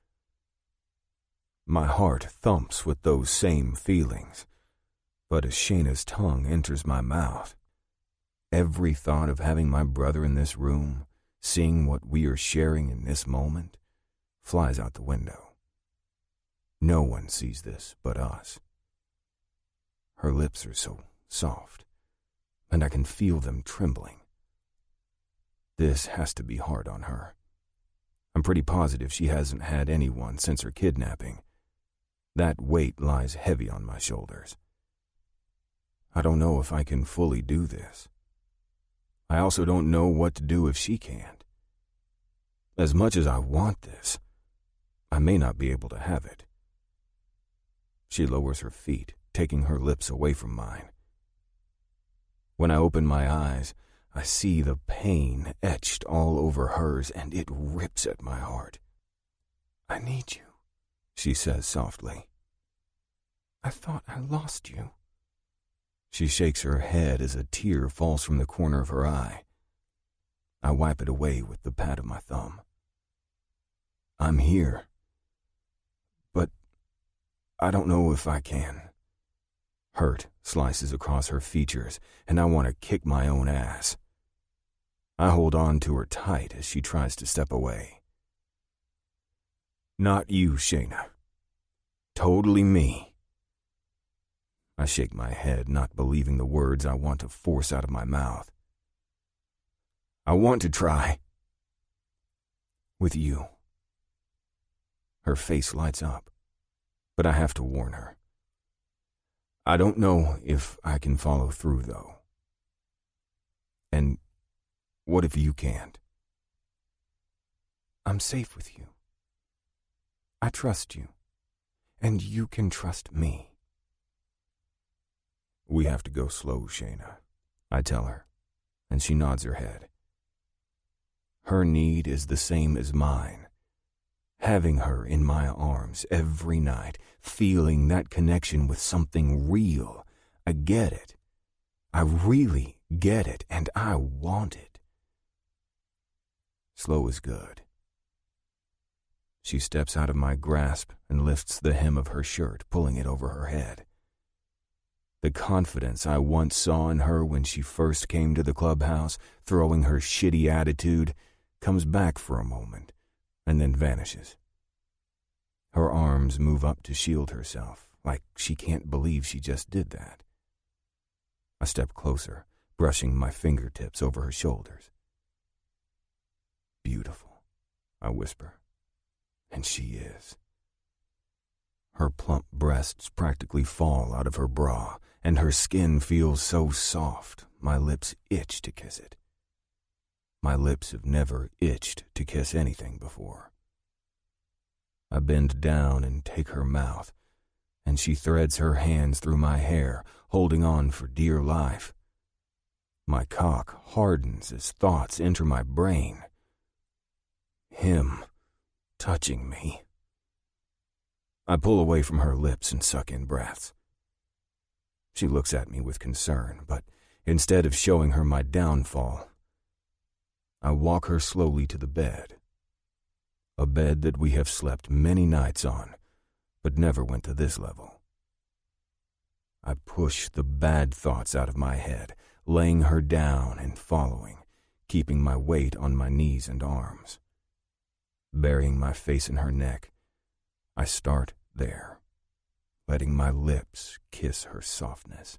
My heart thumps with those same feelings, but as Shayna's tongue enters my mouth, every thought of having my brother in this room, seeing what we are sharing in this moment, flies out the window. No one sees this but us. Her lips are so soft, and I can feel them trembling. This has to be hard on her. I'm pretty positive she hasn't had anyone since her kidnapping. That weight lies heavy on my shoulders. I don't know if I can fully do this. I also don't know what to do if she can't. As much as I want this, I may not be able to have it. She lowers her feet, taking her lips away from mine. When I open my eyes, I see the pain etched all over hers, and it rips at my heart. "I need you," she says softly. "I thought I lost you." She shakes her head as a tear falls from the corner of her eye. I wipe it away with the pad of my thumb. "I'm here, but I don't know if I can." Hurt slices across her features, and I want to kick my own ass. I hold on to her tight as she tries to step away. "Not you, Shayna. Totally me." I shake my head, not believing the words I want to force out of my mouth. "I want to try. With you." Her face lights up, but I have to warn her. I don't know if I can follow through, though. And what if you can't? "I'm safe with you. I trust you, and you can trust me." "We have to go slow, Shayna," I tell her, and she nods her head. Her need is the same as mine. Having her in my arms every night, feeling that connection with something real. I get it. I really get it, and I want it. Slow is good. She steps out of my grasp and lifts the hem of her shirt, pulling it over her head. The confidence I once saw in her when she first came to the clubhouse, throwing her shitty attitude, comes back for a moment and then vanishes. Her arms move up to shield herself, like she can't believe she just did that. I step closer, brushing my fingertips over her shoulders. Beautiful, I whisper. And she is. Her plump breasts practically fall out of her bra, and her skin feels so soft, my lips itch to kiss it. My lips have never itched to kiss anything before. I bend down and take her mouth, and she threads her hands through my hair, holding on for dear life. My cock hardens as thoughts enter my brain. Him touching me. I pull away from her lips and suck in breaths. She looks at me with concern, but instead of showing her my downfall, I walk her slowly to the bed. A bed that we have slept many nights on, but never went to this level. I push the bad thoughts out of my head, laying her down and following, keeping my weight on my knees and arms. Burying my face in her neck, I start there, letting my lips kiss her softness,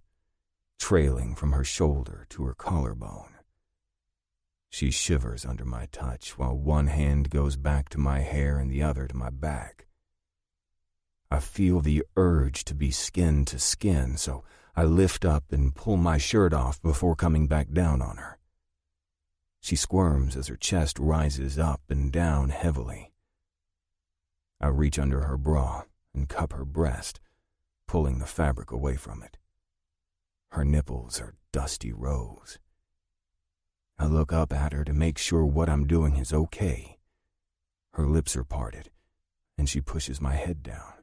trailing from her shoulder to her collarbone. She shivers under my touch while one hand goes back to my hair and the other to my back. I feel the urge to be skin to skin, so I lift up and pull my shirt off before coming back down on her. She squirms as her chest rises up and down heavily. I reach under her bra and cup her breast, pulling the fabric away from it. Her nipples are dusty rose. I look up at her to make sure what I'm doing is okay. Her lips are parted, and she pushes my head down.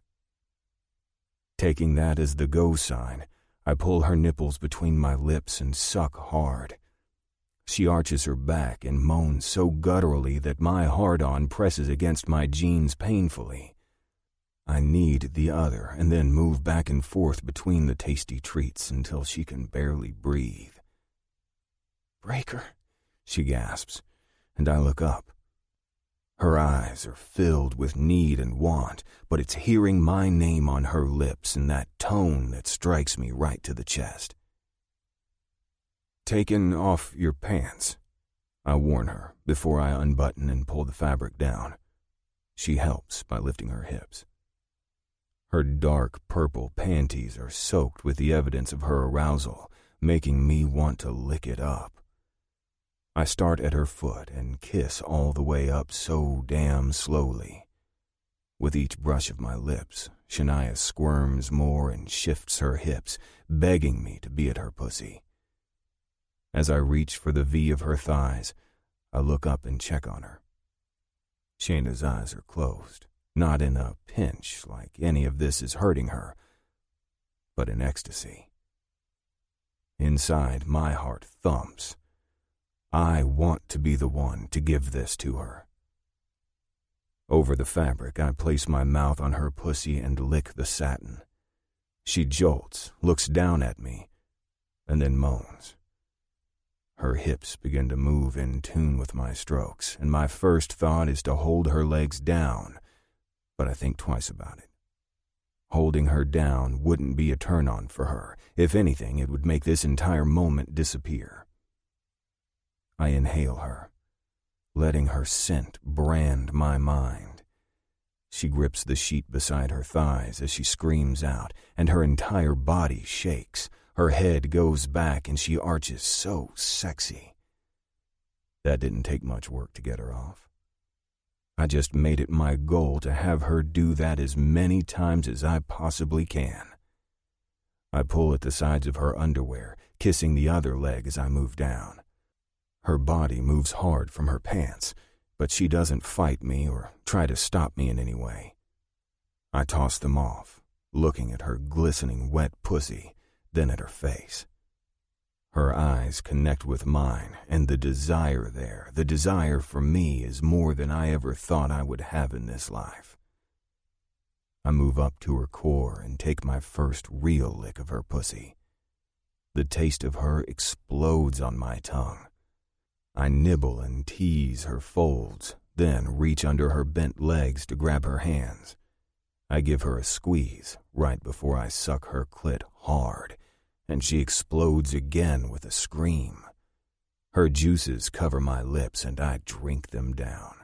Taking that as the go sign, I pull her nipples between my lips and suck hard. She arches her back and moans so gutturally that my hard-on presses against my jeans painfully. I knead the other and then move back and forth between the tasty treats until she can barely breathe. "Breaker," she gasps, and I look up. Her eyes are filled with need and want, but it's hearing my name on her lips in that tone that strikes me right to the chest. "Taking off your pants," I warn her before I unbutton and pull the fabric down. She helps by lifting her hips. Her dark purple panties are soaked with the evidence of her arousal, making me want to lick it up. I start at her foot and kiss all the way up so damn slowly. With each brush of my lips, Shania squirms more and shifts her hips, begging me to be at her pussy. As I reach for the V of her thighs, I look up and check on her. Shayna's eyes are closed, not in a pinch like any of this is hurting her, but in ecstasy. Inside, my heart thumps. I want to be the one to give this to her. Over the fabric, I place my mouth on her pussy and lick the satin. She jolts, looks down at me, and then moans. Her hips begin to move in tune with my strokes, and my first thought is to hold her legs down, but I think twice about it. Holding her down wouldn't be a turn-on for her. If anything, it would make this entire moment disappear. I inhale her, letting her scent brand my mind. She grips the sheet beside her thighs as she screams out, and her entire body shakes. Her head goes back and she arches so sexy. That didn't take much work to get her off. I just made it my goal to have her do that as many times as I possibly can. I pull at the sides of her underwear, kissing the other leg as I move down. Her body moves hard from her pants, but she doesn't fight me or try to stop me in any way. I toss them off, looking at her glistening wet pussy, then at her face. Her eyes connect with mine, and the desire there, the desire for me, is more than I ever thought I would have in this life. I move up to her core and take my first real lick of her pussy. The taste of her explodes on my tongue. I nibble and tease her folds, then reach under her bent legs to grab her hands. I give her a squeeze right before I suck her clit hard, and she explodes again with a scream. Her juices cover my lips and I drink them down.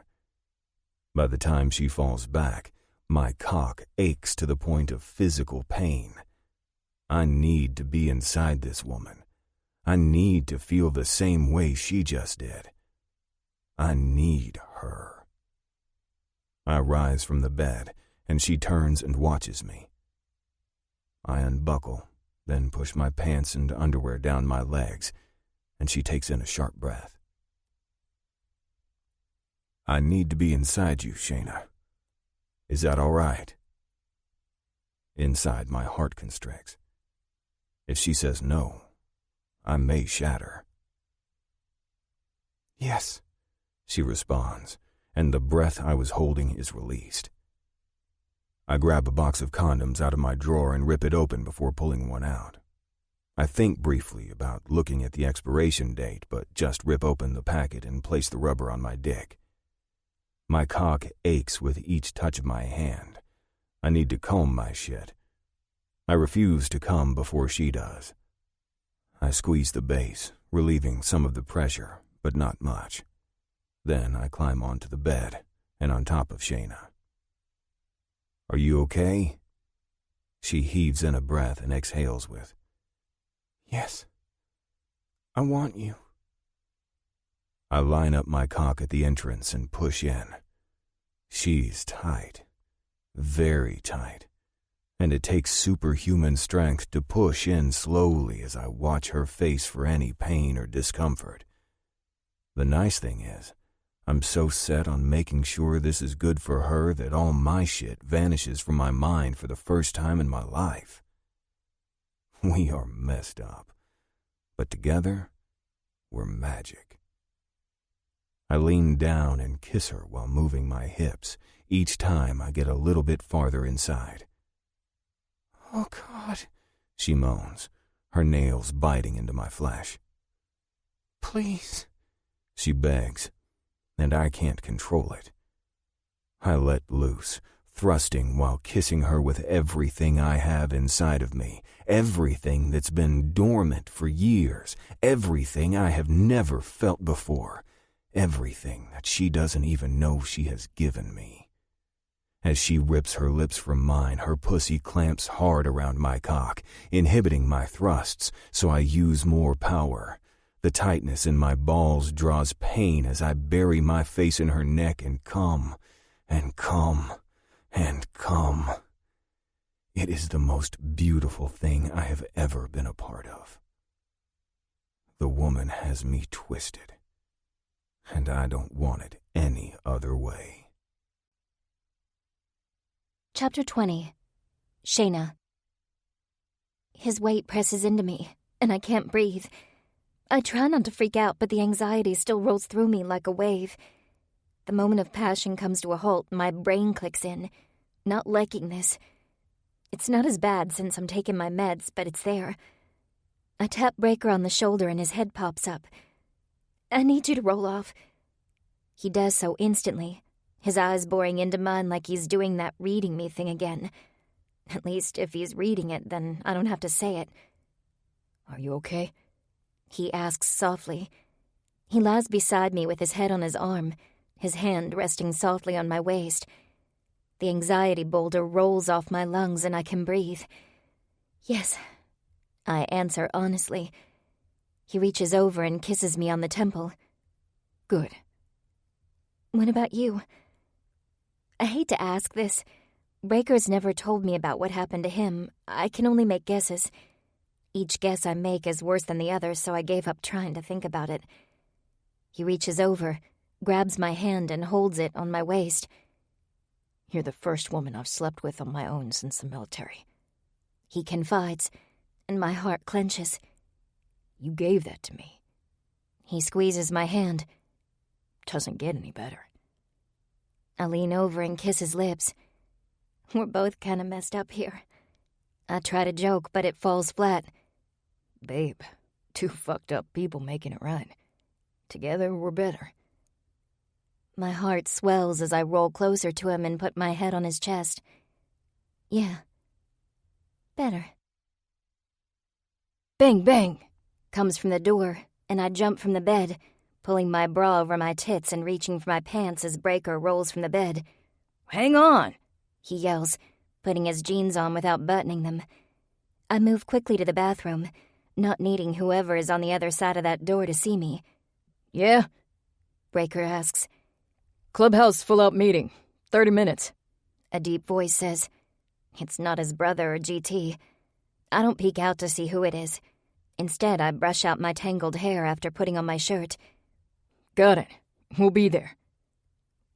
By the time she falls back, my cock aches to the point of physical pain. I need to be inside this woman. I need to feel the same way she just did. I need her. I rise from the bed, and she turns and watches me. I unbuckle, then push my pants and underwear down my legs, and she takes in a sharp breath. I need to be inside you, Shayna. Is that all right? Inside, my heart constricts. If she says no, I may shatter. Yes, she responds, and the breath I was holding is released. I grab a box of condoms out of my drawer and rip it open before pulling one out. I think briefly about looking at the expiration date, but just rip open the packet and place the rubber on my dick. My cock aches with each touch of my hand. I need to comb my shit. I refuse to come before she does. I squeeze the base, relieving some of the pressure, but not much. Then I climb onto the bed and on top of Shayna. Are you okay? She heaves in a breath and exhales with, Yes. I want you. I line up my cock at the entrance and push in. She's tight. Very tight. And it takes superhuman strength to push in slowly as I watch her face for any pain or discomfort. The nice thing is, I'm so set on making sure this is good for her that all my shit vanishes from my mind for the first time in my life. We are messed up, but together, we're magic. I lean down and kiss her while moving my hips. Each time I get a little bit farther inside. Oh, God, she moans, her nails biting into my flesh. Please, she begs, and I can't control it. I let loose, thrusting while kissing her with everything I have inside of me, everything that's been dormant for years, everything I have never felt before, everything that she doesn't even know she has given me. As she rips her lips from mine, her pussy clamps hard around my cock, inhibiting my thrusts, so I use more power. The tightness in my balls draws pain as I bury my face in her neck and come, and come, and come. It is the most beautiful thing I have ever been a part of. The woman has me twisted, and I don't want it any other way. Chapter 20. Shayna. His weight presses into me, and I can't breathe. I try not to freak out, but the anxiety still rolls through me like a wave. The moment of passion comes to a halt, my brain clicks in. Not liking this. It's not as bad since I'm taking my meds, but it's there. I tap Breaker on the shoulder and his head pops up. I need you to roll off. He does so instantly, his eyes boring into mine like he's doing that reading me thing again. At least, if he's reading it, then I don't have to say it. Are you okay? He asks softly. He lies beside me with his head on his arm, his hand resting softly on my waist. The anxiety boulder rolls off my lungs and I can breathe. Yes, I answer honestly. He reaches over and kisses me on the temple. Good. What about you? I hate to ask this. Breaker's never told me about what happened to him. I can only make guesses. Each guess I make is worse than the other, so I gave up trying to think about it. He reaches over, grabs my hand and holds it on my waist. You're the first woman I've slept with on my own since the military. He confides, and my heart clenches. You gave that to me. He squeezes my hand. Doesn't get any better. I lean over and kiss his lips. We're both kind of messed up here. I try to joke, but it falls flat. Babe, two fucked up people making it right. Together, we're better. My heart swells as I roll closer to him and put my head on his chest. Yeah. Better. Bang, bang, comes from the door, and I jump from the bed, pulling my bra over my tits and reaching for my pants as Breaker rolls from the bed. Hang on, he yells, putting his jeans on without buttoning them. I move quickly to the bathroom, not needing whoever is on the other side of that door to see me. Yeah? Breaker asks. Clubhouse full-out meeting. 30 minutes. A deep voice says. It's not his brother or GT. I don't peek out to see who it is. Instead, I brush out my tangled hair after putting on my shirt. Got it. We'll be there.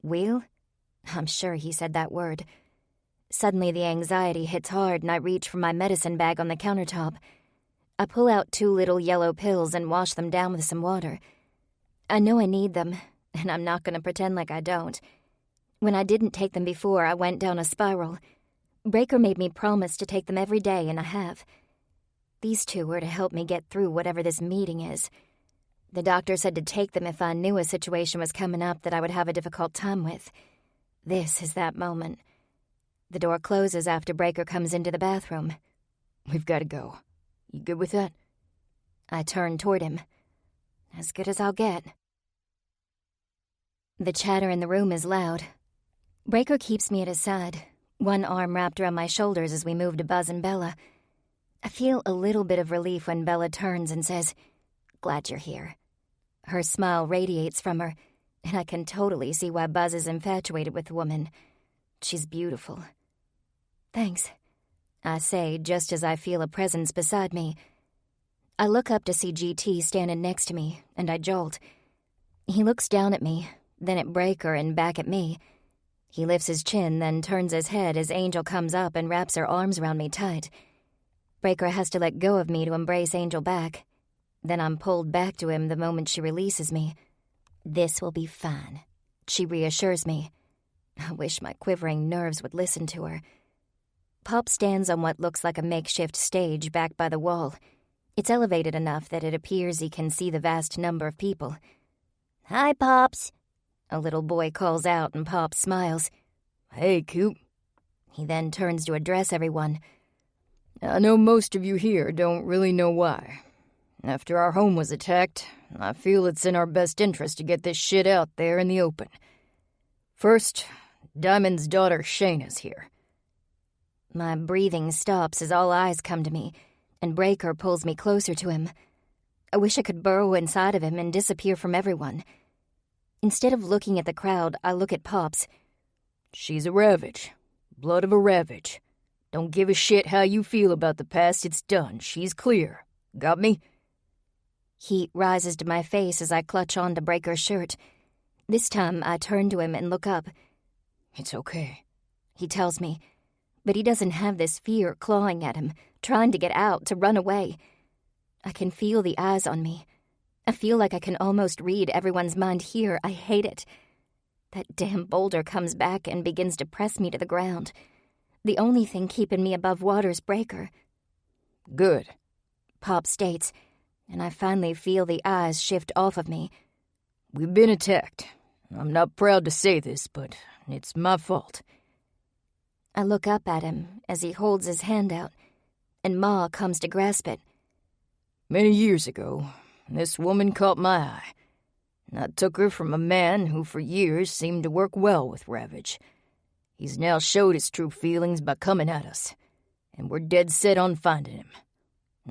We'll? I'm sure he said that word. Suddenly the anxiety hits hard and I reach for my medicine bag on the countertop. I pull out 2 little yellow pills and wash them down with some water. I know I need them, and I'm not going to pretend like I don't. When I didn't take them before, I went down a spiral. Breaker made me promise to take them every day, and I have. These 2 were to help me get through whatever this meeting is. The doctor said to take them if I knew a situation was coming up that I would have a difficult time with. This is that moment. The door closes after Breaker comes into the bathroom. We've got to go. You good with that? I turn toward him. As good as I'll get. The chatter in the room is loud. Breaker keeps me at his side, one arm wrapped around my shoulders as we move to Buzz and Bella. I feel a little bit of relief when Bella turns and says, "Glad you're here." Her smile radiates from her, and I can totally see why Buzz is infatuated with the woman. She's beautiful. Thanks, I say just as I feel a presence beside me. I look up to see GT standing next to me, and I jolt. He looks down at me, then at Breaker and back at me. He lifts his chin, then turns his head as Angel comes up and wraps her arms around me tight. Breaker has to let go of me to embrace Angel back. Then I'm pulled back to him the moment she releases me. This will be fine, she reassures me. I wish my quivering nerves would listen to her. Pop stands on what looks like a makeshift stage back by the wall. It's elevated enough that it appears he can see the vast number of people. "Hi, Pops," a little boy calls out and Pop smiles. "Hey, Coop." He then turns to address everyone. "I know most of you here don't really know why. After our home was attacked, I feel it's in our best interest to get this shit out there in the open. First, Diamond's daughter Shayna's here." My breathing stops as all eyes come to me, and Breaker pulls me closer to him. I wish I could burrow inside of him and disappear from everyone. Instead of looking at the crowd, I look at Pops. "She's a Ravage. Blood of a Ravage. Don't give a shit how you feel about the past, it's done. She's clear. Got me?" Heat rises to my face as I clutch onto Breaker's shirt. This time, I turn to him and look up. "It's okay," he tells me. But he doesn't have this fear clawing at him, trying to get out, to run away. I can feel the eyes on me. I feel like I can almost read everyone's mind here. I hate it. That damn boulder comes back and begins to press me to the ground. The only thing keeping me above water's Breaker. "Good," Pop states, and I finally feel the eyes shift off of me. "We've been attacked. I'm not proud to say this, but it's my fault." I look up at him as he holds his hand out, and Ma comes to grasp it. "Many years ago, this woman caught my eye. I took her from a man who for years seemed to work well with Ravage. He's now showed his true feelings by coming at us, and we're dead set on finding him.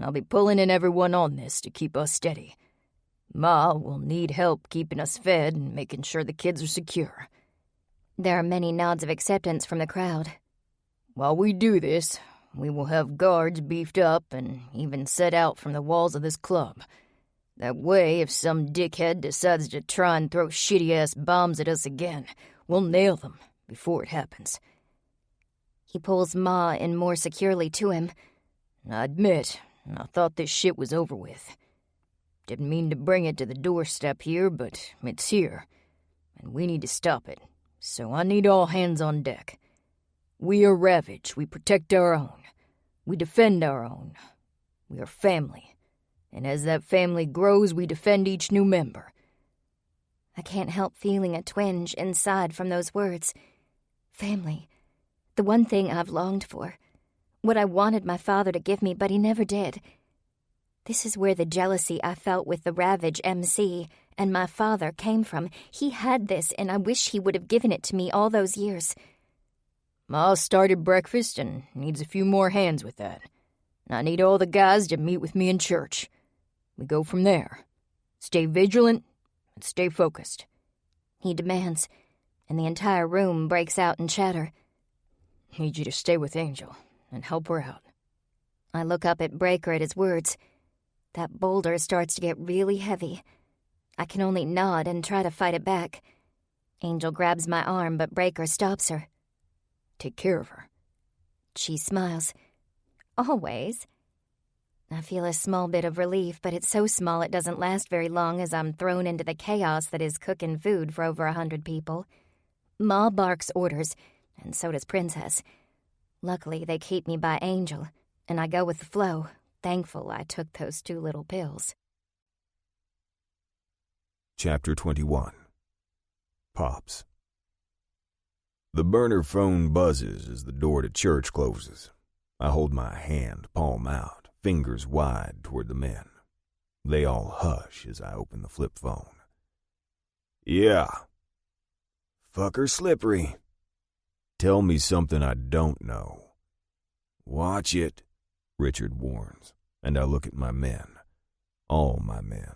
I'll be pulling in everyone on this to keep us steady. Ma will need help keeping us fed and making sure the kids are secure." There are many nods of acceptance from the crowd. "While we do this, we will have guards beefed up and even set out from the walls of this club. That way, if some dickhead decides to try and throw shitty-ass bombs at us again, we'll nail them before it happens." He pulls Ma in more securely to him. "I admit, I thought this shit was over with. Didn't mean to bring it to the doorstep here, but it's here, and we need to stop it, so I need all hands on deck. We are Ravage. We protect our own. We defend our own. We are family, and as that family grows, we defend each new member. I can't help feeling a twinge inside from those words. Family. The one thing I've longed for. What I wanted my father to give me, but he never did. This is where the jealousy I felt with the Ravage MC and my father came from. He had this, and I wish he would have given it to me all those years. Ma started breakfast and needs a few more hands with that. I need all the guys to meet with me in church. We go from there. Stay vigilant and stay focused. He demands, and the entire room breaks out in chatter. Need you to stay with Angel and help her out. I look up at Breaker at his words. That boulder starts to get really heavy. I can only nod and try to fight it back. Angel grabs my arm, but Breaker stops her. Take care of her. She smiles. Always. I feel a small bit of relief, but it's so small it doesn't last very long as I'm thrown into the chaos that is cooking food for over 100 people. Ma barks orders, and so does Princess. Luckily, they keep me by Angel, and I go with the flow, thankful I took those 2 little pills. Chapter 21. Pops. The burner phone buzzes as the door to church closes. I hold my hand, palm out, fingers wide toward the men. They all hush as I open the flip phone. Yeah. Fucker slippery. Tell me something I don't know. Watch it, Richard warns, and I look at my men. All my men.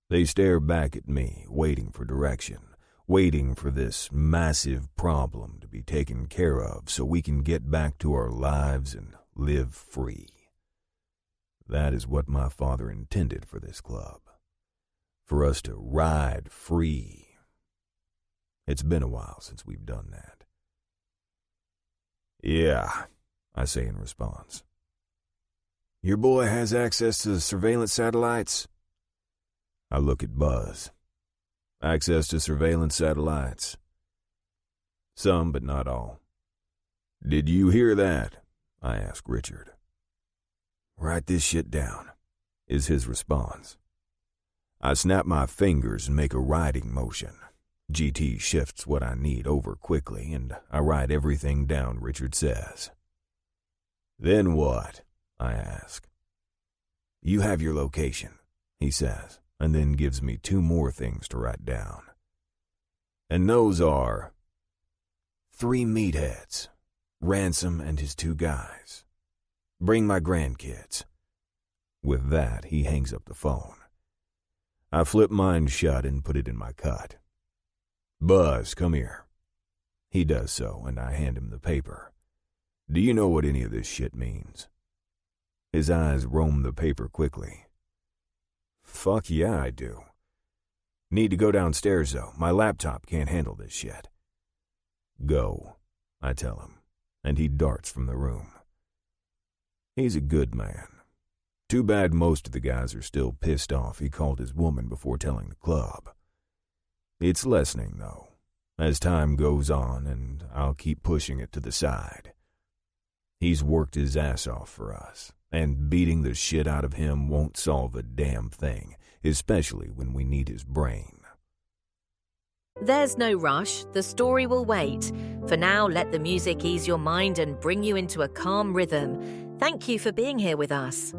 They stare back at me, waiting for direction, waiting for this massive problem to be taken care of so we can get back to our lives and live free. That is what my father intended for this club. For us to ride free. It's been a while since we've done that. Yeah, I say in response. Your boy has access to the surveillance satellites? I look at Buzz. Access to surveillance satellites. Some, but not all. Did you hear that? I ask Richard. Write this shit down, is his response. I snap my fingers and make a writing motion. GT shifts what I need over quickly, and I write everything down Richard says. Then what? I ask. You have your location, he says, and then gives me 2 more things to write down. And those are 3 meatheads, Ransom and his 2 guys. Bring my grandkids. With that, he hangs up the phone. I flip mine shut and put it in my cut. Buzz, come here. He does so, and I hand him the paper. Do you know what any of this shit means? His eyes roam the paper quickly. Fuck yeah, I do. Need to go downstairs, though. My laptop can't handle this shit. Go, I tell him, and he darts from the room. He's a good man. Too bad most of the guys are still pissed off he called his woman before telling the club. It's lessening, though, as time goes on, and I'll keep pushing it to the side. He's worked his ass off for us, and beating the shit out of him won't solve a damn thing, especially when we need his brain. There's no rush. The story will wait. For now, let the music ease your mind and bring you into a calm rhythm. Thank you for being here with us.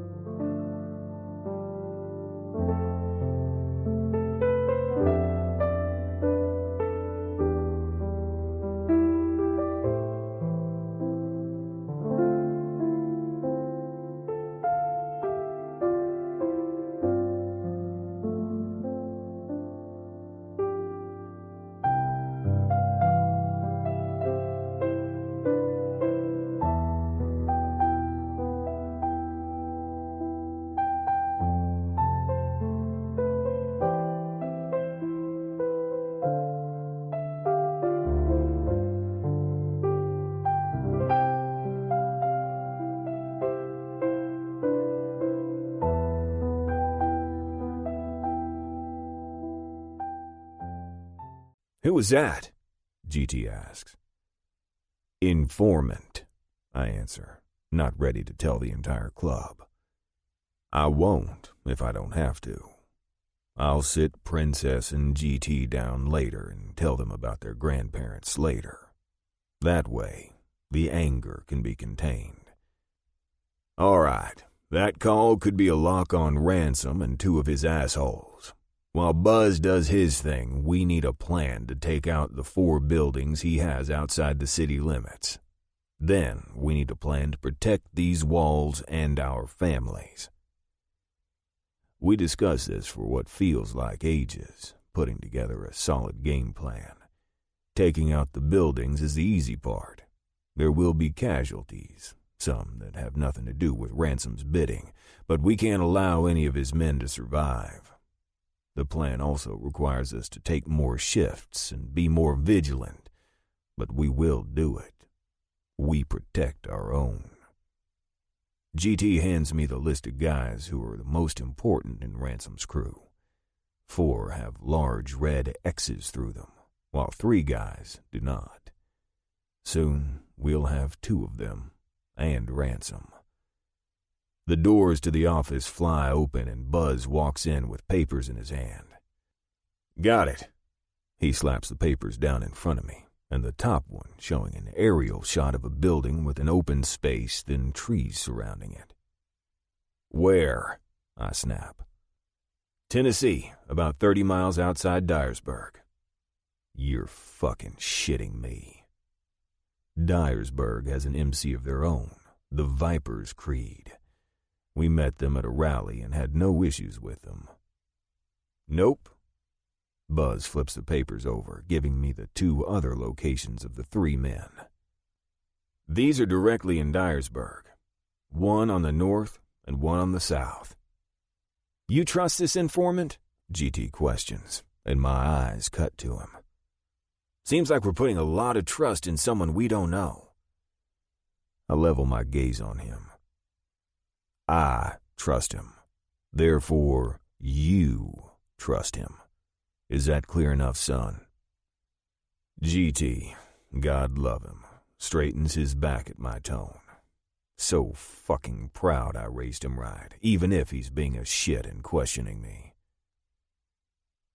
was that? GT asks. Informant, I answer, not ready to tell the entire club. I won't if I don't have to. I'll sit Princess and GT down later and tell them about their grandparents later. That way, the anger can be contained. All right, that call could be a lock on Ransom and 2 of his assholes. While Buzz does his thing, we need a plan to take out the 4 buildings he has outside the city limits. Then we need a plan to protect these walls and our families. We discussed this for what feels like ages, putting together a solid game plan. Taking out the buildings is the easy part. There will be casualties, some that have nothing to do with Ransom's bidding, but we can't allow any of his men to survive. The plan also requires us to take more shifts and be more vigilant, but we will do it. We protect our own. GT hands me the list of guys who are the most important in Ransom's crew. 4 have large red X's through them, while 3 guys do not. Soon, we'll have 2 of them, and Ransom. The doors to the office fly open and Buzz walks in with papers in his hand. Got it. He slaps the papers down in front of me, and the top one showing an aerial shot of a building with an open space, then trees surrounding it. Where? I snap. Tennessee, about 30 miles outside Dyersburg. You're fucking shitting me. Dyersburg has an MC of their own, the Vipers Creed. We met them at a rally and had no issues with them. Nope. Buzz flips the papers over, giving me the 2 other locations of the 3 men. These are directly in Dyersburg. 1 on the north and 1 on the south. You trust this informant? GT questions, and my eyes cut to him. Seems like we're putting a lot of trust in someone we don't know. I level my gaze on him. I trust him. Therefore, you trust him. Is that clear enough, son? GT, God love him, straightens his back at my tone. So fucking proud I raised him right, even if he's being a shit and questioning me.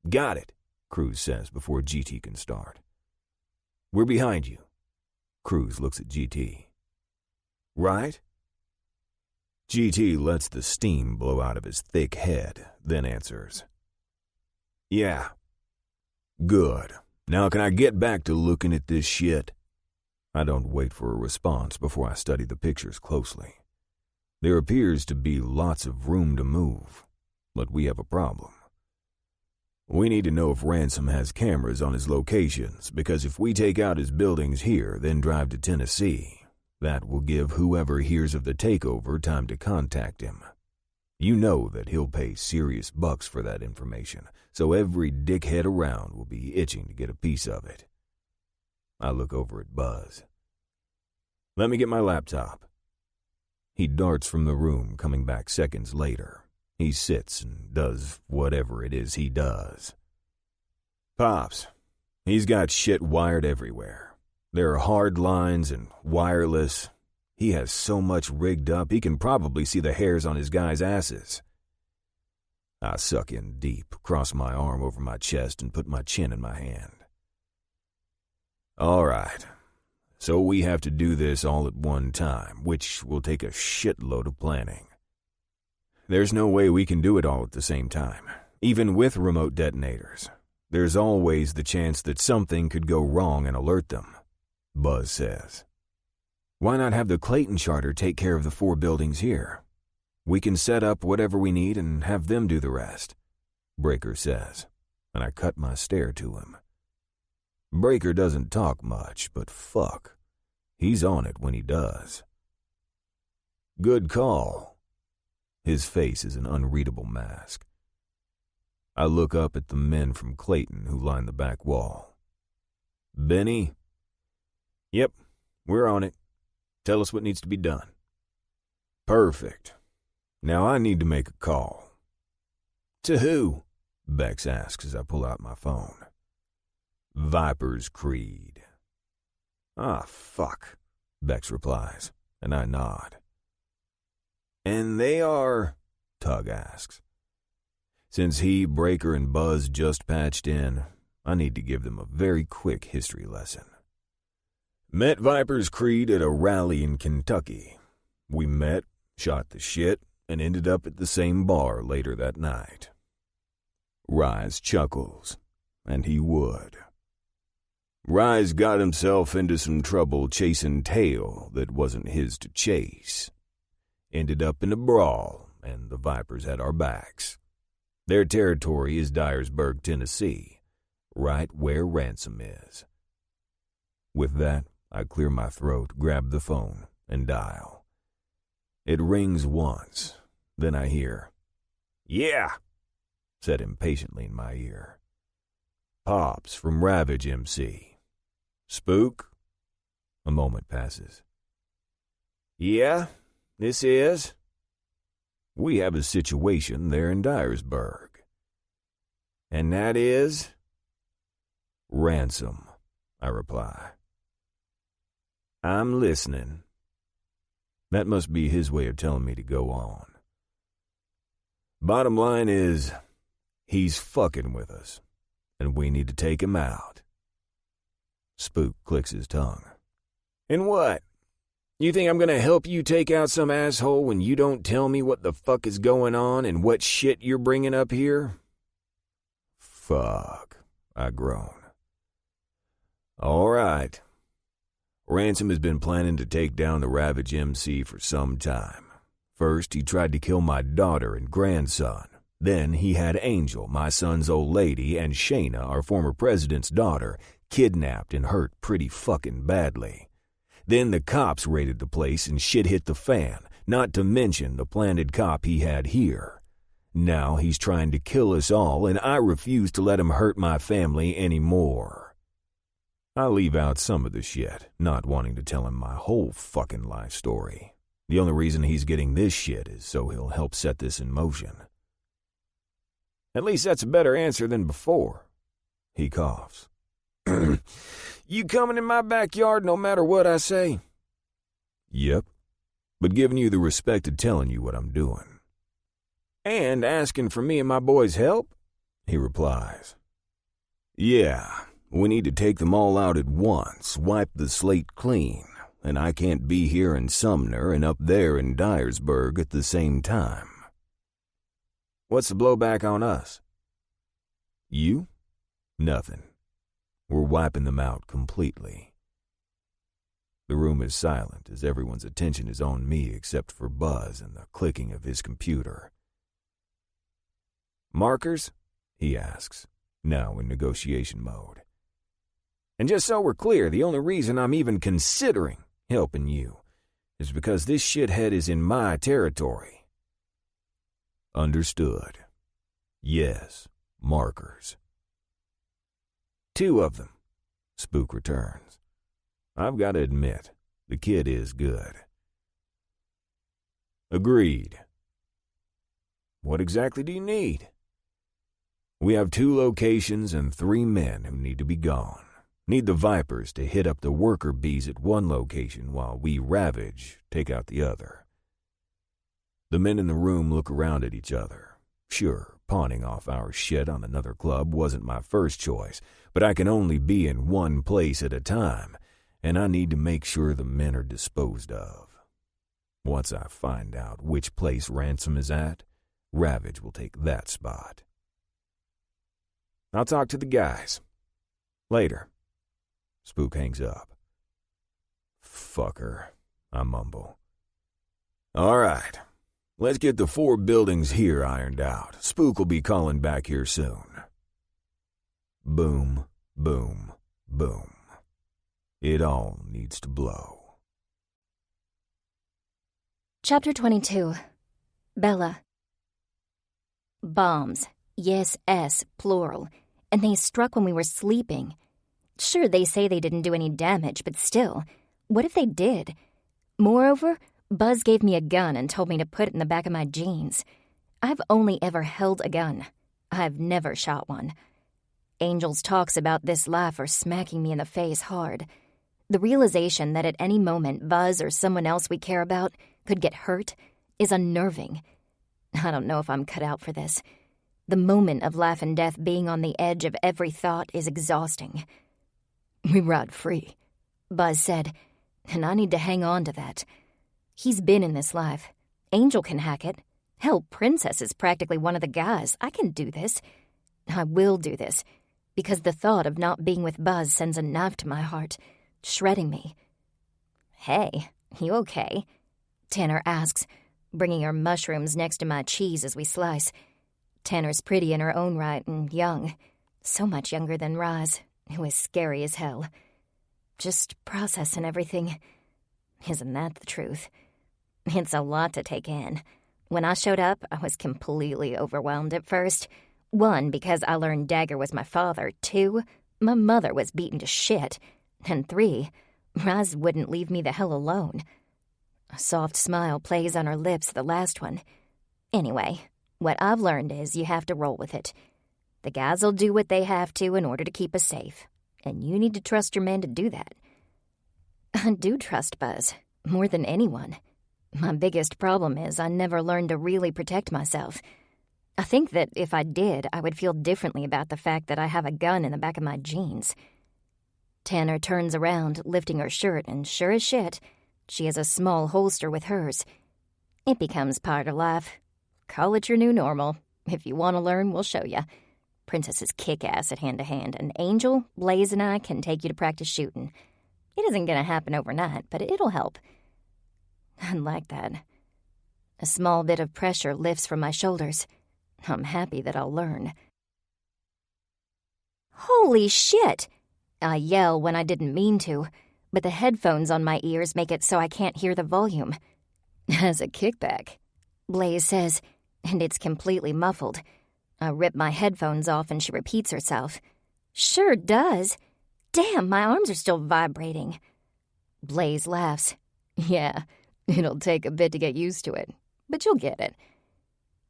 Got it, Cruz says before GT can start. We're behind you. Cruz looks at GT. Right? GT lets the steam blow out of his thick head, then answers. Yeah. Good. Now can I get back to looking at this shit? I don't wait for a response before I study the pictures closely. There appears to be lots of room to move, but we have a problem. We need to know if Ransom has cameras on his locations, because if we take out his buildings here, then drive to Tennessee, that will give whoever hears of the takeover time to contact him. You know that he'll pay serious bucks for that information, so every dickhead around will be itching to get a piece of it. I look over at Buzz. Let me get my laptop. He darts from the room, coming back seconds later. He sits and does whatever it is he does. Pops, he's got shit wired everywhere. There are hard lines and wireless. He has so much rigged up, he can probably see the hairs on his guys' asses. I suck in deep, cross my arm over my chest, and put my chin in my hand. All right. So we have to do this all at one time, which will take a shitload of planning. There's no way we can do it all at the same time, even with remote detonators. There's always the chance that something could go wrong and alert them, Buzz says. Why not have the Clayton Charter take care of the 4 buildings here? We can set up whatever we need and have them do the rest, Breaker says, and I cut my stare to him. Breaker doesn't talk much, but fuck, he's on it when he does. Good call. His face is an unreadable mask. I look up at the men from Clayton who line the back wall. Benny? Yep, we're on it. Tell us what needs to be done. Perfect. Now I need to make a call. To who? Bex asks as I pull out my phone. Viper's Creed. Ah, fuck, Bex replies, and I nod. And they are, Tug asks. Since he, Breaker, and Buzz just patched in, I need to give them a very quick history lesson. Met Viper's Creed at a rally in Kentucky. We met, shot the shit, and ended up at the same bar later that night. Rise chuckles, and he would. Rise got himself into some trouble chasing tail that wasn't his to chase. Ended up in a brawl, and the Vipers had our backs. Their territory is Dyersburg, Tennessee, right where Ransom is. With that, I clear my throat, grab the phone, and dial. It rings once, then I hear, "Yeah," said impatiently in my ear. Pops from Ravage MC. Spook? A moment passes. Yeah, this is. We have a situation there in Dyersburg. And that is? Ransom, I reply. I'm listening. That must be his way of telling me to go on. Bottom line is, he's fucking with us, and we need to take him out. Spook clicks his tongue. And what? You think I'm gonna help you take out some asshole when you don't tell me what the fuck is going on and what shit you're bringing up here? Fuck, I groan. All right. Ransom has been planning to take down the Ravage MC for some time. First, he tried to kill my daughter and grandson. Then he had Angel, my son's old lady, and Shayna, our former president's daughter, kidnapped and hurt pretty fucking badly. Then the cops raided the place and shit hit the fan, not to mention the planted cop he had here. Now he's trying to kill us all, and I refuse to let him hurt my family anymore. I leave out some of the shit, not wanting to tell him my whole fucking life story. The only reason he's getting this shit is so he'll help set this in motion. At least that's a better answer than before. He coughs. You coming in my backyard no matter what I say? Yep, but giving you the respect of telling you what I'm doing. And asking for me and my boys' help? He replies. Yeah, we need to take them all out at once, wipe the slate clean, and I can't be here in Sumner and up there in Dyersburg at the same time. What's the blowback on us? You? Nothing. We're wiping them out completely. The room is silent as everyone's attention is on me except for Buzz and the clicking of his computer. Markers? He asks, now in negotiation mode. And just so we're clear, the only reason I'm even considering helping you is because this shithead is in my territory. Understood. Yes, markers. 2 of them, Spook returns. I've got to admit, the kid is good. Agreed. What exactly do you need? We have 2 locations and 3 men who need to be gone. Need the Vipers to hit up the worker bees at one location while we Ravage take out the other. The men in the room look around at each other. Sure, pawning off our shit on another club wasn't my first choice, but I can only be in one place at a time, and I need to make sure the men are disposed of. Once I find out which place Ransom is at, Ravage will take that spot. I'll talk to the guys. Later. Spook hangs up. Fucker, I mumble. All right. Let's get the 4 buildings here ironed out. Spook will be calling back here soon. Boom, boom, boom. It all needs to blow. Chapter 22. Bella. Bombs. Yes, S, plural. And they struck when we were sleeping. Sure, they say they didn't do any damage, but still, what if they did? Moreover, Buzz gave me a gun and told me to put it in the back of my jeans. I've only ever held a gun. I've never shot one. Angel's talks about this life are smacking me in the face hard. The realization that at any moment Buzz or someone else we care about could get hurt is unnerving. I don't know if I'm cut out for this. The moment of life and death being on the edge of every thought is exhausting. "We ride free," Buzz said, and I need to hang on to that. He's been in this life. Angel can hack it. Hell, Princess is practically one of the guys. I can do this. I will do this, because the thought of not being with Buzz sends a knife to my heart, shredding me. "Hey, you okay?" Tanner asks, bringing her mushrooms next to my cheese as we slice. Tanner's pretty in her own right and young. So much younger than Roz, who is scary as hell. Just processing everything. Isn't that the truth? It's a lot to take in. When I showed up, I was completely overwhelmed at first. 1, because I learned Dagger was my father. 2, my mother was beaten to shit. And 3, Roz wouldn't leave me the hell alone. A soft smile plays on her lips, the last one. Anyway, what I've learned is you have to roll with it. The guys will do what they have to in order to keep us safe, and you need to trust your man to do that. I do trust Buzz, more than anyone. My biggest problem is I never learned to really protect myself. I think that if I did, I would feel differently about the fact that I have a gun in the back of my jeans. Tanner turns around, lifting her shirt, and sure as shit, she has a small holster with hers. It becomes part of life. Call it your new normal. If you want to learn, we'll show you. Princess is kick-ass at hand-to-hand, and Angel, Blaze, and I can take you to practice shooting. It isn't going to happen overnight, but it'll help. I like that. A small bit of pressure lifts from my shoulders. I'm happy that I'll learn. Holy shit! I yell when I didn't mean to, but the headphones on my ears make it so I can't hear the volume. As a kickback, Blaze says, and it's completely muffled. I rip my headphones off and she repeats herself. Sure does. Damn, my arms are still vibrating. Blaze laughs. Yeah, it'll take a bit to get used to it, but you'll get it.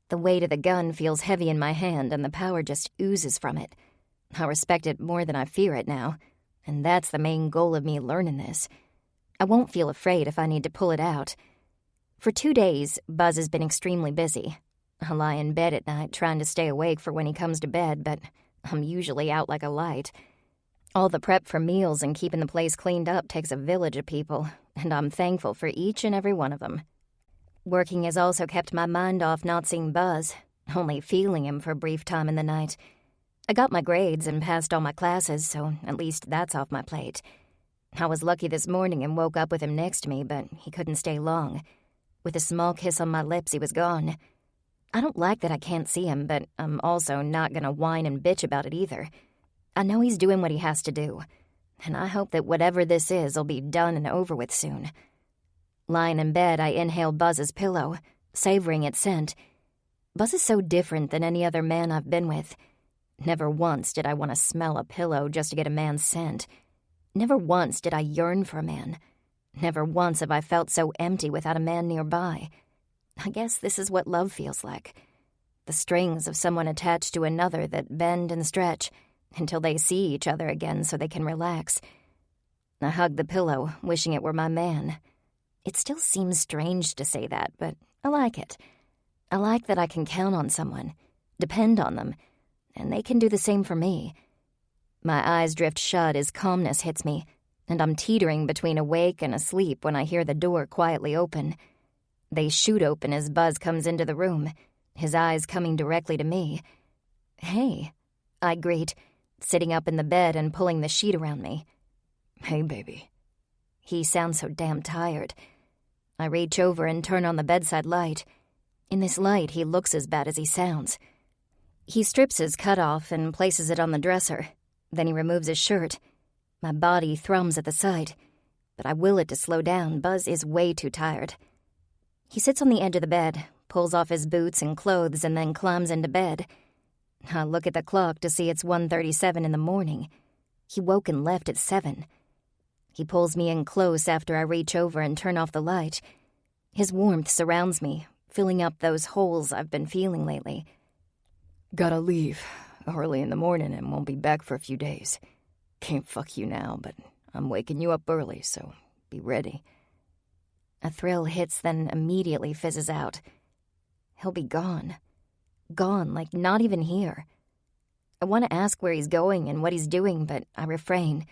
The weight of the gun feels heavy in my hand and the power just oozes from it. I respect it more than I fear it now, and that's the main goal of me learning this. I won't feel afraid if I need to pull it out. For 2 days, Buzz has been extremely busy. I lie in bed at night trying to stay awake for when he comes to bed, but I'm usually out like a light. All the prep for meals and keeping the place cleaned up takes a village of people, and I'm thankful for each and every one of them. Working has also kept my mind off not seeing Buzz, only feeling him for a brief time in the night. I got my grades and passed all my classes, so at least that's off my plate. I was lucky this morning and woke up with him next to me, but he couldn't stay long. With a small kiss on my lips, he was gone. I don't like that I can't see him, but I'm also not gonna whine and bitch about it either. I know he's doing what he has to do, and I hope that whatever this is will be done and over with soon. Lying in bed, I inhale Buzz's pillow, savoring its scent. Buzz is so different than any other man I've been with. Never once did I want to smell a pillow just to get a man's scent. Never once did I yearn for a man. Never once have I felt so empty without a man nearby. I guess this is what love feels like. The strings of someone attached to another that bend and stretch until they see each other again so they can relax. I hug the pillow, wishing it were my man. It still seems strange to say that, but I like it. I like that I can count on someone, depend on them, and they can do the same for me. My eyes drift shut as calmness hits me, and I'm teetering between awake and asleep when I hear the door quietly open. They shoot open as Buzz comes into the room, his eyes coming directly to me. Hey, I greet, sitting up in the bed and pulling the sheet around me. Hey, baby. He sounds so damn tired. I reach over and turn on the bedside light. In this light, he looks as bad as he sounds. He strips his cutoff and places it on the dresser. Then he removes his shirt. My body thrums at the sight, but I will it to slow down. Buzz is way too tired. He sits on the edge of the bed, pulls off his boots and clothes, and then climbs into bed. I look at the clock to see it's 1:37 in the morning. He woke and left at 7. He pulls me in close after I reach over and turn off the light. His warmth surrounds me, filling up those holes I've been feeling lately. Gotta leave. early in the morning and won't be back for a few days. Can't fuck you now, but I'm waking you up early, so be ready. A thrill hits, then immediately fizzes out. He'll be gone. Gone, like not even here. I want to ask where he's going and what he's doing, but I refrain,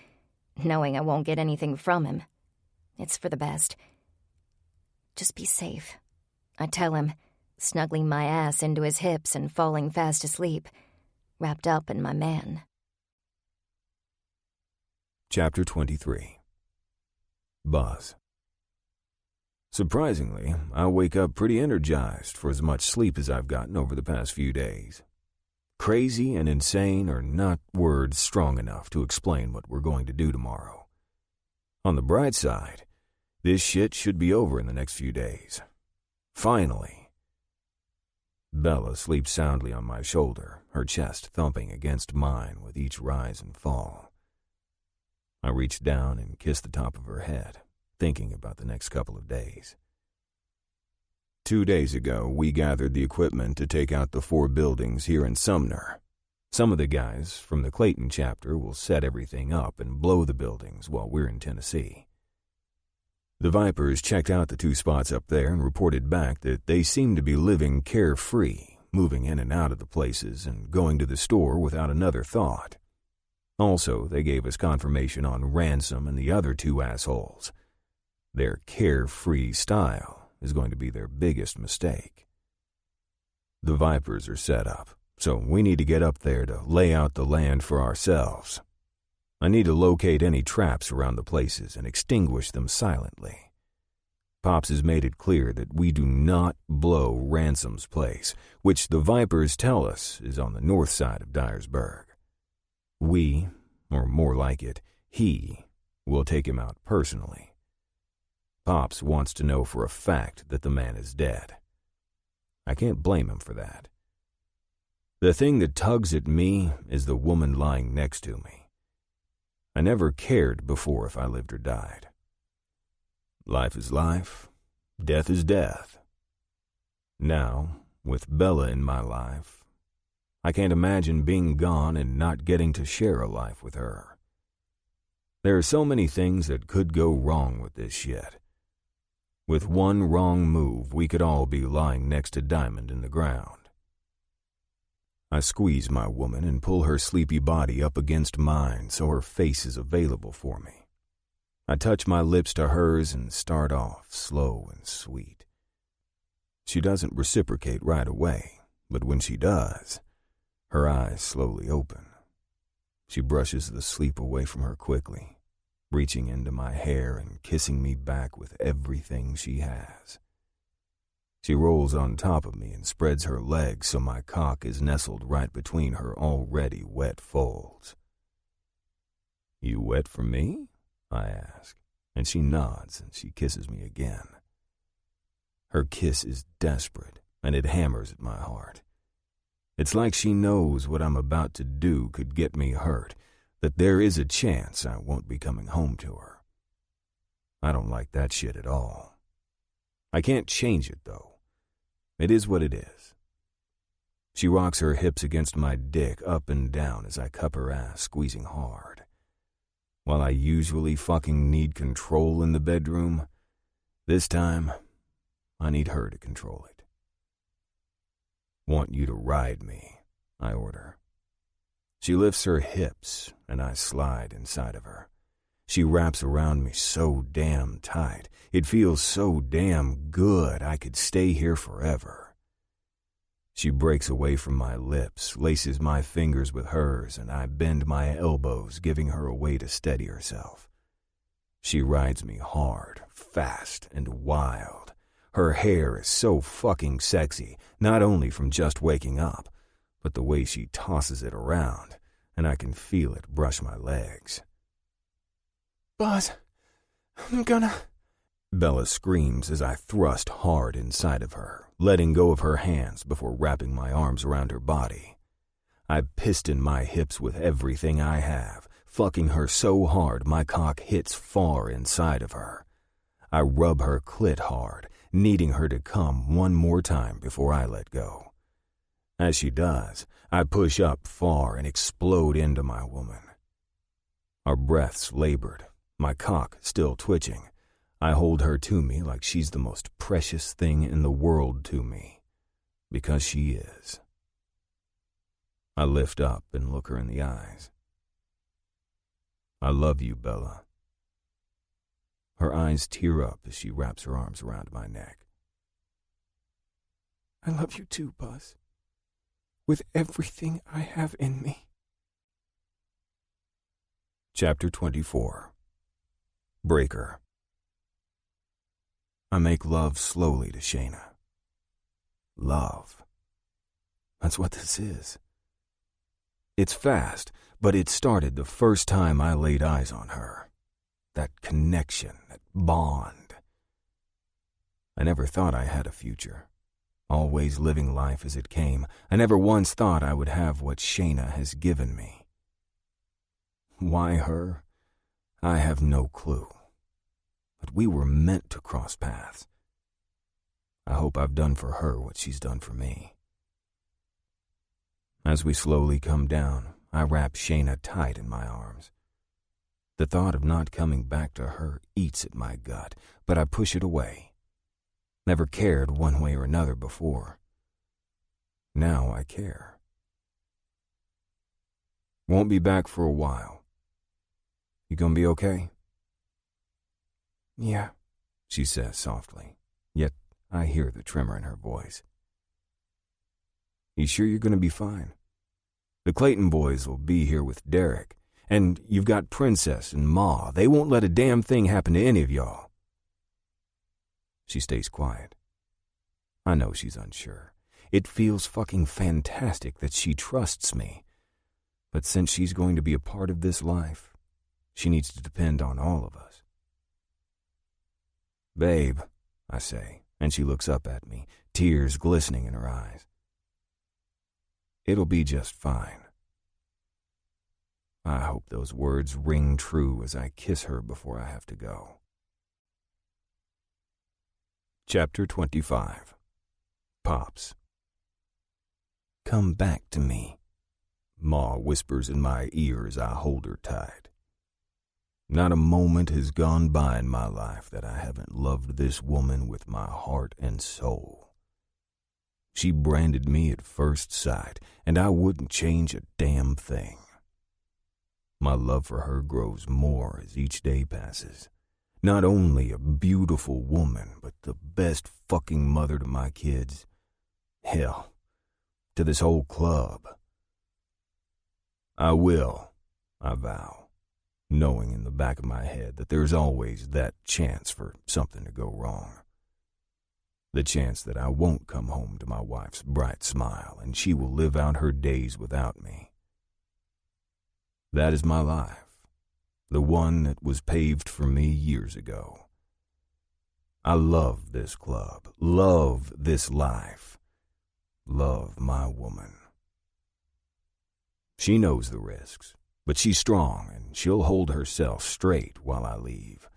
knowing I won't get anything from him. It's for the best. Just be safe, I tell him, snuggling my ass into his hips and falling fast asleep, wrapped up in my man. Chapter 23. Buzz. Surprisingly, I wake up pretty energized for as much sleep as I've gotten over the past few days. Crazy and insane are not words strong enough to explain what we're going to do tomorrow. On the bright side, this shit should be over in the next few days. Finally. Bella sleeps soundly on my shoulder, her chest thumping against mine with each rise and fall. I reach down and kiss the top of her head, thinking about the next couple of days. 2 days ago, we gathered the equipment to take out the 4 buildings here in Sumner. Some of the guys from the Clayton chapter will set everything up and blow the buildings while we're in Tennessee. The Vipers checked out the 2 spots up there and reported back that they seemed to be living carefree, moving in and out of the places and going to the store without another thought. Also, they gave us confirmation on Ransom and the other 2 assholes. Their carefree style is going to be their biggest mistake. The Vipers are set up, so we need to get up there to lay out the land for ourselves. I need to locate any traps around the places and extinguish them silently. Pops has made it clear that we do not blow Ransom's place, which the Vipers tell us is on the north side of Dyersburg. We, or more like it, he, will take him out personally. Pops wants to know for a fact that the man is dead. I can't blame him for that. The thing that tugs at me is the woman lying next to me. I never cared before if I lived or died. Life is life, death is death. Now, with Bella in my life, I can't imagine being gone and not getting to share a life with her. There are so many things that could go wrong with this shit. With one wrong move, we could all be lying next to Diamond in the ground. I squeeze my woman and pull her sleepy body up against mine so her face is available for me. I touch my lips to hers and start off slow and sweet. She doesn't reciprocate right away, but when she does, her eyes slowly open. She brushes the sleep away from her quickly, reaching into my hair and kissing me back with everything she has. She rolls on top of me and spreads her legs so my cock is nestled right between her already wet folds. "You wet for me?" I ask, and she nods and she kisses me again. Her kiss is desperate, and it hammers at my heart. It's like she knows what I'm about to do could get me hurt, that there is a chance I won't be coming home to her. I don't like that shit at all. I can't change it, though. It is what it is. She rocks her hips against my dick up and down as I cup her ass, squeezing hard. While I usually fucking need control in the bedroom, this time, I need her to control it. "Want you to ride me," I order. She lifts her hips, and I slide inside of her. She wraps around me so damn tight. It feels so damn good I could stay here forever. She breaks away from my lips, laces my fingers with hers, and I bend my elbows, giving her a way to steady herself. She rides me hard, fast, and wild. Her hair is so fucking sexy, not only from just waking up, but the way she tosses it around, and I can feel it brush my legs. "Buzz, I'm gonna..." Bella screams as I thrust hard inside of her, letting go of her hands before wrapping my arms around her body. I piston my hips with everything I have, fucking her so hard my cock hits far inside of her. I rub her clit hard, needing her to come one more time before I let go. As she does, I push up far and explode into my woman. Our breaths labored, my cock still twitching. I hold her to me like she's the most precious thing in the world to me, because she is. I lift up and look her in the eyes. I love you, Bella. Her eyes tear up as she wraps her arms around my neck. I love you too, Buzz. With everything I have in me. Chapter 24. Breaker. I make love slowly to Shayna. Love. That's what this is. It's fast, but it started the first time I laid eyes on her. That connection, that bond. I never thought I had a future. Always living life as it came. I never once thought I would have what Shayna has given me. Why her? I have no clue. But we were meant to cross paths. I hope I've done for her what she's done for me. As we slowly come down, I wrap Shayna tight in my arms. The thought of not coming back to her eats at my gut, but I push it away. Never cared one way or another before. Now I care. Won't be back for a while. You gonna be okay? Yeah, she says softly, yet I hear the tremor in her voice. You sure you're gonna be fine? The Clayton boys will be here with Derek, and you've got Princess and Ma. They won't let a damn thing happen to any of y'all. She stays quiet. I know she's unsure. It feels fucking fantastic that she trusts me. But since she's going to be a part of this life, she needs to depend on all of us. Babe, I say, and she looks up at me, tears glistening in her eyes. It'll be just fine. I hope those words ring true as I kiss her before I have to go. Chapter 25. Pops. Come back to me, Ma whispers in my ear as I hold her tight. Not a moment has gone by in my life that I haven't loved this woman with my heart and soul. She branded me at first sight, and I wouldn't change a damn thing. My love for her grows more as each day passes. Not only a beautiful woman, but the best fucking mother to my kids. Hell, to this whole club. I will, I vow, knowing in the back of my head that there's always that chance for something to go wrong. The chance that I won't come home to my wife's bright smile and she will live out her days without me. That is my life, the one that was paved for me years ago. I love this club, love this life, love my woman. She knows the risks, but she's strong and she'll hold herself straight while I leave,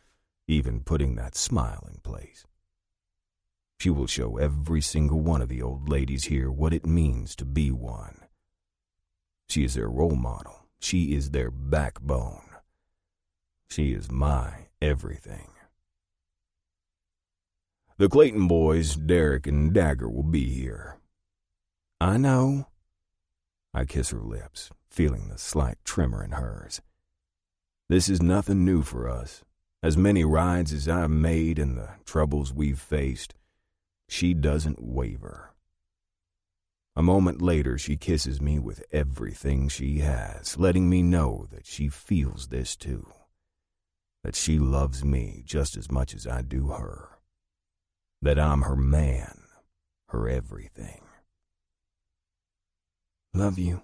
even putting that smile in place. She will show every single one of the old ladies here what it means to be one. She is their role model. She is their backbone. She is my everything. The Clayton boys, Derek and Dagger, will be here. I know. I kiss her lips, feeling the slight tremor in hers. This is nothing new for us. As many rides as I've made and the troubles we've faced, she doesn't waver. A moment later, she kisses me with everything she has, letting me know that she feels this too. That she loves me just as much as I do her. That I'm her man, her everything. Love you,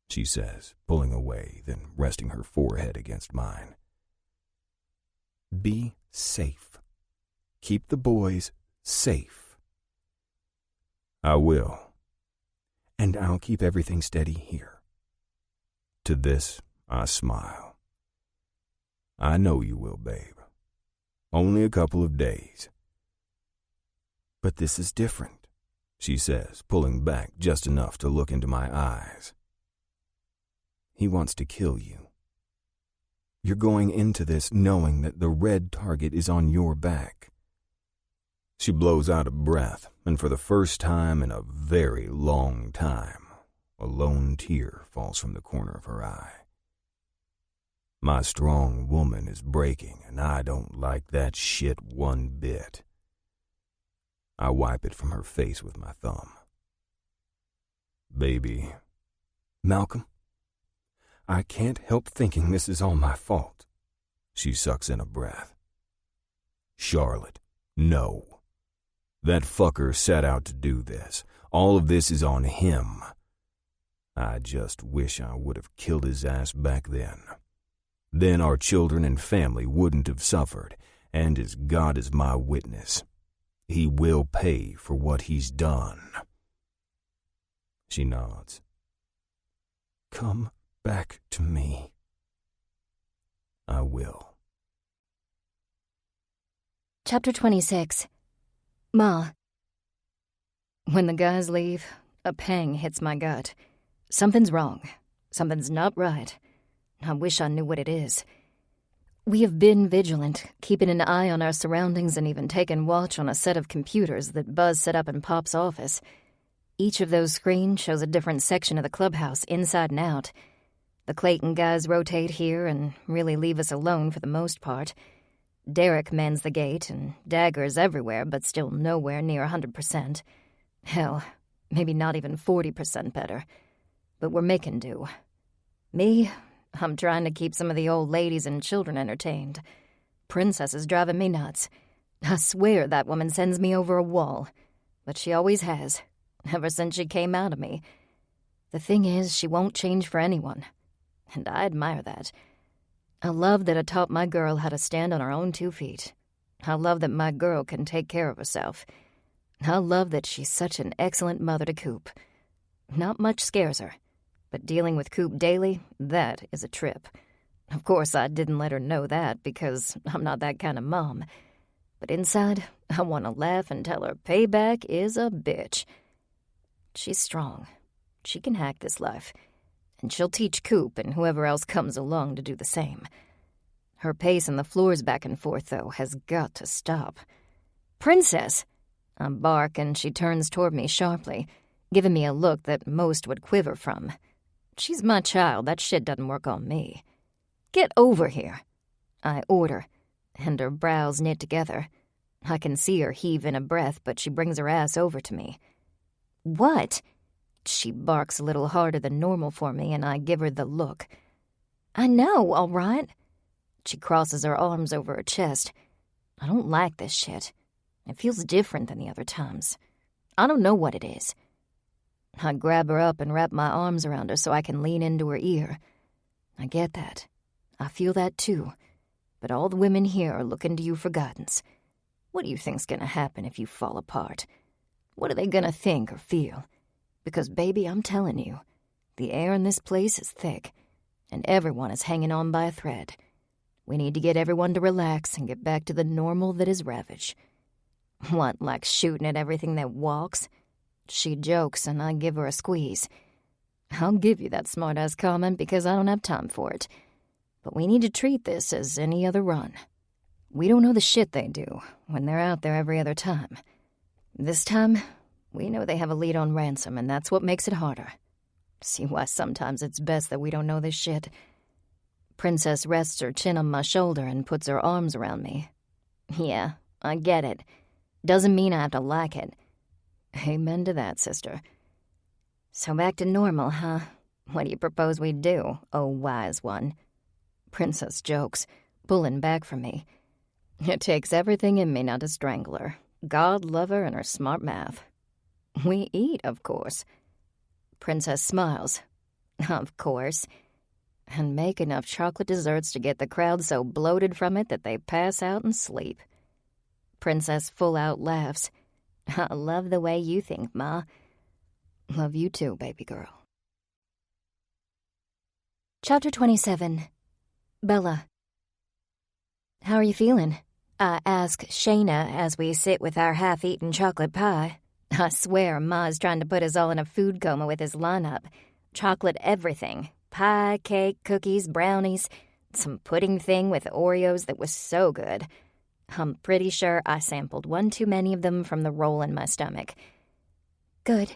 she says, pulling away, then resting her forehead against mine. Be safe. Keep the boys safe. I will. And I'll keep everything steady here. To this, I smile. I know you will, babe. Only a couple of days. But this is different. she says, pulling back just enough to look into my eyes. He wants to kill you. You're going into this knowing that the red target is on your back. She blows out a breath, and for the first time in a very long time, a lone tear falls from the corner of her eye. My strong woman is breaking, and I don't like that shit one bit. I wipe it from her face with my thumb. Baby. Malcolm, I can't help thinking this is all my fault. She sucks in a breath. Charlotte, no. That fucker set out to do this. All of this is on him. I just wish I would have killed his ass back then. Then our children and family wouldn't have suffered, and as God is my witness, he will pay for what he's done. She nods. Come back to me. I will. Chapter 26. Ma. When the guys leave, a pang hits my gut. Something's wrong. Something's not right. I wish I knew what it is. We have been vigilant, keeping an eye on our surroundings and even taken watch on a set of computers that Buzz set up in Pop's office. Each of those screens shows a different section of the clubhouse, inside and out. The Clayton guys rotate here and really leave us alone for the most part. Derek mans the gate, and daggers everywhere, but still nowhere near 100%. Hell, maybe not even 40% better. But we're making do. Me, I'm trying to keep some of the old ladies and children entertained. Princess is driving me nuts. I swear that woman sends me over a wall. But she always has, ever since she came out of me. The thing is, she won't change for anyone. And I admire that. I love that I taught my girl how to stand on her own 2 feet. I love that my girl can take care of herself. I love that she's such an excellent mother to Coop. Not much scares her, but dealing with Coop daily, that is a trip. Of course, I didn't let her know that because I'm not that kind of mom. But inside, I want to laugh and tell her payback is a bitch. She's strong. She can hack this life. And she'll teach Coop and whoever else comes along to do the same. Her pace on the floors back and forth, though, has got to stop. Princess! I bark, and she turns toward me sharply, giving me a look that most would quiver from. She's my child. That shit doesn't work on me. Get over here, I order, and her brows knit together. I can see her heave in a breath, but she brings her ass over to me. What? She barks a little harder than normal for me, and I give her the look. I know, all right. She crosses her arms over her chest. I don't like this shit. It feels different than the other times. I don't know what it is. I grab her up and wrap my arms around her so I can lean into her ear. I get that. I feel that too. But all the women here are looking to you for guidance. What do you think's gonna happen if you fall apart? What are they gonna think or feel? Because, baby, I'm telling you, the air in this place is thick, and everyone is hanging on by a thread. We need to get everyone to relax and get back to the normal that is Ravage. What, like shooting at everything that walks? She jokes, and I give her a squeeze. I'll give you that smart-ass comment because I don't have time for it. But we need to treat this as any other run. We don't know the shit they do when they're out there every other time. This time, we know they have a lead on ransom, and that's what makes it harder. See why sometimes it's best that we don't know this shit. Princess rests her chin on my shoulder and puts her arms around me. Yeah, I get it. Doesn't mean I have to like it. Amen to that, sister. So back to normal, huh? What do you propose we do, oh wise one? Princess jokes, pulling back from me. It takes everything in me not to strangle her. God love her and her smart mouth. We eat, of course. Princess smiles. Of course. And make enough chocolate desserts to get the crowd so bloated from it that they pass out and sleep. Princess full-out laughs. I love the way you think, Ma. Love you too, baby girl. Chapter 27. Bella. How are you feeling? I ask Shayna as we sit with our half-eaten chocolate pie. I swear Ma's trying to put us all in a food coma with his lineup. Chocolate everything. Pie, cake, cookies, brownies. Some pudding thing with Oreos that was so good. I'm pretty sure I sampled one too many of them from the roll in my stomach. Good.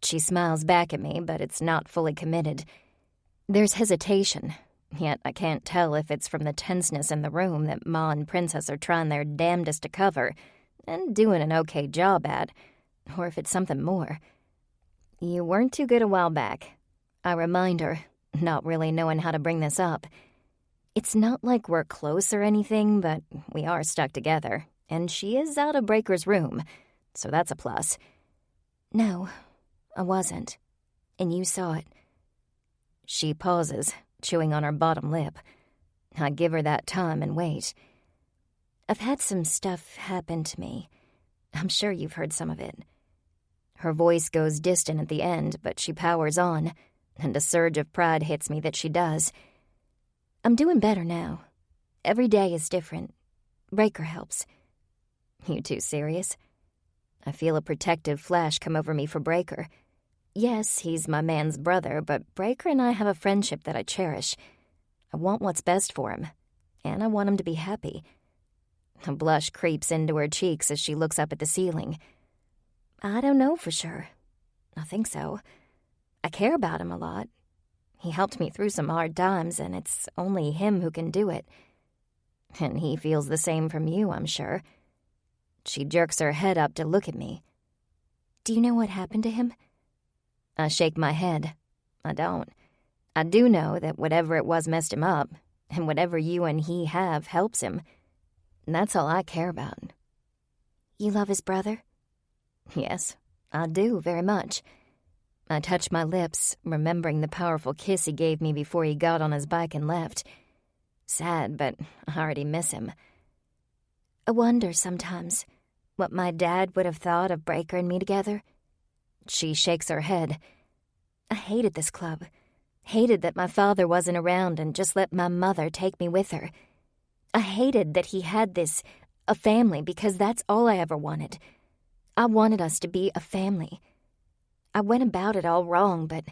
She smiles back at me, but it's not fully committed. There's hesitation, yet I can't tell if it's from the tenseness in the room that Ma and Princess are trying their damnedest to cover, and doing an okay job at, or if it's something more. You weren't too good a while back. I remind her, not really knowing how to bring this up. It's not like we're close or anything, but we are stuck together, and she is out of Breaker's room, so that's a plus. No, I wasn't, and you saw it. She pauses, chewing on her bottom lip. I give her that time and wait. I've had some stuff happen to me. I'm sure you've heard some of it. Her voice goes distant at the end, but she powers on, and a surge of pride hits me that she does. I'm doing better now. Every day is different. Breaker helps. You too serious? I feel a protective flash come over me for Breaker. Yes, he's my man's brother, but Breaker and I have a friendship that I cherish. I want what's best for him, and I want him to be happy. A blush creeps into her cheeks as she looks up at the ceiling. I don't know for sure. I think so. I care about him a lot. He helped me through some hard times, and it's only him who can do it. And he feels the same from you, I'm sure. She jerks her head up to look at me. Do you know what happened to him? I shake my head. I don't. I do know that whatever it was messed him up, and whatever you and he have helps him. And that's all I care about. You love his brother? Yes, I do, very much. I touch my lips, remembering the powerful kiss he gave me before he got on his bike and left. Sad, but I already miss him. I wonder sometimes what my dad would have thought of Breaker and me together. She shakes her head. I hated this club. Hated that my father wasn't around and just let my mother take me with her. I hated that he had a family, because that's all I ever wanted. I wanted us to be a family. I went about it all wrong, but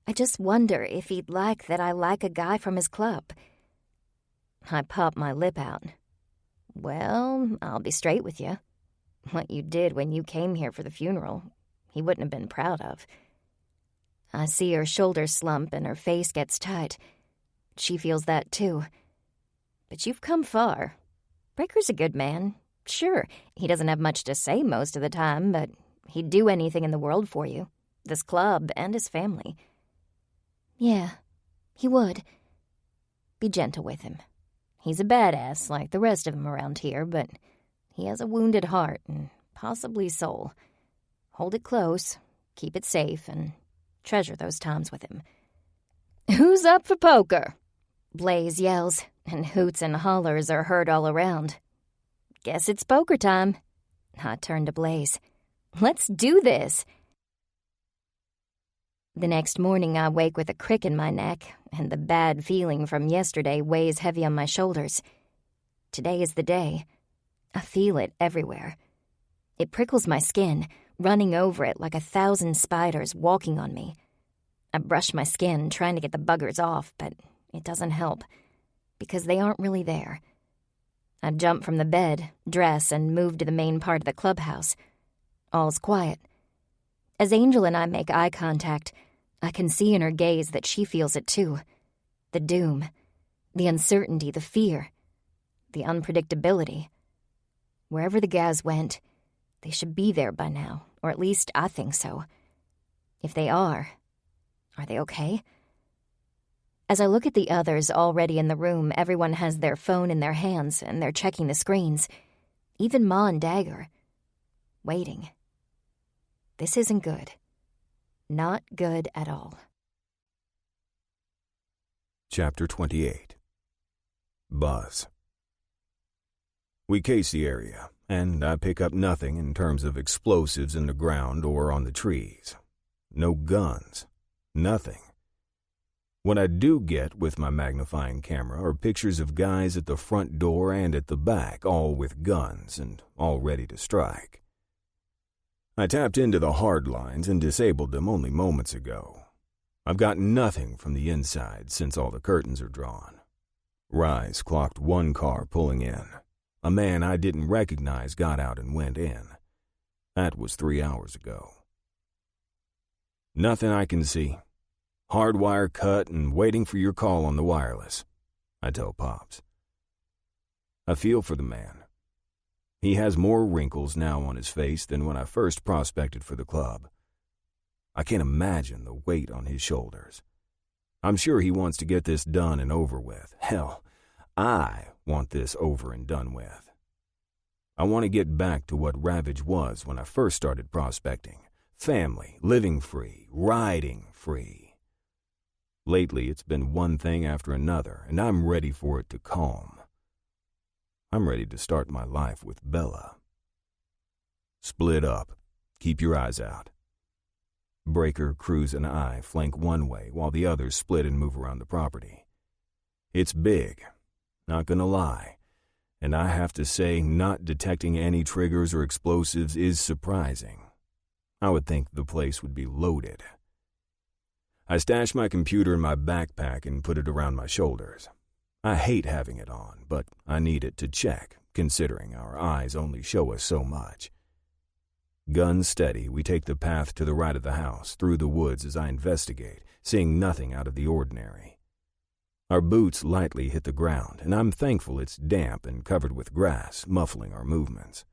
I just wonder if he'd like that I like a guy from his club. I pop my lip out. Well, I'll be straight with you. What you did when you came here for the funeral, he wouldn't have been proud of. I see her shoulders slump and her face gets tight. She feels that too. But you've come far. Breaker's a good man. Sure, he doesn't have much to say most of the time, but he'd do anything in the world for you. This club and his family. Yeah, he would. Be gentle with him. He's a badass like the rest of them around here, but he has a wounded heart and possibly soul. Hold it close, keep it safe, and treasure those times with him. Who's up for poker? Blaze yells, and hoots and hollers are heard all around. Guess it's poker time. I turn to Blaze. Let's do this. The next morning I wake with a crick in my neck, and the bad feeling from yesterday weighs heavy on my shoulders. Today is the day. I feel it everywhere. It prickles my skin, running over it like 1,000 spiders walking on me. I brush my skin, trying to get the buggers off, but it doesn't help, because they aren't really there. I jump from the bed, dress, and move to the main part of the clubhouse. All's quiet. As Angel and I make eye contact, I can see in her gaze that she feels it too. The doom, the uncertainty, the fear, the unpredictability. Wherever the Gaz went, they should be there by now, or at least I think so. If they are they okay? As I look at the others already in the room, everyone has their phone in their hands and they're checking the screens. Even Ma and Dagger. Waiting. This isn't good. Not good at all. Chapter 28. Buzz. We case the area, and I pick up nothing in terms of explosives in the ground or on the trees. No guns. Nothing. What I do get with my magnifying camera are pictures of guys at the front door and at the back, all with guns and all ready to strike. I tapped into the hard lines and disabled them only moments ago. I've got nothing from the inside since all the curtains are drawn. Rise clocked one car pulling in. A man I didn't recognize got out and went in. That was 3 hours ago. Nothing I can see. Hardwire cut and waiting for your call on the wireless, I tell Pops. I feel for the man. He has more wrinkles now on his face than when I first prospected for the club. I can't imagine the weight on his shoulders. I'm sure he wants to get this done and over with. Hell, I want this over and done with. I want to get back to what Ravage was when I first started prospecting. Family, living free, riding free. Lately, it's been one thing after another, and I'm ready for it to calm. I'm ready to start my life with Bella. Split up. Keep your eyes out. Breaker, Cruz, and I flank one way while the others split and move around the property. It's big, not gonna lie, and I have to say not detecting any triggers or explosives is surprising. I would think the place would be loaded. I stash my computer in my backpack and put it around my shoulders. I hate having it on, but I need it to check, considering our eyes only show us so much. Guns steady, we take the path to the right of the house, through the woods as I investigate, seeing nothing out of the ordinary. Our boots lightly hit the ground, and I'm thankful it's damp and covered with grass, muffling our movements.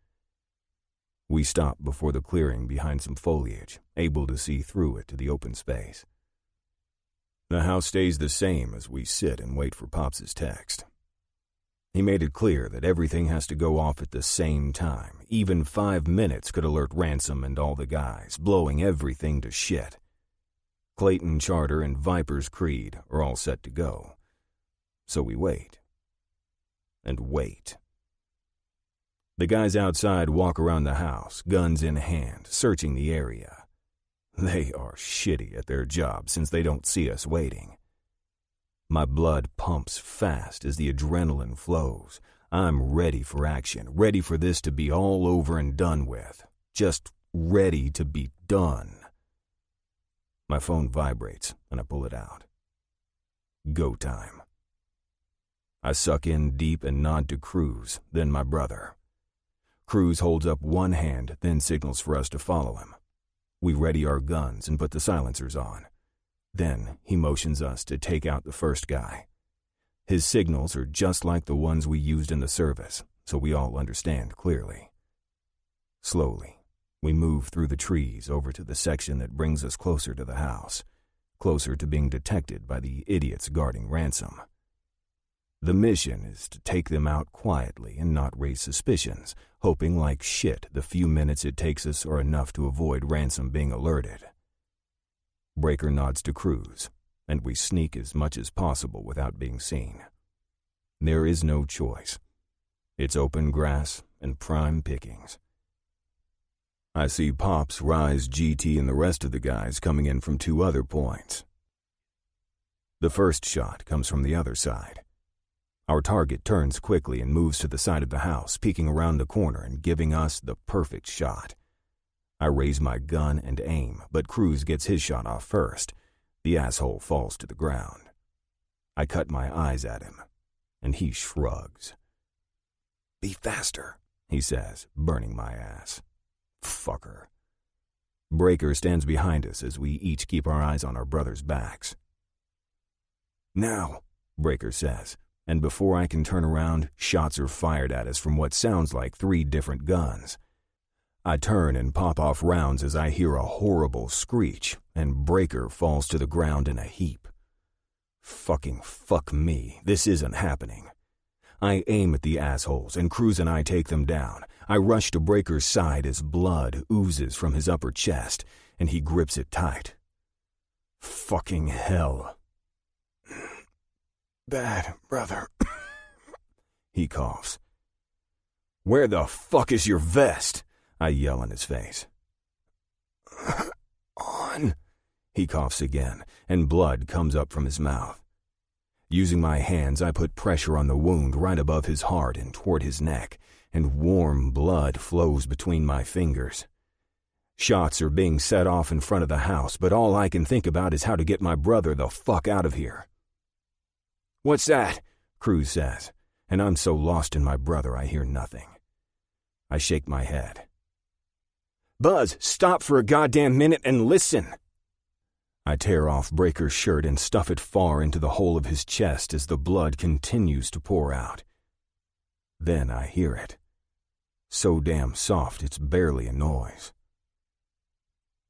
We stop before the clearing behind some foliage, able to see through it to the open space. The house stays the same as we sit and wait for Pops' text. He made it clear that everything has to go off at the same time. Even 5 minutes could alert Ransom and all the guys, blowing everything to shit. Clayton Charter and Viper's Creed are all set to go. So we wait. And wait. The guys outside walk around the house, guns in hand, searching the area. They are shitty at their job since they don't see us waiting. My blood pumps fast as the adrenaline flows. I'm ready for action, ready for this to be all over and done with. Just ready to be done. My phone vibrates and I pull it out. Go time. I suck in deep and nod to Cruz, then my brother. Cruz holds up one hand, then signals for us to follow him. We ready our guns and put the silencers on. Then he motions us to take out the first guy. His signals are just like the ones we used in the service, so we all understand clearly. Slowly, we move through the trees over to the section that brings us closer to the house, closer to being detected by the idiots guarding Ransom. The mission is to take them out quietly and not raise suspicions, hoping like shit the few minutes it takes us are enough to avoid Ransom being alerted. Breaker nods to Cruz, and we sneak as much as possible without being seen. There is no choice. It's open grass and prime pickings. I see Pops, Rise, GT, and the rest of the guys coming in from 2 other points. The first shot comes from the other side. Our target turns quickly and moves to the side of the house, peeking around the corner and giving us the perfect shot. I raise my gun and aim, but Cruz gets his shot off first. The asshole falls to the ground. I cut my eyes at him, and he shrugs. "Be faster," he says, burning my ass. Fucker. Breaker stands behind us as we each keep our eyes on our brothers' backs. "Now," Breaker says, and before I can turn around, shots are fired at us from what sounds like 3 different guns. I turn and pop off rounds as I hear a horrible screech, and Breaker falls to the ground in a heap. Fucking fuck me, this isn't happening. I aim at the assholes, and Cruz and I take them down. I rush to Breaker's side as blood oozes from his upper chest, and he grips it tight. Fucking hell. "Bad, brother," he coughs. "Where the fuck is your vest?" I yell in his face. "On," he coughs again, and blood comes up from his mouth. Using my hands, I put pressure on the wound right above his heart and toward his neck, and warm blood flows between my fingers. Shots are being set off in front of the house, but all I can think about is how to get my brother the fuck out of here. "What's that?" Cruz says, and I'm so lost in my brother I hear nothing. I shake my head. "Buzz, stop for a goddamn minute and listen." I tear off Breaker's shirt and stuff it far into the hole of his chest as the blood continues to pour out. Then I hear it. So damn soft it's barely a noise.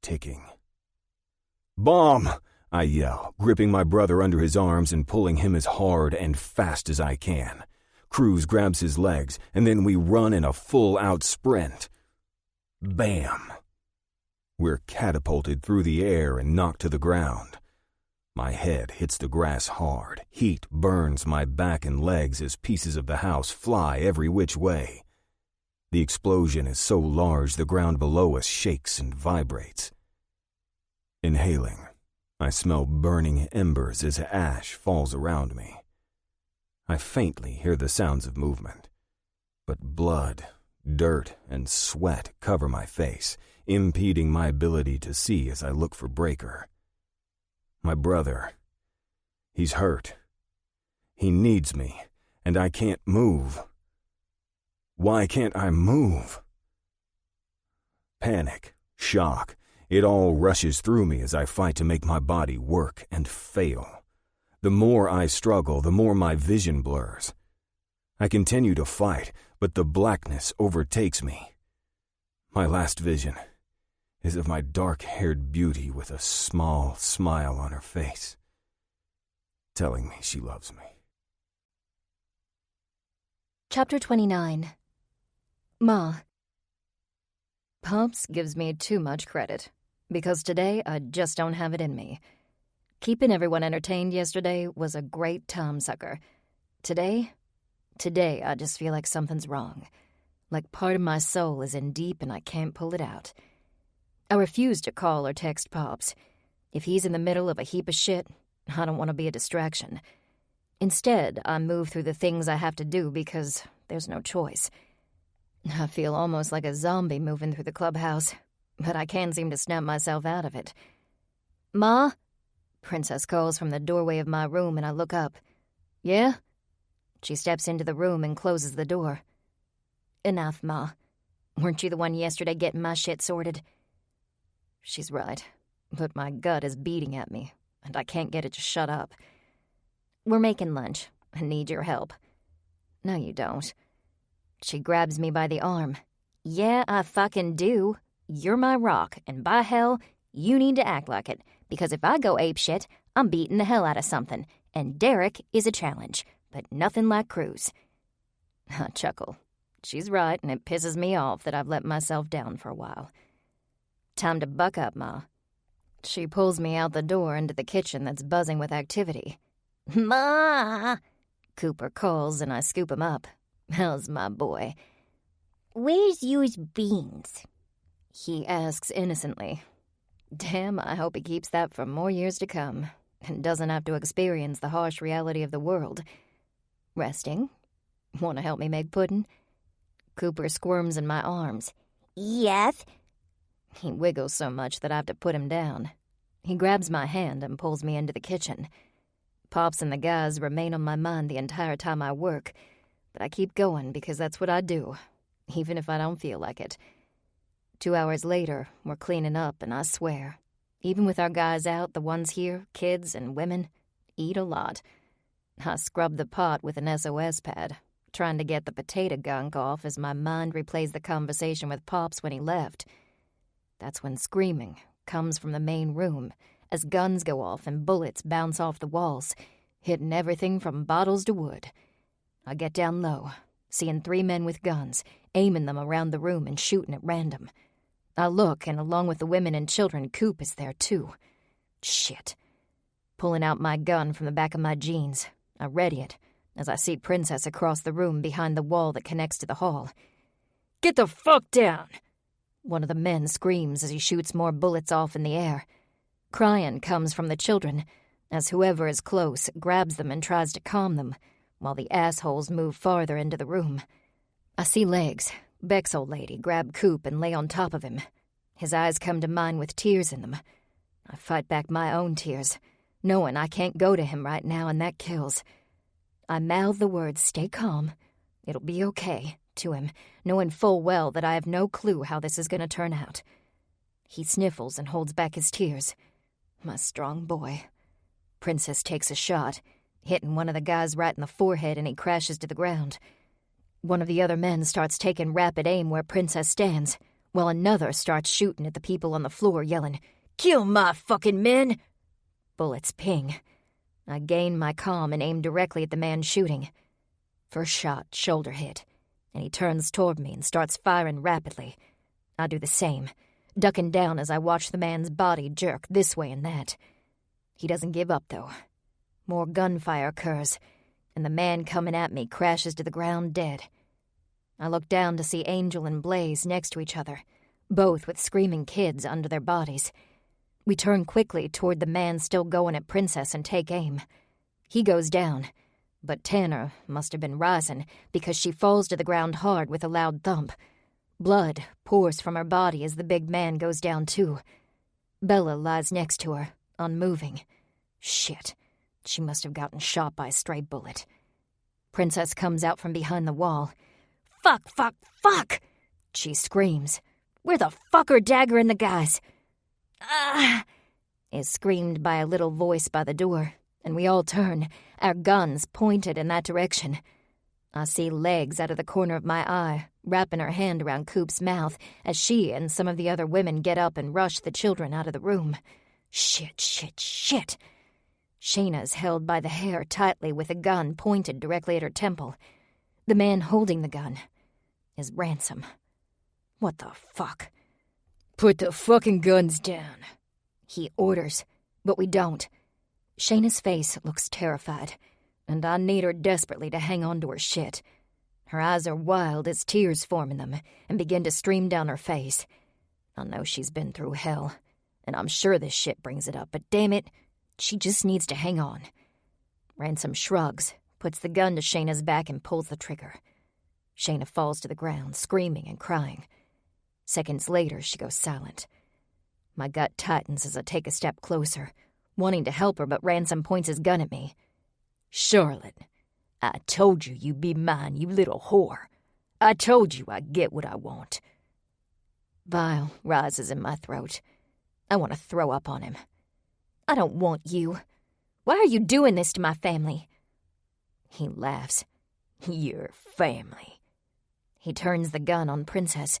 Ticking. "Bomb!" I yell, gripping my brother under his arms and pulling him as hard and fast as I can. Cruz grabs his legs, and then we run in a full-out sprint. Bam! We're catapulted through the air and knocked to the ground. My head hits the grass hard. Heat burns my back and legs as pieces of the house fly every which way. The explosion is so large the ground below us shakes and vibrates. Inhaling, I smell burning embers as ash falls around me. I faintly hear the sounds of movement, but blood, dirt, and sweat cover my face, impeding my ability to see as I look for Breaker. My brother, he's hurt. He needs me, and I can't move. Why can't I move? Panic, shock, it all rushes through me as I fight to make my body work and fail. The more I struggle, the more my vision blurs. I continue to fight, but the blackness overtakes me. My last vision is of my dark-haired beauty with a small smile on her face, telling me she loves me. Chapter 29. Ma. Pops gives me too much credit, because today I just don't have it in me. Keeping everyone entertained yesterday was a great time sucker. Today I just feel like something's wrong. Like part of my soul is in deep and I can't pull it out. I refuse to call or text Pops. If he's in the middle of a heap of shit, I don't want to be a distraction. Instead, I move through the things I have to do because there's no choice. I feel almost like a zombie moving through the clubhouse, but I can't seem to snap myself out of it. "Ma?" Princess calls from the doorway of my room and I look up. "Yeah?" She steps into the room and closes the door. "Enough, Ma. Weren't you the one yesterday getting my shit sorted?" She's right, but my gut is beating at me, and I can't get it to shut up. "We're making lunch. I need your help." "No, you don't." She grabs me by the arm. "Yeah, I fucking do. You're my rock, and by hell, you need to act like it, because if I go apeshit, I'm beating the hell out of something, and Derek is a challenge, but nothing like Cruz." I chuckle. She's right, and it pisses me off that I've let myself down for a while. "Time to buck up, Ma." She pulls me out the door into the kitchen that's buzzing with activity. "Ma!" Cooper calls, and I scoop him up. "How's my boy?" "Where's yours beans?" he asks innocently. Damn, I hope he keeps that for more years to come, and doesn't have to experience the harsh reality of the world. "Resting? Want to help me make pudding?" Cooper squirms in my arms. "Yes." He wiggles so much that I have to put him down. He grabs my hand and pulls me into the kitchen. Pops and the guys remain on my mind the entire time I work, but I keep going because that's what I do, even if I don't feel like it. 2 hours later, we're cleaning up, and I swear, even with our guys out, the ones here, kids and women, eat a lot. I scrub the pot with an SOS pad, trying to get the potato gunk off as my mind replays the conversation with Pops when he left. That's when screaming comes from the main room as guns go off and bullets bounce off the walls, hitting everything from bottles to wood. I get down low, seeing 3 men with guns, aiming them around the room and shooting at random. I look, and along with the women and children, Coop is there too. Shit. Pulling out my gun from the back of my jeans, I ready it as I see Princess across the room behind the wall that connects to the hall. "Get the fuck down!" One of the men screams as he shoots more bullets off in the air. Crying comes from the children, as whoever is close grabs them and tries to calm them, while the assholes move farther into the room. I see legs. Beck's old lady grab Coop and lay on top of him. His eyes come to mine with tears in them. I fight back my own tears, knowing I can't go to him right now, and that kills. I mouth the words, "Stay calm. It'll be okay," to him, knowing full well that I have no clue how this is going to turn out. He sniffles and holds back his tears. My strong boy. Princess takes a shot, hitting one of the guys right in the forehead, and he crashes to the ground. One of the other men starts taking rapid aim where Princess stands, while another starts shooting at the people on the floor, yelling, "Kill my fucking men!" Bullets ping. I gain my calm and aim directly at the man shooting. First shot, shoulder hit, and he turns toward me and starts firing rapidly. I do the same, ducking down as I watch the man's body jerk this way and that. He doesn't give up, though. More gunfire occurs, and the man coming at me crashes to the ground dead. I look down to see Angel and Blaze next to each other, both with screaming kids under their bodies. We turn quickly toward the man still going at Princess and take aim. He goes down, but Tanner must have been rising because she falls to the ground hard with a loud thump. Blood pours from her body as the big man goes down too. Bella lies next to her, unmoving. Shit, she must have gotten shot by a stray bullet. Princess comes out from behind the wall. "Fuck, fuck, fuck!" she screams. "Where the fuck are Dagger and the guys?" "Ah!" is screamed by a little voice by the door, and we all turn, our guns pointed in that direction. I see legs out of the corner of my eye, wrapping her hand around Coop's mouth as she and some of the other women get up and rush the children out of the room. Shit, shit, shit. Shayna's held by the hair tightly with a gun pointed directly at her temple. The man holding the gun is Ransom. What the fuck? "Put the fucking guns down," he orders, but we don't. Shayna's face looks terrified, and I need her desperately to hang on to her shit. Her eyes are wild as tears form in them and begin to stream down her face. I know she's been through hell, and I'm sure this shit brings it up, but damn it, she just needs to hang on. Ransom shrugs, puts the gun to Shayna's back, and pulls the trigger. Shayna falls to the ground, screaming and crying. Seconds later, she goes silent. My gut tightens as I take a step closer, wanting to help her, but Ransom points his gun at me. "Charlotte, I told you you'd be mine, you little whore. I told you I'd get what I want." Bile rises in my throat. I want to throw up on him. "I don't want you. Why are you doing this to my family?" He laughs. "Your family." He turns the gun on Princess.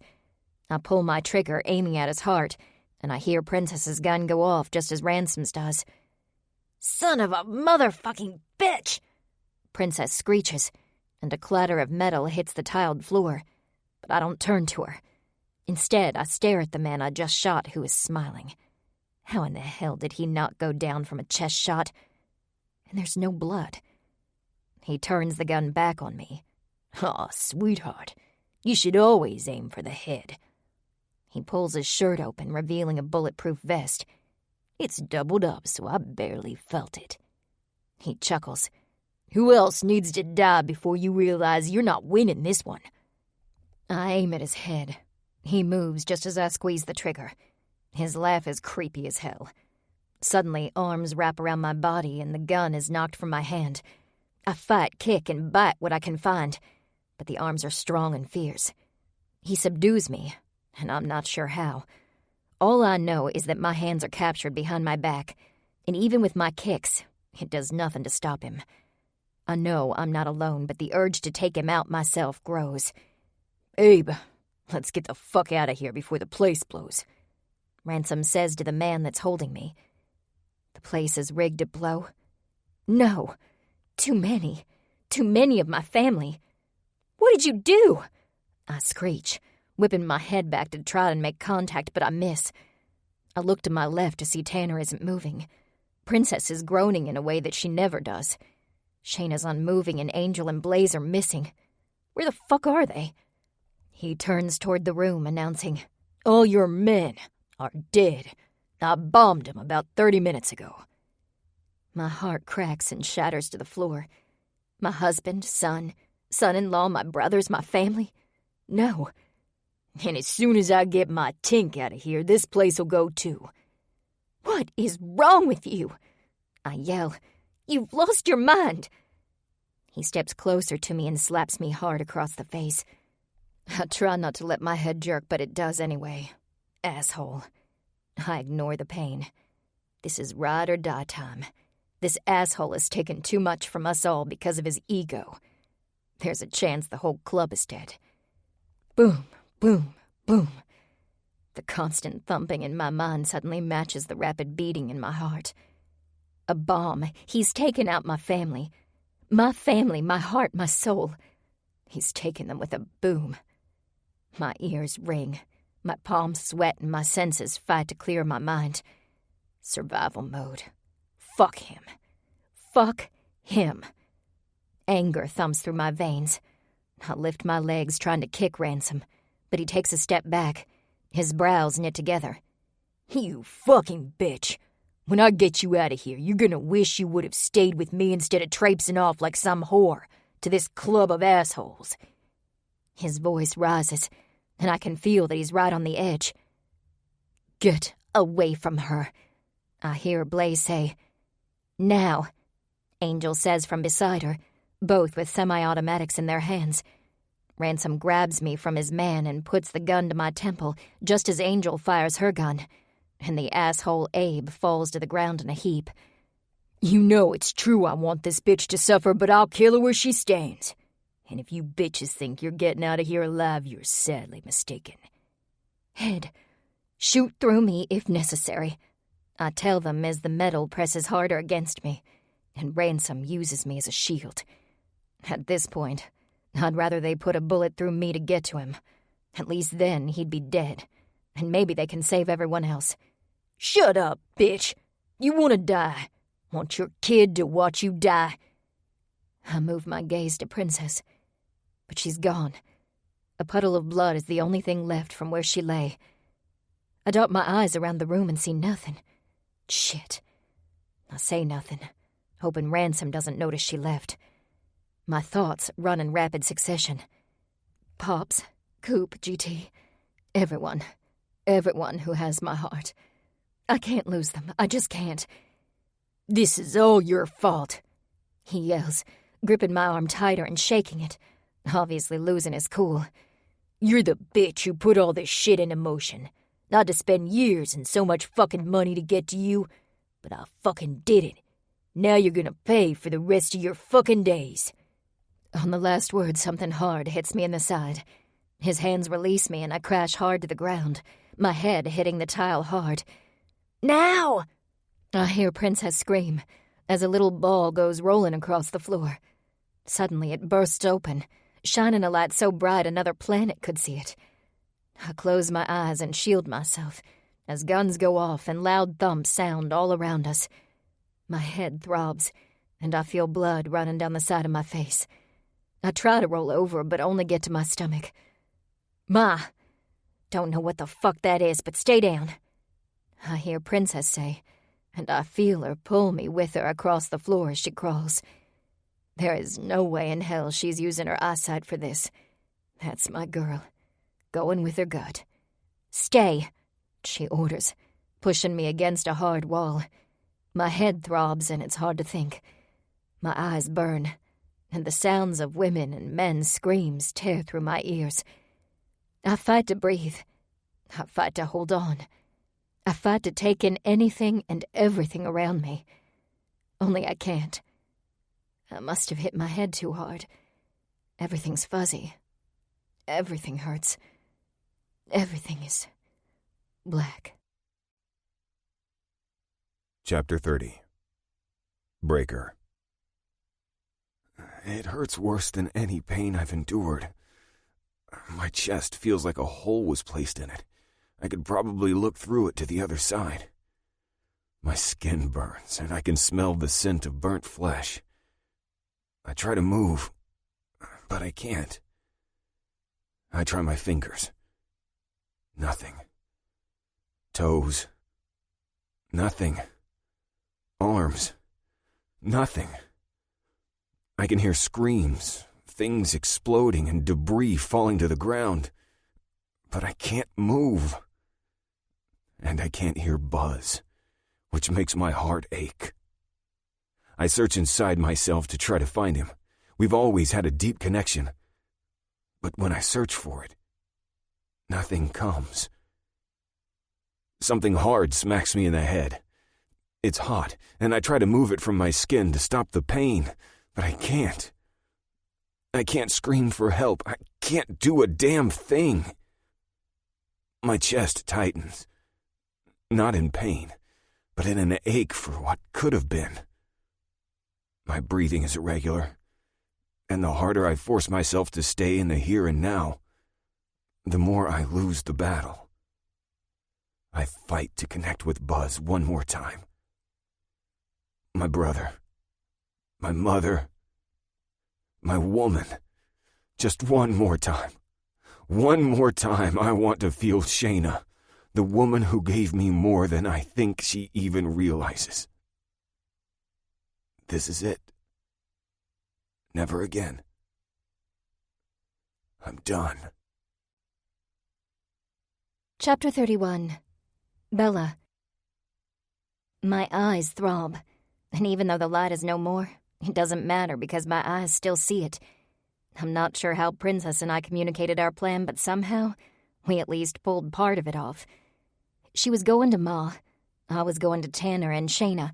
I pull my trigger, aiming at his heart, and I hear Princess's gun go off just as Ransom's does. "Son of a motherfucking bitch!" Princess screeches, and a clatter of metal hits the tiled floor, but I don't turn to her. Instead, I stare at the man I just shot, who is smiling. How in the hell did he not go down from a chest shot? And there's no blood. He turns the gun back on me. "Aw, sweetheart, you should always aim for the head." He pulls his shirt open, revealing a bulletproof vest. "It's doubled up, so I barely felt it." He chuckles. "Who else needs to die before you realize you're not winning this one?" I aim at his head. He moves just as I squeeze the trigger. His laugh is creepy as hell. Suddenly, arms wrap around my body and the gun is knocked from my hand. I fight, kick, and bite what I can find, but the arms are strong and fierce. He subdues me, and I'm not sure how. All I know is that my hands are captured behind my back, and even with my kicks, it does nothing to stop him. I know I'm not alone, but the urge to take him out myself grows. "Abe, let's get the fuck out of here before the place blows," Ransom says to the man that's holding me. The place is rigged to blow? No. Too many of my family. "What did you do?" I screech, whipping my head back to try and make contact, but I miss. I look to my left to see Tanner isn't moving. Princess is groaning in a way that she never does. Shayna's unmoving and Angel and Blaze are missing. Where the fuck are they? He turns toward the room, announcing, "All your men are dead. I bombed them about 30 minutes ago." My heart cracks and shatters to the floor. My husband, son-in-law, my brothers, my family? No. And as soon as I get my tink out of here, this place'll go too. What is wrong with you? I yell. You've lost your mind. He steps closer to me and slaps me hard across the face. I try not to let my head jerk, but it does anyway. Asshole. I ignore the pain. This is ride or die time. This asshole has taken too much from us all because of his ego. There's a chance the whole club is dead. Boom, boom, boom. The constant thumping in my mind suddenly matches the rapid beating in my heart. A bomb. He's taken out my family. My family, my heart, my soul. He's taken them with a boom. My ears ring. My palms sweat and my senses fight to clear my mind. Survival mode. Fuck him. Fuck him. Anger thumps through my veins. I lift my legs trying to kick Ransom, but he takes a step back, his brows knit together. You fucking bitch. When I get you out of here, you're gonna wish you would have stayed with me instead of traipsing off like some whore to this club of assholes. His voice rises, and I can feel that he's right on the edge. Get away from her, I hear Blaze say. Now, Angel says from beside her, both with semi-automatics in their hands. Ransom grabs me from his man and puts the gun to my temple just as Angel fires her gun, and the asshole Abe falls to the ground in a heap. You know it's true I want this bitch to suffer, but I'll kill her where she stands. And if you bitches think you're getting out of here alive, you're sadly mistaken. Head, shoot through me if necessary, I tell them as the metal presses harder against me, and Ransom uses me as a shield. At this point, I'd rather they put a bullet through me to get to him. At least then he'd be dead, and maybe they can save everyone else. Shut up, bitch! You want to die. Want your kid to watch you die. I move my gaze to Princess, but she's gone. A puddle of blood is the only thing left from where she lay. I dart my eyes around the room and see nothing. Shit. I say nothing, hoping Ransom doesn't notice she left. My thoughts run in rapid succession. Pops, Coop, GT, everyone who has my heart. I can't lose them. I just can't. This is all your fault, he yells, gripping my arm tighter and shaking it, obviously losing his cool. You're the bitch who put all this shit into motion. Not to spend years and so much fucking money to get to you, but I fucking did it. Now you're gonna pay for the rest of your fucking days. On the last word, something hard hits me in the side. His hands release me and I crash hard to the ground, my head hitting the tile hard. Now! I hear Princess scream as a little ball goes rolling across the floor. Suddenly it bursts open, shining a light so bright another planet could see it. I close my eyes and shield myself as guns go off and loud thumps sound all around us. My head throbs, and I feel blood running down the side of my face. I try to roll over, but only get to my stomach. Ma! Don't know what the fuck that is, but stay down. I hear Princess say, and I feel her pull me with her across the floor as she crawls. There is no way in hell she's using her eyesight for this. That's my girl, going with her gut. Stay, she orders, pushing me against a hard wall. My head throbs and it's hard to think. My eyes burn, and the sounds of women and men's screams tear through my ears. I fight to breathe. I fight to hold on. I fight to take in anything and everything around me. Only I can't. I must have hit my head too hard. Everything's fuzzy. Everything hurts. Everything is black. Chapter 30. Breaker. It hurts worse than any pain I've endured. My chest feels like a hole was placed in it. I could probably look through it to the other side. My skin burns, and I can smell the scent of burnt flesh. I try to move, but I can't. I try my fingers. Nothing. Toes. Nothing. Arms. Nothing. I can hear screams, things exploding and debris falling to the ground. but I can't move. And I can't hear Buzz, which makes my heart ache. I search inside myself to try to find him. We've always had a deep connection. But when I search for it, nothing comes. Something hard smacks me in the head. It's hot, and I try to move it from my skin to stop the pain, but I can't. I can't scream for help. I can't do a damn thing. My chest tightens. Not in pain, but in an ache for what could have been. My breathing is irregular, and the harder I force myself to stay in the here and now, the more I lose the battle. I fight to connect with Buzz one more time. My brother, my mother, my woman. Just one more time. One more time I want to feel Shayna, the woman who gave me more than I think she even realizes. This is it. Never again. I'm done. Chapter 31. Bella. My eyes throb, and even though the light is no more, it doesn't matter because my eyes still see it. I'm not sure how Princess and I communicated our plan, but somehow we at least pulled part of it off. She was going to Ma. I was going to Tanner and Shayna.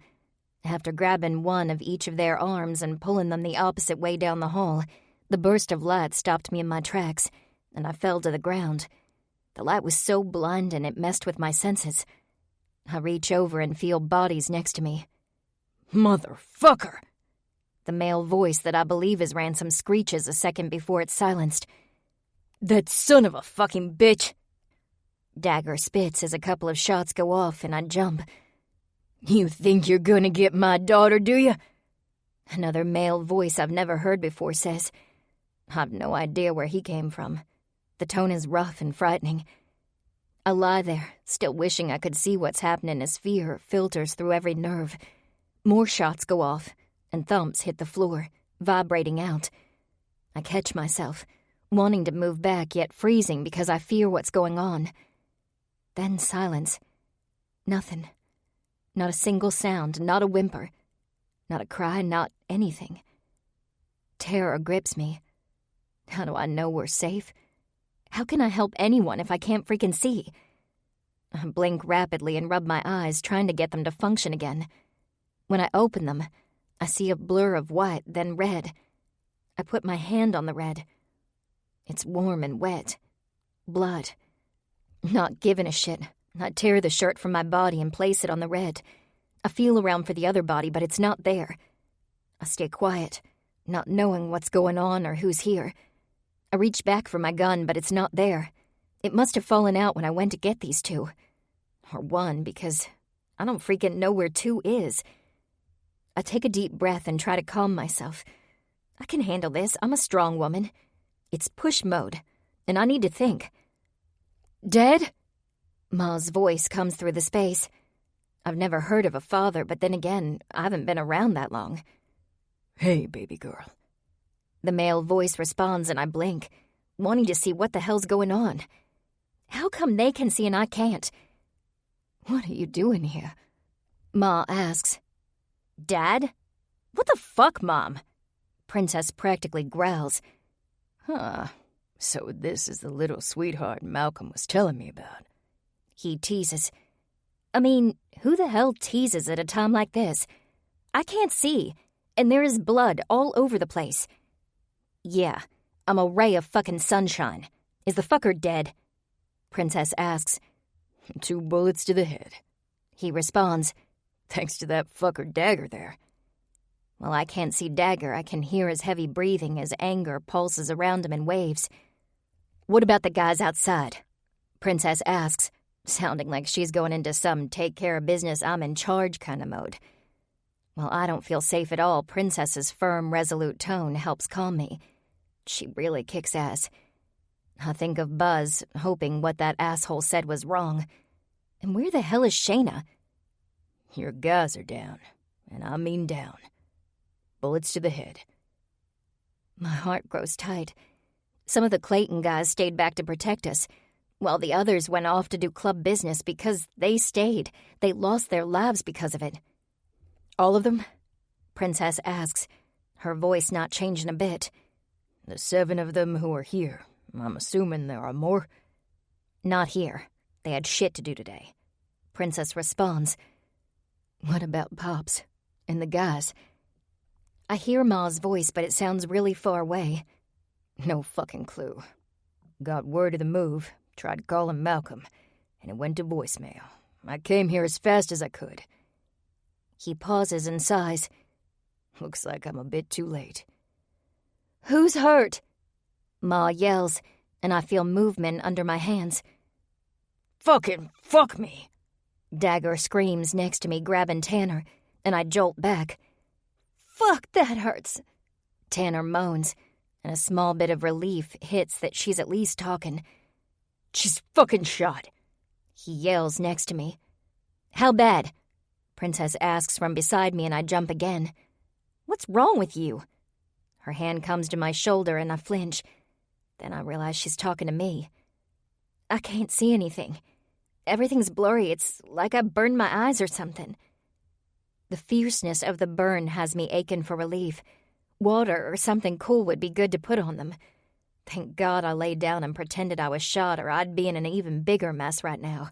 After grabbing one of each of their arms and pulling them the opposite way down the hall, the burst of light stopped me in my tracks, and I fell to the ground. The light was so blinding it messed with my senses. I reach over and feel bodies next to me. "Motherfucker!" The male voice that I believe is Ransom screeches a second before it's silenced. "That son of a fucking bitch!" Dagger spits as a couple of shots go off and I jump. "You think you're gonna get my daughter, do you?" Another male voice I've never heard before says. I've no idea where he came from. The tone is rough and frightening. I lie there, still wishing I could see what's happening as fear filters through every nerve. More shots go off, and thumps hit the floor, vibrating out. I catch myself, wanting to move back yet freezing because I fear what's going on. Then silence. Nothing. Not a single sound, not a whimper. Not a cry, not anything. Terror grips me. How do I know we're safe? How can I help anyone if I can't freaking see? I blink rapidly and rub my eyes, trying to get them to function again. When I open them, I see a blur of white, then red. I put my hand on the red. It's warm and wet. Blood. Not giving a shit. I tear the shirt from my body and place it on the red. I feel around for the other body, but it's not there. I stay quiet, not knowing what's going on or who's here. I reach back for my gun, but it's not there. It must have fallen out when I went to get these two. Or one, because I don't freaking know where two is. I take a deep breath and try to calm myself. I can handle this. I'm a strong woman. It's push mode, and I need to think. "Dead?" Ma's voice comes through the space. I've never heard of a father, but then again, I haven't been around that long. "Hey, baby girl." The male voice responds and I blink, wanting to see what the hell's going on. How come they can see and I can't? "What are you doing here?" Ma asks. "Dad? What the fuck, Mom?" Princess practically growls. "Huh, so this is the little sweetheart Malcolm was telling me about." He teases. I mean, who the hell teases at a time like this? I can't see, and there is blood all over the place. Yeah, I'm a ray of fucking sunshine. Is the fucker dead? Princess asks. 2 bullets to the head. He responds. Thanks to that fucker Dagger there. While I can't see Dagger, I can hear his heavy breathing as anger pulses around him in waves. What about the guys outside? Princess asks, sounding like she's going into some take care of business I'm in charge kind of mode. While I don't feel safe at all, Princess's firm, resolute tone helps calm me. She really kicks ass. I think of Buzz, hoping what that asshole said was wrong. And where the hell is Shayna? Your guys are down, and I mean down. Bullets to the head. My heart grows tight. Some of the Clayton guys stayed back to protect us. while the others went off to do club business because they stayed. They lost their lives because of it. All of them? Princess asks, her voice not changing a bit. The 7 of them who are here. I'm assuming there are more. Not here. They had shit to do today. Princess responds. What about Pops and the guys? I hear Ma's voice, but it sounds really far away. No fucking clue. Got word of the move, tried calling Malcolm, and it went to voicemail. I came here as fast as I could. He pauses and sighs. Looks like I'm a bit too late. Who's hurt? Ma yells, and I feel movement under my hands. Fucking fuck me! Dagger screams next to me, grabbing Tanner, and I jolt back. Fuck, that hurts. Tanner moans, and a small bit of relief hits that she's at least talking. She's fucking shot. He yells next to me. How bad? Princess asks from beside me, and I jump again. What's wrong with you? Her hand comes to my shoulder, and I flinch. Then I realize she's talking to me. I can't see anything. Everything's blurry. It's like I burned my eyes or something. The fierceness of the burn has me aching for relief. Water or something cool would be good to put on them. Thank God I laid down and pretended I was shot, or I'd be in an even bigger mess right now.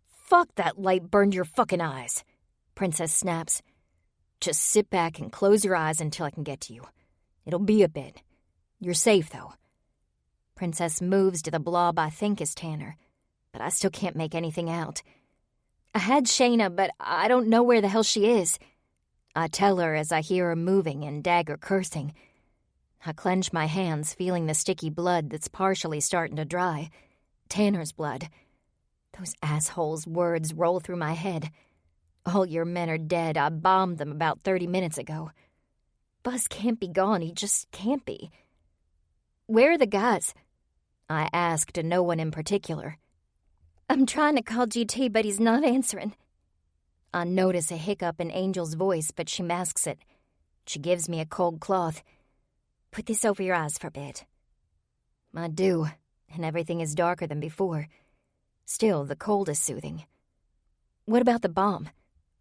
Fuck, that light burned your fucking eyes, Princess snaps. Just sit back and close your eyes until I can get to you. It'll be a bit. You're safe, though. Princess moves to the blob I think is Tanner, but I still can't make anything out. I had Shayna, but I don't know where the hell she is. I tell her as I hear her moving and Dagger cursing. I clench my hands, feeling the sticky blood that's partially starting to dry. Tanner's blood. Those assholes' words roll through my head. All your men are dead. I bombed them about 30 minutes ago. Buzz can't be gone. He just can't be. Where are the guys? I ask to no one in particular. I'm trying to call GT, but he's not answering. I notice a hiccup in Angel's voice, but she masks it. She gives me a cold cloth. Put this over your eyes for a bit. I do, and everything is darker than before. Still, the cold is soothing. What about the bomb?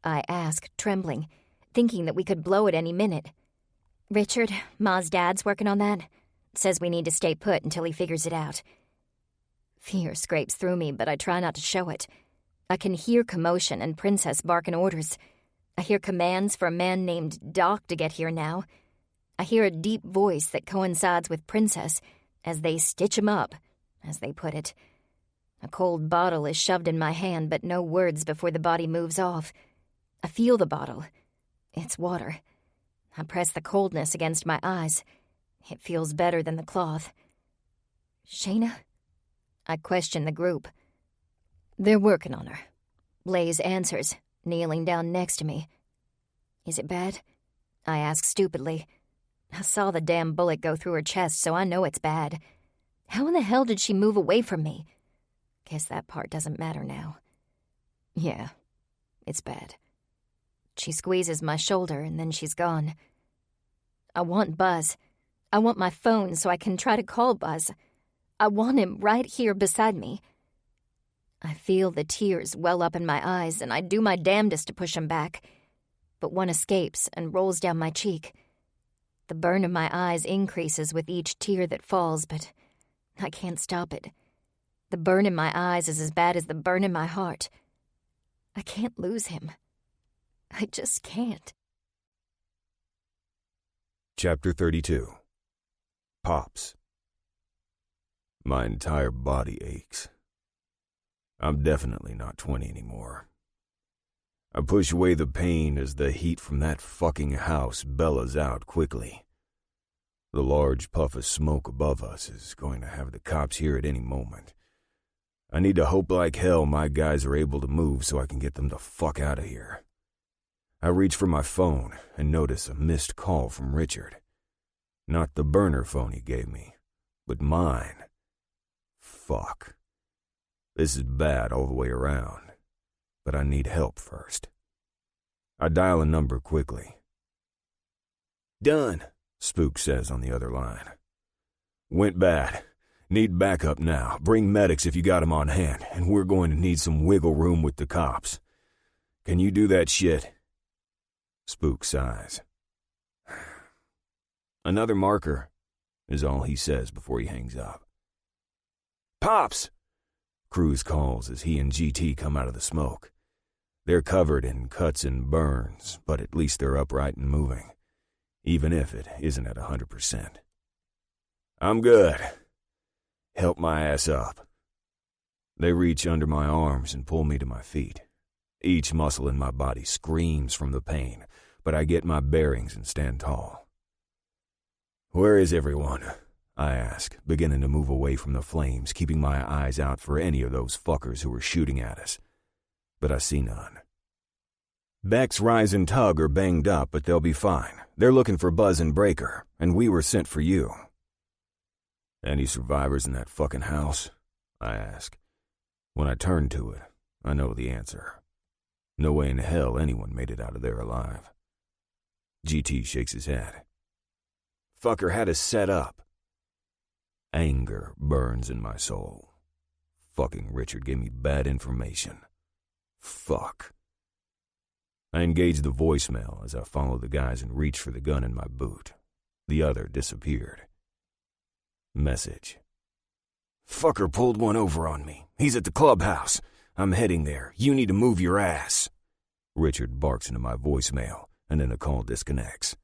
I ask, trembling, thinking that we could blow it any minute. Richard, Ma's dad's working on that. Says we need to stay put until he figures it out. Fear scrapes through me, but I try not to show it. I can hear commotion and Princess barking orders. I hear commands for a man named Doc to get here now. I hear a deep voice that coincides with Princess as they stitch him up, as they put it. A cold bottle is shoved in my hand, but no words before the body moves off. I feel the bottle. It's water. I press the coldness against my eyes. It feels better than the cloth. Shayna? I question the group. They're working on her. Blaze answers, kneeling down next to me. Is it bad? I ask stupidly. I saw the damn bullet go through her chest, so I know it's bad. How in the hell did she move away from me? Guess that part doesn't matter now. Yeah, it's bad. She squeezes my shoulder, and then she's gone. I want Buzz. I want my phone so I can try to call Buzz. I want him right here beside me. I feel the tears well up in my eyes, and I do my damnedest to push them back. But one escapes and rolls down my cheek. The burn in my eyes increases with each tear that falls, but I can't stop it. The burn in my eyes is as bad as the burn in my heart. I can't lose him. I just can't. Chapter 32. Pops. My entire body aches. I'm definitely not 20 anymore. I push away the pain as the heat from that fucking house bellows out quickly. The large puff of smoke above us is going to have the cops here at any moment. I need to hope like hell my guys are able to move so I can get them the fuck out of here. I reach for my phone and notice a missed call from Richard. Not the burner phone he gave me, but mine. Fuck. This is bad all the way around, but I need help first. I dial a number quickly. Done, Spook says on the other line. Went bad. Need backup now. Bring medics if you got 'em on hand, and we're going to need some wiggle room with the cops. Can you do that shit? Spook sighs. Another marker, is all he says before he hangs up. Pops! Cruz calls as he and GT come out of the smoke. They're covered in cuts and burns, but at least they're upright and moving, even if it isn't at 100%. I'm good. Help my ass up. They reach under my arms and pull me to my feet. Each muscle in my body screams from the pain, but I get my bearings and stand tall. Where is everyone? I ask, beginning to move away from the flames, keeping my eyes out for any of those fuckers who were shooting at us. But I see none. Bex, Rise, and Tug are banged up, but they'll be fine. They're looking for Buzz and Breaker, and we were sent for you. Any survivors in that fucking house? I ask. When I turn to it, I know the answer. No way in hell anyone made it out of there alive. GT shakes his head. Fucker had us set up. Anger burns in my soul. Fucking Richard gave me bad information. Fuck. I engage the voicemail as I follow the guys and reach for the gun in my boot. The other disappeared. Message. Fucker pulled one over on me. He's at the clubhouse. I'm heading there. You need to move your ass. Richard barks into my voicemail, and then the call disconnects.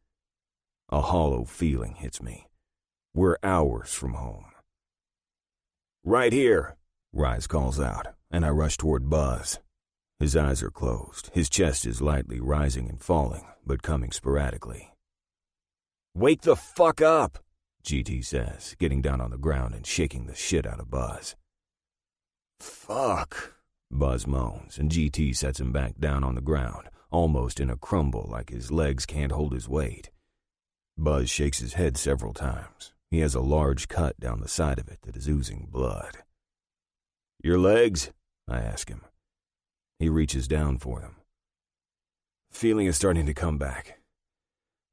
A hollow feeling hits me. We're hours from home. Right here, Rise calls out, and I rush toward Buzz. His eyes are closed. His chest is lightly rising and falling, but coming sporadically. Wake the fuck up, GT says, getting down on the ground and shaking the shit out of Buzz. Fuck, Buzz moans, and GT sets him back down on the ground, almost in a crumble like his legs can't hold his weight. Buzz shakes his head several times. He has a large cut down the side of it that is oozing blood. Your legs? I ask him. He reaches down for them. Feeling is starting to come back,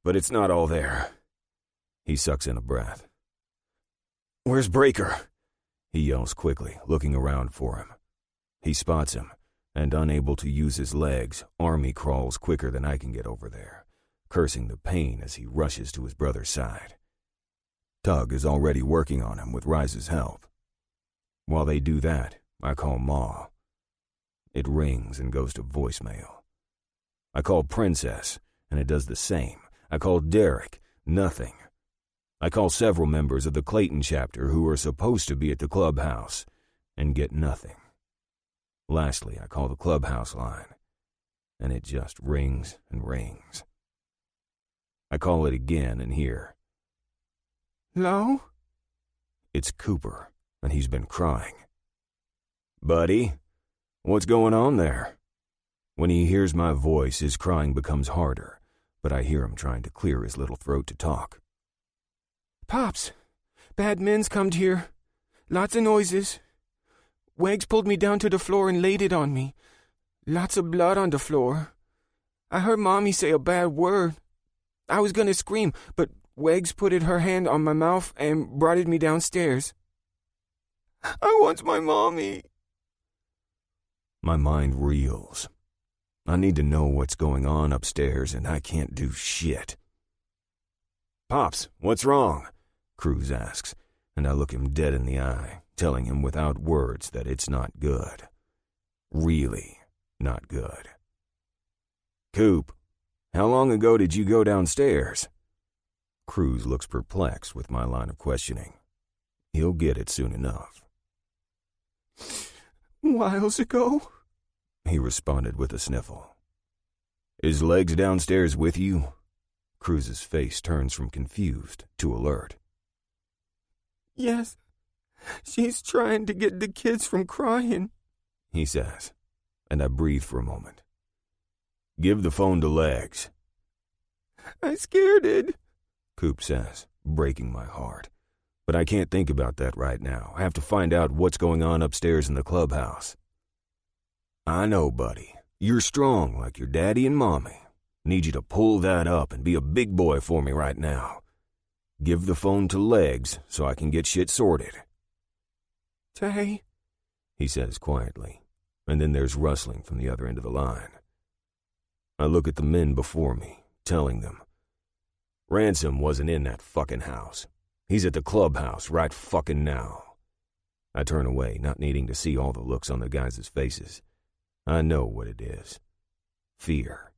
but it's not all there. He sucks in a breath. Where's Breaker? He yells quickly, looking around for him. He spots him, and unable to use his legs, Army crawls quicker than I can get over there, cursing the pain as he rushes to his brother's side. Tug is already working on him with Rise's help. While they do that, I call Ma. It rings and goes to voicemail. I call Princess, and it does the same. I call Derek, nothing. I call several members of the Clayton chapter who are supposed to be at the clubhouse, and get nothing. Lastly, I call the clubhouse line, and it just rings and rings. I call it again and hear, "Hello?" It's Cooper, and he's been crying. Buddy, what's going on there? When he hears my voice, his crying becomes harder, but I hear him trying to clear his little throat to talk. Pops, bad men's comed here. Lots of noises. Wags pulled me down to the floor and laid it on me. Lots of blood on the floor. I heard Mommy say a bad word. I was gonna scream, but Wags put her hand on my mouth and brought me downstairs. I want my Mommy. My mind reels. I need to know what's going on upstairs, and I can't do shit. Pops, what's wrong? Cruz asks, and I look him dead in the eye, telling him without words that it's not good. Really not good. Coop, how long ago did you go downstairs? Cruz looks perplexed with my line of questioning. He'll get it soon enough. Whiles ago, he responded with a sniffle. Is Legs downstairs with you? Cruz's face turns from confused to alert. Yes, she's trying to get the kids from crying, he says, and I breathe for a moment. Give the phone to Legs. I scared it, Coop says, breaking my heart. But I can't think about that right now. I have to find out what's going on upstairs in the clubhouse. I know, buddy. You're strong like your daddy and mommy. Need you to pull that up and be a big boy for me right now. Give the phone to Legs so I can get shit sorted. Tay, he says quietly, and then there's rustling from the other end of the line. I look at the men before me, telling them, Ransom wasn't in that fucking house. He's at the clubhouse right fucking now. I turn away, not needing to see all the looks on the guys' faces. I know what it is. Fear.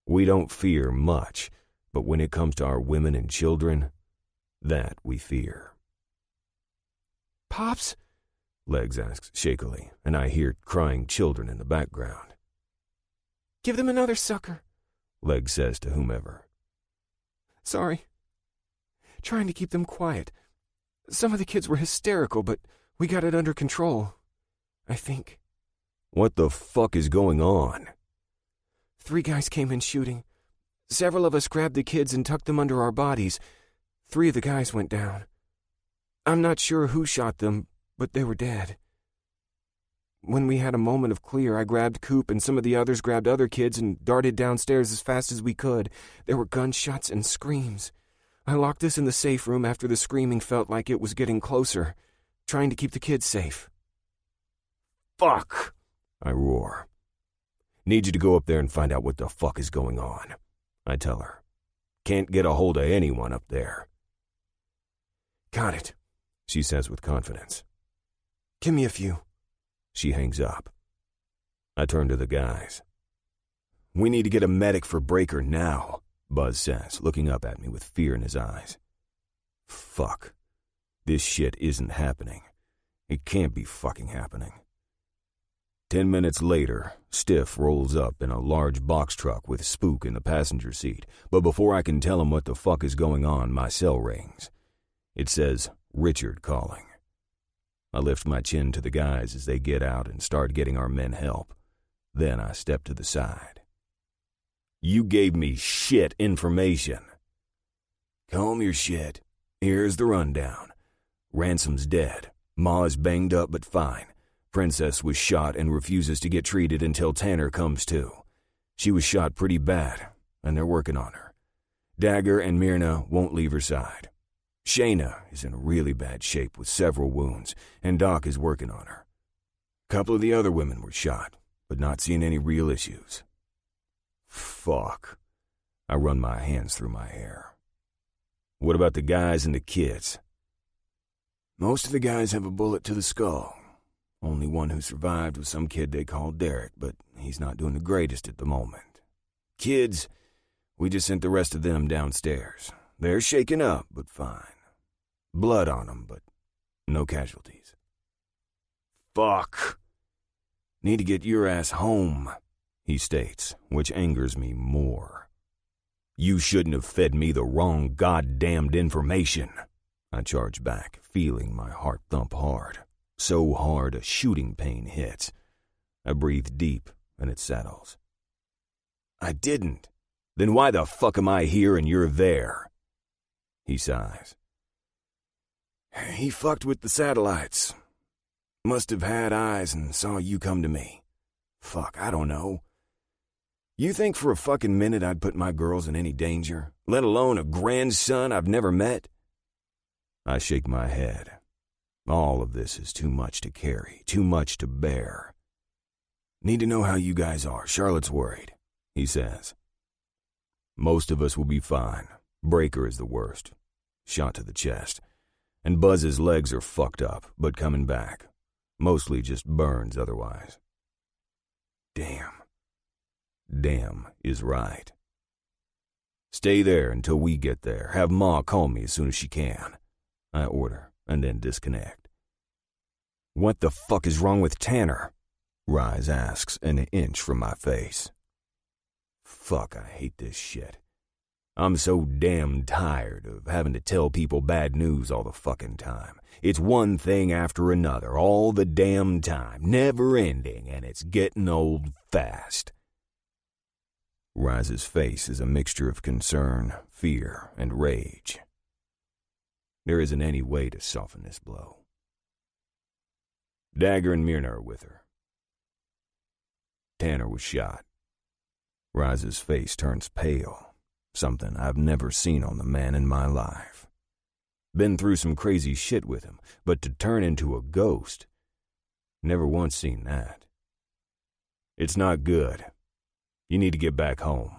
We don't fear much, but when it comes to our women and children, that we fear. Pops? Legs asks shakily, and I hear crying children in the background. Give them another sucker, Legs says to whomever. Sorry. Trying to keep them quiet. Some of the kids were hysterical, but we got it under control. I think. What the fuck is going on? 3 guys came in shooting. Several of us grabbed the kids and tucked them under our bodies. 3 of the guys went down. I'm not sure who shot them, but they were dead. When we had a moment of clear, I grabbed Coop and some of the others grabbed other kids and darted downstairs as fast as we could. There were gunshots and screams. I locked us in the safe room after the screaming felt like it was getting closer, trying to keep the kids safe. Fuck! I roar. Need you to go up there and find out what the fuck is going on, I tell her. Can't get a hold of anyone up there. Got it, she says with confidence. Give me a few. She hangs up. I turn to the guys. We need to get a medic for Breaker now, Buzz says, looking up at me with fear in his eyes. Fuck. This shit isn't happening. It can't be fucking happening. 10 minutes later, Stiff rolls up in a large box truck with Spook in the passenger seat, but before I can tell him what the fuck is going on, my cell rings. It says, Richard calling. I lift my chin to the guys as they get out and start getting our men help. Then I step to the side. You gave me shit information. Calm your shit. Here's the rundown. Ransom's dead. Ma is banged up but fine. Princess was shot and refuses to get treated until Tanner comes to. She was shot pretty bad, and they're working on her. Dagger and Myrna won't leave her side. Shayna is in really bad shape with several wounds, and Doc is working on her. A couple of the other women were shot, but not seeing any real issues. Fuck. I run my hands through my hair. What about the guys and the kids? Most of the guys have a bullet to the skull. Only one who survived was some kid they called Derek, but he's not doing the greatest at the moment. Kids, we just sent the rest of them downstairs. They're shaken up, but fine. Blood on them, but no casualties. Fuck. Need to get your ass home, he states, which angers me more. You shouldn't have fed me the wrong goddamned information, I charge back, feeling my heart thump hard. So hard a shooting pain hits. I breathe deep, and it settles. I didn't. Then why the fuck am I here and you're there? He sighs. He fucked with the satellites. Must have had eyes and saw you come to me. Fuck, I don't know. You think for a fucking minute I'd put my girls in any danger, let alone a grandson I've never met? I shake my head. All of this is too much to carry, too much to bear. Need to know how you guys are. Charlotte's worried, he says. Most of us will be fine. Breaker is the worst. Shot to the chest. And Buzz's legs are fucked up, but coming back. Mostly just burns otherwise. Damn. Damn is right. Stay there until we get there. Have Ma call me as soon as she can. I order, and then disconnect. What the fuck is wrong with Tanner? Rise asks, an inch from my face. Fuck, I hate this shit. I'm so damn tired of having to tell people bad news all the fucking time. It's one thing after another, all the damn time, never ending, and it's getting old fast. Rise's face is a mixture of concern, fear, and rage. There isn't any way to soften this blow. Dagger and Myrna are with her. Tanner was shot. Rise's face turns pale, something I've never seen on the man in my life. Been through some crazy shit with him, but to turn into a ghost, never once seen that. It's not good. You need to get back home.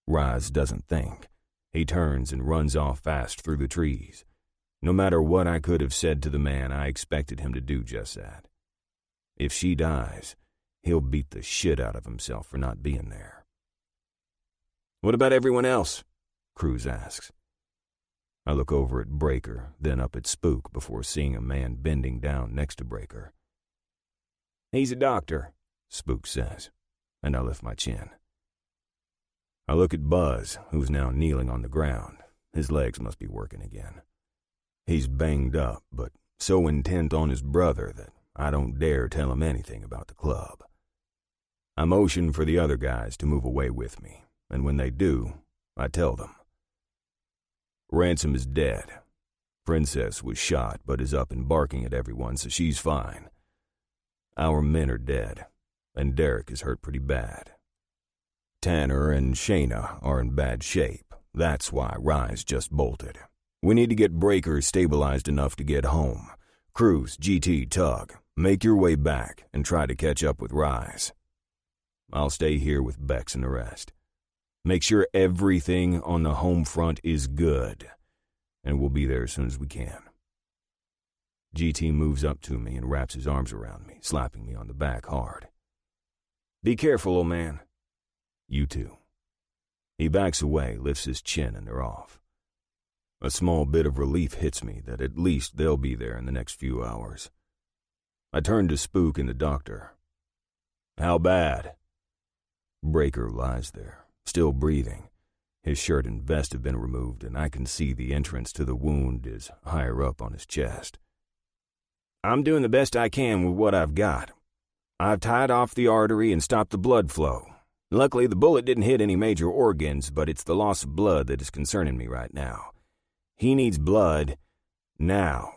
Rise doesn't think. He turns and runs off fast through the trees. No matter what I could have said to the man, I expected him to do just that. If she dies, he'll beat the shit out of himself for not being there. What about everyone else? Cruz asks. I look over at Breaker, then up at Spook before seeing a man bending down next to Breaker. He's a doctor, Spook says, and I lift my chin. I look at Buzz, who's now kneeling on the ground. His legs must be working again. He's banged up, but so intent on his brother that I don't dare tell him anything about the club. I motion for the other guys to move away with me, and when they do, I tell them. Ransom is dead. Princess was shot, but is up and barking at everyone, so she's fine. Our men are dead, and Derek is hurt pretty bad. Tanner and Shayna are in bad shape. That's why Rise just bolted. We need to get Breaker stabilized enough to get home. Cruz, GT, Tug, make your way back and try to catch up with Rise. I'll stay here with Bex and the rest. Make sure everything on the home front is good, and we'll be there as soon as we can. GT moves up to me and wraps his arms around me, slapping me on the back hard. Be careful, old man. You too. He backs away, lifts his chin, and they're off. A small bit of relief hits me that at least they'll be there in the next few hours. I turn to Spook and the doctor. How bad? Breaker lies there, still breathing. His shirt and vest have been removed, and I can see the entrance to the wound is higher up on his chest. I'm doing the best I can with what I've got. I've tied off the artery and stopped the blood flow. Luckily, the bullet didn't hit any major organs, but it's the loss of blood that is concerning me right now. He needs blood now.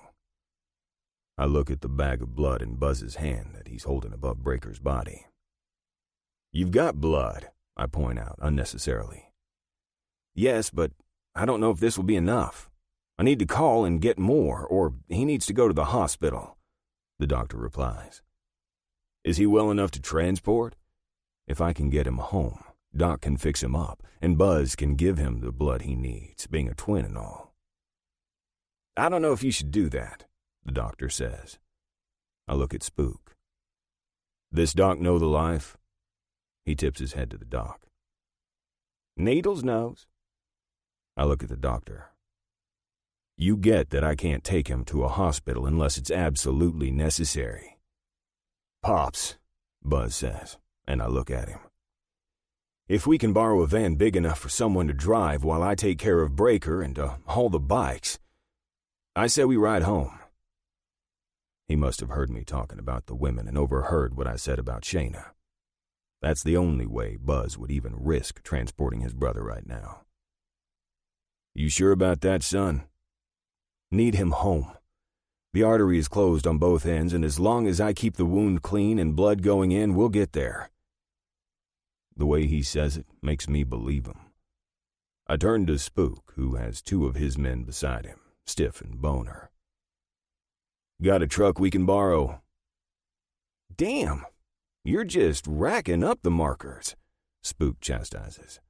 I look at the bag of blood in Buzz's hand that he's holding above Breaker's body. You've got blood, I point out unnecessarily. Yes, but I don't know if this will be enough. I need to call and get more, or he needs to go to the hospital, the doctor replies. Is he well enough to transport? If I can get him home, Doc can fix him up, and Buzz can give him the blood he needs, being a twin and all. I don't know if you should do that, the doctor says. I look at Spook. This doc know the life? He tips his head to the doc. Needles knows. I look at the doctor. You get that I can't take him to a hospital unless it's absolutely necessary. Pops, Buzz says, and I look at him. If we can borrow a van big enough for someone to drive while I take care of Breaker and haul the bikes, I say we ride home. He must have heard me talking about the women and overheard what I said about Shayna. That's the only way Buzz would even risk transporting his brother right now. You sure about that, son? Need him home. The artery is closed on both ends, and as long as I keep the wound clean and blood going in, we'll get there. The way he says it makes me believe him. I turn to Spook, who has two of his men beside him, Stiff and Boner. Got a truck we can borrow? Damn, you're just racking up the markers, Spook chastises.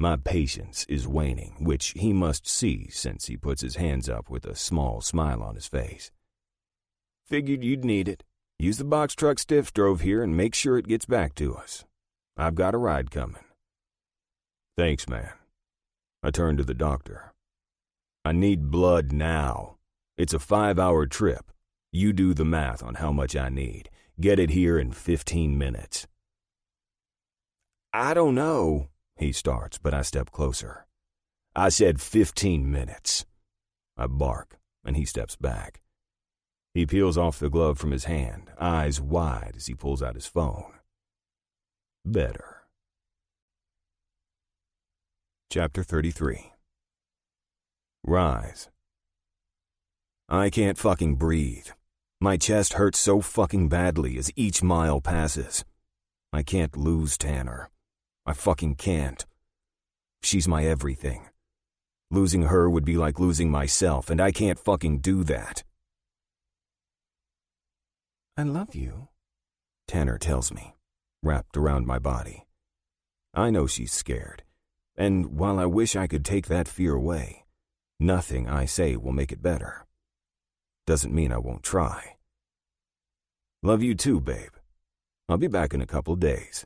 My patience is waning, which he must see since he puts his hands up with a small smile on his face. Figured you'd need it. Use the box truck Stiff drove here and make sure it gets back to us. I've got a ride coming. Thanks, man. I turn to the doctor. I need blood now. It's a 5-hour trip. You do the math on how much I need. Get it here in 15 minutes. I don't know, he starts, but I step closer. I said 15 minutes. I bark, and he steps back. He peels off the glove from his hand, eyes wide as he pulls out his phone. Better. Chapter 33. Rise. I can't fucking breathe. My chest hurts so fucking badly as each mile passes. I can't lose Tanner. I fucking can't. She's my everything. Losing her would be like losing myself, and I can't fucking do that. I love you, Tanner tells me, wrapped around my body. I know she's scared, and while I wish I could take that fear away, nothing I say will make it better. Doesn't mean I won't try. Love you too, babe. I'll be back in a couple days.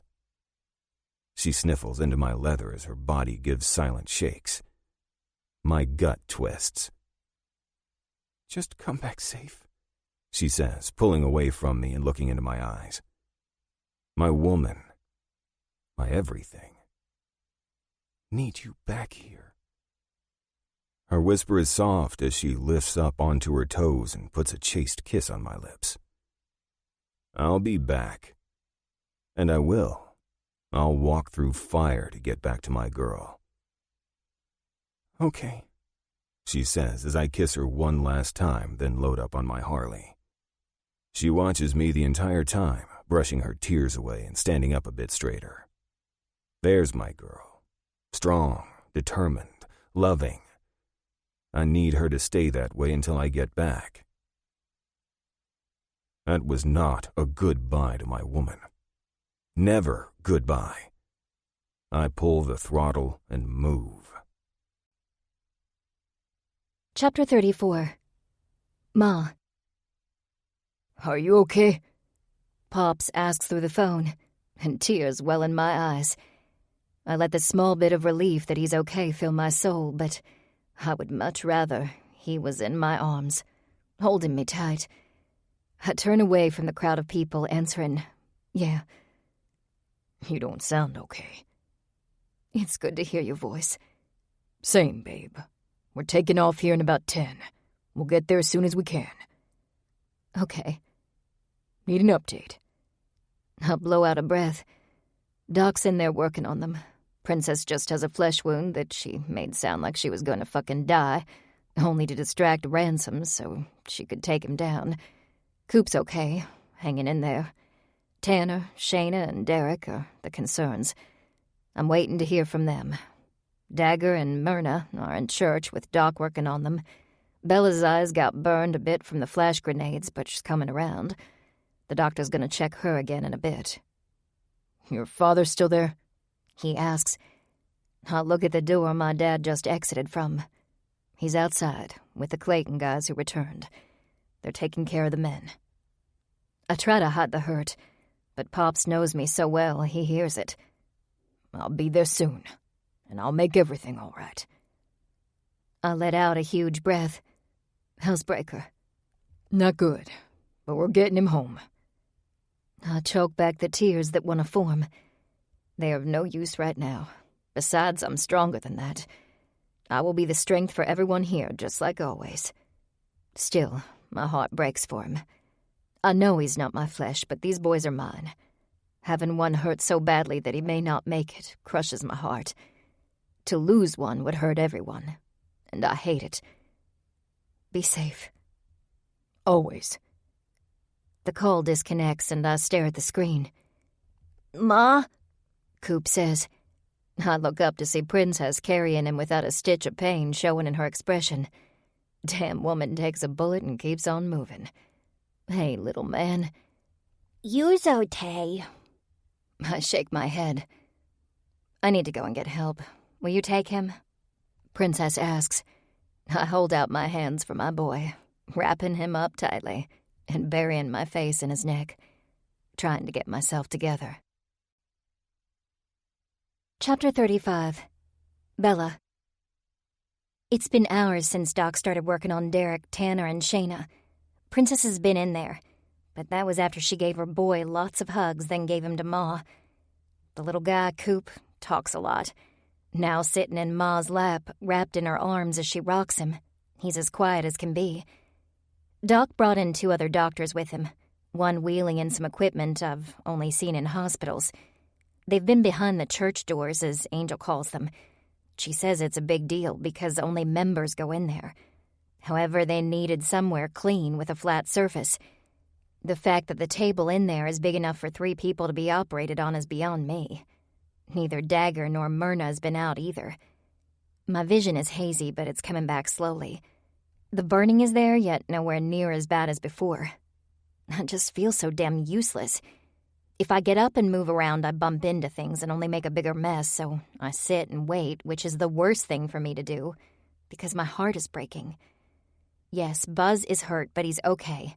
She sniffles into my leather as her body gives silent shakes. My gut twists. Just come back safe, she says, pulling away from me and looking into my eyes. My woman. My everything. Need you back here. Her whisper is soft as she lifts up onto her toes and puts a chaste kiss on my lips. I'll be back. And I will. I'll walk through fire to get back to my girl. Okay, she says as I kiss her one last time, then load up on my Harley. She watches me the entire time, brushing her tears away and standing up a bit straighter. There's my girl. Strong, determined, loving. I need her to stay that way until I get back. That was not a goodbye to my woman. Never goodbye. I pull the throttle and move. Chapter 34. Ma. Are you okay? Pops asks through the phone, and tears well in my eyes. I let the small bit of relief that he's okay fill my soul, but I would much rather he was in my arms, holding me tight. I turn away from the crowd of people, answering, yeah. You don't sound okay. It's good to hear your voice. Same, babe. We're taking off here in about 10. We'll get there as soon as we can. Okay. Need an update? I'll blow out a breath. Doc's in there working on them. Princess just has a flesh wound that she made sound like she was gonna fucking die, only to distract Ransom so she could take him down. Coop's okay, hanging in there. Tanner, Shayna, and Derek are the concerns. I'm waiting to hear from them. Dagger and Myrna are in church with Doc working on them. Bella's eyes got burned a bit from the flash grenades, but she's coming around. The doctor's gonna check her again in a bit. Your father's still there? He asks. I look at the door my dad just exited from. He's outside, with the Clayton guys who returned. They're taking care of the men. I try to hide the hurt, but Pops knows me so well he hears it. I'll be there soon, and I'll make everything all right. I let out a huge breath. How's Breaker? Not good, but we're getting him home. I choke back the tears that want to form. They are of no use right now. Besides, I'm stronger than that. I will be the strength for everyone here, just like always. Still, my heart breaks for him. I know he's not my flesh, but these boys are mine. Having one hurt so badly that he may not make it crushes my heart. To lose one would hurt everyone, and I hate it. Be safe. Always. The call disconnects, and I stare at the screen. Ma? Coop says. I look up to see Princess carrying him without a stitch of pain showing in her expression. Damn woman takes a bullet and keeps on moving. Hey, little man. You's okay. I shake my head. I need to go and get help. Will you take him? Princess asks. I hold out my hands for my boy, wrapping him up tightly and burying my face in his neck, trying to get myself together. Chapter 35. Bella. It's been hours since Doc started working on Derek, Tanner, and Shayna. Princess has been in there, but that was after she gave her boy lots of hugs, then gave him to Ma. The little guy, Coop, talks a lot. Now sitting in Ma's lap, wrapped in her arms as she rocks him. He's as quiet as can be. Doc brought in 2 other doctors with him, one wheeling in some equipment I've only seen in hospitals. They've been behind the church doors, as Angel calls them. She says it's a big deal because only members go in there. However, they needed somewhere clean with a flat surface. The fact that the table in there is big enough for 3 people to be operated on is beyond me. Neither Dagger nor Myrna has been out either. My vision is hazy, but it's coming back slowly. The burning is there, yet nowhere near as bad as before. I just feel so damn useless. If I get up and move around, I bump into things and only make a bigger mess, so I sit and wait, which is the worst thing for me to do, because my heart is breaking. Yes, Buzz is hurt, but he's okay.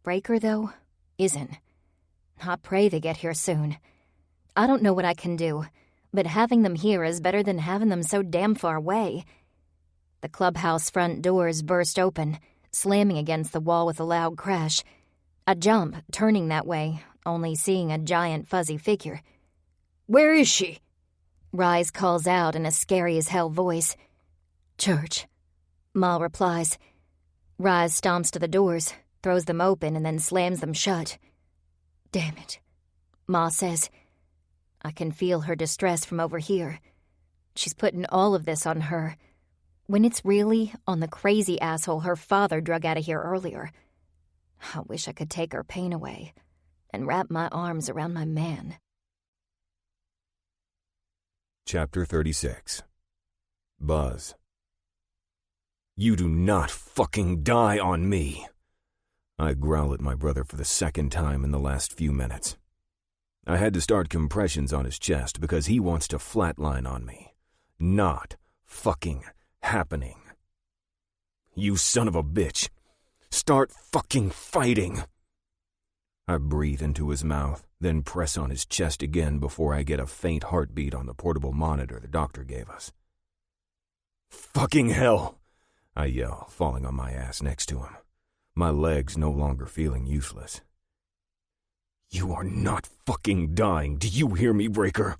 Breaker, though, isn't. I pray they get here soon. I don't know what I can do, but having them here is better than having them so damn far away. The clubhouse front doors burst open, slamming against the wall with a loud crash. I jump, turning that way, only seeing a giant fuzzy figure. "Where is she?" Rise calls out in a scary-as-hell voice. "Church," Ma replies. Rise stomps to the doors, throws them open, and then slams them shut. "Damn it," Ma says. I can feel her distress from over here. She's putting all of this on her, when it's really on the crazy asshole her father drug out of here earlier. I wish I could take her pain away and wrap my arms around my man. Chapter 36. Buzz. You do not fucking die on me. I growl at my brother for the second time in the last few minutes. I had to start compressions on his chest because he wants to flatline on me. Not fucking happening. You son of a bitch. Start fucking fighting. I breathe into his mouth, then press on his chest again before I get a faint heartbeat on the portable monitor the doctor gave us. Fucking hell, I yell, falling on my ass next to him, my legs no longer feeling useless. You are not fucking dying, do you hear me, Breaker?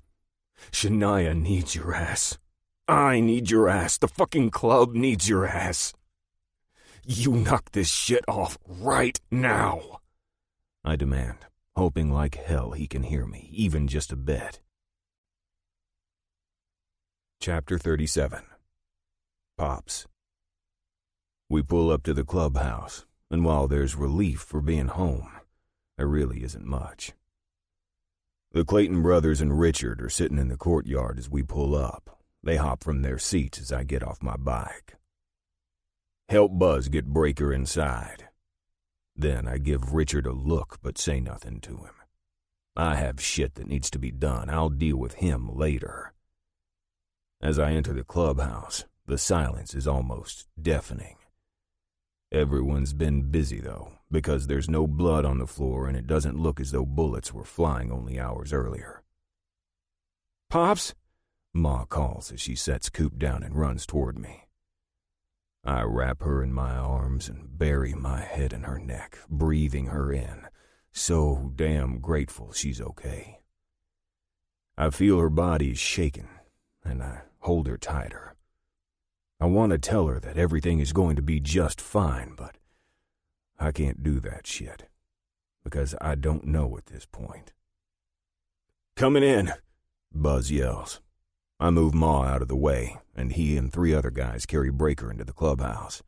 Shania needs your ass. I need your ass. The fucking club needs your ass. You knock this shit off right now, I demand, hoping like hell he can hear me, even just a bit. Chapter 37. Pops. We pull up to the clubhouse, and while there's relief for being home, there really isn't much. The Clayton brothers and Richard are sitting in the courtyard as we pull up. They hop from their seats as I get off my bike. Help Buzz get Breaker inside. Then I give Richard a look but say nothing to him. I have shit that needs to be done. I'll deal with him later. As I enter the clubhouse, the silence is almost deafening. Everyone's been busy, though, because there's no blood on the floor and it doesn't look as though bullets were flying only hours earlier. "Pops?" Ma calls as she sets Coop down and runs toward me. I wrap her in my arms and bury my head in her neck, breathing her in, so damn grateful she's okay. I feel her body shaking, and I hold her tighter. I want to tell her that everything is going to be just fine, but I can't do that shit, because I don't know at this point. "Coming in," Buzz yells. I move Ma out of the way, and he and 3 other guys carry Breaker into the clubhouse.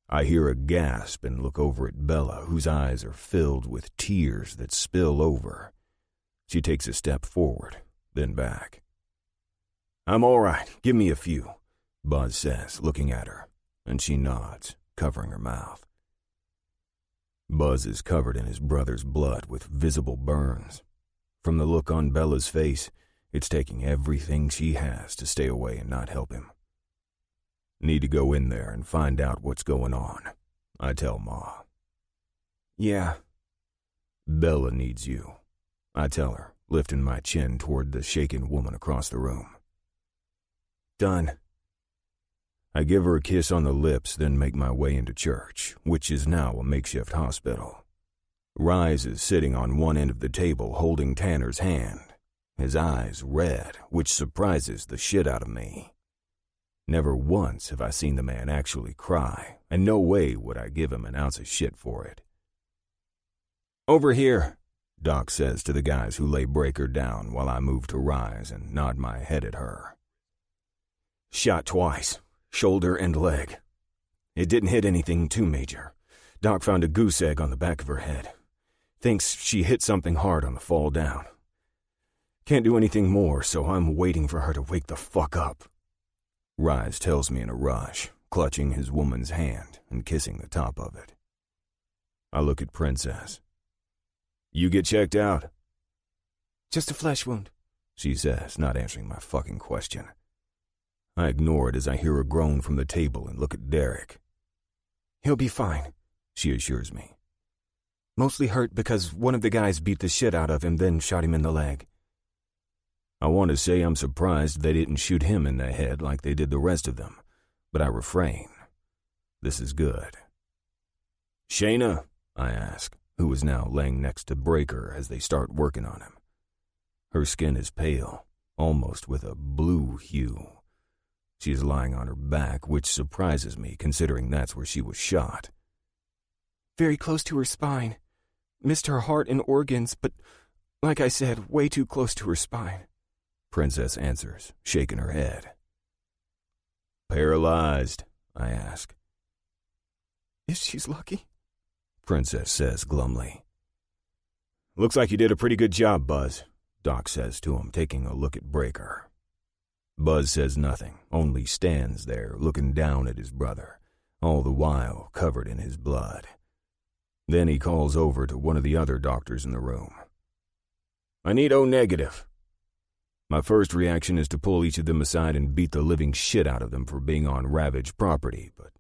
I hear a gasp and look over at Bella, whose eyes are filled with tears that spill over. She takes a step forward, then back. "I'm all right. Give me a few," Buzz says, looking at her, and she nods, covering her mouth. Buzz is covered in his brother's blood with visible burns. From the look on Bella's face, it's taking everything she has to stay away and not help him. Need to go in there and find out what's going on, I tell Ma. "Yeah." "Bella needs you," I tell her, lifting my chin toward the shaken woman across the room. "Done." I give her a kiss on the lips, then make my way into church, which is now a makeshift hospital. Rise is sitting on one end of the table holding Tanner's hand, his eyes red, which surprises the shit out of me. Never once have I seen the man actually cry, and no way would I give him an ounce of shit for it. "Over here," Doc says to the guys who lay Breaker down while I move to Rise and nod my head at her. "Shot twice, shoulder and leg. It didn't hit anything too major. Doc found a goose egg on the back of her head. Thinks she hit something hard on the fall down. Can't do anything more, so I'm waiting for her to wake the fuck up." Rise tells me in a rush, clutching his woman's hand and kissing the top of it. I look at Princess. You get checked out? Just a flesh wound, she says, not answering my fucking question. I ignore it as I hear a groan from the table and look at Derek. He'll be fine, she assures me. Mostly hurt because one of the guys beat the shit out of him, then shot him in the leg. I want to say I'm surprised they didn't shoot him in the head like they did the rest of them, but I refrain. This is good. Shayna, I ask, who is now laying next to Breaker as they start working on him. Her skin is pale, almost with a blue hue. She is lying on her back, which surprises me considering that's where she was shot. Very close to her spine. Missed her heart and organs, but like I said, way too close to her spine. Princess answers, shaking her head. Paralyzed, I ask. If she's lucky, Princess says glumly. Looks like you did a pretty good job, Buzz, Doc says to him, taking a look at Breaker. Buzz says nothing, only stands there looking down at his brother, all the while covered in his blood. Then he calls over to one of the other doctors in the room. I need O negative. My first reaction is to pull each of them aside and beat the living shit out of them for being on ravaged property, but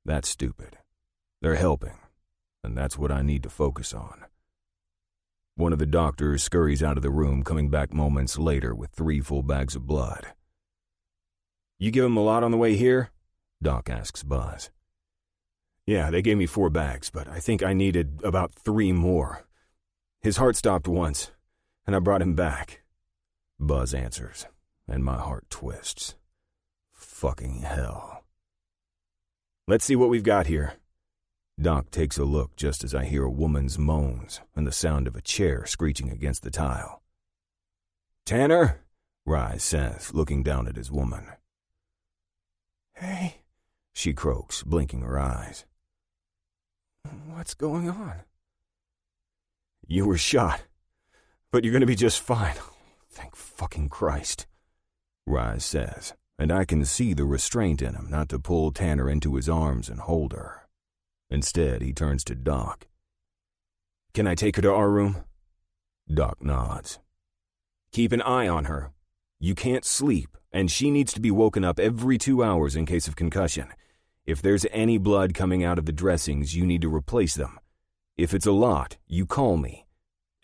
that's stupid. They're helping, and that's what I need to focus on. One of the doctors scurries out of the room, coming back moments later with 3 full bags of blood. You give him a lot on the way here? Doc asks Buzz. Yeah, they gave me 4 bags, but I think I needed about 3 more. His heart stopped once, and I brought him back. Buzz answers, and my heart twists. Fucking hell. Let's see what we've got here. Doc takes a look just as I hear a woman's moans and the sound of a chair screeching against the tile. Tanner? Rise says, looking down at his woman. Hey, she croaks, blinking her eyes. What's going on? You were shot, but you're going to be just fine. Thank fucking Christ, Rise says, and I can see the restraint in him not to pull Tanner into his arms and hold her. Instead, he turns to Doc. Can I take her to our room? Doc nods. Keep an eye on her. You can't sleep, and she needs to be woken up every 2 hours in case of concussion. If there's any blood coming out of the dressings, you need to replace them. If it's a lot, you call me.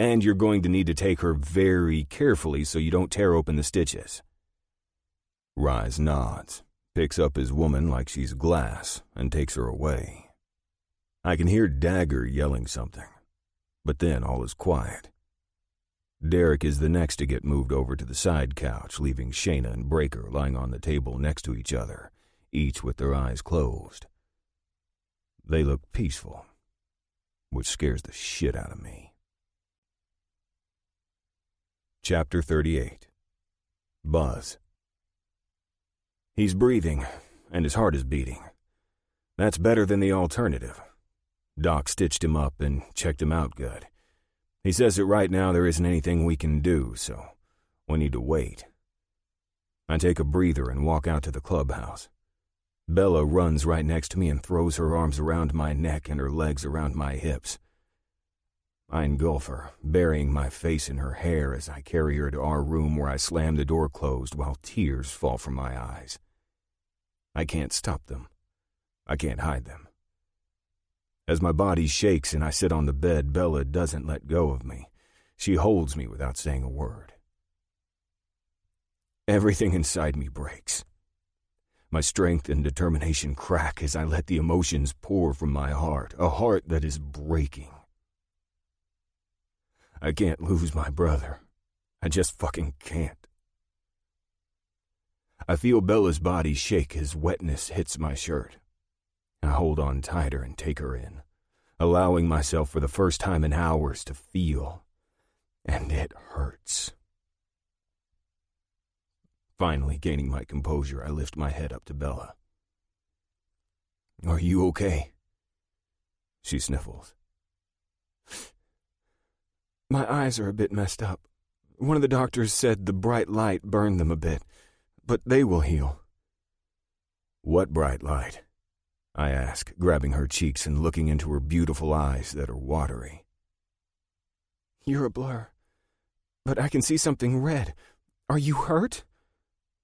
And you're going to need to take her very carefully so you don't tear open the stitches. Rise nods, picks up his woman like she's glass, and takes her away. I can hear Dagger yelling something, but then all is quiet. Derek is the next to get moved over to the side couch, leaving Shayna and Breaker lying on the table next to each other, each with their eyes closed. They look peaceful, which scares the shit out of me. Chapter 38. Buzz. He's breathing, and his heart is beating. That's better than the alternative. Doc stitched him up and checked him out good. He says that right now there isn't anything we can do, so we need to wait. I take a breather and walk out to the clubhouse. Bella runs right next to me and throws her arms around my neck and her legs around my hips. I engulf her, burying my face in her hair as I carry her to our room where I slam the door closed while tears fall from my eyes. I can't stop them. I can't hide them. As my body shakes and I sit on the bed, Bella doesn't let go of me. She holds me without saying a word. Everything inside me breaks. My strength and determination crack as I let the emotions pour from my heart, a heart that is breaking. I can't lose my brother. I just fucking can't. I feel Bella's body shake as wetness hits my shirt. I hold on tighter and take her in, allowing myself for the first time in hours to feel, and it hurts. Finally gaining my composure, I lift my head up to Bella. "Are you okay?" She sniffles. My eyes are a bit messed up. One of the doctors said the bright light burned them a bit, but they will heal. What bright light? I ask, grabbing her cheeks and looking into her beautiful eyes that are watery. You're a blur, but I can see something red. Are you hurt?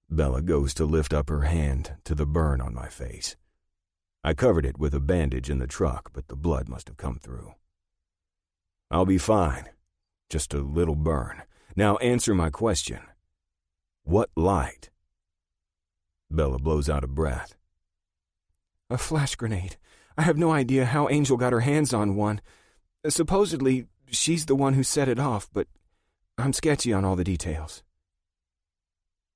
Bella goes to lift up her hand to the burn on my face. I covered it with a bandage in the truck, but the blood must have come through. I'll be fine. Just a little burn. Now answer my question. What light? Bella blows out a breath. A flash grenade. I have no idea how Angel got her hands on one. Supposedly, she's the one who set it off, but I'm sketchy on all the details.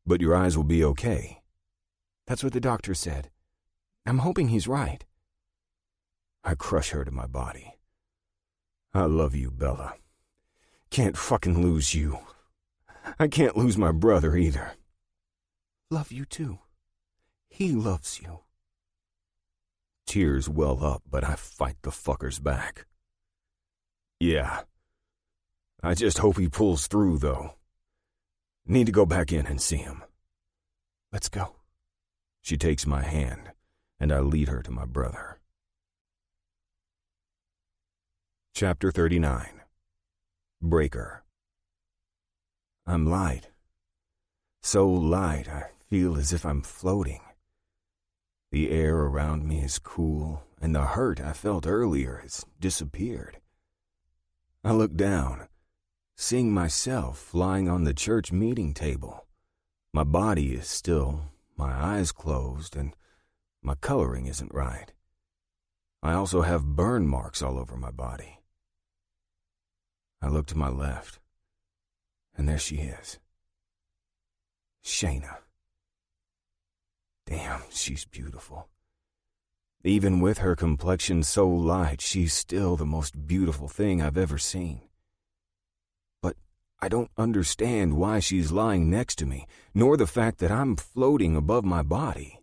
But your eyes will be okay. That's what the doctor said. I'm hoping he's right. I crush her to my body. I love you, Bella. Can't fucking lose you. I can't lose my brother either. Love you too. He loves you. Tears well up, but I fight the fuckers back. Yeah. I just hope he pulls through, though. Need to go back in and see him. Let's go. She takes my hand, and I lead her to my brother. Chapter 39. Breaker. I'm light. So light, I feel as if I'm floating. The air around me is cool, and the hurt I felt earlier has disappeared. I look down, seeing myself lying on the church meeting table. My body is still, my eyes closed, and my coloring isn't right. I also have burn marks all over my body. I look to my left, and there she is. Shayna. Damn, she's beautiful. Even with her complexion so light, she's still the most beautiful thing I've ever seen. But I don't understand why she's lying next to me, nor the fact that I'm floating above my body.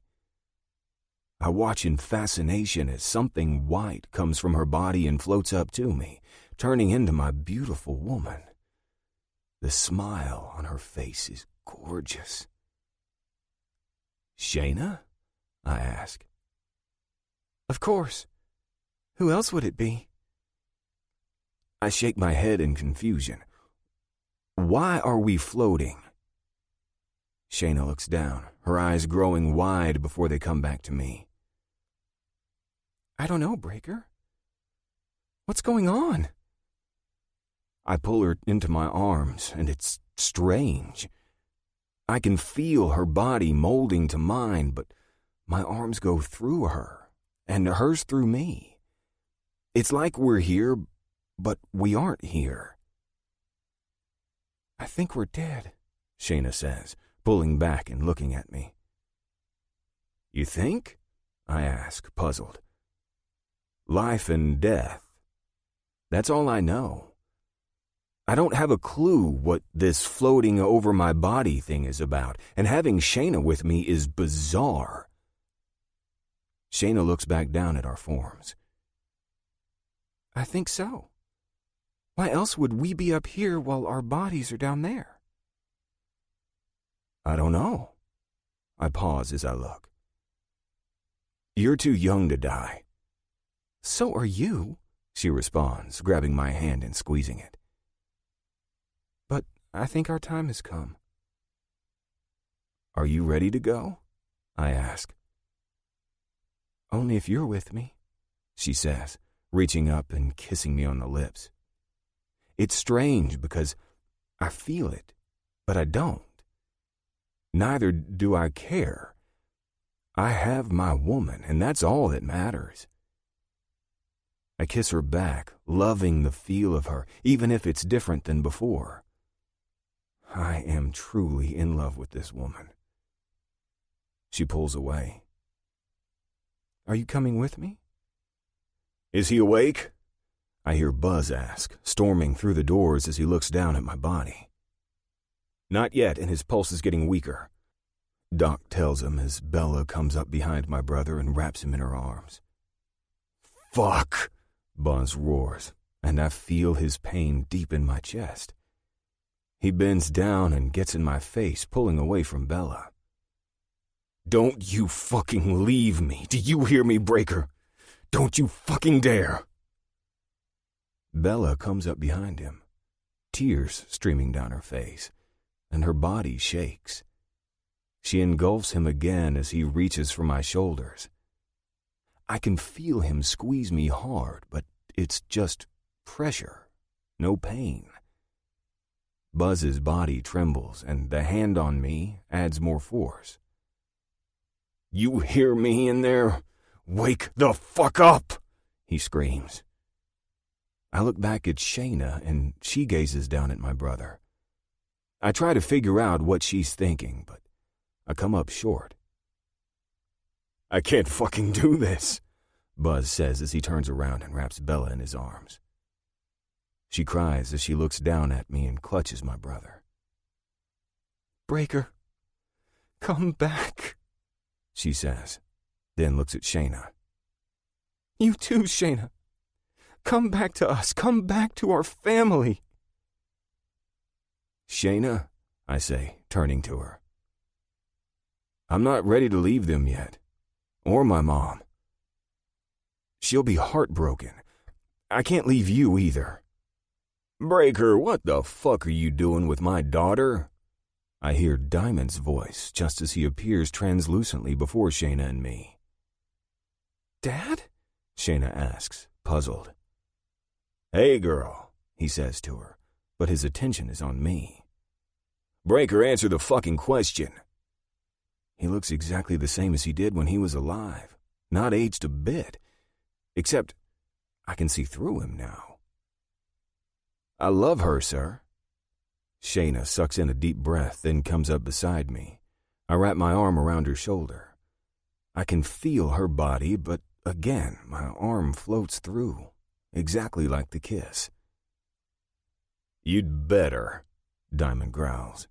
I watch in fascination as something white comes from her body and floats up to me, turning into my beautiful woman. The smile on her face is gorgeous. Shayna? I ask. Of course. Who else would it be? I shake my head in confusion. Why are we floating? Shayna looks down, her eyes growing wide before they come back to me. I don't know, Breaker. What's going on? I pull her into my arms, and it's strange. I can feel her body molding to mine, but my arms go through her, and hers through me. It's like we're here, but we aren't here. I think we're dead, Shayna says, pulling back and looking at me. You think? I ask, puzzled. Life and death. That's all I know. I don't have a clue what this floating over my body thing is about, and having Shayna with me is bizarre. Shayna looks back down at our forms. I think so. Why else would we be up here while our bodies are down there? I don't know. I pause as I look. You're too young to die. So are you, she responds, grabbing my hand and squeezing it. But I think our time has come. Are you ready to go? I ask. Only if you're with me, she says, reaching up and kissing me on the lips. It's strange because I feel it, but I don't. Neither do I care. I have my woman, and that's all that matters. I kiss her back, loving the feel of her, even if it's different than before. I am truly in love with this woman. She pulls away. Are you coming with me? Is he awake? I hear Buzz ask, storming through the doors as he looks down at my body. Not yet, and his pulse is getting weaker. Doc tells him as Bella comes up behind my brother and wraps him in her arms. Fuck! Buzz roars, and I feel his pain deep in my chest. He bends down and gets in my face, pulling away from Bella. Don't you fucking leave me. Do you hear me, Breaker? Don't you fucking dare. Bella comes up behind him, tears streaming down her face, and her body shakes. She engulfs him again as he reaches for my shoulders. I can feel him squeeze me hard, but it's just pressure, no pain. Buzz's body trembles, and the hand on me adds more force. You hear me in there? Wake the fuck up, he screams. I look back at Shayna, and she gazes down at my brother. I try to figure out what she's thinking, but I come up short. I can't fucking do this, Buzz says as he turns around and wraps Bella in his arms. She cries as she looks down at me and clutches my brother. Breaker, come back, she says, then looks at Shayna. You too, Shayna. Come back to us. Come back to our family. Shayna, I say, turning to her. I'm not ready to leave them yet, or my mom. She'll be heartbroken. I can't leave you either. Breaker, what the fuck are you doing with my daughter? I hear Diamond's voice just as he appears translucently before Shayna and me. Dad? Shayna asks, puzzled. Hey, girl, he says to her, but his attention is on me. Breaker, answer the fucking question. He looks exactly the same as he did when he was alive, not aged a bit, except I can see through him now. I love her, sir. Shayna sucks in a deep breath, then comes up beside me. I wrap my arm around her shoulder. I can feel her body, but again, my arm floats through, exactly like the kiss. You'd better, Diamond growls.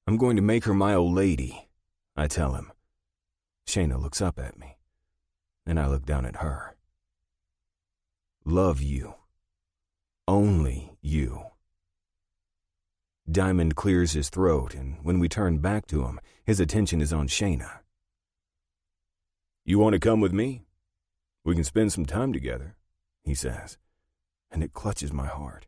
I'm going to make her my old lady, I tell him. Shayna looks up at me, and I look down at her. Love you. Only you. Diamond clears his throat, and when we turn back to him, his attention is on Shayna. You want to come with me? We can spend some time together, he says, and it clutches my heart.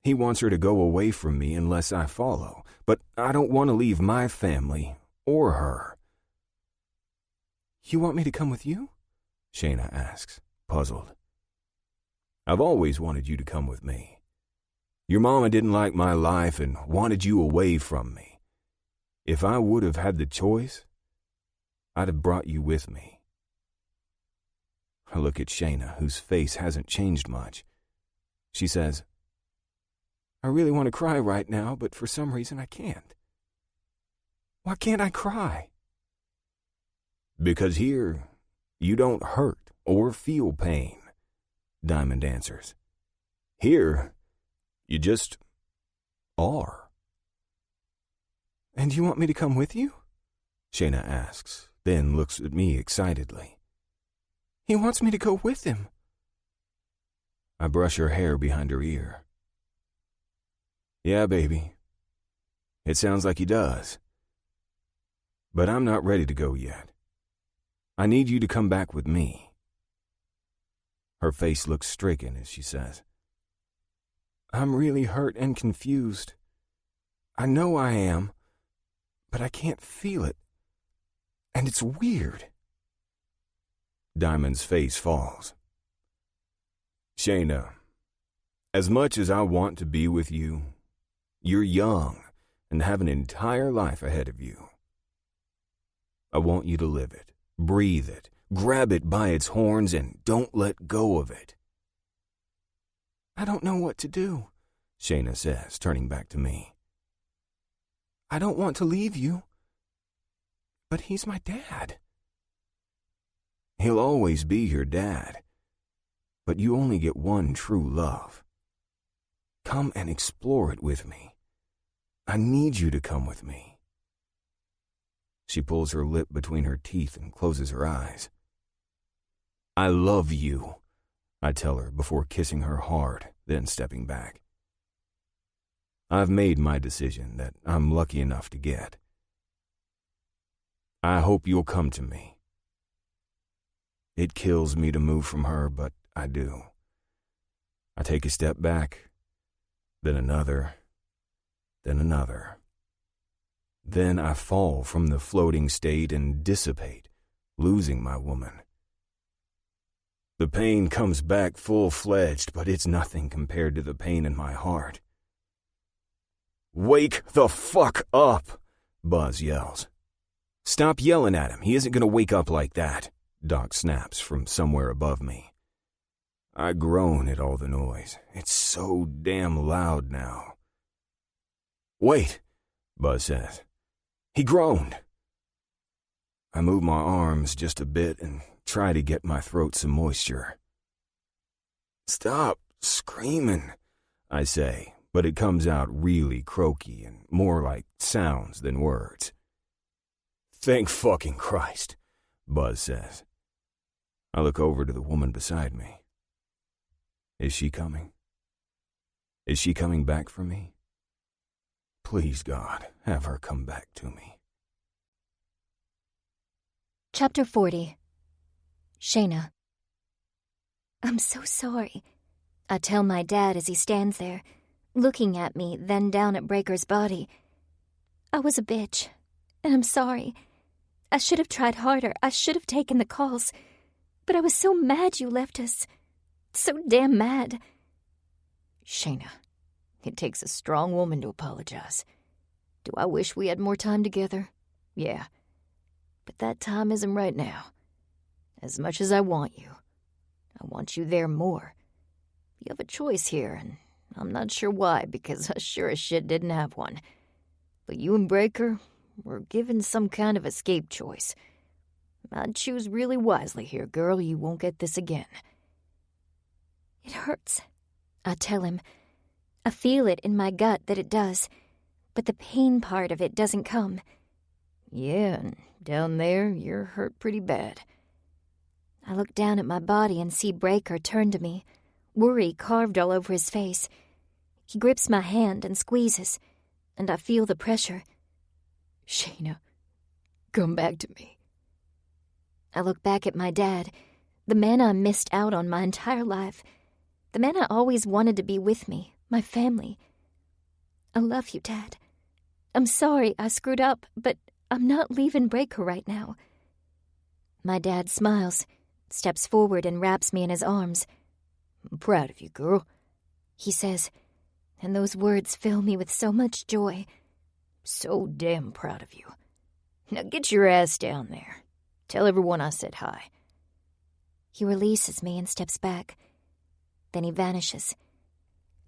He wants her to go away from me unless I follow, but I don't want to leave my family or her. You want me to come with you? Shayna asks, puzzled. I've always wanted you to come with me. Your mama didn't like my life and wanted you away from me. If I would have had the choice, I'd have brought you with me. I look at Shayna, whose face hasn't changed much. She says, I really want to cry right now, but for some reason I can't. Why can't I cry? Because here, you don't hurt or feel pain, Diamond answers. Here, you just are. And you want me to come with you? Shayna asks, then looks at me excitedly. He wants me to go with him. I brush her hair behind her ear. Yeah, baby. It sounds like he does. But I'm not ready to go yet. I need you to come back with me. Her face looks stricken as she says, I'm really hurt and confused. I know I am, but I can't feel it. And it's weird. Diamond's face falls. Shayna, as much as I want to be with you, you're young and have an entire life ahead of you. I want you to live it, breathe it, grab it by its horns, and don't let go of it. I don't know what to do, Shayna says, turning back to me. I don't want to leave you, but he's my dad. He'll always be your dad, but you only get one true love. Come and explore it with me. I need you to come with me. She pulls her lip between her teeth and closes her eyes. I love you, I tell her before kissing her hard, then stepping back. I've made my decision that I'm lucky enough to get. I hope you'll come to me. It kills me to move from her, but I do. I take a step back, then another, then another. Then I fall from the floating state and dissipate, losing my woman. The pain comes back full-fledged, but it's nothing compared to the pain in my heart. "Wake the fuck up!" Buzz yells. "Stop yelling at him. He isn't going to wake up like that," Doc snaps from somewhere above me. I groan at all the noise. It's so damn loud now. "Wait," Buzz says. "He groaned." I move my arms just a bit and try to get my throat some moisture. "Stop screaming," I say, but it comes out really croaky and more like sounds than words. "Thank fucking Christ," Buzz says. I look over to the woman beside me. Is she coming? Is she coming back for me? Please, God, have her come back to me. Chapter 40. Shayna. I'm so sorry, I tell my dad as he stands there, looking at me, then down at Breaker's body. I was a bitch, and I'm sorry. I should have tried harder. I should have taken the calls. But I was so mad you left us. So damn mad. Shayna, it takes a strong woman to apologize. Do I wish we had more time together? Yeah. But that time isn't right now. As much as I want you there more. You have a choice here, and I'm not sure why, because I sure as shit didn't have one. But you and Breaker were given some kind of escape choice. I'd choose really wisely here, girl. You won't get this again. It hurts, I tell him. I feel it in my gut that it does, but the pain part of it doesn't come. Yeah, and down there, you're hurt pretty bad. I look down at my body and see Breaker turn to me, worry carved all over his face. He grips my hand and squeezes, and I feel the pressure. Shayna, come back to me. I look back at my dad, the man I missed out on my entire life, the man I always wanted to be with me, my family. I love you, Dad. I'm sorry I screwed up, but I'm not leaving Breaker right now. My dad smiles, steps forward and wraps me in his arms. I'm proud of you, girl, he says, and those words fill me with so much joy. So damn proud of you. Now get your ass down there. Tell everyone I said hi. He releases me and steps back. Then he vanishes.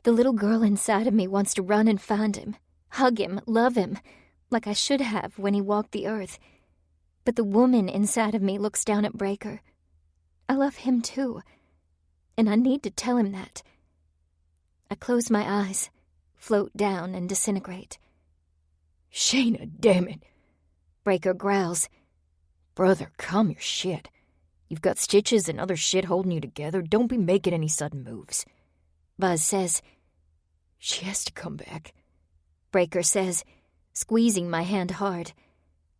The little girl inside of me wants to run and find him, hug him, love him, like I should have when he walked the earth. But the woman inside of me looks down at Breaker. I love him too, and I need to tell him that. I close my eyes, float down, and disintegrate. Shayna, damn it, Breaker growls. Brother, calm your shit. You've got stitches and other shit holding you together. Don't be making any sudden moves. Buzz says. She has to come back. Breaker says, squeezing my hand hard.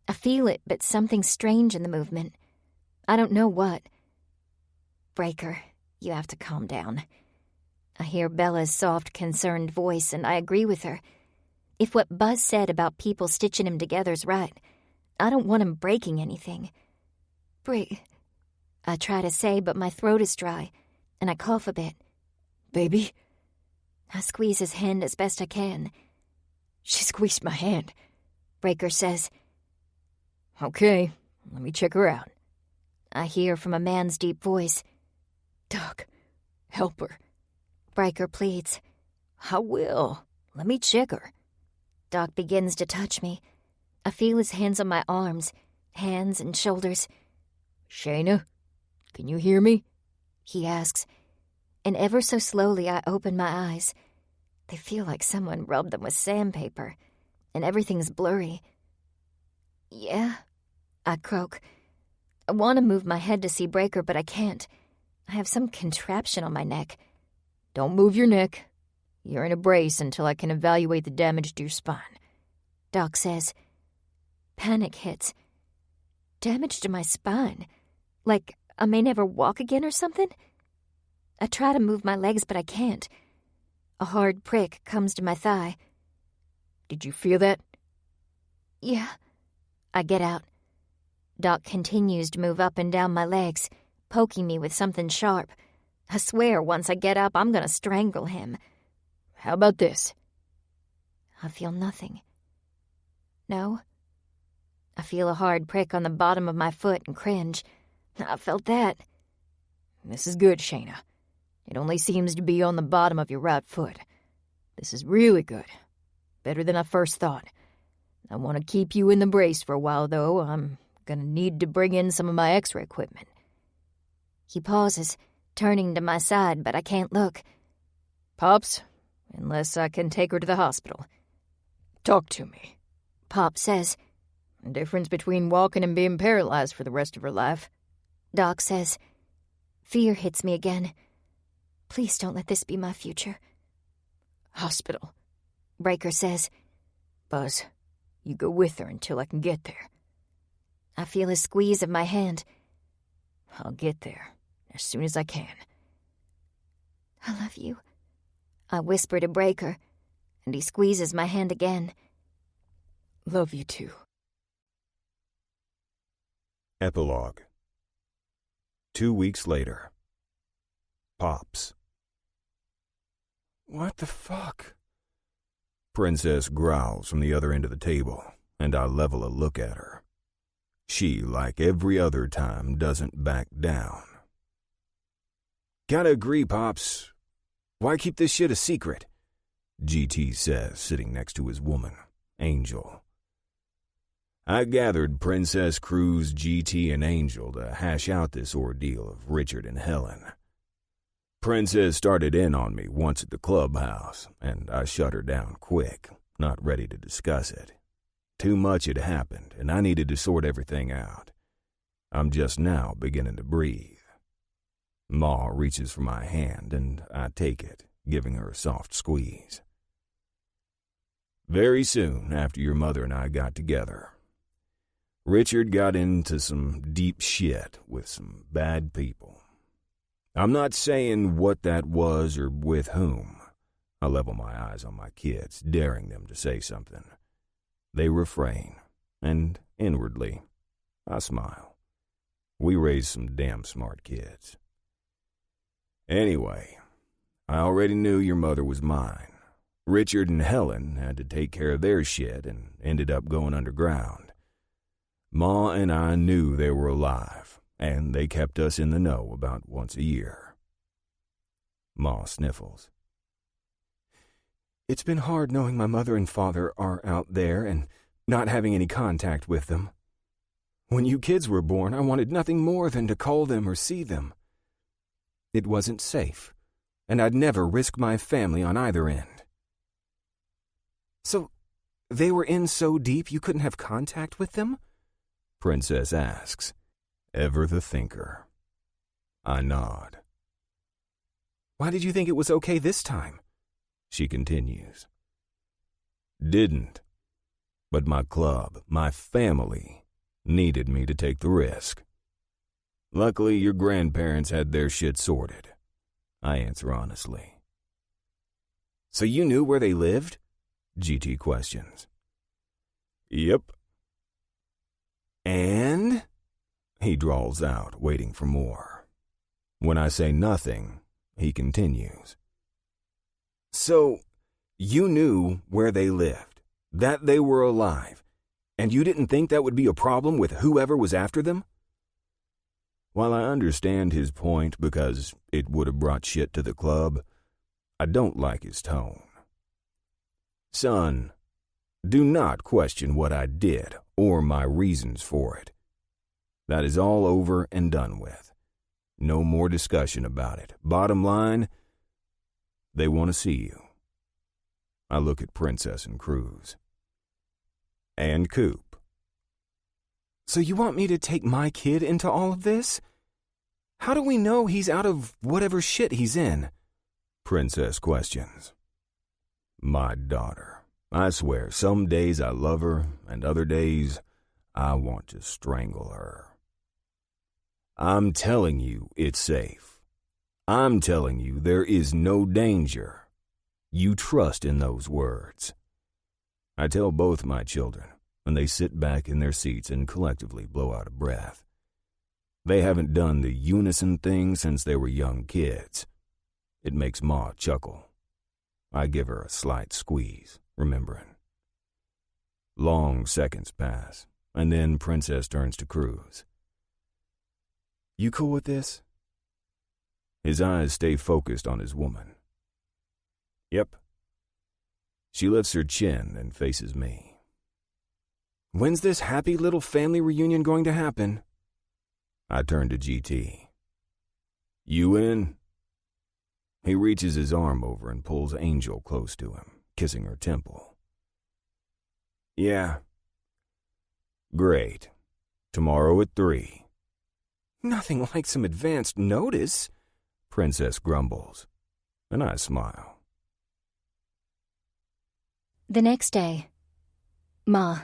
I feel it, but something strange in the movement. I don't know what. Breaker, you have to calm down. I hear Bella's soft, concerned voice, and I agree with her. If what Buzz said about people stitching him together's right, I don't want him breaking anything. I try to say, but my throat is dry, and I cough a bit. Baby? I squeeze his hand as best I can. She squeezed my hand, Breaker says. Okay, let me check her out. I hear from a man's deep voice. Doc, help her. Breaker pleads. I will. Let me check her. Doc begins to touch me. I feel his hands on my arms, hands and shoulders. Shayna, can you hear me? He asks. And ever so slowly I open my eyes. They feel like someone rubbed them with sandpaper, and everything's blurry. Yeah, I croak. I want to move my head to see Breaker, but I can't. I have some contraption on my neck. Don't move your neck. You're in a brace until I can evaluate the damage to your spine. Doc says. Panic hits. damage to my spine. Like I may never walk again or something. I try to move my legs, but I can't. A hard prick comes to my thigh. Did you feel that? Yeah. I get out. Doc continues to move up and down my legs, poking me with something sharp. I swear once I get up, I'm gonna strangle him. How about this? I feel nothing. No. I feel a hard prick on the bottom of my foot and cringe. I felt that. This is good, Shayna. It only seems to be on the bottom of your right foot. This is really good. Better than I first thought. I want to keep you in the brace for a while, though. I'm gonna need to bring in some of my X-ray equipment. He pauses, turning to my side, but I can't look. Pops, unless I can take her to the hospital. Talk to me. Pop says. The difference between walking and being paralyzed for the rest of her life. Doc says. Fear hits me again. Please don't let this be my future. Hospital. Breaker says. Buzz, you go with her until I can get there. I feel a squeeze of my hand. I'll get there as soon as I can. I love you, I whisper to Breaker, and he squeezes my hand again. Love you too. Epilogue. 2 weeks later. Pops. What the fuck? Princess growls from the other end of the table, and I level a look at her. She, like every other time, doesn't back down. Gotta agree, Pops. Why keep this shit a secret? GT says, sitting next to his woman, Angel. I gathered Princess, Cruz, GT, and Angel to hash out this ordeal of Richard and Helen. Princess started in on me once at the clubhouse, and I shut her down quick, not ready to discuss it. Too much had happened, and I needed to sort everything out. I'm just now beginning to breathe. Ma reaches for my hand, and I take it, giving her a soft squeeze. Very soon after your mother and I got together, Richard got into some deep shit with some bad people. I'm not saying what that was or with whom. I level my eyes on my kids, daring them to say something. They refrain, and inwardly, I smile. We raised some damn smart kids. Anyway, I already knew your mother was mine. Richard and Helen had to take care of their shit and ended up going underground. Ma and I knew they were alive, and they kept us in the know about once a year. Ma sniffles. It's been hard knowing my mother and father are out there and not having any contact with them. When you kids were born, I wanted nothing more than to call them or see them. It wasn't safe, and I'd never risk my family on either end. So, they were in so deep you couldn't have contact with them? Princess asks, ever the thinker. I nod. Why did you think it was okay this time? She continues. Didn't. But my club, my family, needed me to take the risk. Luckily, your grandparents had their shit sorted. I answer honestly. So you knew where they lived? GT questions. Yep. And? He drawls out, waiting for more. When I say nothing, he continues. So, you knew where they lived, that they were alive, and you didn't think that would be a problem with whoever was after them? While I understand his point because it would have brought shit to the club, I don't like his tone. Son, do not question what I did or my reasons for it. That is all over and done with. No more discussion about it. Bottom line, they want to see you. I look at Princess and Cruz. And Coop. So you want me to take my kid into all of this? How do we know he's out of whatever shit he's in? Princess questions. My daughter. I swear, some days I love her, and other days I want to strangle her. I'm telling you it's safe. I'm telling you there is no danger. You trust in those words. I tell both my children when they sit back in their seats and collectively blow out a breath. They haven't done the unison thing since they were young kids. It makes Ma chuckle. I give her a slight squeeze, remembering. Long seconds pass, and then Princess turns to Cruz. You cool with this? His eyes stay focused on his woman. Yep. She lifts her chin and faces me. When's this happy little family reunion going to happen? I turn to GT. You in? He reaches his arm over and pulls Angel close to him, kissing her temple. Yeah. Great. Tomorrow at 3. Nothing like some advanced notice, Princess grumbles, and I smile. The next day, Ma.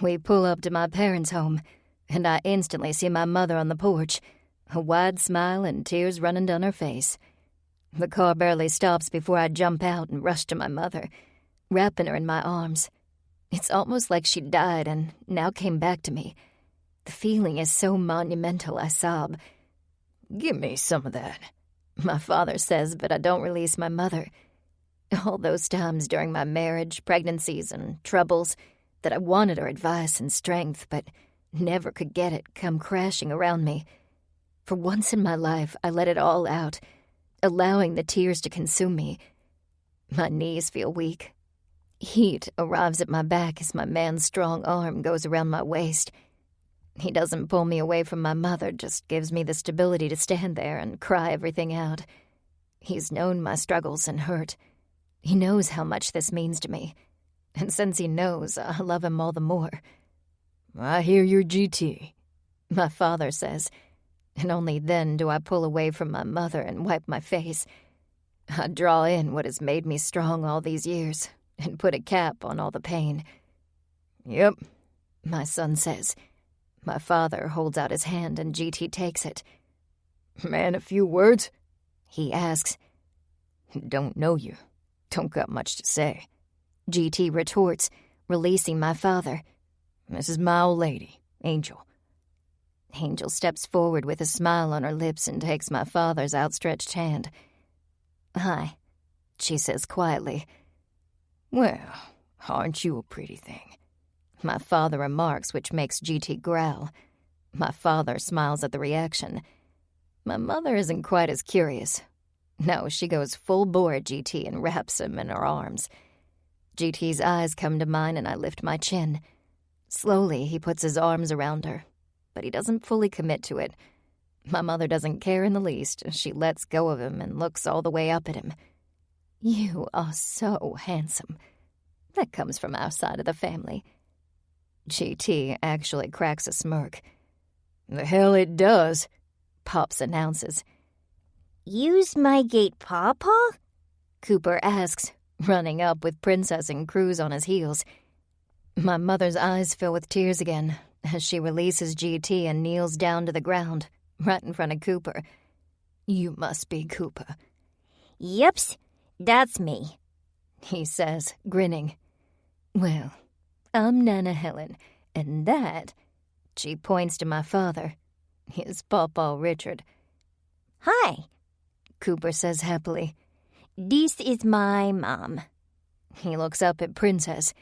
We pull up to my parents' home, and I instantly see my mother on the porch, a wide smile and tears running down her face. The car barely stops before I jump out and rush to my mother, wrapping her in my arms. It's almost like she died and now came back to me. The feeling is so monumental, I sob. "Give me some of that," my father says, but I don't release my mother. All those times during my marriage, pregnancies, and troubles that I wanted her advice and strength, but never could get it come crashing around me. For once in my life, I let it all out, allowing the tears to consume me. My knees feel weak. Heat arrives at my back as my man's strong arm goes around my waist. He doesn't pull me away from my mother, just gives me the stability to stand there and cry everything out. He's known my struggles and hurt. He knows how much this means to me. And since he knows, I love him all the more. "I hear you're GT," my father says, and only then do I pull away from my mother and wipe my face. I draw in what has made me strong all these years and put a cap on all the pain. "Yep," my son says. My father holds out his hand and GT takes it. "Man, a few words?" he asks. "Don't know you. Don't got much to say," GT retorts, releasing my father. "This is my old lady, Angel." Angel steps forward with a smile on her lips and takes my father's outstretched hand. "Hi," she says quietly. "Well, aren't you a pretty thing?" my father remarks, which makes GT growl. My father smiles at the reaction. My mother isn't quite as curious. No, she goes full bore at GT and wraps him in her arms. GT's eyes come to mine and I lift my chin. Slowly, he puts his arms around her, but he doesn't fully commit to it. My mother doesn't care in the least. She lets go of him and looks all the way up at him. "You are so handsome." That comes from our side of the family. GT actually cracks a smirk. "The hell it does," Pops announces. Use my gate, Pawpaw? Cooper asks, running up with Princess and Cruz on his heels. My mother's eyes fill with tears again as she releases GT and kneels down to the ground, right in front of Cooper. "You must be Cooper." Yeps, that's me, he says, grinning. "Well, I'm Nana Helen, and that," she points to my father, "is Pawpaw Richard." Hi, Cooper says happily. this is my mom, He looks up at Princess.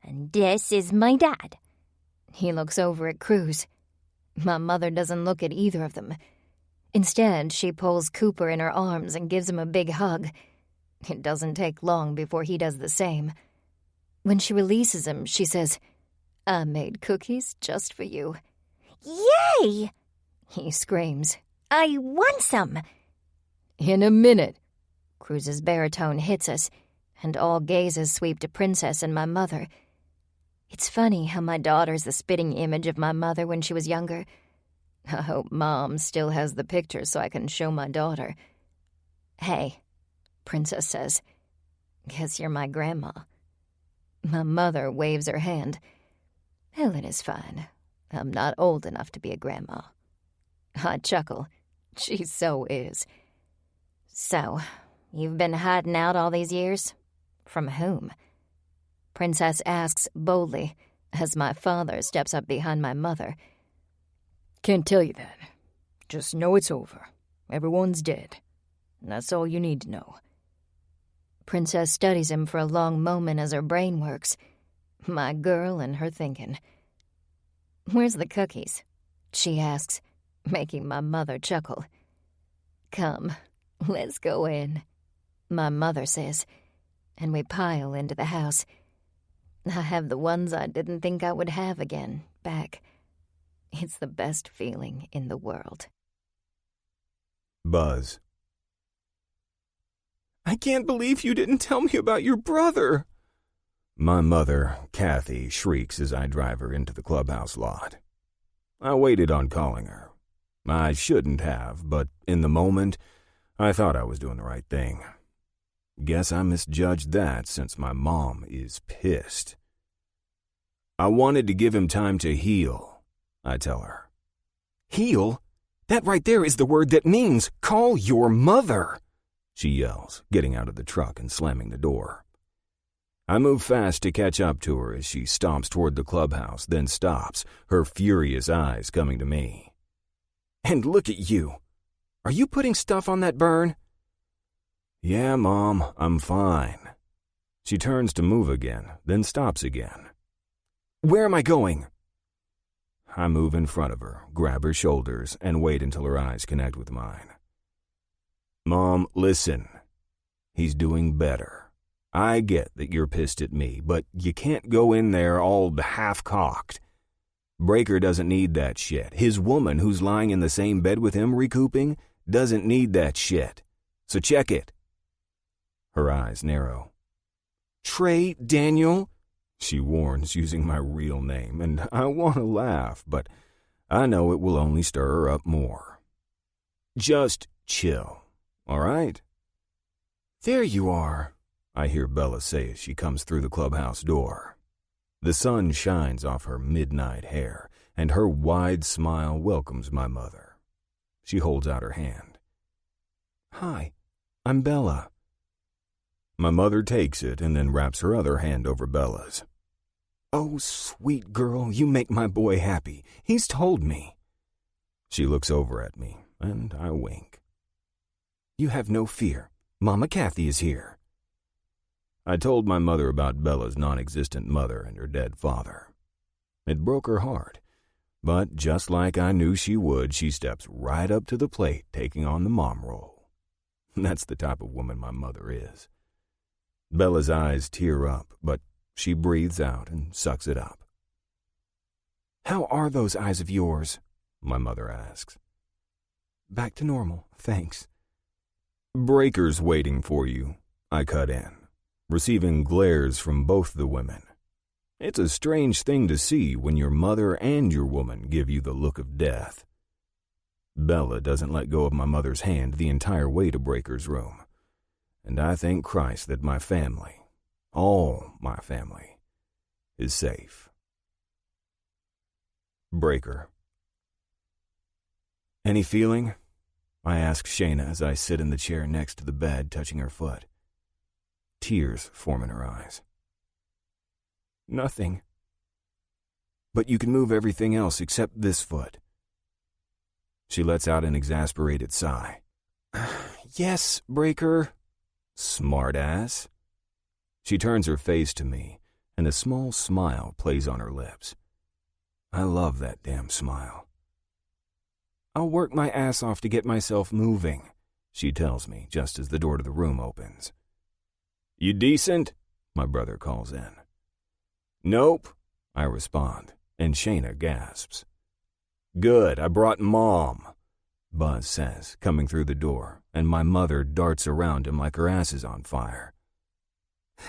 and this is my dad. He looks over at Cruz. My mother doesn't look at either of them. Instead, she pulls Cooper in her arms and gives him a big hug. It doesn't take long before he does the same. When she releases him, she says, "I made cookies just for you." Yay! He screams. I want some. "In a minute," Cruz's baritone hits us, and all gazes sweep to Princess and my mother. It's funny how my daughter's the spitting image of my mother when she was younger. I hope Mom still has the picture so I can show my daughter. "Hey," Princess says, "guess you're my grandma." My mother waves her hand. Helen is fine. I'm not old enough to be a grandma. I chuckle. She so is. So, you've been hiding out all these years? From whom? Princess asks boldly, as my father steps up behind my mother. Can't tell you that. Just know it's over. Everyone's dead. That's all you need to know. Princess studies him for a long moment as her brain works. My girl and her thinking. Where's the cookies? She asks, making my mother chuckle. Come, let's go in, my mother says, and we pile into the house. I have the ones I didn't think I would have again back. It's the best feeling in the world. Buzz. I can't believe you didn't tell me about your brother. My mother, Kathy, shrieks as I drive her into the clubhouse lot. I waited on calling her. I shouldn't have, but in the moment, I thought I was doing the right thing. Guess I misjudged that since my mom is pissed. I wanted to give him time to heal, I tell her. Heal? That right there is the word that means call your mother, she yells, getting out of the truck and slamming the door. I move fast to catch up to her as she stomps toward the clubhouse, then stops, her furious eyes coming to me. And look at you. Are you putting stuff on that burn? Yeah, Mom, I'm fine. She turns to move again, then stops again. Where am I going? I move in front of her, grab her shoulders, and wait until her eyes connect with mine. Mom, listen. He's doing better. I get that you're pissed at me, but you can't go in there all half-cocked. Breaker doesn't need that shit. His woman, who's lying in the same bed with him recouping, doesn't need that shit. So check it. Her eyes narrow. Trey Daniel? She warns, using my real name, and I want to laugh, but I know it will only stir her up more. Just chill, all right? There you are, I hear Bella say as she comes through the clubhouse door. The sun shines off her midnight hair, and her wide smile welcomes my mother. She holds out her hand. Hi, I'm Bella. My mother takes it and then wraps her other hand over Bella's. Oh, sweet girl, you make my boy happy. He's told me. She looks over at me, and I wink. You have no fear. Mama Kathy is here. I told my mother about Bella's non-existent mother and her dead father. It broke her heart, but just like I knew she would, she steps right up to the plate, taking on the mom role. That's the type of woman my mother is. Bella's eyes tear up, but she breathes out and sucks it up. How are those eyes of yours? My mother asks. Back to normal, thanks. Breaker's waiting for you, I cut in, receiving glares from both the women. It's a strange thing to see when your mother and your woman give you the look of death. Bella doesn't let go of my mother's hand the entire way to Breaker's room, and I thank Christ that my family, all my family, is safe. Breaker. Any feeling? I ask Shayna as I sit in the chair next to the bed, touching her foot. Tears form in her eyes. Nothing. But you can move everything else except this foot. She lets out an exasperated sigh. Yes, Breaker. Smart ass. She turns her face to me, and a small smile plays on her lips. I love that damn smile. I'll work my ass off to get myself moving, she tells me just as the door to the room opens. You decent? My brother calls in. Nope, I respond, and Shayna gasps. Good, I brought Mom, Buzz says, coming through the door, and my mother darts around him like her ass is on fire.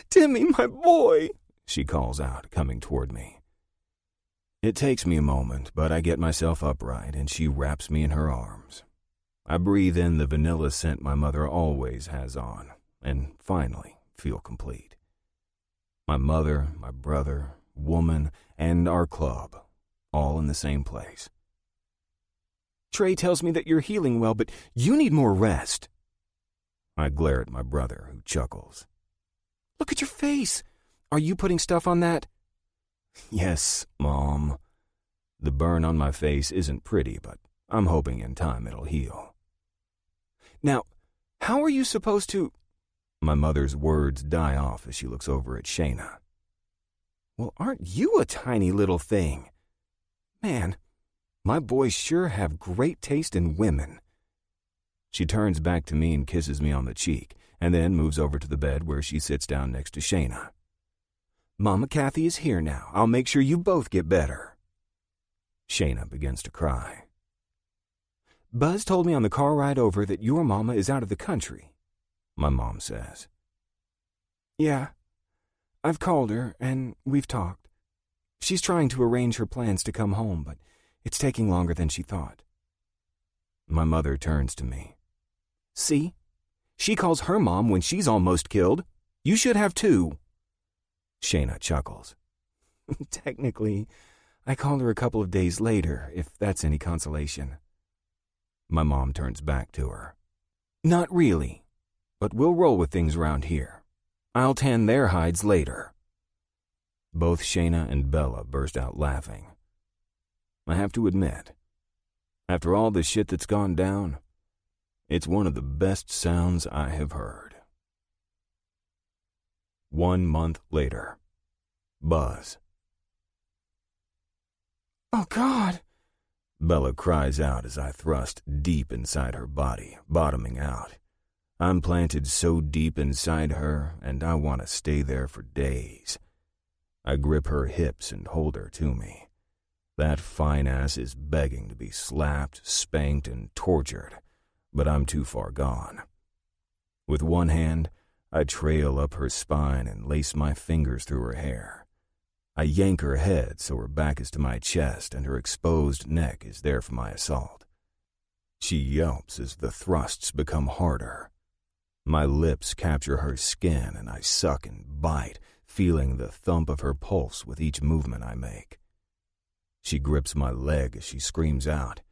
Timmy, my boy, she calls out, coming toward me. It takes me a moment, but I get myself upright, and she wraps me in her arms. I breathe in the vanilla scent my mother always has on, and finally feel complete. My mother, my brother, woman, and our club, all in the same place. Trey tells me that you're healing well, but you need more rest. I glare at my brother, who chuckles. Look at your face. Are you putting stuff on that? Yes, Mom. The burn on my face isn't pretty, but I'm hoping in time it'll heal. Now, how are you supposed to... My mother's words die off as she looks over at Shayna. Well, aren't you a tiny little thing? Man, my boys sure have great taste in women. She turns back to me and kisses me on the cheek, and then moves over to the bed where she sits down next to Shayna. Mama Kathy is here now. I'll make sure you both get better. Shayna begins to cry. Buzz told me on the car ride over that your mama is out of the country, my mom says. Yeah, I've called her and we've talked. She's trying to arrange her plans to come home, but it's taking longer than she thought. My mother turns to me. See? She calls her mom when she's almost killed. You should have too. Shayna chuckles. Technically, I called her a couple of days later, if that's any consolation. My mom turns back to her. Not really, but we'll roll with things around here. I'll tan their hides later. Both Shayna and Bella burst out laughing. I have to admit, after all the shit that's gone down, it's one of the best sounds I have heard. 1 month later. Buzz. Oh, God! Bella cries out as I thrust deep inside her body, bottoming out. I'm planted so deep inside her, and I want to stay there for days. I grip her hips and hold her to me. That fine ass is begging to be slapped, spanked, and tortured, but I'm too far gone. With one hand, I trail up her spine and lace my fingers through her hair. I yank her head so her back is to my chest and her exposed neck is there for my assault. She yelps as the thrusts become harder. My lips capture her skin and I suck and bite, feeling the thump of her pulse with each movement I make. She grips my leg as she screams out,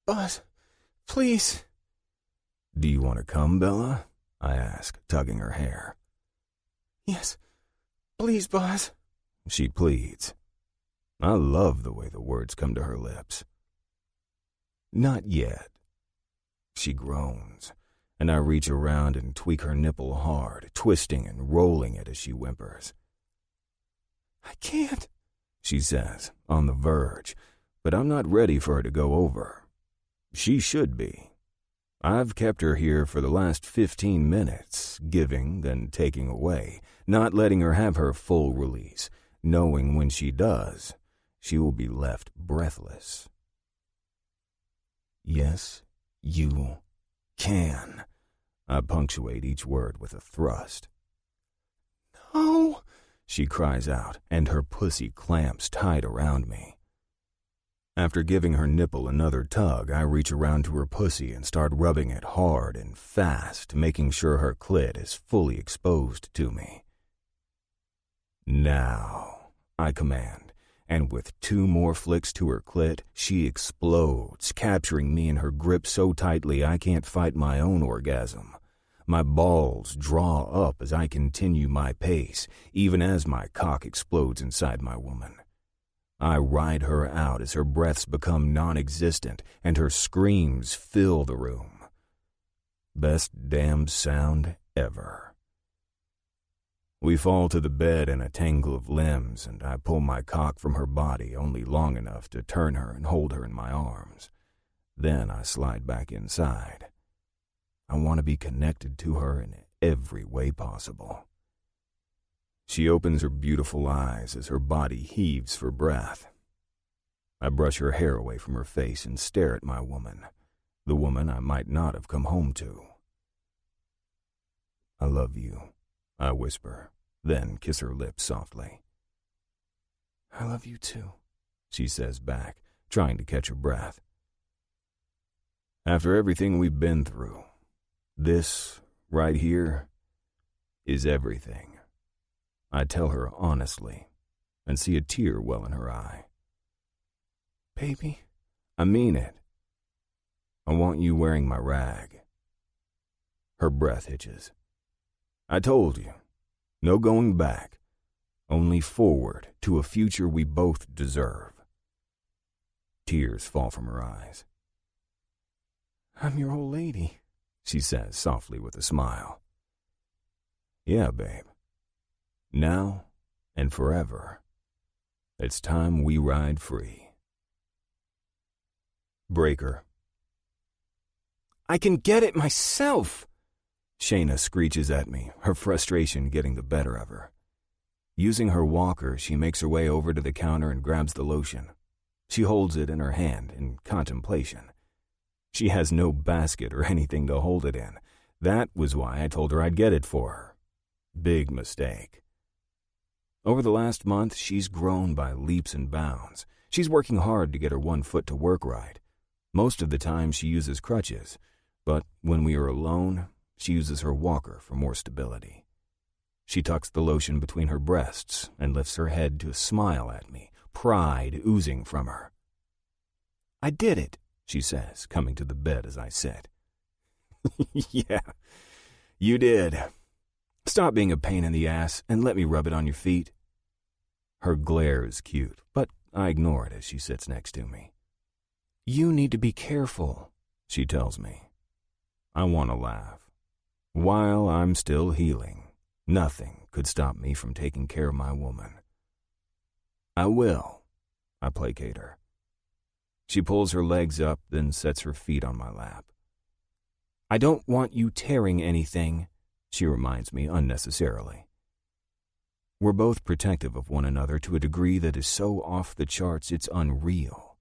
Buzz, please. Do you want to come, Bella? I ask, tugging her hair. Yes, please, Buzz. She pleads. I love the way the words come to her lips. Not yet. She groans, and I reach around and tweak her nipple hard, twisting and rolling it as she whimpers. I can't, she says, on the verge, but I'm not ready for her to go over. She should be. I've kept her here for the last 15 minutes, giving, then taking away, not letting her have her full release, knowing when she does, she will be left breathless. Yes, you can. I punctuate each word with a thrust. No, she cries out, and her pussy clamps tight around me. After giving her nipple another tug, I reach around to her pussy and start rubbing it hard and fast, making sure her clit is fully exposed to me. Now, I command, and with 2 more flicks to her clit, she explodes, capturing me in her grip so tightly I can't fight my own orgasm. My balls draw up as I continue my pace, even as my cock explodes inside my woman. I ride her out as her breaths become non-existent and her screams fill the room. Best damned sound ever. We fall to the bed in a tangle of limbs, and I pull my cock from her body only long enough to turn her and hold her in my arms. Then I slide back inside. I want to be connected to her in every way possible. She opens her beautiful eyes as her body heaves for breath. I brush her hair away from her face and stare at my woman, the woman I might not have come home to. I love you, I whisper, then kiss her lips softly. I love you too, she says back, trying to catch her breath. After everything we've been through, this right here is everything. I tell her honestly, and see a tear well in her eye. Baby, I mean it. I want you wearing my rag. Her breath hitches. I told you, no going back, only forward to a future we both deserve. Tears fall from her eyes. I'm your old lady, she says softly with a smile. Yeah, babe. Now and forever. It's time we ride free. Breaker. I can get it myself! Shayna screeches at me, her frustration getting the better of her. Using her walker, she makes her way over to the counter and grabs the lotion. She holds it in her hand in contemplation. She has no basket or anything to hold it in. That was why I told her I'd get it for her. Big mistake. Over the last month, she's grown by leaps and bounds. She's working hard to get her one foot to work right. Most of the time, she uses crutches, but when we are alone, she uses her walker for more stability. She tucks the lotion between her breasts and lifts her head to smile at me, pride oozing from her. I did it, she says, coming to the bed as I sit. Yeah, you did. Stop being a pain in the ass and let me rub it on your feet. Her glare is cute, but I ignore it as she sits next to me. You need to be careful, she tells me. I want to laugh. While I'm still healing, nothing could stop me from taking care of my woman. I will, I placate her. She pulls her legs up, then sets her feet on my lap. I don't want you tearing anything, she reminds me unnecessarily. We're both protective of one another to a degree that is so off the charts it's unreal.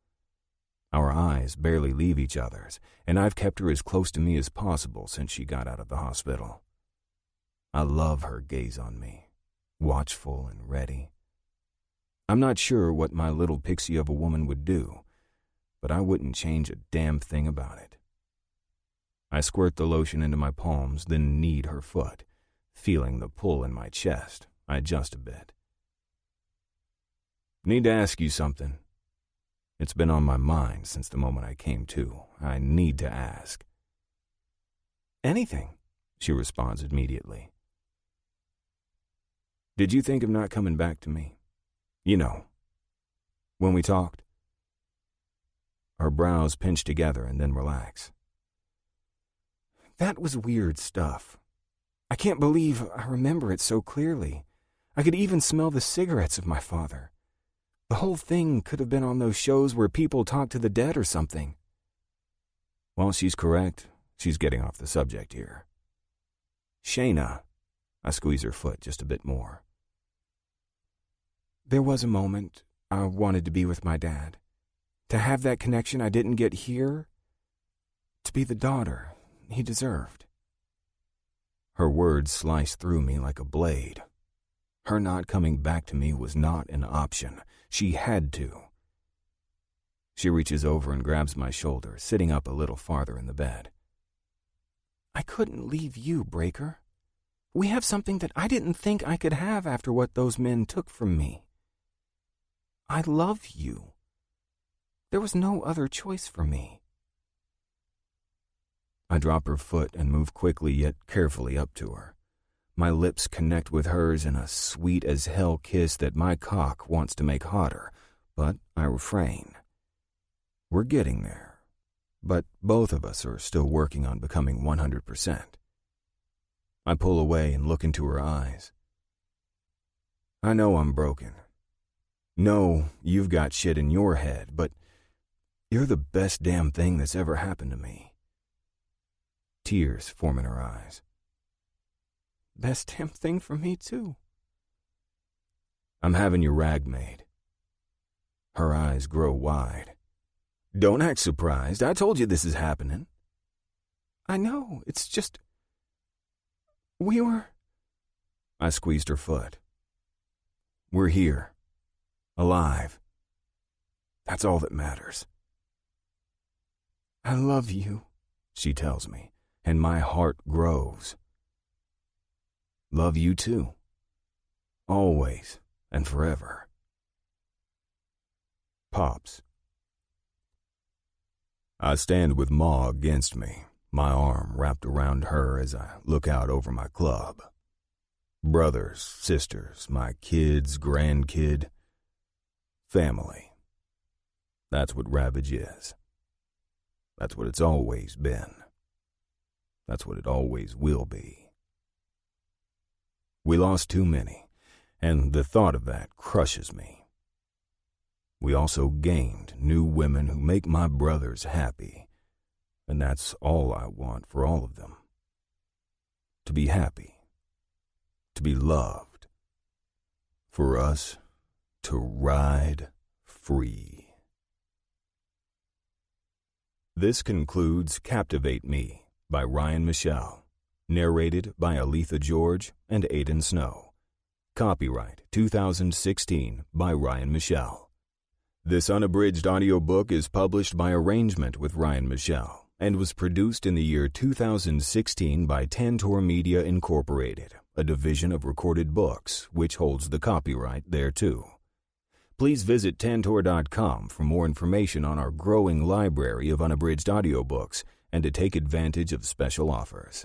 Our eyes barely leave each other's, and I've kept her as close to me as possible since she got out of the hospital. I love her gaze on me, watchful and ready. I'm not sure what my little pixie of a woman would do, but I wouldn't change a damn thing about it. I squirt the lotion into my palms, then knead her foot. Feeling the pull in my chest, I adjust a bit. Need to ask you something. It's been on my mind since the moment I came to. I need to ask. Anything, she responds immediately. Did you think of not coming back to me? You know, when we talked? Her brows pinch together and then relax. That was weird stuff. I can't believe I remember it so clearly. I could even smell the cigarettes of my father. The whole thing could have been on those shows where people talk to the dead or something. Well, she's correct. She's getting off the subject here. Shayna, I squeeze her foot just a bit more. There was a moment I wanted to be with my dad. To have that connection I didn't get here. To be the daughter he deserved. Her words sliced through me like a blade. Her not coming back to me was not an option. She had to. She reaches over and grabs my shoulder, sitting up a little farther in the bed. I couldn't leave you, Breaker. We have something that I didn't think I could have after what those men took from me. I love you. There was no other choice for me. I drop her foot and move quickly yet carefully up to her. My lips connect with hers in a sweet-as-hell kiss that my cock wants to make hotter, but I refrain. We're getting there, but both of us are still working on becoming 100%. I pull away and look into her eyes. I know I'm broken. No, you've got shit in your head, but you're the best damn thing that's ever happened to me. Tears form in her eyes. Best damn thing for me, too. I'm having your rag made. Her eyes grow wide. Don't act surprised. I told you this is happening. I know. It's just... We were... I squeezed her foot. We're here. Alive. That's all that matters. I love you, she tells me, and my heart grows. Love you too. Always and forever. pops. I stand with Ma against me, my arm wrapped around her as I look out over my club. Brothers, sisters, my kids, grandkid, family. That's what Ravage is. That's what it's always been. That's what it always will be. We lost too many, and the thought of that crushes me. We also gained new women who make my brothers happy, and that's all I want for all of them. To be happy, to be loved, for us to ride free. This concludes Captivate Me by Ryan Michele, narrated by Aletha George and Aidan Snow. Copyright 2016 by Ryan Michele. This unabridged audiobook is published by arrangement with Ryan Michele and was produced in the year 2016 by Tantor Media Incorporated, a division of Recorded Books, which holds the copyright thereto. Please visit Tantor.com for more information on our growing library of unabridged audiobooks and to take advantage of special offers.